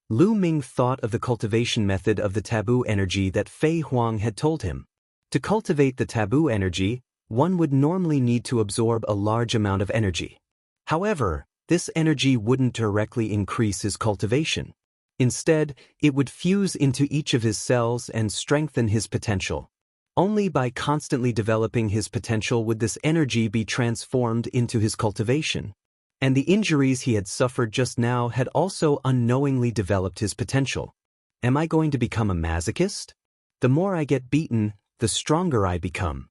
Lu Ming thought of the cultivation method of the taboo energy that Fei Huang had told him. To cultivate the taboo energy, one would normally need to absorb a large amount of energy. However, this energy wouldn't directly increase his cultivation. Instead, it would fuse into each of his cells and strengthen his potential. Only by constantly developing his potential would this energy be transformed into his cultivation. And the injuries he had suffered just now had also unknowingly developed his potential. Am I going to become a masochist? The more I get beaten, the stronger I become.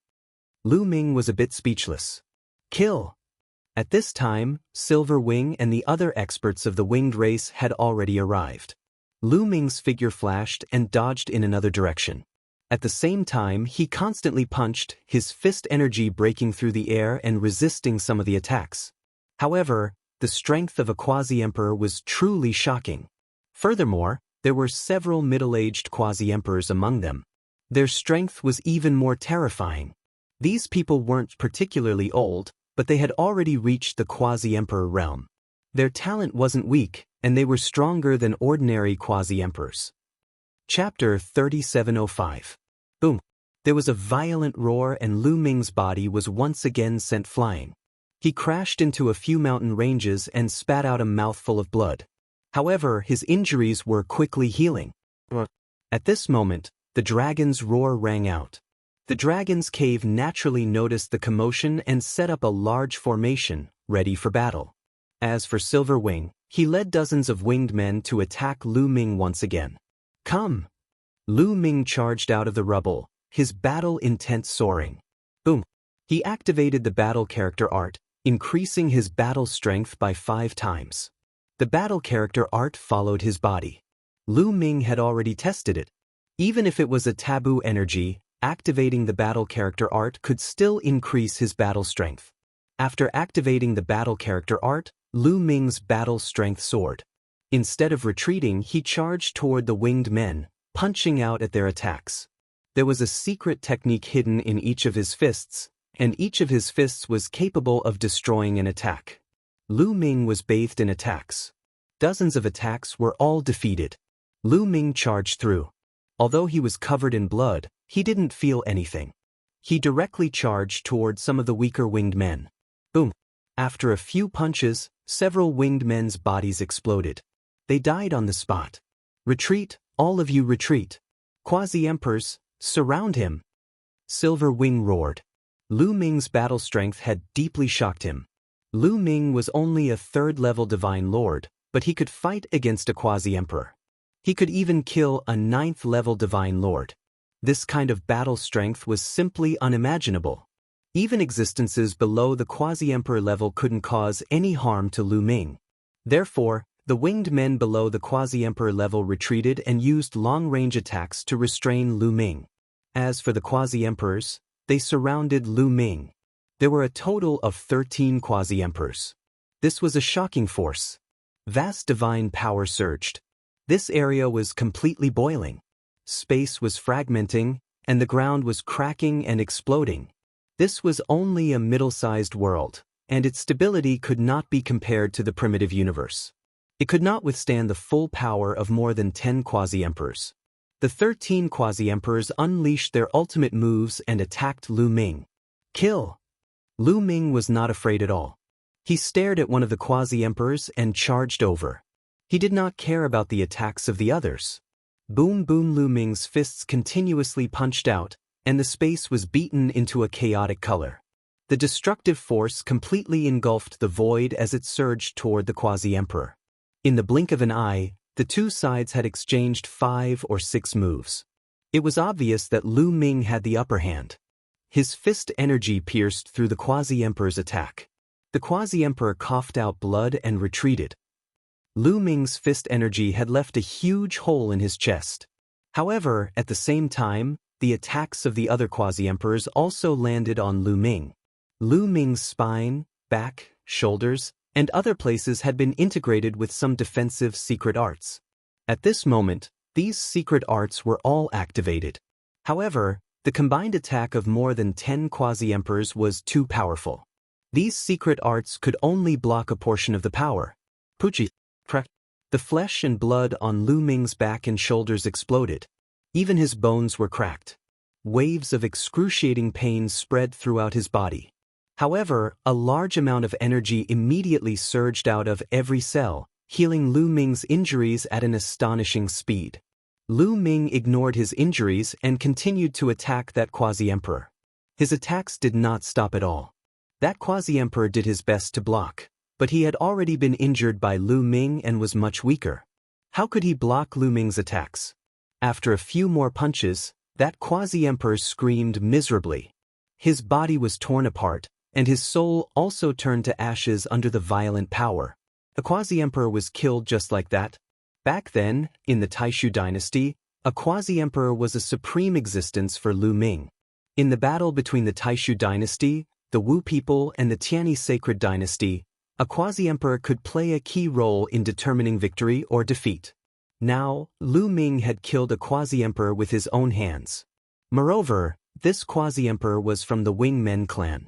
Lu Ming was a bit speechless. Kill! At this time, Silver Wing and the other experts of the winged race had already arrived. Lu Ming's figure flashed and dodged in another direction. At the same time, he constantly punched, his fist energy breaking through the air and resisting some of the attacks. However, the strength of a quasi-emperor was truly shocking. Furthermore, there were several middle-aged quasi-emperors among them. Their strength was even more terrifying. These people weren't particularly old, but they had already reached the quasi-emperor realm. Their talent wasn't weak, and they were stronger than ordinary quasi-emperors. Chapter 3705. Boom! There was a violent roar and Lu Ming's body was once again sent flying. He crashed into a few mountain ranges and spat out a mouthful of blood. However, his injuries were quickly healing. At this moment, the dragon's roar rang out. The dragon's cave naturally noticed the commotion and set up a large formation, ready for battle. As for Silver Wing, he led dozens of winged men to attack Lu Ming once again. Come! Lu Ming charged out of the rubble, his battle intent soaring. Boom! He activated the battle character art, increasing his battle strength by 5 times. The battle character art followed his body. Lu Ming had already tested it. Even if it was a taboo energy, activating the battle character art could still increase his battle strength. After activating the battle character art, Lu Ming's battle strength soared. Instead of retreating, he charged toward the winged men, punching out at their attacks. There was a secret technique hidden in each of his fists, and each of his fists was capable of destroying an attack. Lu Ming was bathed in attacks. Dozens of attacks were all defeated. Lu Ming charged through. Although he was covered in blood, he didn't feel anything. He directly charged toward some of the weaker winged men. Boom! After a few punches, several winged men's bodies exploded. They died on the spot. Retreat, all of you retreat. Quasi-emperors, surround him. Silver Wing roared. Lu Ming's battle strength had deeply shocked him. Lu Ming was only a 3rd-level divine lord, but he could fight against a quasi-emperor. He could even kill a 9th-level divine lord. This kind of battle strength was simply unimaginable. Even existences below the quasi-emperor level couldn't cause any harm to Lu Ming. Therefore, the winged men below the quasi-emperor level retreated and used long-range attacks to restrain Lu Ming. As for the quasi-emperors, they surrounded Lu Ming. There were a total of 13 quasi-emperors. This was a shocking force. Vast divine power surged. This area was completely boiling. Space was fragmenting, and the ground was cracking and exploding. This was only a middle-sized world, and its stability could not be compared to the primitive universe. It could not withstand the full power of more than 10 quasi-emperors. The 13 quasi-emperors unleashed their ultimate moves and attacked Lu Ming. Kill! Lu Ming was not afraid at all. He stared at one of the quasi-emperors and charged over. He did not care about the attacks of the others. Boom boom! Lu Ming's fists continuously punched out, and the space was beaten into a chaotic color. The destructive force completely engulfed the void as it surged toward the quasi-emperor. In the blink of an eye, the two sides had exchanged 5 or 6 moves. It was obvious that Lu Ming had the upper hand. His fist energy pierced through the Quasi-Emperor's attack. The Quasi-Emperor coughed out blood and retreated. Lu Ming's fist energy had left a huge hole in his chest. However, at the same time, the attacks of the other Quasi-Emperors also landed on Lu Ming. Lu Ming's spine, back, shoulders, and other places had been integrated with some defensive secret arts. At this moment, these secret arts were all activated. However, the combined attack of more than 10 Quasi-Emperors was too powerful. These secret arts could only block a portion of the power. Puchi. The flesh and blood on Lu Ming's back and shoulders exploded. Even his bones were cracked. Waves of excruciating pain spread throughout his body. However, a large amount of energy immediately surged out of every cell, healing Lu Ming's injuries at an astonishing speed. Lu Ming ignored his injuries and continued to attack that Quasi-Emperor. His attacks did not stop at all. That Quasi-Emperor did his best to block, but he had already been injured by Lu Ming and was much weaker. How could he block Lu Ming's attacks? After a few more punches, that Quasi-Emperor screamed miserably. His body was torn apart, and his soul also turned to ashes under the violent power. The Quasi-Emperor was killed just like that. Back then, in the Taishu dynasty, a Quasi-Emperor was a supreme existence for Lu Ming. In the battle between the Taishu dynasty, the Wu people, and the Tianyi sacred dynasty, a Quasi-Emperor could play a key role in determining victory or defeat. Now, Lu Ming had killed a Quasi-Emperor with his own hands. Moreover, this Quasi-Emperor was from the Wing Men clan.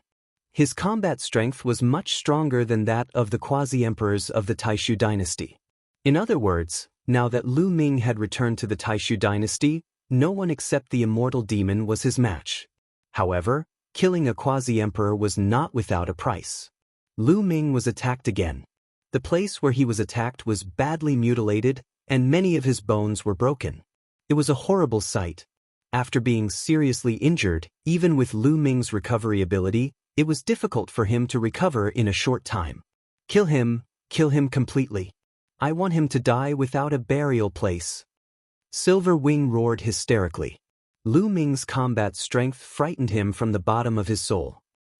His combat strength was much stronger than that of the Quasi-Emperors of the Taishu dynasty. In other words, now that Lu Ming had returned to the Taishu dynasty, no one except the immortal demon was his match. However, killing a Quasi-Emperor was not without a price. Lu Ming was attacked again. The place where he was attacked was badly mutilated, and many of his bones were broken. It was a horrible sight. After being seriously injured, even with Lu Ming's recovery ability, it was difficult for him to recover in a short time. Kill him completely. I want him to die without a burial place. Silver Wing roared hysterically. Lu Ming's combat strength frightened him from the bottom of his soul.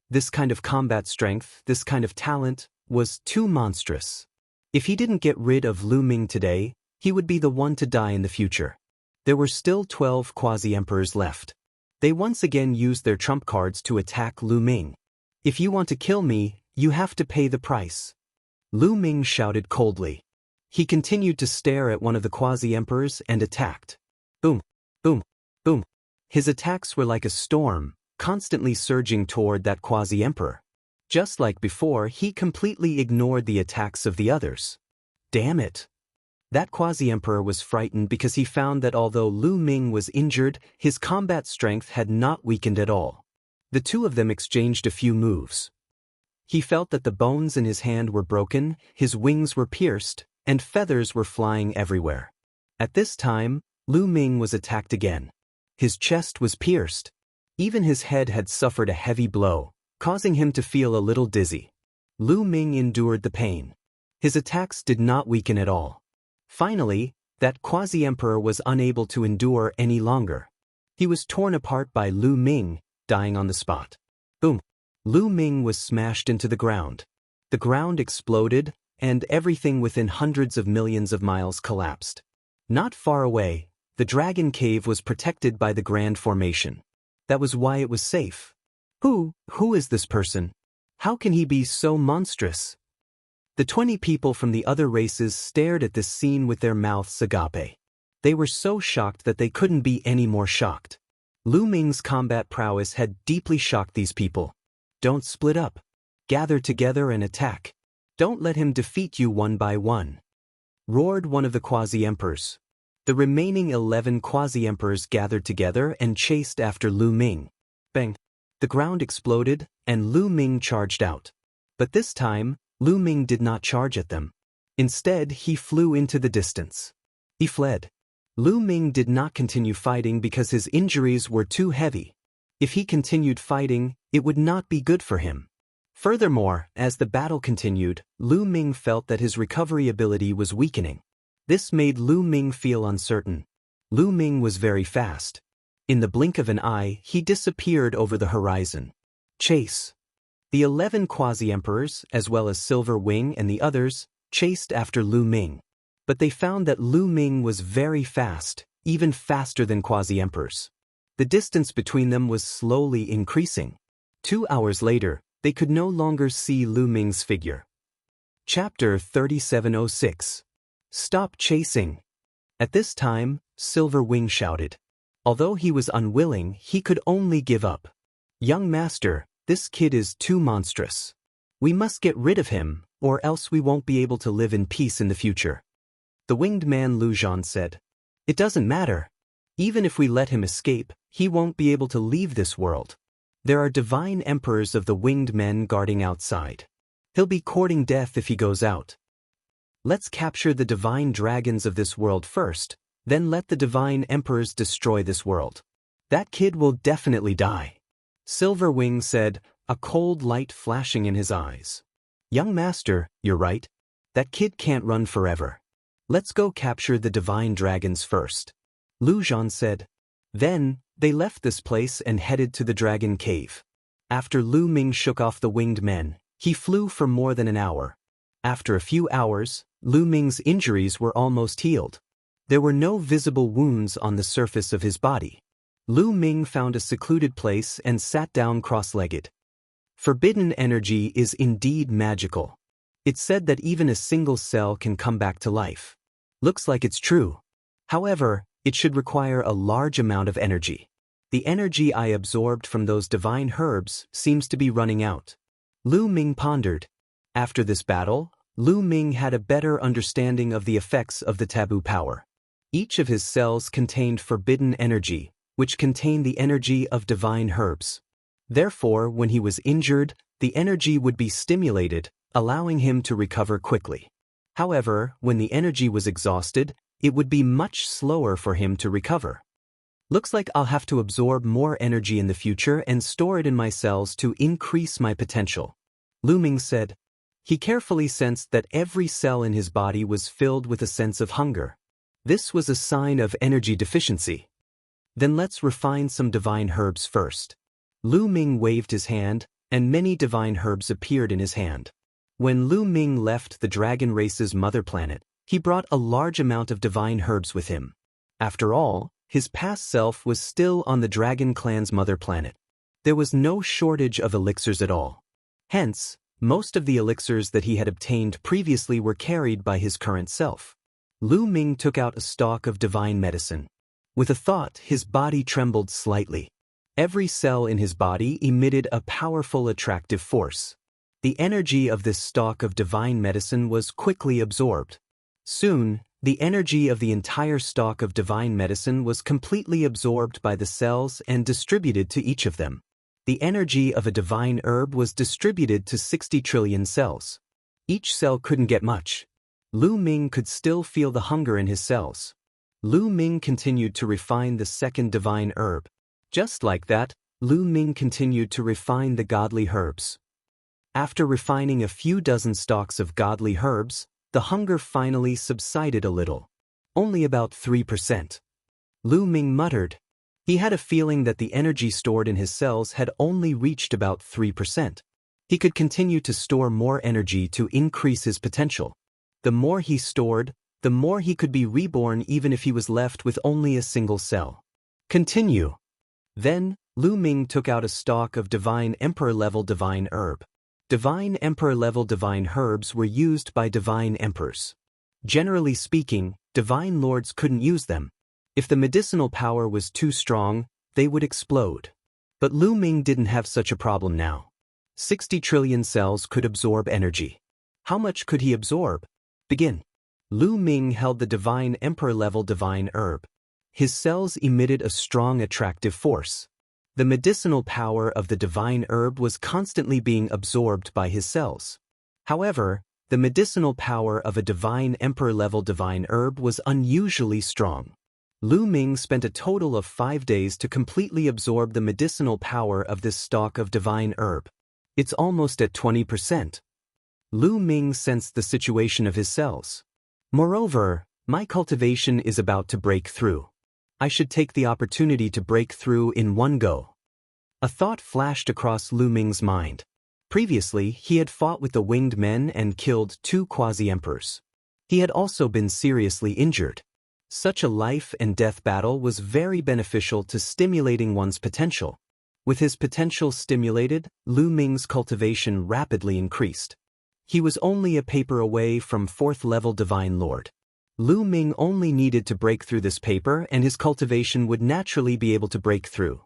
This kind of combat strength, this kind of talent, was too monstrous. If he didn't get rid of Lu Ming today, he would be the one to die in the future. There were still 12 Quasi-Emperors left. They once again used their trump cards to attack Lu Ming. If you want to kill me, you have to pay the price. Lu Ming shouted coldly. He continued to stare at one of the Quasi-Emperors and attacked. Boom, boom, boom. His attacks were like a storm, constantly surging toward that Quasi-Emperor. Just like before, he completely ignored the attacks of the others. Damn it! That Quasi-Emperor was frightened because he found that although Lu Ming was injured, his combat strength had not weakened at all. The two of them exchanged a few moves. He felt that the bones in his hand were broken, his wings were pierced, and feathers were flying everywhere. At this time, Lu Ming was attacked again. His chest was pierced. Even his head had suffered a heavy blow, causing him to feel a little dizzy. Lu Ming endured the pain. His attacks did not weaken at all. Finally, that Quasi-Emperor was unable to endure any longer. He was torn apart by Lu Ming, dying on the spot. Boom! Lu Ming was smashed into the ground. The ground exploded, and everything within hundreds of millions of miles collapsed. Not far away, the Dragon Cave was protected by the Grand Formation. That was why it was safe. Who is this person? How can he be so monstrous? The 20 people from the other races stared at this scene with their mouths agape. They were so shocked that they couldn't be any more shocked. Lu Ming's combat prowess had deeply shocked these people. Don't split up. Gather together and attack. Don't let him defeat you one by one. Roared one of the Quasi-Emperors. The remaining 11 Quasi-Emperors gathered together and chased after Lu Ming. Bang! The ground exploded, and Lu Ming charged out. But this time, Lu Ming did not charge at them. Instead, he flew into the distance. He fled. Lu Ming did not continue fighting because his injuries were too heavy. If he continued fighting, it would not be good for him. Furthermore, as the battle continued, Lu Ming felt that his recovery ability was weakening. This made Lu Ming feel uncertain. Lu Ming was very fast. In the blink of an eye, he disappeared over the horizon. Chase. The 11 quasi-emperors, as well as Silver Wing and the others, chased after Lu Ming. But they found that Lu Ming was very fast, even faster than quasi-emperors. The distance between them was slowly increasing. 2 hours later, they could no longer see Lu Ming's figure. Chapter 3706. Stop chasing. At this time, Silver Wing shouted. Although he was unwilling, he could only give up. Young master, this kid is too monstrous. We must get rid of him, or else we won't be able to live in peace in the future. The winged man Lu Zhan said. It doesn't matter. Even if we let him escape, he won't be able to leave this world. There are divine emperors of the winged men guarding outside. He'll be courting death if he goes out. Let's capture the divine dragons of this world first, then let the divine emperors destroy this world. That kid will definitely die. Silver Wing said, a cold light flashing in his eyes. Young master, you're right. That kid can't run forever. Let's go capture the divine dragons first. Lu Zhan said. Then, they left this place and headed to the dragon cave. After Lu Ming shook off the winged men, he flew for more than an hour. After a few hours, Lu Ming's injuries were almost healed. There were no visible wounds on the surface of his body. Lu Ming found a secluded place and sat down cross-legged. Forbidden energy is indeed magical. It's said that even a single cell can come back to life. Looks like it's true. However, it should require a large amount of energy. The energy I absorbed from those divine herbs seems to be running out. Lu Ming pondered. After this battle, Lu Ming had a better understanding of the effects of the taboo power. Each of his cells contained forbidden energy, which contained the energy of divine herbs. Therefore, when he was injured, the energy would be stimulated, allowing him to recover quickly. However, when the energy was exhausted, it would be much slower for him to recover. Looks like I'll have to absorb more energy in the future and store it in my cells to increase my potential. Lu Ming said. He carefully sensed that every cell in his body was filled with a sense of hunger. This was a sign of energy deficiency. Then let's refine some divine herbs first. Lu Ming waved his hand, and many divine herbs appeared in his hand. When Lu Ming left the dragon race's mother planet, he brought a large amount of divine herbs with him. After all, his past self was still on the dragon clan's mother planet. There was no shortage of elixirs at all. Hence, most of the elixirs that he had obtained previously were carried by his current self. Lu Ming took out a stalk of divine medicine. With a thought, his body trembled slightly. Every cell in his body emitted a powerful attractive force. The energy of this stalk of divine medicine was quickly absorbed. Soon, the energy of the entire stalk of divine medicine was completely absorbed by the cells and distributed to each of them. The energy of a divine herb was distributed to 60 trillion cells. Each cell couldn't get much. Lu Ming could still feel the hunger in his cells. Lu Ming continued to refine the second divine herb. Just like that, Lu Ming continued to refine the godly herbs. After refining a few dozen stalks of godly herbs, the hunger finally subsided a little. Only about 3%. Lu Ming muttered. He had a feeling that the energy stored in his cells had only reached about 3%. He could continue to store more energy to increase his potential. The more he stored, the more he could be reborn even if he was left with only a single cell. Continue. Then, Lu Ming took out a stalk of divine emperor-level divine herb. Divine emperor-level divine herbs were used by divine emperors. Generally speaking, divine lords couldn't use them. If the medicinal power was too strong, they would explode. But Lu Ming didn't have such a problem now. 60 trillion cells could absorb energy. How much could he absorb? Begin. Lu Ming held the divine emperor-level divine herb. His cells emitted a strong attractive force. The medicinal power of the divine herb was constantly being absorbed by his cells. However, the medicinal power of a divine emperor-level divine herb was unusually strong. Lu Ming spent a total of 5 days to completely absorb the medicinal power of this stalk of divine herb. It's almost at 20%. Lu Ming sensed the situation of his cells. Moreover, my cultivation is about to break through. I should take the opportunity to break through in one go. A thought flashed across Lu Ming's mind. Previously, he had fought with the winged men and killed 2 quasi-emperors. He had also been seriously injured. Such a life-and-death battle was very beneficial to stimulating one's potential. With his potential stimulated, Lu Ming's cultivation rapidly increased. He was only a paper away from 4th-level Divine Lord. Lu Ming only needed to break through this paper and his cultivation would naturally be able to break through.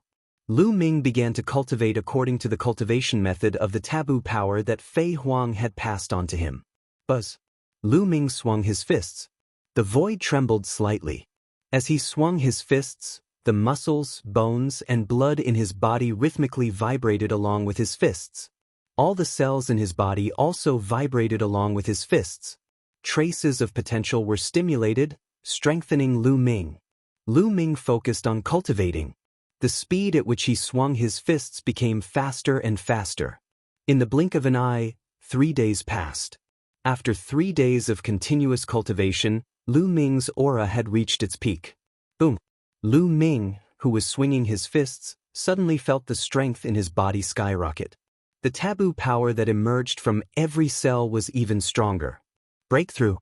Lu Ming began to cultivate according to the cultivation method of the taboo power that Fei Huang had passed on to him. Buzz. Lu Ming swung his fists. The void trembled slightly. As he swung his fists, the muscles, bones, and blood in his body rhythmically vibrated along with his fists. All the cells in his body also vibrated along with his fists. Traces of potential were stimulated, strengthening Lu Ming. Lu Ming focused on cultivating. The speed at which he swung his fists became faster and faster. In the blink of an eye, 3 days passed. After 3 days of continuous cultivation, Lu Ming's aura had reached its peak. Boom! Lu Ming, who was swinging his fists, suddenly felt the strength in his body skyrocket. The taboo power that emerged from every cell was even stronger. Breakthrough.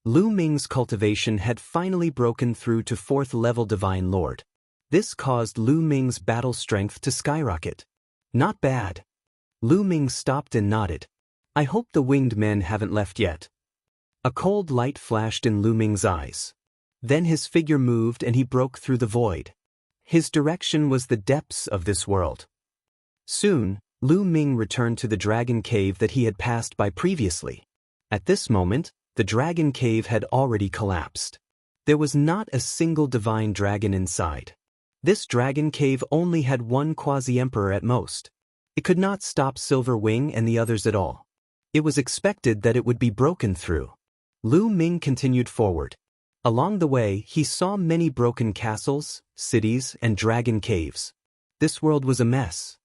Lu Ming's cultivation had finally broken through to 4th-level Divine Lord. This caused Lu Ming's battle strength to skyrocket. Not bad. Lu Ming stopped and nodded. I hope the winged men haven't left yet. A cold light flashed in Lu Ming's eyes. Then his figure moved and he broke through the void. His direction was the depths of this world. Soon, Lu Ming returned to the dragon cave that he had passed by previously. At this moment, the dragon cave had already collapsed. There was not a single divine dragon inside. This dragon cave only had 1 quasi-emperor at most. It could not stop Silver Wing and the others at all. It was expected that it would be broken through. Lu Ming continued forward. Along the way, he saw many broken castles, cities, and dragon caves. This world was a mess.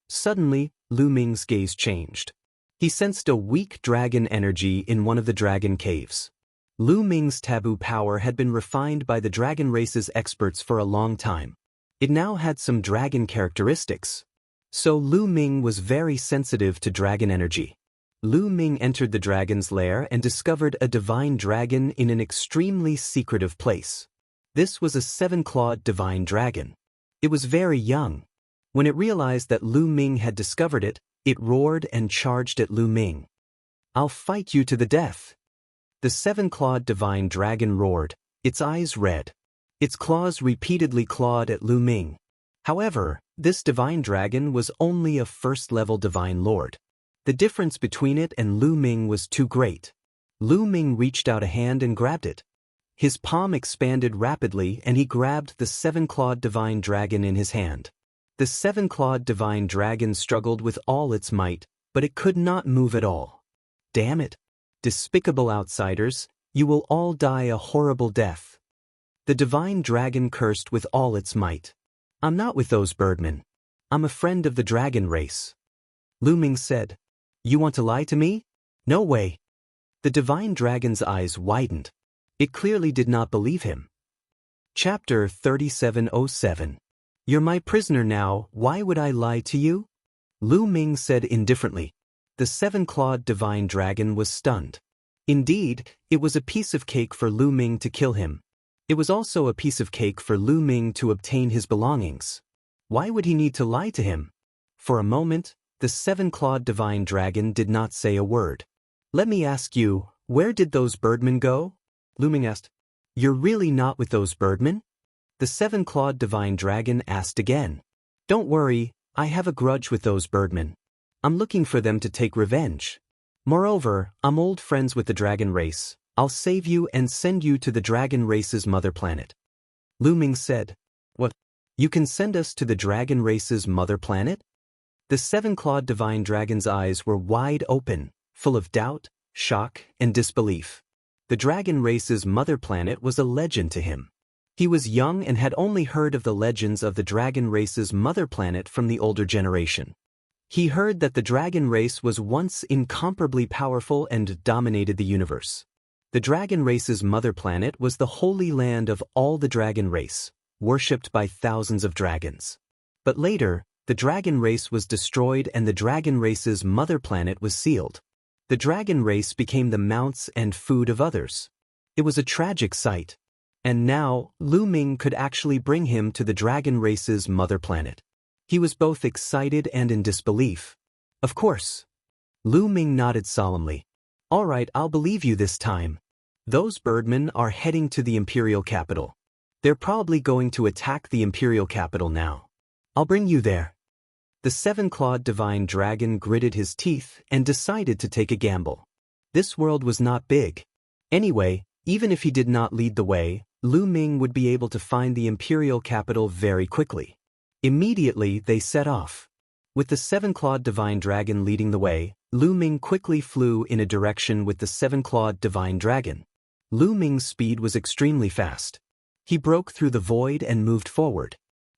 Suddenly, Lu Ming's gaze changed. He sensed a weak dragon energy in one of the dragon caves. Lu Ming's taboo power had been refined by the dragon race's experts for a long time. It now had some dragon characteristics. So Lu Ming was very sensitive to dragon energy. Lu Ming entered the dragon's lair and discovered a divine dragon in an extremely secretive place. This was a 7-clawed divine dragon. It was very young. When it realized that Lu Ming had discovered it, it roared and charged at Lu Ming. I'll fight you to the death. The 7-clawed divine dragon roared, its eyes red. Its claws repeatedly clawed at Lu Ming. However, this divine dragon was only a 1st-level divine lord. The difference between it and Lu Ming was too great. Lu Ming reached out a hand and grabbed it. His palm expanded rapidly and he grabbed the 7-clawed divine dragon in his hand. The 7-clawed divine dragon struggled with all its might, but it could not move at all. Damn it! Despicable outsiders, you will all die a horrible death. The divine dragon cursed with all its might. I'm not with those birdmen. I'm a friend of the dragon race. Lu Ming said, You want to lie to me? No way. The divine dragon's eyes widened. It clearly did not believe him. Chapter 3707. You're my prisoner now, why would I lie to you? Lu Ming said indifferently. The 7-clawed divine dragon was stunned. Indeed, it was a piece of cake for Lu Ming to kill him. It was also a piece of cake for Lu Ming to obtain his belongings. Why would he need to lie to him? For a moment, the 7-clawed divine dragon did not say a word. Let me ask you, where did those birdmen go? Lu Ming asked. You're really not with those birdmen? The 7-clawed divine dragon asked again. Don't worry, I have a grudge with those birdmen. I'm looking for them to take revenge. Moreover, I'm old friends with the dragon race. I'll save you and send you to the dragon race's mother planet. Lu Ming said. What? You can send us to the dragon race's mother planet? The 7-clawed divine dragon's eyes were wide open, full of doubt, shock, and disbelief. The dragon race's mother planet was a legend to him. He was young and had only heard of the legends of the dragon race's mother planet from the older generation. He heard that the dragon race was once incomparably powerful and dominated the universe. The dragon race's mother planet was the holy land of all the dragon race, worshipped by thousands of dragons. But later, the dragon race was destroyed and the dragon race's mother planet was sealed. The dragon race became the mounts and food of others. It was a tragic sight. And now, Lu Ming could actually bring him to the dragon race's mother planet. He was both excited and in disbelief. Of course. Lu Ming nodded solemnly. All right, I'll believe you this time. Those birdmen are heading to the imperial capital. They're probably going to attack the imperial capital now. I'll bring you there. The seven-clawed divine dragon gritted his teeth and decided to take a gamble. This world was not big. Anyway, even if he did not lead the way, Lu Ming would be able to find the imperial capital very quickly. Immediately, they set off. With the seven-clawed divine dragon leading the way, Lu Ming quickly flew in a direction with the seven-clawed divine dragon. Lu Ming's speed was extremely fast. He broke through the void and moved forward.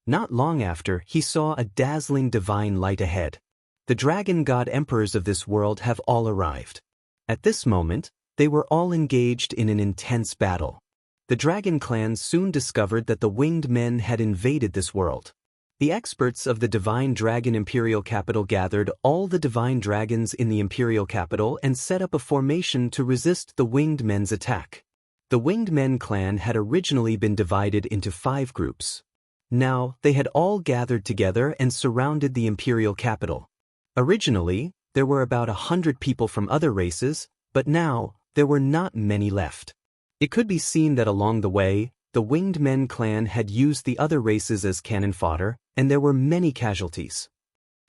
Not long after, he saw a dazzling divine light ahead. The dragon god emperors of this world have all arrived. At this moment, they were all engaged in an intense battle. The dragon clan soon discovered that the winged men had invaded this world. The experts of the divine dragon imperial capital gathered all the divine dragons in the imperial capital and set up a formation to resist the winged men's attack. The winged men clan had originally been divided into 5 groups. Now, they had all gathered together and surrounded the imperial capital. Originally, there were about 100 people from other races, but now, there were not many left. It could be seen that along the way, the winged men clan had used the other races as cannon fodder, and there were many casualties.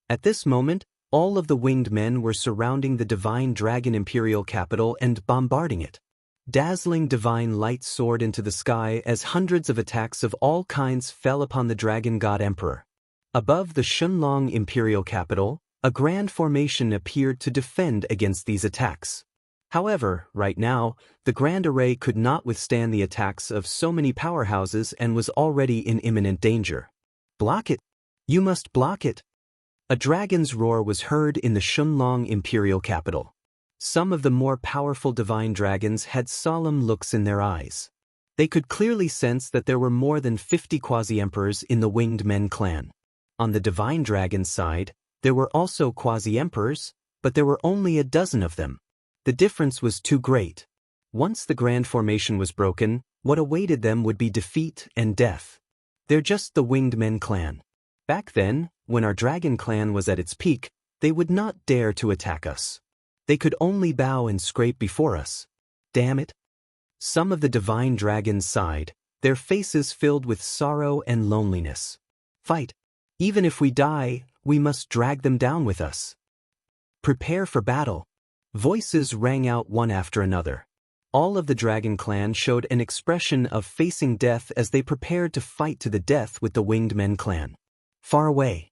At this moment, all of the winged men were surrounding the divine dragon imperial capital and bombarding it. Dazzling divine light soared into the sky as hundreds of attacks of all kinds fell upon the dragon god emperor. Above the Shunlong imperial capital, a grand formation appeared to defend against these attacks. However, right now, the grand array could not withstand the attacks of so many powerhouses and was already in imminent danger. Block it! You must block it! A dragon's roar was heard in the Shunlong imperial capital. Some of the more powerful divine dragons had solemn looks in their eyes. They could clearly sense that there were more than 50 quasi-emperors in the winged men clan. On the divine dragon's side, there were also quasi-emperors, but there were only a dozen of them. The difference was too great. Once the grand formation was broken, what awaited them would be defeat and death. They're just the winged men clan. Back then, when our dragon clan was at its peak, they would not dare to attack us. They could only bow and scrape before us. Damn it. Some of the divine dragons sighed, their faces filled with sorrow and loneliness. Fight. Even if we die, we must drag them down with us. Prepare for battle. Voices rang out one after another. All of the dragon clan showed an expression of facing death as they prepared to fight to the death with the winged men clan. Far away.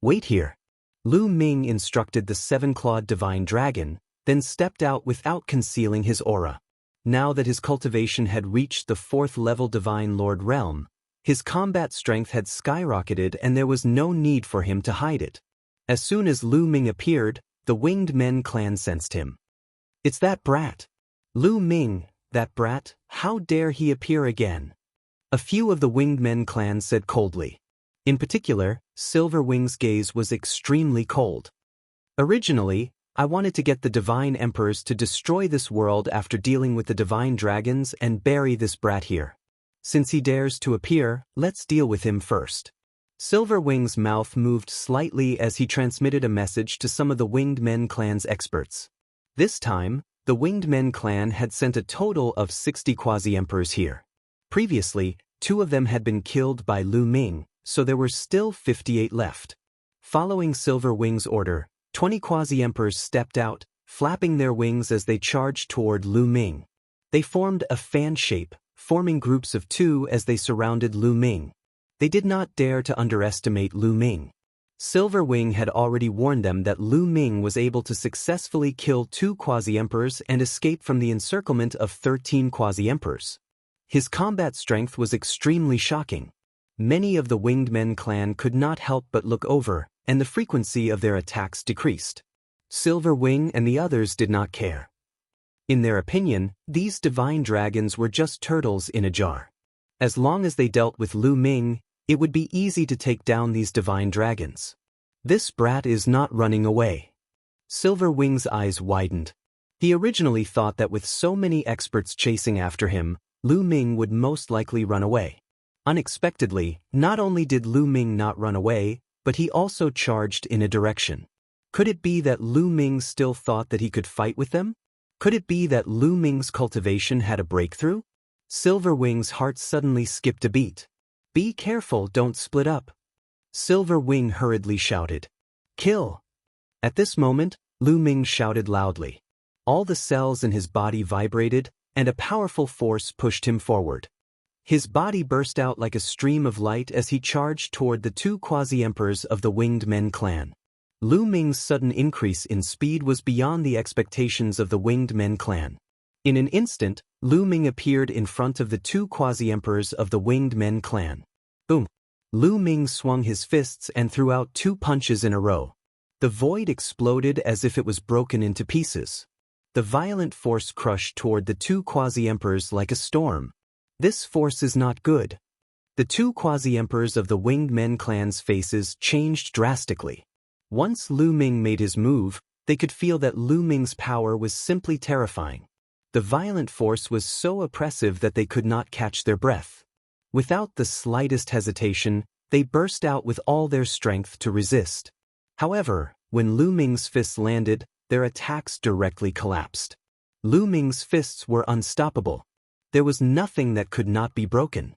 Wait here. Lu Ming instructed the seven-clawed divine dragon, then stepped out without concealing his aura. Now that his cultivation had reached the 4th-level divine lord realm, his combat strength had skyrocketed and there was no need for him to hide it. As soon as Lu Ming appeared, the winged men clan sensed him. It's that brat. Lu Ming, that brat, how dare he appear again? A few of the winged men clan said coldly. In particular, Silverwing's gaze was extremely cold. Originally, I wanted to get the divine emperors to destroy this world after dealing with the divine dragons and bury this brat here. Since he dares to appear, let's deal with him first. Silverwing's mouth moved slightly as he transmitted a message to some of the winged men clan's experts. This time, the winged men clan had sent a total of 60 quasi-emperors here. Previously, 2 of them had been killed by Lu Ming, so there were still 58 left. Following Silverwing's order, 20 quasi-emperors stepped out, flapping their wings as they charged toward Lu Ming. They formed a fan shape, forming groups of 2 as they surrounded Lu Ming. They did not dare to underestimate Lu Ming. Silverwing had already warned them that Lu Ming was able to successfully kill 2 quasi-emperors and escape from the encirclement of 13 quasi-emperors. His combat strength was extremely shocking. Many of the winged men clan could not help but look over, and the frequency of their attacks decreased. Silverwing and the others did not care. In their opinion, these divine dragons were just turtles in a jar. As long as they dealt with Lu Ming, it would be easy to take down these divine dragons. This brat is not running away. Silver Wing's eyes widened. He originally thought that with so many experts chasing after him, Lu Ming would most likely run away. Unexpectedly, not only did Lu Ming not run away, but he also charged in a direction. Could it be that Lu Ming still thought that he could fight with them? Could it be that Lu Ming's cultivation had a breakthrough? Silver Wing's heart suddenly skipped a beat. Be careful, don't split up. Silver Wing hurriedly shouted. Kill! At this moment, Lu Ming shouted loudly. All the cells in his body vibrated, and a powerful force pushed him forward. His body burst out like a stream of light as he charged toward the two quasi-emperors of the Winged Men clan. Lu Ming's sudden increase in speed was beyond the expectations of the Winged Men clan. In an instant, Lu Ming appeared in front of the two quasi-emperors of the Winged Men clan. Boom! Lu Ming swung his fists and threw out 2 punches in a row. The void exploded as if it was broken into pieces. The violent force crushed toward the two quasi-emperors like a storm. This force is not good. The two quasi-emperors of the Winged Men clan's faces changed drastically. Once Lu Ming made his move, they could feel that Lu Ming's power was simply terrifying. The violent force was so oppressive that they could not catch their breath. Without the slightest hesitation, they burst out with all their strength to resist. However, when Lu Ming's fists landed, their attacks directly collapsed. Lu Ming's fists were unstoppable. There was nothing that could not be broken.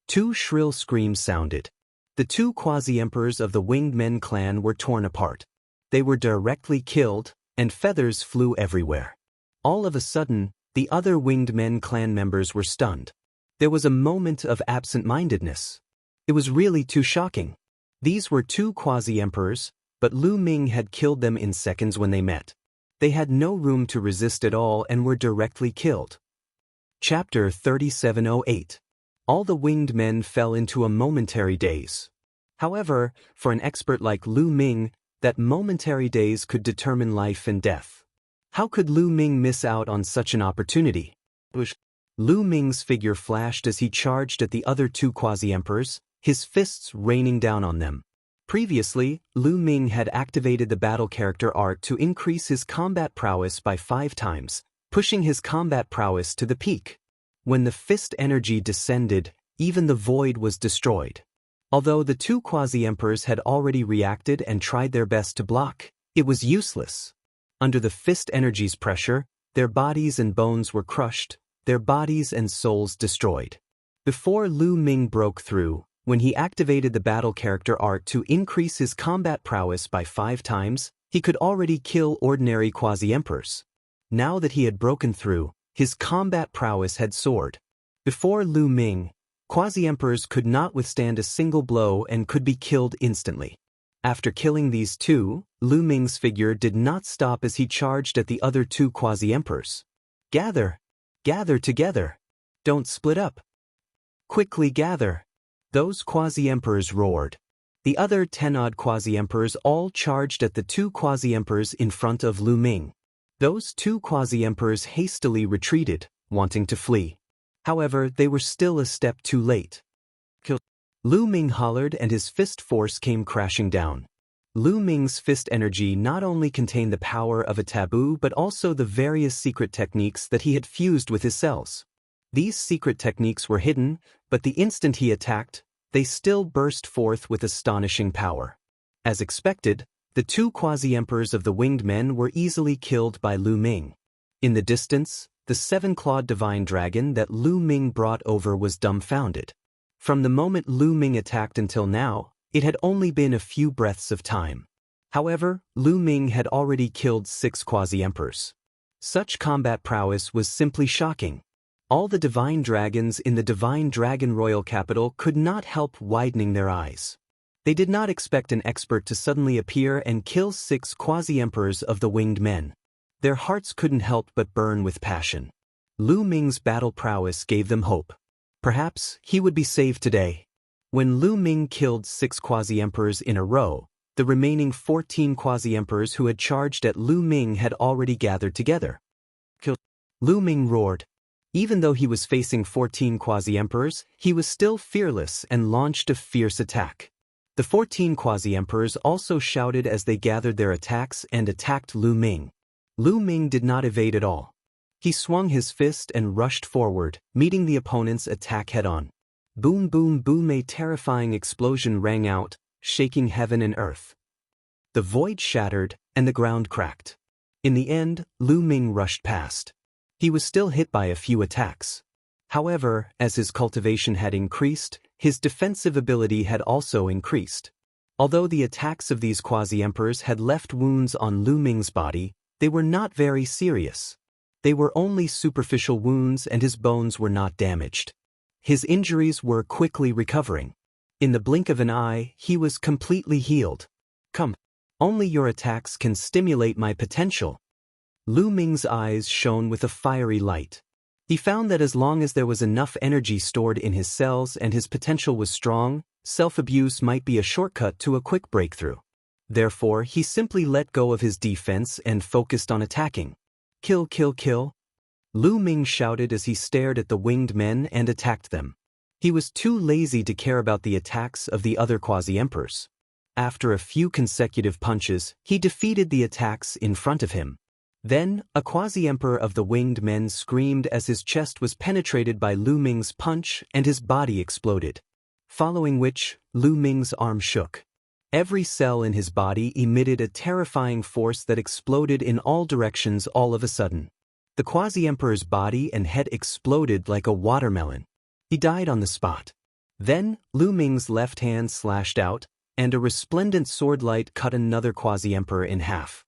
2 shrill screams sounded. The two quasi-emperors of the Winged Men clan were torn apart. They were directly killed, and feathers flew everywhere. All of a sudden, the other Winged Men clan members were stunned. There was a moment of absent-mindedness. It was really too shocking. These were 2 quasi-emperors, but Lu Ming had killed them in seconds when they met. They had no room to resist at all and were directly killed. Chapter 3708. All the Winged Men fell into a momentary daze. However, for an expert like Lu Ming, that momentary daze could determine life and death. How could Lu Ming miss out on such an opportunity? Lu Ming's figure flashed as he charged at the other 2 quasi-emperors, his fists raining down on them. Previously, Lu Ming had activated the battle character art to increase his combat prowess by 5 times, pushing his combat prowess to the peak. When the fist energy descended, even the void was destroyed. Although the 2 quasi-emperors had already reacted and tried their best to block, it was useless. Under the fist energy's pressure, their bodies and bones were crushed, their bodies and souls destroyed. Before Lu Ming broke through, when he activated the battle character art to increase his combat prowess by 5 times, he could already kill ordinary quasi-emperors. Now that he had broken through, his combat prowess had soared. Before Lu Ming, quasi-emperors could not withstand a single blow and could be killed instantly. After killing these 2, Lu Ming's figure did not stop as he charged at the other 2 quasi-emperors. Gather! Gather together! Don't split up! Quickly gather! Those quasi-emperors roared. The other 10-odd quasi-emperors all charged at the 2 quasi-emperors in front of Lu Ming. Those 2 quasi-emperors hastily retreated, wanting to flee. However, they were still a step too late. Lu Ming hollered and his fist force came crashing down. Lu Ming's fist energy not only contained the power of a taboo but also the various secret techniques that he had fused with his cells. These secret techniques were hidden, but the instant he attacked, they still burst forth with astonishing power. As expected, the 2 quasi-emperors of the Winged Men were easily killed by Lu Ming. In the distance, the 7-clawed divine dragon that Lu Ming brought over was dumbfounded. From the moment Lu Ming attacked until now, it had only been a few breaths of time. However, Lu Ming had already killed 6 quasi-emperors. Such combat prowess was simply shocking. All the divine dragons in the Divine Dragon Royal Capital could not help widening their eyes. They did not expect an expert to suddenly appear and kill 6 quasi-emperors of the Winged Men. Their hearts couldn't help but burn with passion. Lu Ming's battle prowess gave them hope. Perhaps he would be saved today. When Lu Ming killed 6 quasi-emperors in a row, the remaining 14 quasi-emperors who had charged at Lu Ming had already gathered together. Lu Ming roared. Even though he was facing 14 quasi-emperors, he was still fearless and launched a fierce attack. The 14 quasi-emperors also shouted as they gathered their attacks and attacked Lu Ming. Lu Ming did not evade at all. He swung his fist and rushed forward, meeting the opponent's attack head-on. Boom boom boom, a terrifying explosion rang out, shaking heaven and earth. The void shattered, and the ground cracked. In the end, Lu Ming rushed past. He was still hit by a few attacks. However, as his cultivation had increased, his defensive ability had also increased. Although the attacks of these quasi-emperors had left wounds on Lu Ming's body, they were not very serious. They were only superficial wounds and his bones were not damaged. His injuries were quickly recovering. In the blink of an eye, he was completely healed. Come, only your attacks can stimulate my potential. Lu Ming's eyes shone with a fiery light. He found that as long as there was enough energy stored in his cells and his potential was strong, self-abuse might be a shortcut to a quick breakthrough. Therefore, he simply let go of his defense and focused on attacking. Kill, kill, kill. Lu Ming shouted as he stared at the winged men and attacked them. He was too lazy to care about the attacks of the other quasi-emperors. After a few consecutive punches, he defeated the attacks in front of him. Then, a quasi-emperor of the winged men screamed as his chest was penetrated by Lu Ming's punch and his body exploded. Following which, Lu Ming's arm shook. Every cell in his body emitted a terrifying force that exploded in all directions all of a sudden. The quasi-emperor's body and head exploded like a watermelon. He died on the spot. Then, Lu Ming's left hand slashed out, and a resplendent sword light cut another quasi-emperor in half.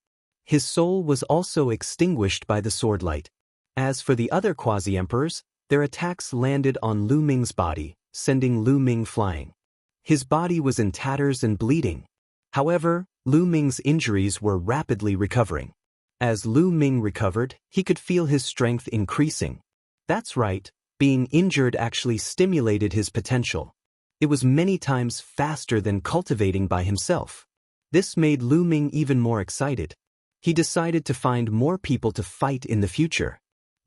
His soul was also extinguished by the sword light. As for the other quasi-emperors, their attacks landed on Lu Ming's body, sending Lu Ming flying. His body was in tatters and bleeding. However, Lu Ming's injuries were rapidly recovering. As Lu Ming recovered, he could feel his strength increasing. That's right, being injured actually stimulated his potential. It was many times faster than cultivating by himself. This made Lu Ming even more excited. He decided to find more people to fight in the future.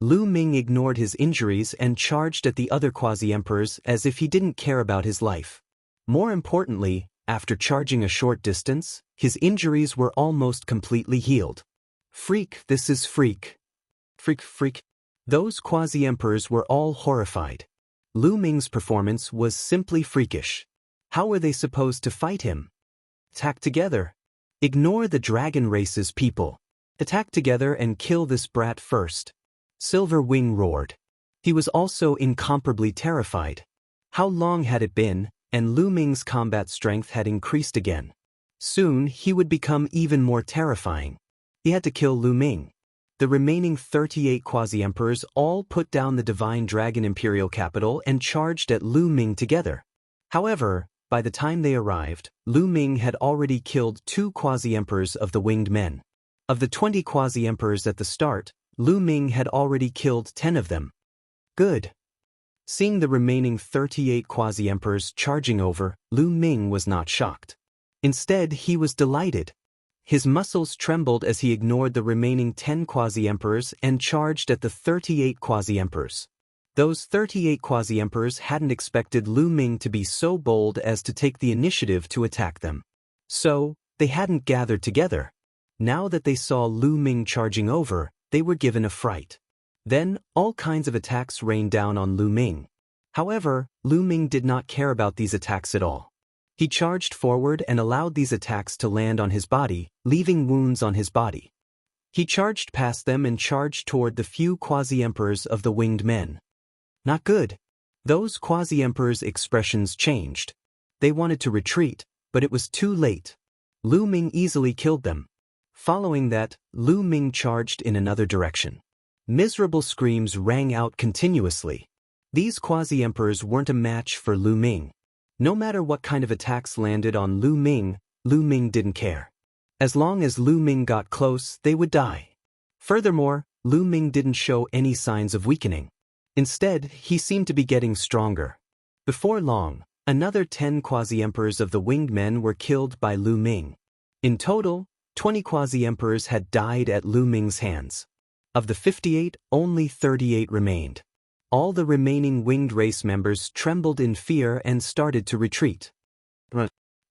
Lu Ming ignored his injuries and charged at the other quasi-emperors as if he didn't care about his life. More importantly, after charging a short distance, his injuries were almost completely healed. Freak, this is freak. Freak, freak. Those quasi-emperors were all horrified. Lu Ming's performance was simply freakish. How were they supposed to fight him? Attack together. Ignore the dragon race's people. Attack together and kill this brat first. Silver Wing roared. He was also incomparably terrified. How long had it been, and Lu Ming's combat strength had increased again. Soon he would become even more terrifying. He had to kill Lu Ming. The remaining 38 quasi-emperors all put down the divine dragon imperial capital and charged at Lu Ming together. However, by the time they arrived, Lu Ming had already killed 2 quasi-emperors of the winged men. Of the 20 quasi-emperors at the start, Lu Ming had already killed 10 of them. Good. Seeing the remaining 38 quasi-emperors charging over, Lu Ming was not shocked. Instead, he was delighted. His muscles trembled as he ignored the remaining 10 quasi-emperors and charged at the 38 quasi-emperors. Those 38 quasi-emperors hadn't expected Lu Ming to be so bold as to take the initiative to attack them. So, they hadn't gathered together. Now that they saw Lu Ming charging over, they were given a fright. Then, all kinds of attacks rained down on Lu Ming. However, Lu Ming did not care about these attacks at all. He charged forward and allowed these attacks to land on his body, leaving wounds on his body. He charged past them and charged toward the few quasi-emperors of the winged men. Not good. Those quasi-emperors' expressions changed. They wanted to retreat, but it was too late. Lu Ming easily killed them. Following that, Lu Ming charged in another direction. Miserable screams rang out continuously. These quasi-emperors weren't a match for Lu Ming. No matter what kind of attacks landed on Lu Ming didn't care. As long as Lu Ming got close, they would die. Furthermore, Lu Ming didn't show any signs of weakening. Instead, he seemed to be getting stronger. Before long, another 10 quasi-emperors of the winged men were killed by Lu Ming. In total, 20 quasi-emperors had died at Lu Ming's hands. Of the 58, only 38 remained. All the remaining winged race members trembled in fear and started to retreat.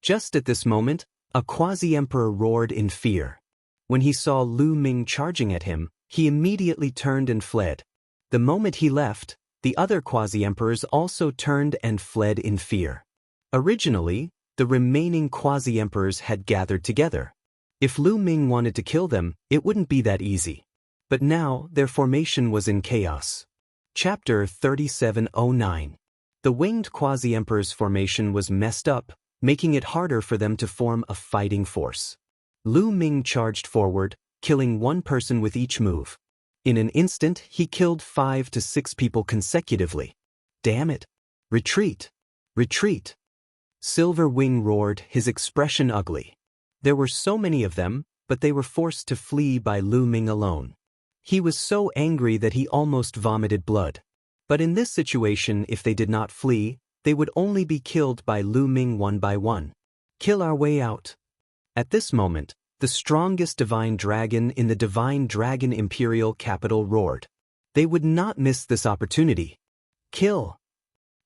Just at this moment, a quasi-emperor roared in fear. When he saw Lu Ming charging at him, he immediately turned and fled. The moment he left, the other quasi-emperors also turned and fled in fear. Originally, the remaining quasi-emperors had gathered together. If Lu Ming wanted to kill them, it wouldn't be that easy. But now, their formation was in chaos. Chapter 3709. The winged quasi-emperor's formation was messed up, making it harder for them to form a fighting force. Lu Ming charged forward, killing one person with each move. In an instant, he killed 5 to 6 people consecutively. Damn it! Retreat! Retreat! Silver Wing roared, his expression ugly. There were so many of them, but they were forced to flee by Lu Ming alone. He was so angry that he almost vomited blood. But in this situation, if they did not flee, they would only be killed by Lu Ming one by one. Kill our way out. At this moment, the strongest divine dragon in the divine dragon imperial capital roared. They would not miss this opportunity. Kill!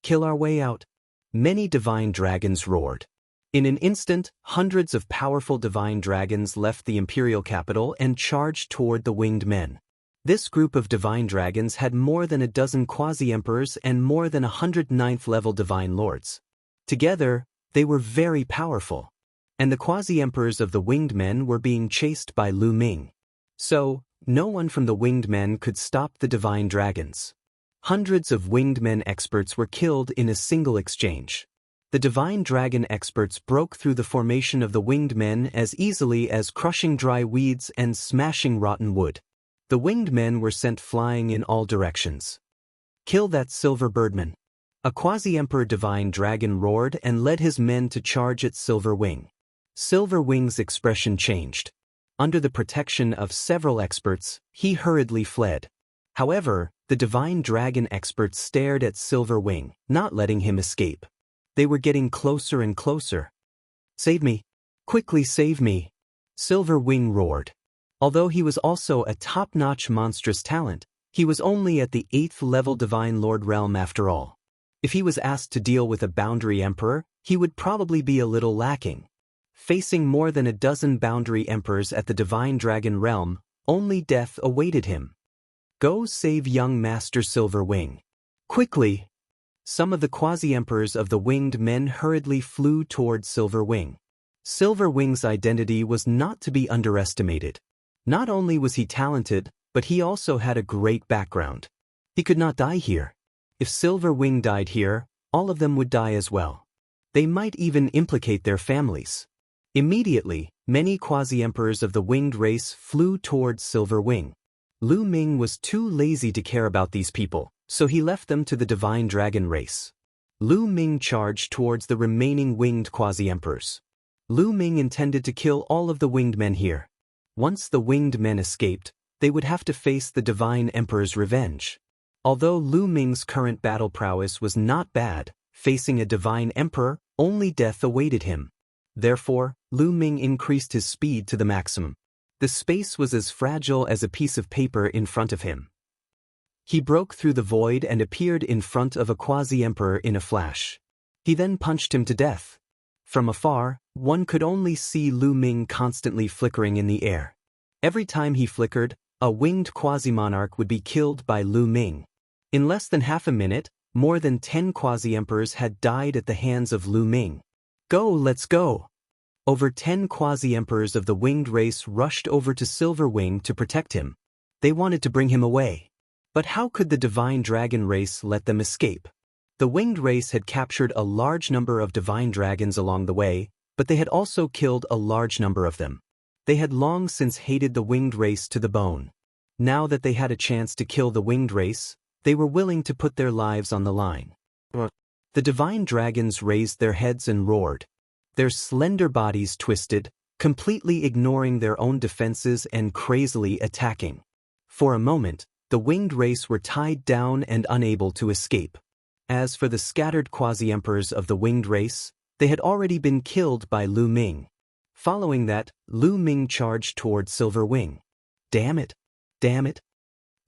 Kill our way out. Many divine dragons roared. In an instant, hundreds of powerful divine dragons left the imperial capital and charged toward the winged men. This group of divine dragons had more than a dozen quasi-emperors and more than 109th level divine lords. Together, they were very powerful. And the quasi-emperors of the winged men were being chased by Lu Ming. So, no one from the winged men could stop the divine dragons. Hundreds of winged men experts were killed in a single exchange. The divine dragon experts broke through the formation of the winged men as easily as crushing dry weeds and smashing rotten wood. The winged men were sent flying in all directions. Kill that silver birdman. A quasi-emperor divine dragon roared and led his men to charge at Silver Wing. Silver Wing's expression changed. Under the protection of several experts, he hurriedly fled. However, the divine dragon experts stared at Silver Wing, not letting him escape. They were getting closer and closer. Save me! Quickly save me! Silver Wing roared. Although he was also a top-notch monstrous talent, he was only at the 8th level Divine Lord realm after all. If he was asked to deal with a boundary emperor, he would probably be a little lacking. Facing more than a dozen boundary emperors at the Divine Dragon realm, only death awaited him. Go save young Master Silver Wing. Quickly! Some of the quasi-emperors of the winged men hurriedly flew toward Silver Wing. Silver Wing's identity was not to be underestimated. Not only was he talented, but he also had a great background. He could not die here. If Silver Wing died here, all of them would die as well. They might even implicate their families. Immediately, many quasi-emperors of the winged race flew towards Silver Wing. Lu Ming was too lazy to care about these people, so he left them to the divine dragon race. Lu Ming charged towards the remaining winged quasi-emperors. Lu Ming intended to kill all of the winged men here. Once the winged men escaped, they would have to face the divine emperor's revenge. Although Lu Ming's current battle prowess was not bad, facing a divine emperor, only death awaited him. Therefore, Lu Ming increased his speed to the maximum. The space was as fragile as a piece of paper in front of him. He broke through the void and appeared in front of a quasi-emperor in a flash. He then punched him to death. From afar, one could only see Lu Ming constantly flickering in the air. Every time he flickered, a winged quasi-monarch would be killed by Lu Ming. In less than half a minute, more than 10 quasi-emperors had died at the hands of Lu Ming. Go, let's go! Over 10 quasi-emperors of the winged race rushed over to Silver Wing to protect him. They wanted to bring him away. But how could the divine dragon race let them escape? The winged race had captured a large number of divine dragons along the way, but they had also killed a large number of them. They had long since hated the winged race to the bone. Now that they had a chance to kill the winged race, they were willing to put their lives on the line. The divine dragons raised their heads and roared. Their slender bodies twisted, completely ignoring their own defenses and crazily attacking. For a moment, the winged race were tied down and unable to escape. As for the scattered quasi-emperors of the winged race, they had already been killed by Lu Ming. Following that, Lu Ming charged toward Silver Wing. Damn it! Damn it!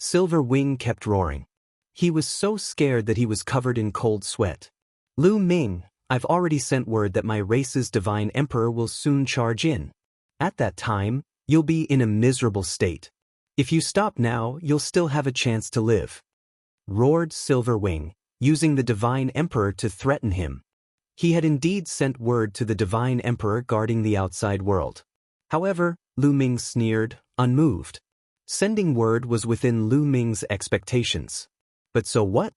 Silver Wing kept roaring. He was so scared that he was covered in cold sweat. Lu Ming, I've already sent word that my race's divine emperor will soon charge in. At that time, you'll be in a miserable state. If you stop now, you'll still have a chance to live. Roared Silver Wing, using the divine emperor to threaten him. He had indeed sent word to the divine emperor guarding the outside world. However, Lu Ming sneered, unmoved. Sending word was within Lu Ming's expectations. But so what?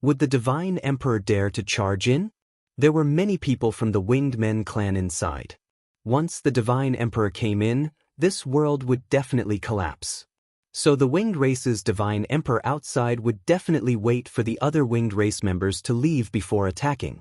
Would the divine emperor dare to charge in? There were many people from the Winged Men clan inside. Once the divine emperor came in, this world would definitely collapse. So the winged race's divine emperor outside would definitely wait for the other winged race members to leave before attacking.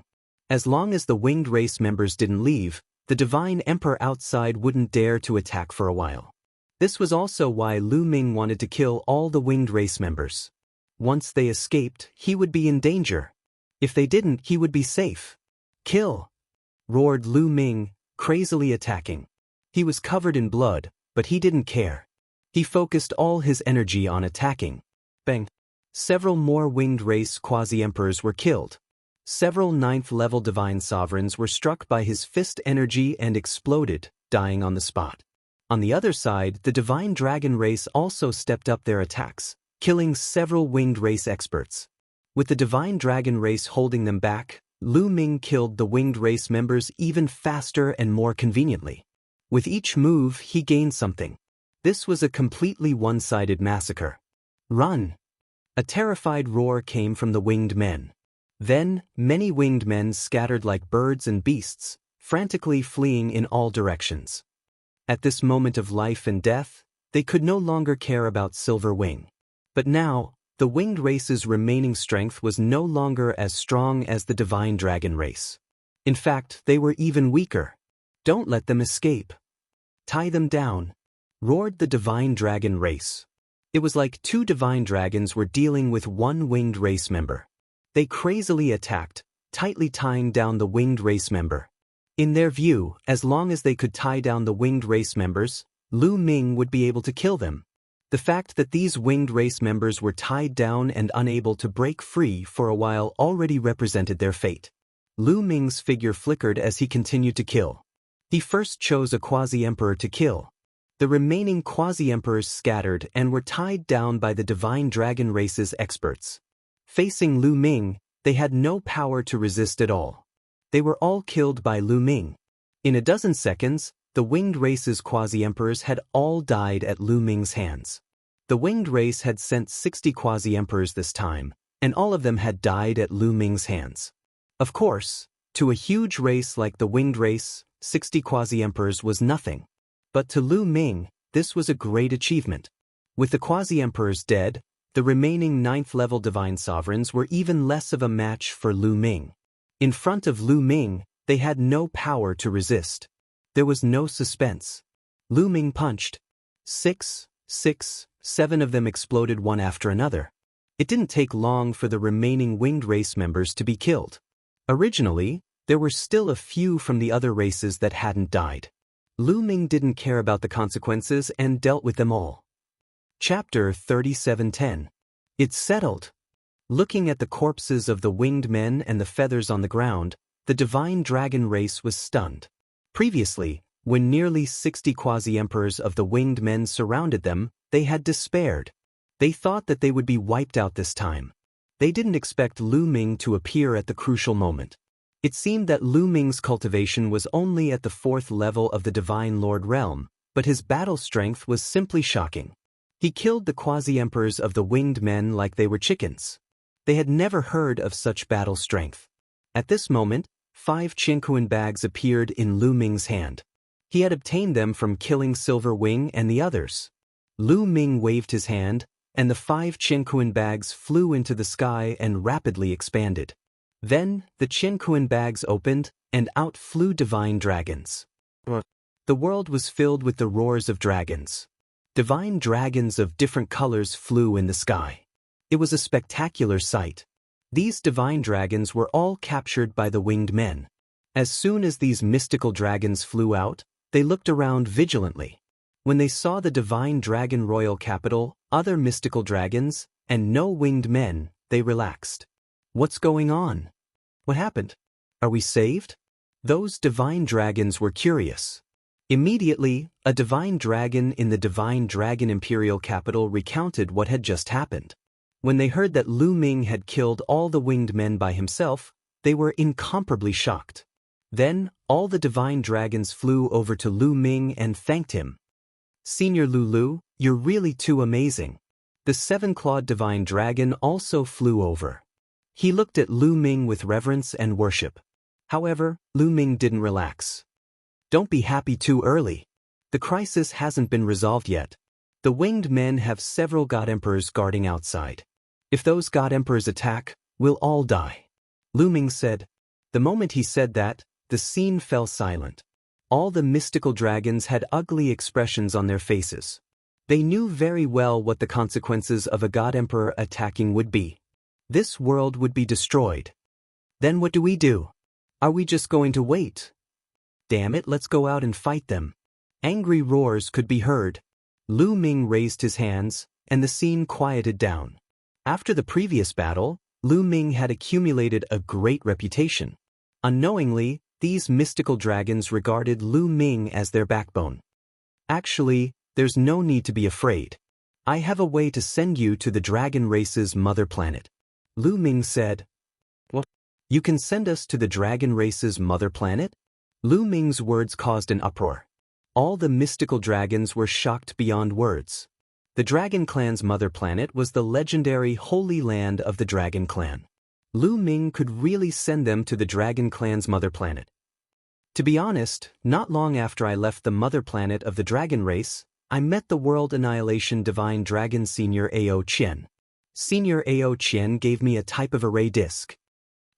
As long as the winged race members didn't leave, the divine emperor outside wouldn't dare to attack for a while. This was also why Lu Ming wanted to kill all the winged race members. Once they escaped, he would be in danger. If they didn't, he would be safe. Kill! Roared Lu Ming, crazily attacking. He was covered in blood, but he didn't care. He focused all his energy on attacking. Bang! Several more winged race quasi-emperors were killed. Several 9th-level divine sovereigns were struck by his fist energy and exploded, dying on the spot. On the other side, the divine dragon race also stepped up their attacks, killing several winged race experts. With the divine dragon race holding them back, Lu Ming killed the winged race members even faster and more conveniently. With each move, he gained something. This was a completely one-sided massacre. Run! A terrified roar came from the winged men. Then, many winged men scattered like birds and beasts, frantically fleeing in all directions. At this moment of life and death, they could no longer care about Silver Wing. But now, the winged race's remaining strength was no longer as strong as the divine dragon race. In fact, they were even weaker. Don't let them escape. Tie them down, roared the divine dragon race. It was like two divine dragons were dealing with one winged race member. They crazily attacked, tightly tying down the winged race member. In their view, as long as they could tie down the winged race members, Lu Ming would be able to kill them. The fact that these winged race members were tied down and unable to break free for a while already represented their fate. Lu Ming's figure flickered as he continued to kill. He first chose a quasi-emperor to kill. The remaining quasi-emperors scattered and were tied down by the divine dragon race's experts. Facing Lu Ming, they had no power to resist at all. They were all killed by Lu Ming. In a dozen seconds, the winged race's quasi-emperors had all died at Lu Ming's hands. The winged race had sent 60 quasi-emperors this time, and all of them had died at Lu Ming's hands. Of course, to a huge race like the winged race, 60 quasi-emperors was nothing. But to Lu Ming, this was a great achievement. With the quasi-emperors dead, the remaining 9th-level divine sovereigns were even less of a match for Lu Ming. In front of Lu Ming, they had no power to resist. There was no suspense. Lu Ming punched. 6, 6, 7 of them exploded one after another. It didn't take long for the remaining winged race members to be killed. Originally, there were still a few from the other races that hadn't died. Lu Ming didn't care about the consequences and dealt with them all. Chapter 3710. It's settled. Looking at the corpses of the winged men and the feathers on the ground, the divine dragon race was stunned. Previously, when nearly 60 quasi-emperors of the winged men surrounded them, they had despaired. They thought that they would be wiped out this time. They didn't expect Lu Ming to appear at the crucial moment. It seemed that Lu Ming's cultivation was only at the 4th level of the Divine Lord realm, but his battle strength was simply shocking. He killed the quasi-emperors of the winged men like they were chickens. They had never heard of such battle strength. At this moment, 5 Qinkuan bags appeared in Lu Ming's hand. He had obtained them from killing Silver Wing and the others. Lu Ming waved his hand, and the 5 Qinkuan bags flew into the sky and rapidly expanded. Then, the Qinkuan bags opened, and out flew divine dragons. The world was filled with the roars of dragons. Divine dragons of different colors flew in the sky. It was a spectacular sight. These divine dragons were all captured by the winged men. As soon as these mystical dragons flew out, they looked around vigilantly. When they saw the divine dragon royal capital, other mystical dragons, and no winged men, they relaxed. What's going on? What happened? Are we saved? Those divine dragons were curious. Immediately, a divine dragon in the divine dragon imperial capital recounted what had just happened. When they heard that Lu Ming had killed all the winged men by himself, they were incomparably shocked. Then, all the divine dragons flew over to Lu Ming and thanked him. Senior Lulu, you're really too amazing. The seven-clawed divine dragon also flew over. He looked at Lu Ming with reverence and worship. However, Lu Ming didn't relax. Don't be happy too early. The crisis hasn't been resolved yet. The winged men have several god emperors guarding outside. If those god emperors attack, we'll all die. Lu Ming said. The moment he said that, the scene fell silent. All the mystical dragons had ugly expressions on their faces. They knew very well what the consequences of a god emperor attacking would be. This world would be destroyed. Then what do we do? Are we just going to wait? Damn it, let's go out and fight them. Angry roars could be heard. Lu Ming raised his hands, and the scene quieted down. After the previous battle, Lu Ming had accumulated a great reputation. Unknowingly, these mystical dragons regarded Lu Ming as their backbone. Actually, there's no need to be afraid. I have a way to send you to the dragon race's mother planet. Lu Ming said. What? You can send us to the dragon race's mother planet? Lu Ming's words caused an uproar. All the mystical dragons were shocked beyond words. The Dragon Clan's mother planet was the legendary Holy Land of the Dragon Clan. Lu Ming could really send them to the Dragon Clan's mother planet. To be honest, not long after I left the mother planet of the dragon race, I met the World Annihilation Divine Dragon Senior Ao Qian. Senior Ao Qian gave me a type of array disc.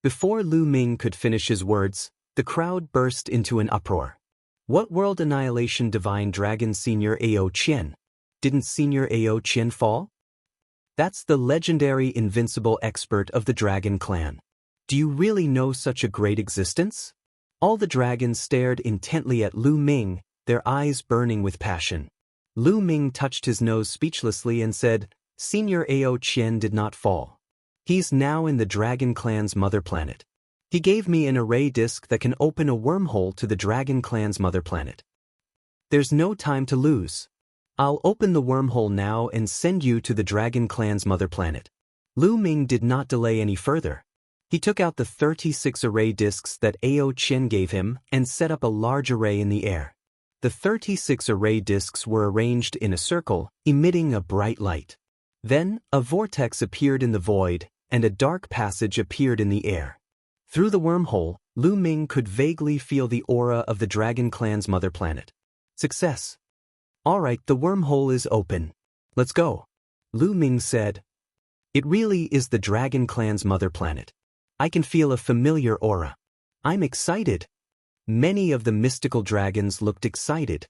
Before Lu Ming could finish his words, the crowd burst into an uproar. What World Annihilation Divine Dragon Senior Ao Qian? Didn't Senior Ao Qian fall? That's the legendary invincible expert of the Dragon Clan. Do you really know such a great existence? All the dragons stared intently at Lu Ming, their eyes burning with passion. Lu Ming touched his nose speechlessly and said, Senior Ao Qian did not fall. He's now in the Dragon Clan's mother planet. He gave me an array disk that can open a wormhole to the Dragon Clan's mother planet. There's no time to lose. I'll open the wormhole now and send you to the Dragon Clan's mother planet. Lu Ming did not delay any further. He took out the 36 array disks that Ao Qian gave him and set up a large array in the air. The 36 array disks were arranged in a circle, emitting a bright light. Then, a vortex appeared in the void, and a dark passage appeared in the air. Through the wormhole, Lu Ming could vaguely feel the aura of the Dragon Clan's mother planet. Success. Alright, the wormhole is open. Let's go. Lu Ming said. It really is the Dragon Clan's mother planet. I can feel a familiar aura. I'm excited. Many of the mystical dragons looked excited.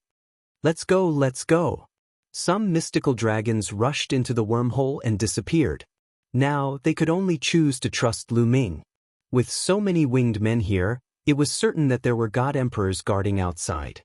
Let's go, let's go. Some mystical dragons rushed into the wormhole and disappeared. Now, they could only choose to trust Lu Ming. With so many winged men here, it was certain that there were god emperors guarding outside.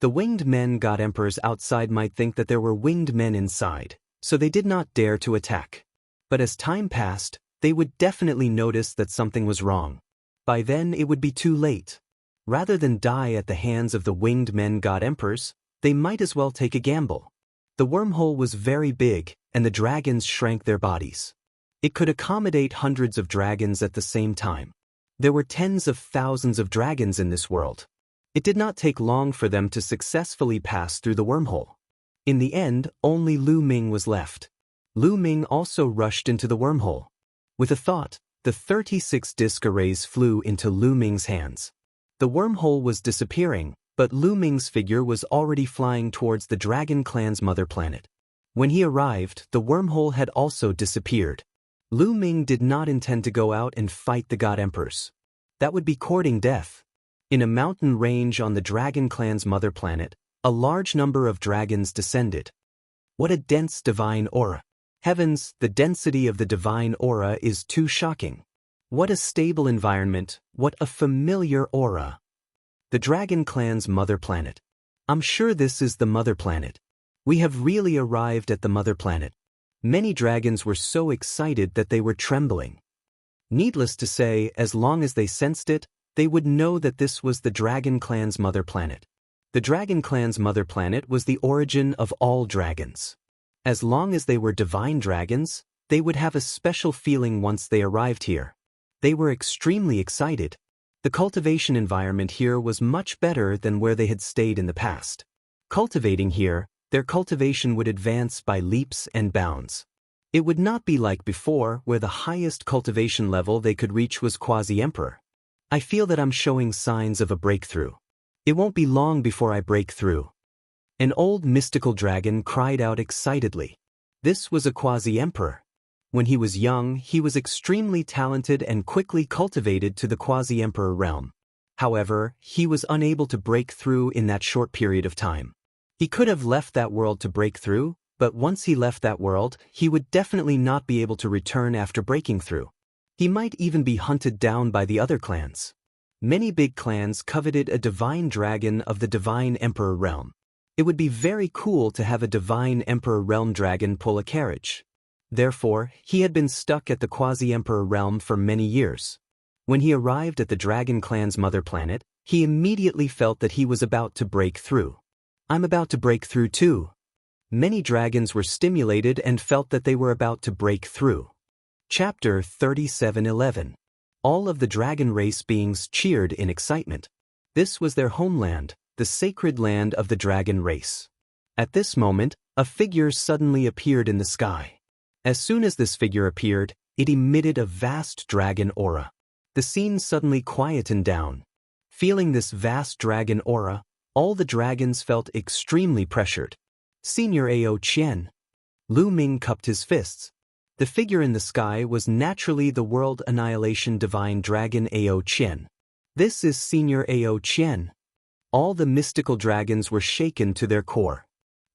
The winged men god emperors outside might think that there were winged men inside, so they did not dare to attack. But as time passed, they would definitely notice that something was wrong. By then it would be too late. Rather than die at the hands of the winged men god emperors, they might as well take a gamble. The wormhole was very big, and the dragons shrank their bodies. It could accommodate hundreds of dragons at the same time. There were tens of thousands of dragons in this world. It did not take long for them to successfully pass through the wormhole. In the end, only Lu Ming was left. Lu Ming also rushed into the wormhole. With a thought, the 36 disc arrays flew into Lu Ming's hands. The wormhole was disappearing, but Lu Ming's figure was already flying towards the Dragon Clan's mother planet. When he arrived, the wormhole had also disappeared. Lu Ming did not intend to go out and fight the god emperors. That would be courting death. In a mountain range on the Dragon Clan's mother planet, a large number of dragons descended. What a dense divine aura. Heavens, the density of the divine aura is too shocking. What a stable environment, what a familiar aura. The Dragon Clan's mother planet. I'm sure this is the mother planet. We have really arrived at the mother planet. Many dragons were so excited that they were trembling. Needless to say, as long as they sensed it, they would know that this was the Dragon Clan's mother planet. The Dragon Clan's mother planet was the origin of all dragons. As long as they were divine dragons, they would have a special feeling once they arrived here. They were extremely excited. The cultivation environment here was much better than where they had stayed in the past. Cultivating here, their cultivation would advance by leaps and bounds. It would not be like before, where the highest cultivation level they could reach was Quasi-Emperor. I feel that I'm showing signs of a breakthrough. It won't be long before I break through. An old mystical dragon cried out excitedly. This was a Quasi-Emperor. When he was young, he was extremely talented and quickly cultivated to the Quasi-Emperor realm. However, he was unable to break through in that short period of time. He could have left that world to break through, but once he left that world, he would definitely not be able to return after breaking through. He might even be hunted down by the other clans. Many big clans coveted a divine dragon of the Divine Emperor realm. It would be very cool to have a Divine Emperor realm dragon pull a carriage. Therefore, he had been stuck at the Quasi-Emperor realm for many years. When he arrived at the Dragon Clan's mother planet, he immediately felt that he was about to break through. I'm about to break through too. Many dragons were stimulated and felt that they were about to break through. Chapter 37:11. All of the dragon race beings cheered in excitement. This was their homeland, the sacred land of the dragon race. At this moment, a figure suddenly appeared in the sky. As soon as this figure appeared, it emitted a vast dragon aura. The scene suddenly quietened down. Feeling this vast dragon aura, all the dragons felt extremely pressured. Senior Ao Qian. Lu Ming cupped his fists. The figure in the sky was naturally the World Annihilation Divine Dragon Ao Qian. This is Senior Ao Qian. All the mystical dragons were shaken to their core.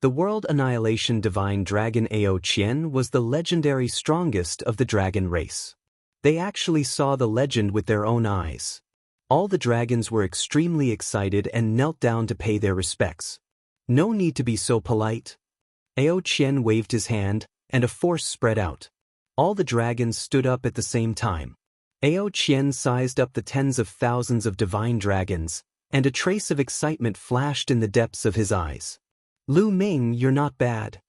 The World Annihilation Divine Dragon Ao Qian was the legendary strongest of the dragon race. They actually saw the legend with their own eyes. All the dragons were extremely excited and knelt down to pay their respects. No need to be so polite. Ao Qian waved his hand, and a force spread out. All the dragons stood up at the same time. Ao Qian sized up the tens of thousands of divine dragons, and a trace of excitement flashed in the depths of his eyes. Lu Ming, you're not bad.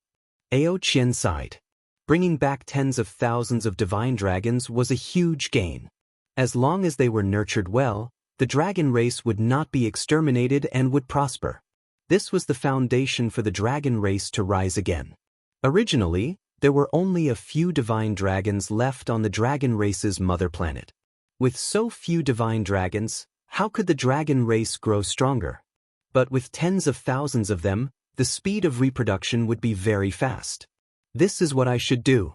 Ao Qian sighed. Bringing back tens of thousands of divine dragons was a huge gain. As long as they were nurtured well, the dragon race would not be exterminated and would prosper. This was the foundation for the dragon race to rise again. Originally, there were only a few divine dragons left on the dragon race's mother planet. With so few divine dragons, how could the dragon race grow stronger? But with tens of thousands of them, the speed of reproduction would be very fast. This is what I should do.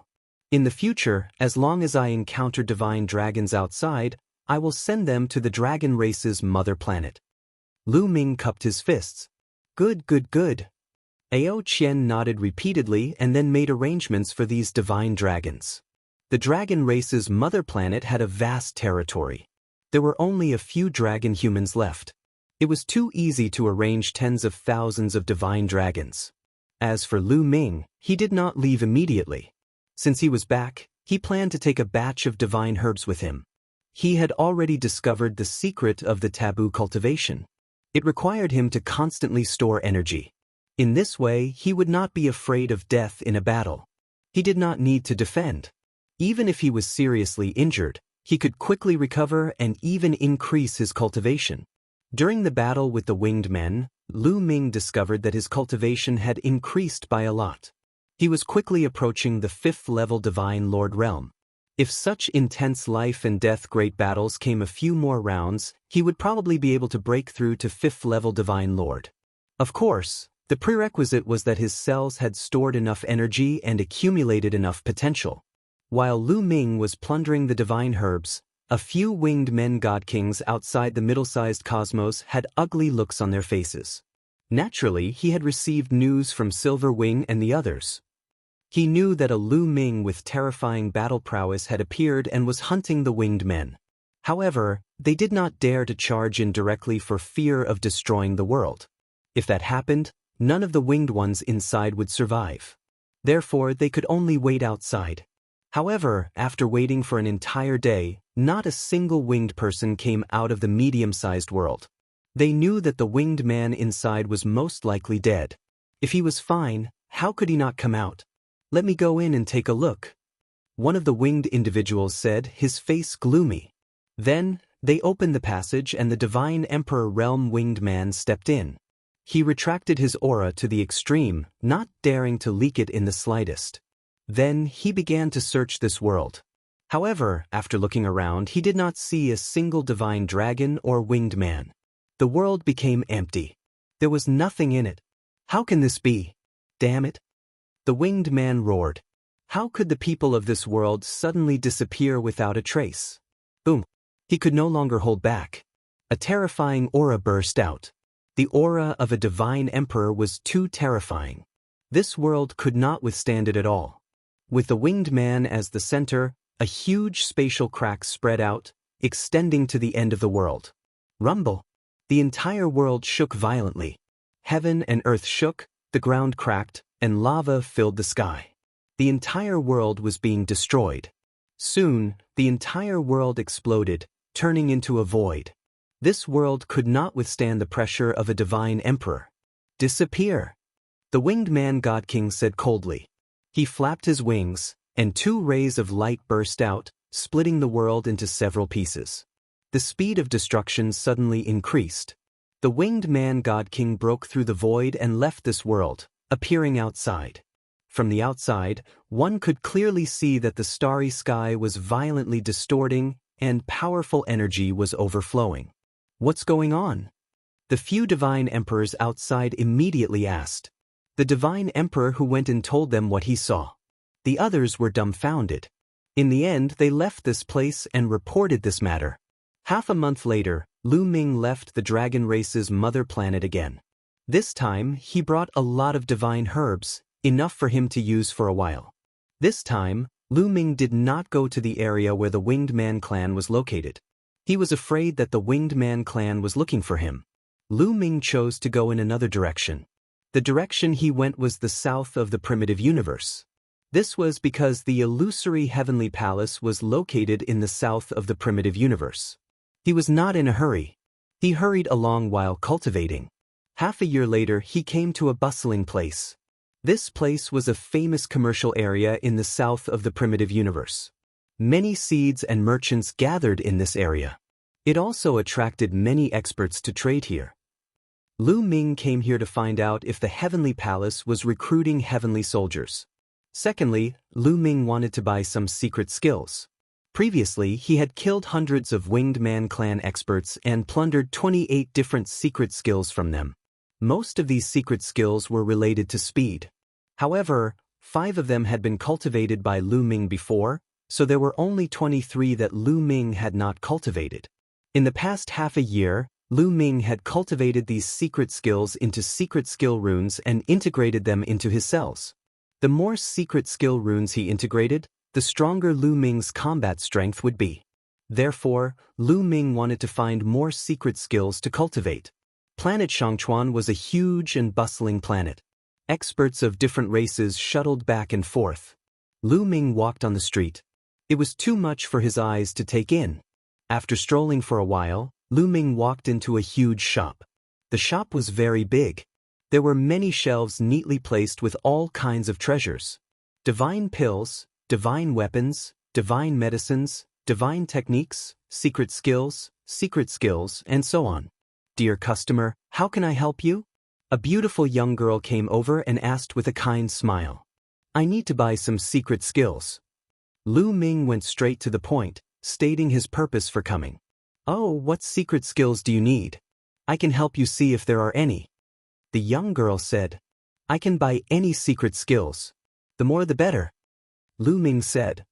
In the future, as long as I encounter divine dragons outside, I will send them to the dragon race's mother planet. Lu Ming cupped his fists. Good, good, good. Ao Qian nodded repeatedly and then made arrangements for these divine dragons. The dragon race's mother planet had a vast territory. There were only a few dragon humans left. It was too easy to arrange tens of thousands of divine dragons. As for Lu Ming, he did not leave immediately. Since he was back, he planned to take a batch of divine herbs with him. He had already discovered the secret of the taboo cultivation. It required him to constantly store energy. In this way, he would not be afraid of death in a battle. He did not need to defend. Even if he was seriously injured, he could quickly recover and even increase his cultivation. During the battle with the winged men, Lu Ming discovered that his cultivation had increased by a lot. He was quickly approaching the 5th level Divine Lord realm. If such intense life and death great battles came a few more rounds, he would probably be able to break through to 5th level Divine Lord. Of course, the prerequisite was that his cells had stored enough energy and accumulated enough potential. While Lu Ming was plundering the divine herbs, a few winged men god-kings outside the middle-sized cosmos had ugly looks on their faces. Naturally, he had received news from Silver Wing and the others. He knew that a Lu Ming with terrifying battle prowess had appeared and was hunting the winged men. However, they did not dare to charge in directly for fear of destroying the world. If that happened, none of the winged ones inside would survive. Therefore, they could only wait outside. However, after waiting for an entire day, not a single winged person came out of the medium-sized world. They knew that the winged man inside was most likely dead. If he was fine, how could he not come out? Let me go in and take a look. One of the winged individuals said, his face gloomy. Then, they opened the passage and the divine Emperor Realm winged man stepped in. He retracted his aura to the extreme, not daring to leak it in the slightest. Then, he began to search this world. However, after looking around, he did not see a single divine dragon or winged man. The world became empty. There was nothing in it. How can this be? Damn it! The winged man roared. How could the people of this world suddenly disappear without a trace? Boom! He could no longer hold back. A terrifying aura burst out. The aura of a divine emperor was too terrifying. This world could not withstand it at all. With the winged man as the center, a huge spatial crack spread out, extending to the end of the world. Rumble! The entire world shook violently. Heaven and earth shook, the ground cracked, and lava filled the sky. The entire world was being destroyed. Soon, the entire world exploded, turning into a void. This world could not withstand the pressure of a divine emperor. Disappear! The winged man God King said coldly. He flapped his wings, and 2 rays of light burst out, splitting the world into several pieces. The speed of destruction suddenly increased. The winged man God King broke through the void and left this world, appearing outside. From the outside, one could clearly see that the starry sky was violently distorting and powerful energy was overflowing. What's going on? The few divine emperors outside immediately asked. The divine emperor who went and told them what he saw. The others were dumbfounded. In the end, they left this place and reported this matter. Half a month later, Lu Ming left the dragon race's mother planet again. This time, he brought a lot of divine herbs, enough for him to use for a while. This time, Lu Ming did not go to the area where the Winged Man clan was located. He was afraid that the Winged Man clan was looking for him. Lu Ming chose to go in another direction. The direction he went was the south of the primitive universe. This was because the illusory heavenly palace was located in the south of the primitive universe. He was not in a hurry. He hurried along while cultivating. Half a year later, he came to a bustling place. This place was a famous commercial area in the south of the primitive universe. Many seeds and merchants gathered in this area. It also attracted many experts to trade here. Lu Ming came here to find out if the heavenly palace was recruiting heavenly soldiers. Secondly, Lu Ming wanted to buy some secret skills. Previously, he had killed hundreds of Winged Man clan experts and plundered 28 different secret skills from them. Most of these secret skills were related to speed. However, 5 of them had been cultivated by Lu Ming before, so there were only 23 that Lu Ming had not cultivated. In the past half a year, Lu Ming had cultivated these secret skills into secret skill runes and integrated them into his cells. The more secret skill runes he integrated, the stronger Lu Ming's combat strength would be. Therefore, Lu Ming wanted to find more secret skills to cultivate. Planet Shangchuan was a huge and bustling planet. Experts of different races shuttled back and forth. Lu Ming walked on the street. It was too much for his eyes to take in. After strolling for a while, Lu Ming walked into a huge shop. The shop was very big. There were many shelves neatly placed with all kinds of treasures. Divine pills, divine weapons, divine medicines, divine techniques, secret skills, and so on. Dear customer, how can I help you? A beautiful young girl came over and asked with a kind smile. I need to buy some secret skills. Lu Ming went straight to the point, stating his purpose for coming. Oh, what secret skills do you need? I can help you see if there are any. The young girl said, I can buy any secret skills. The more the better. Lu Ming said,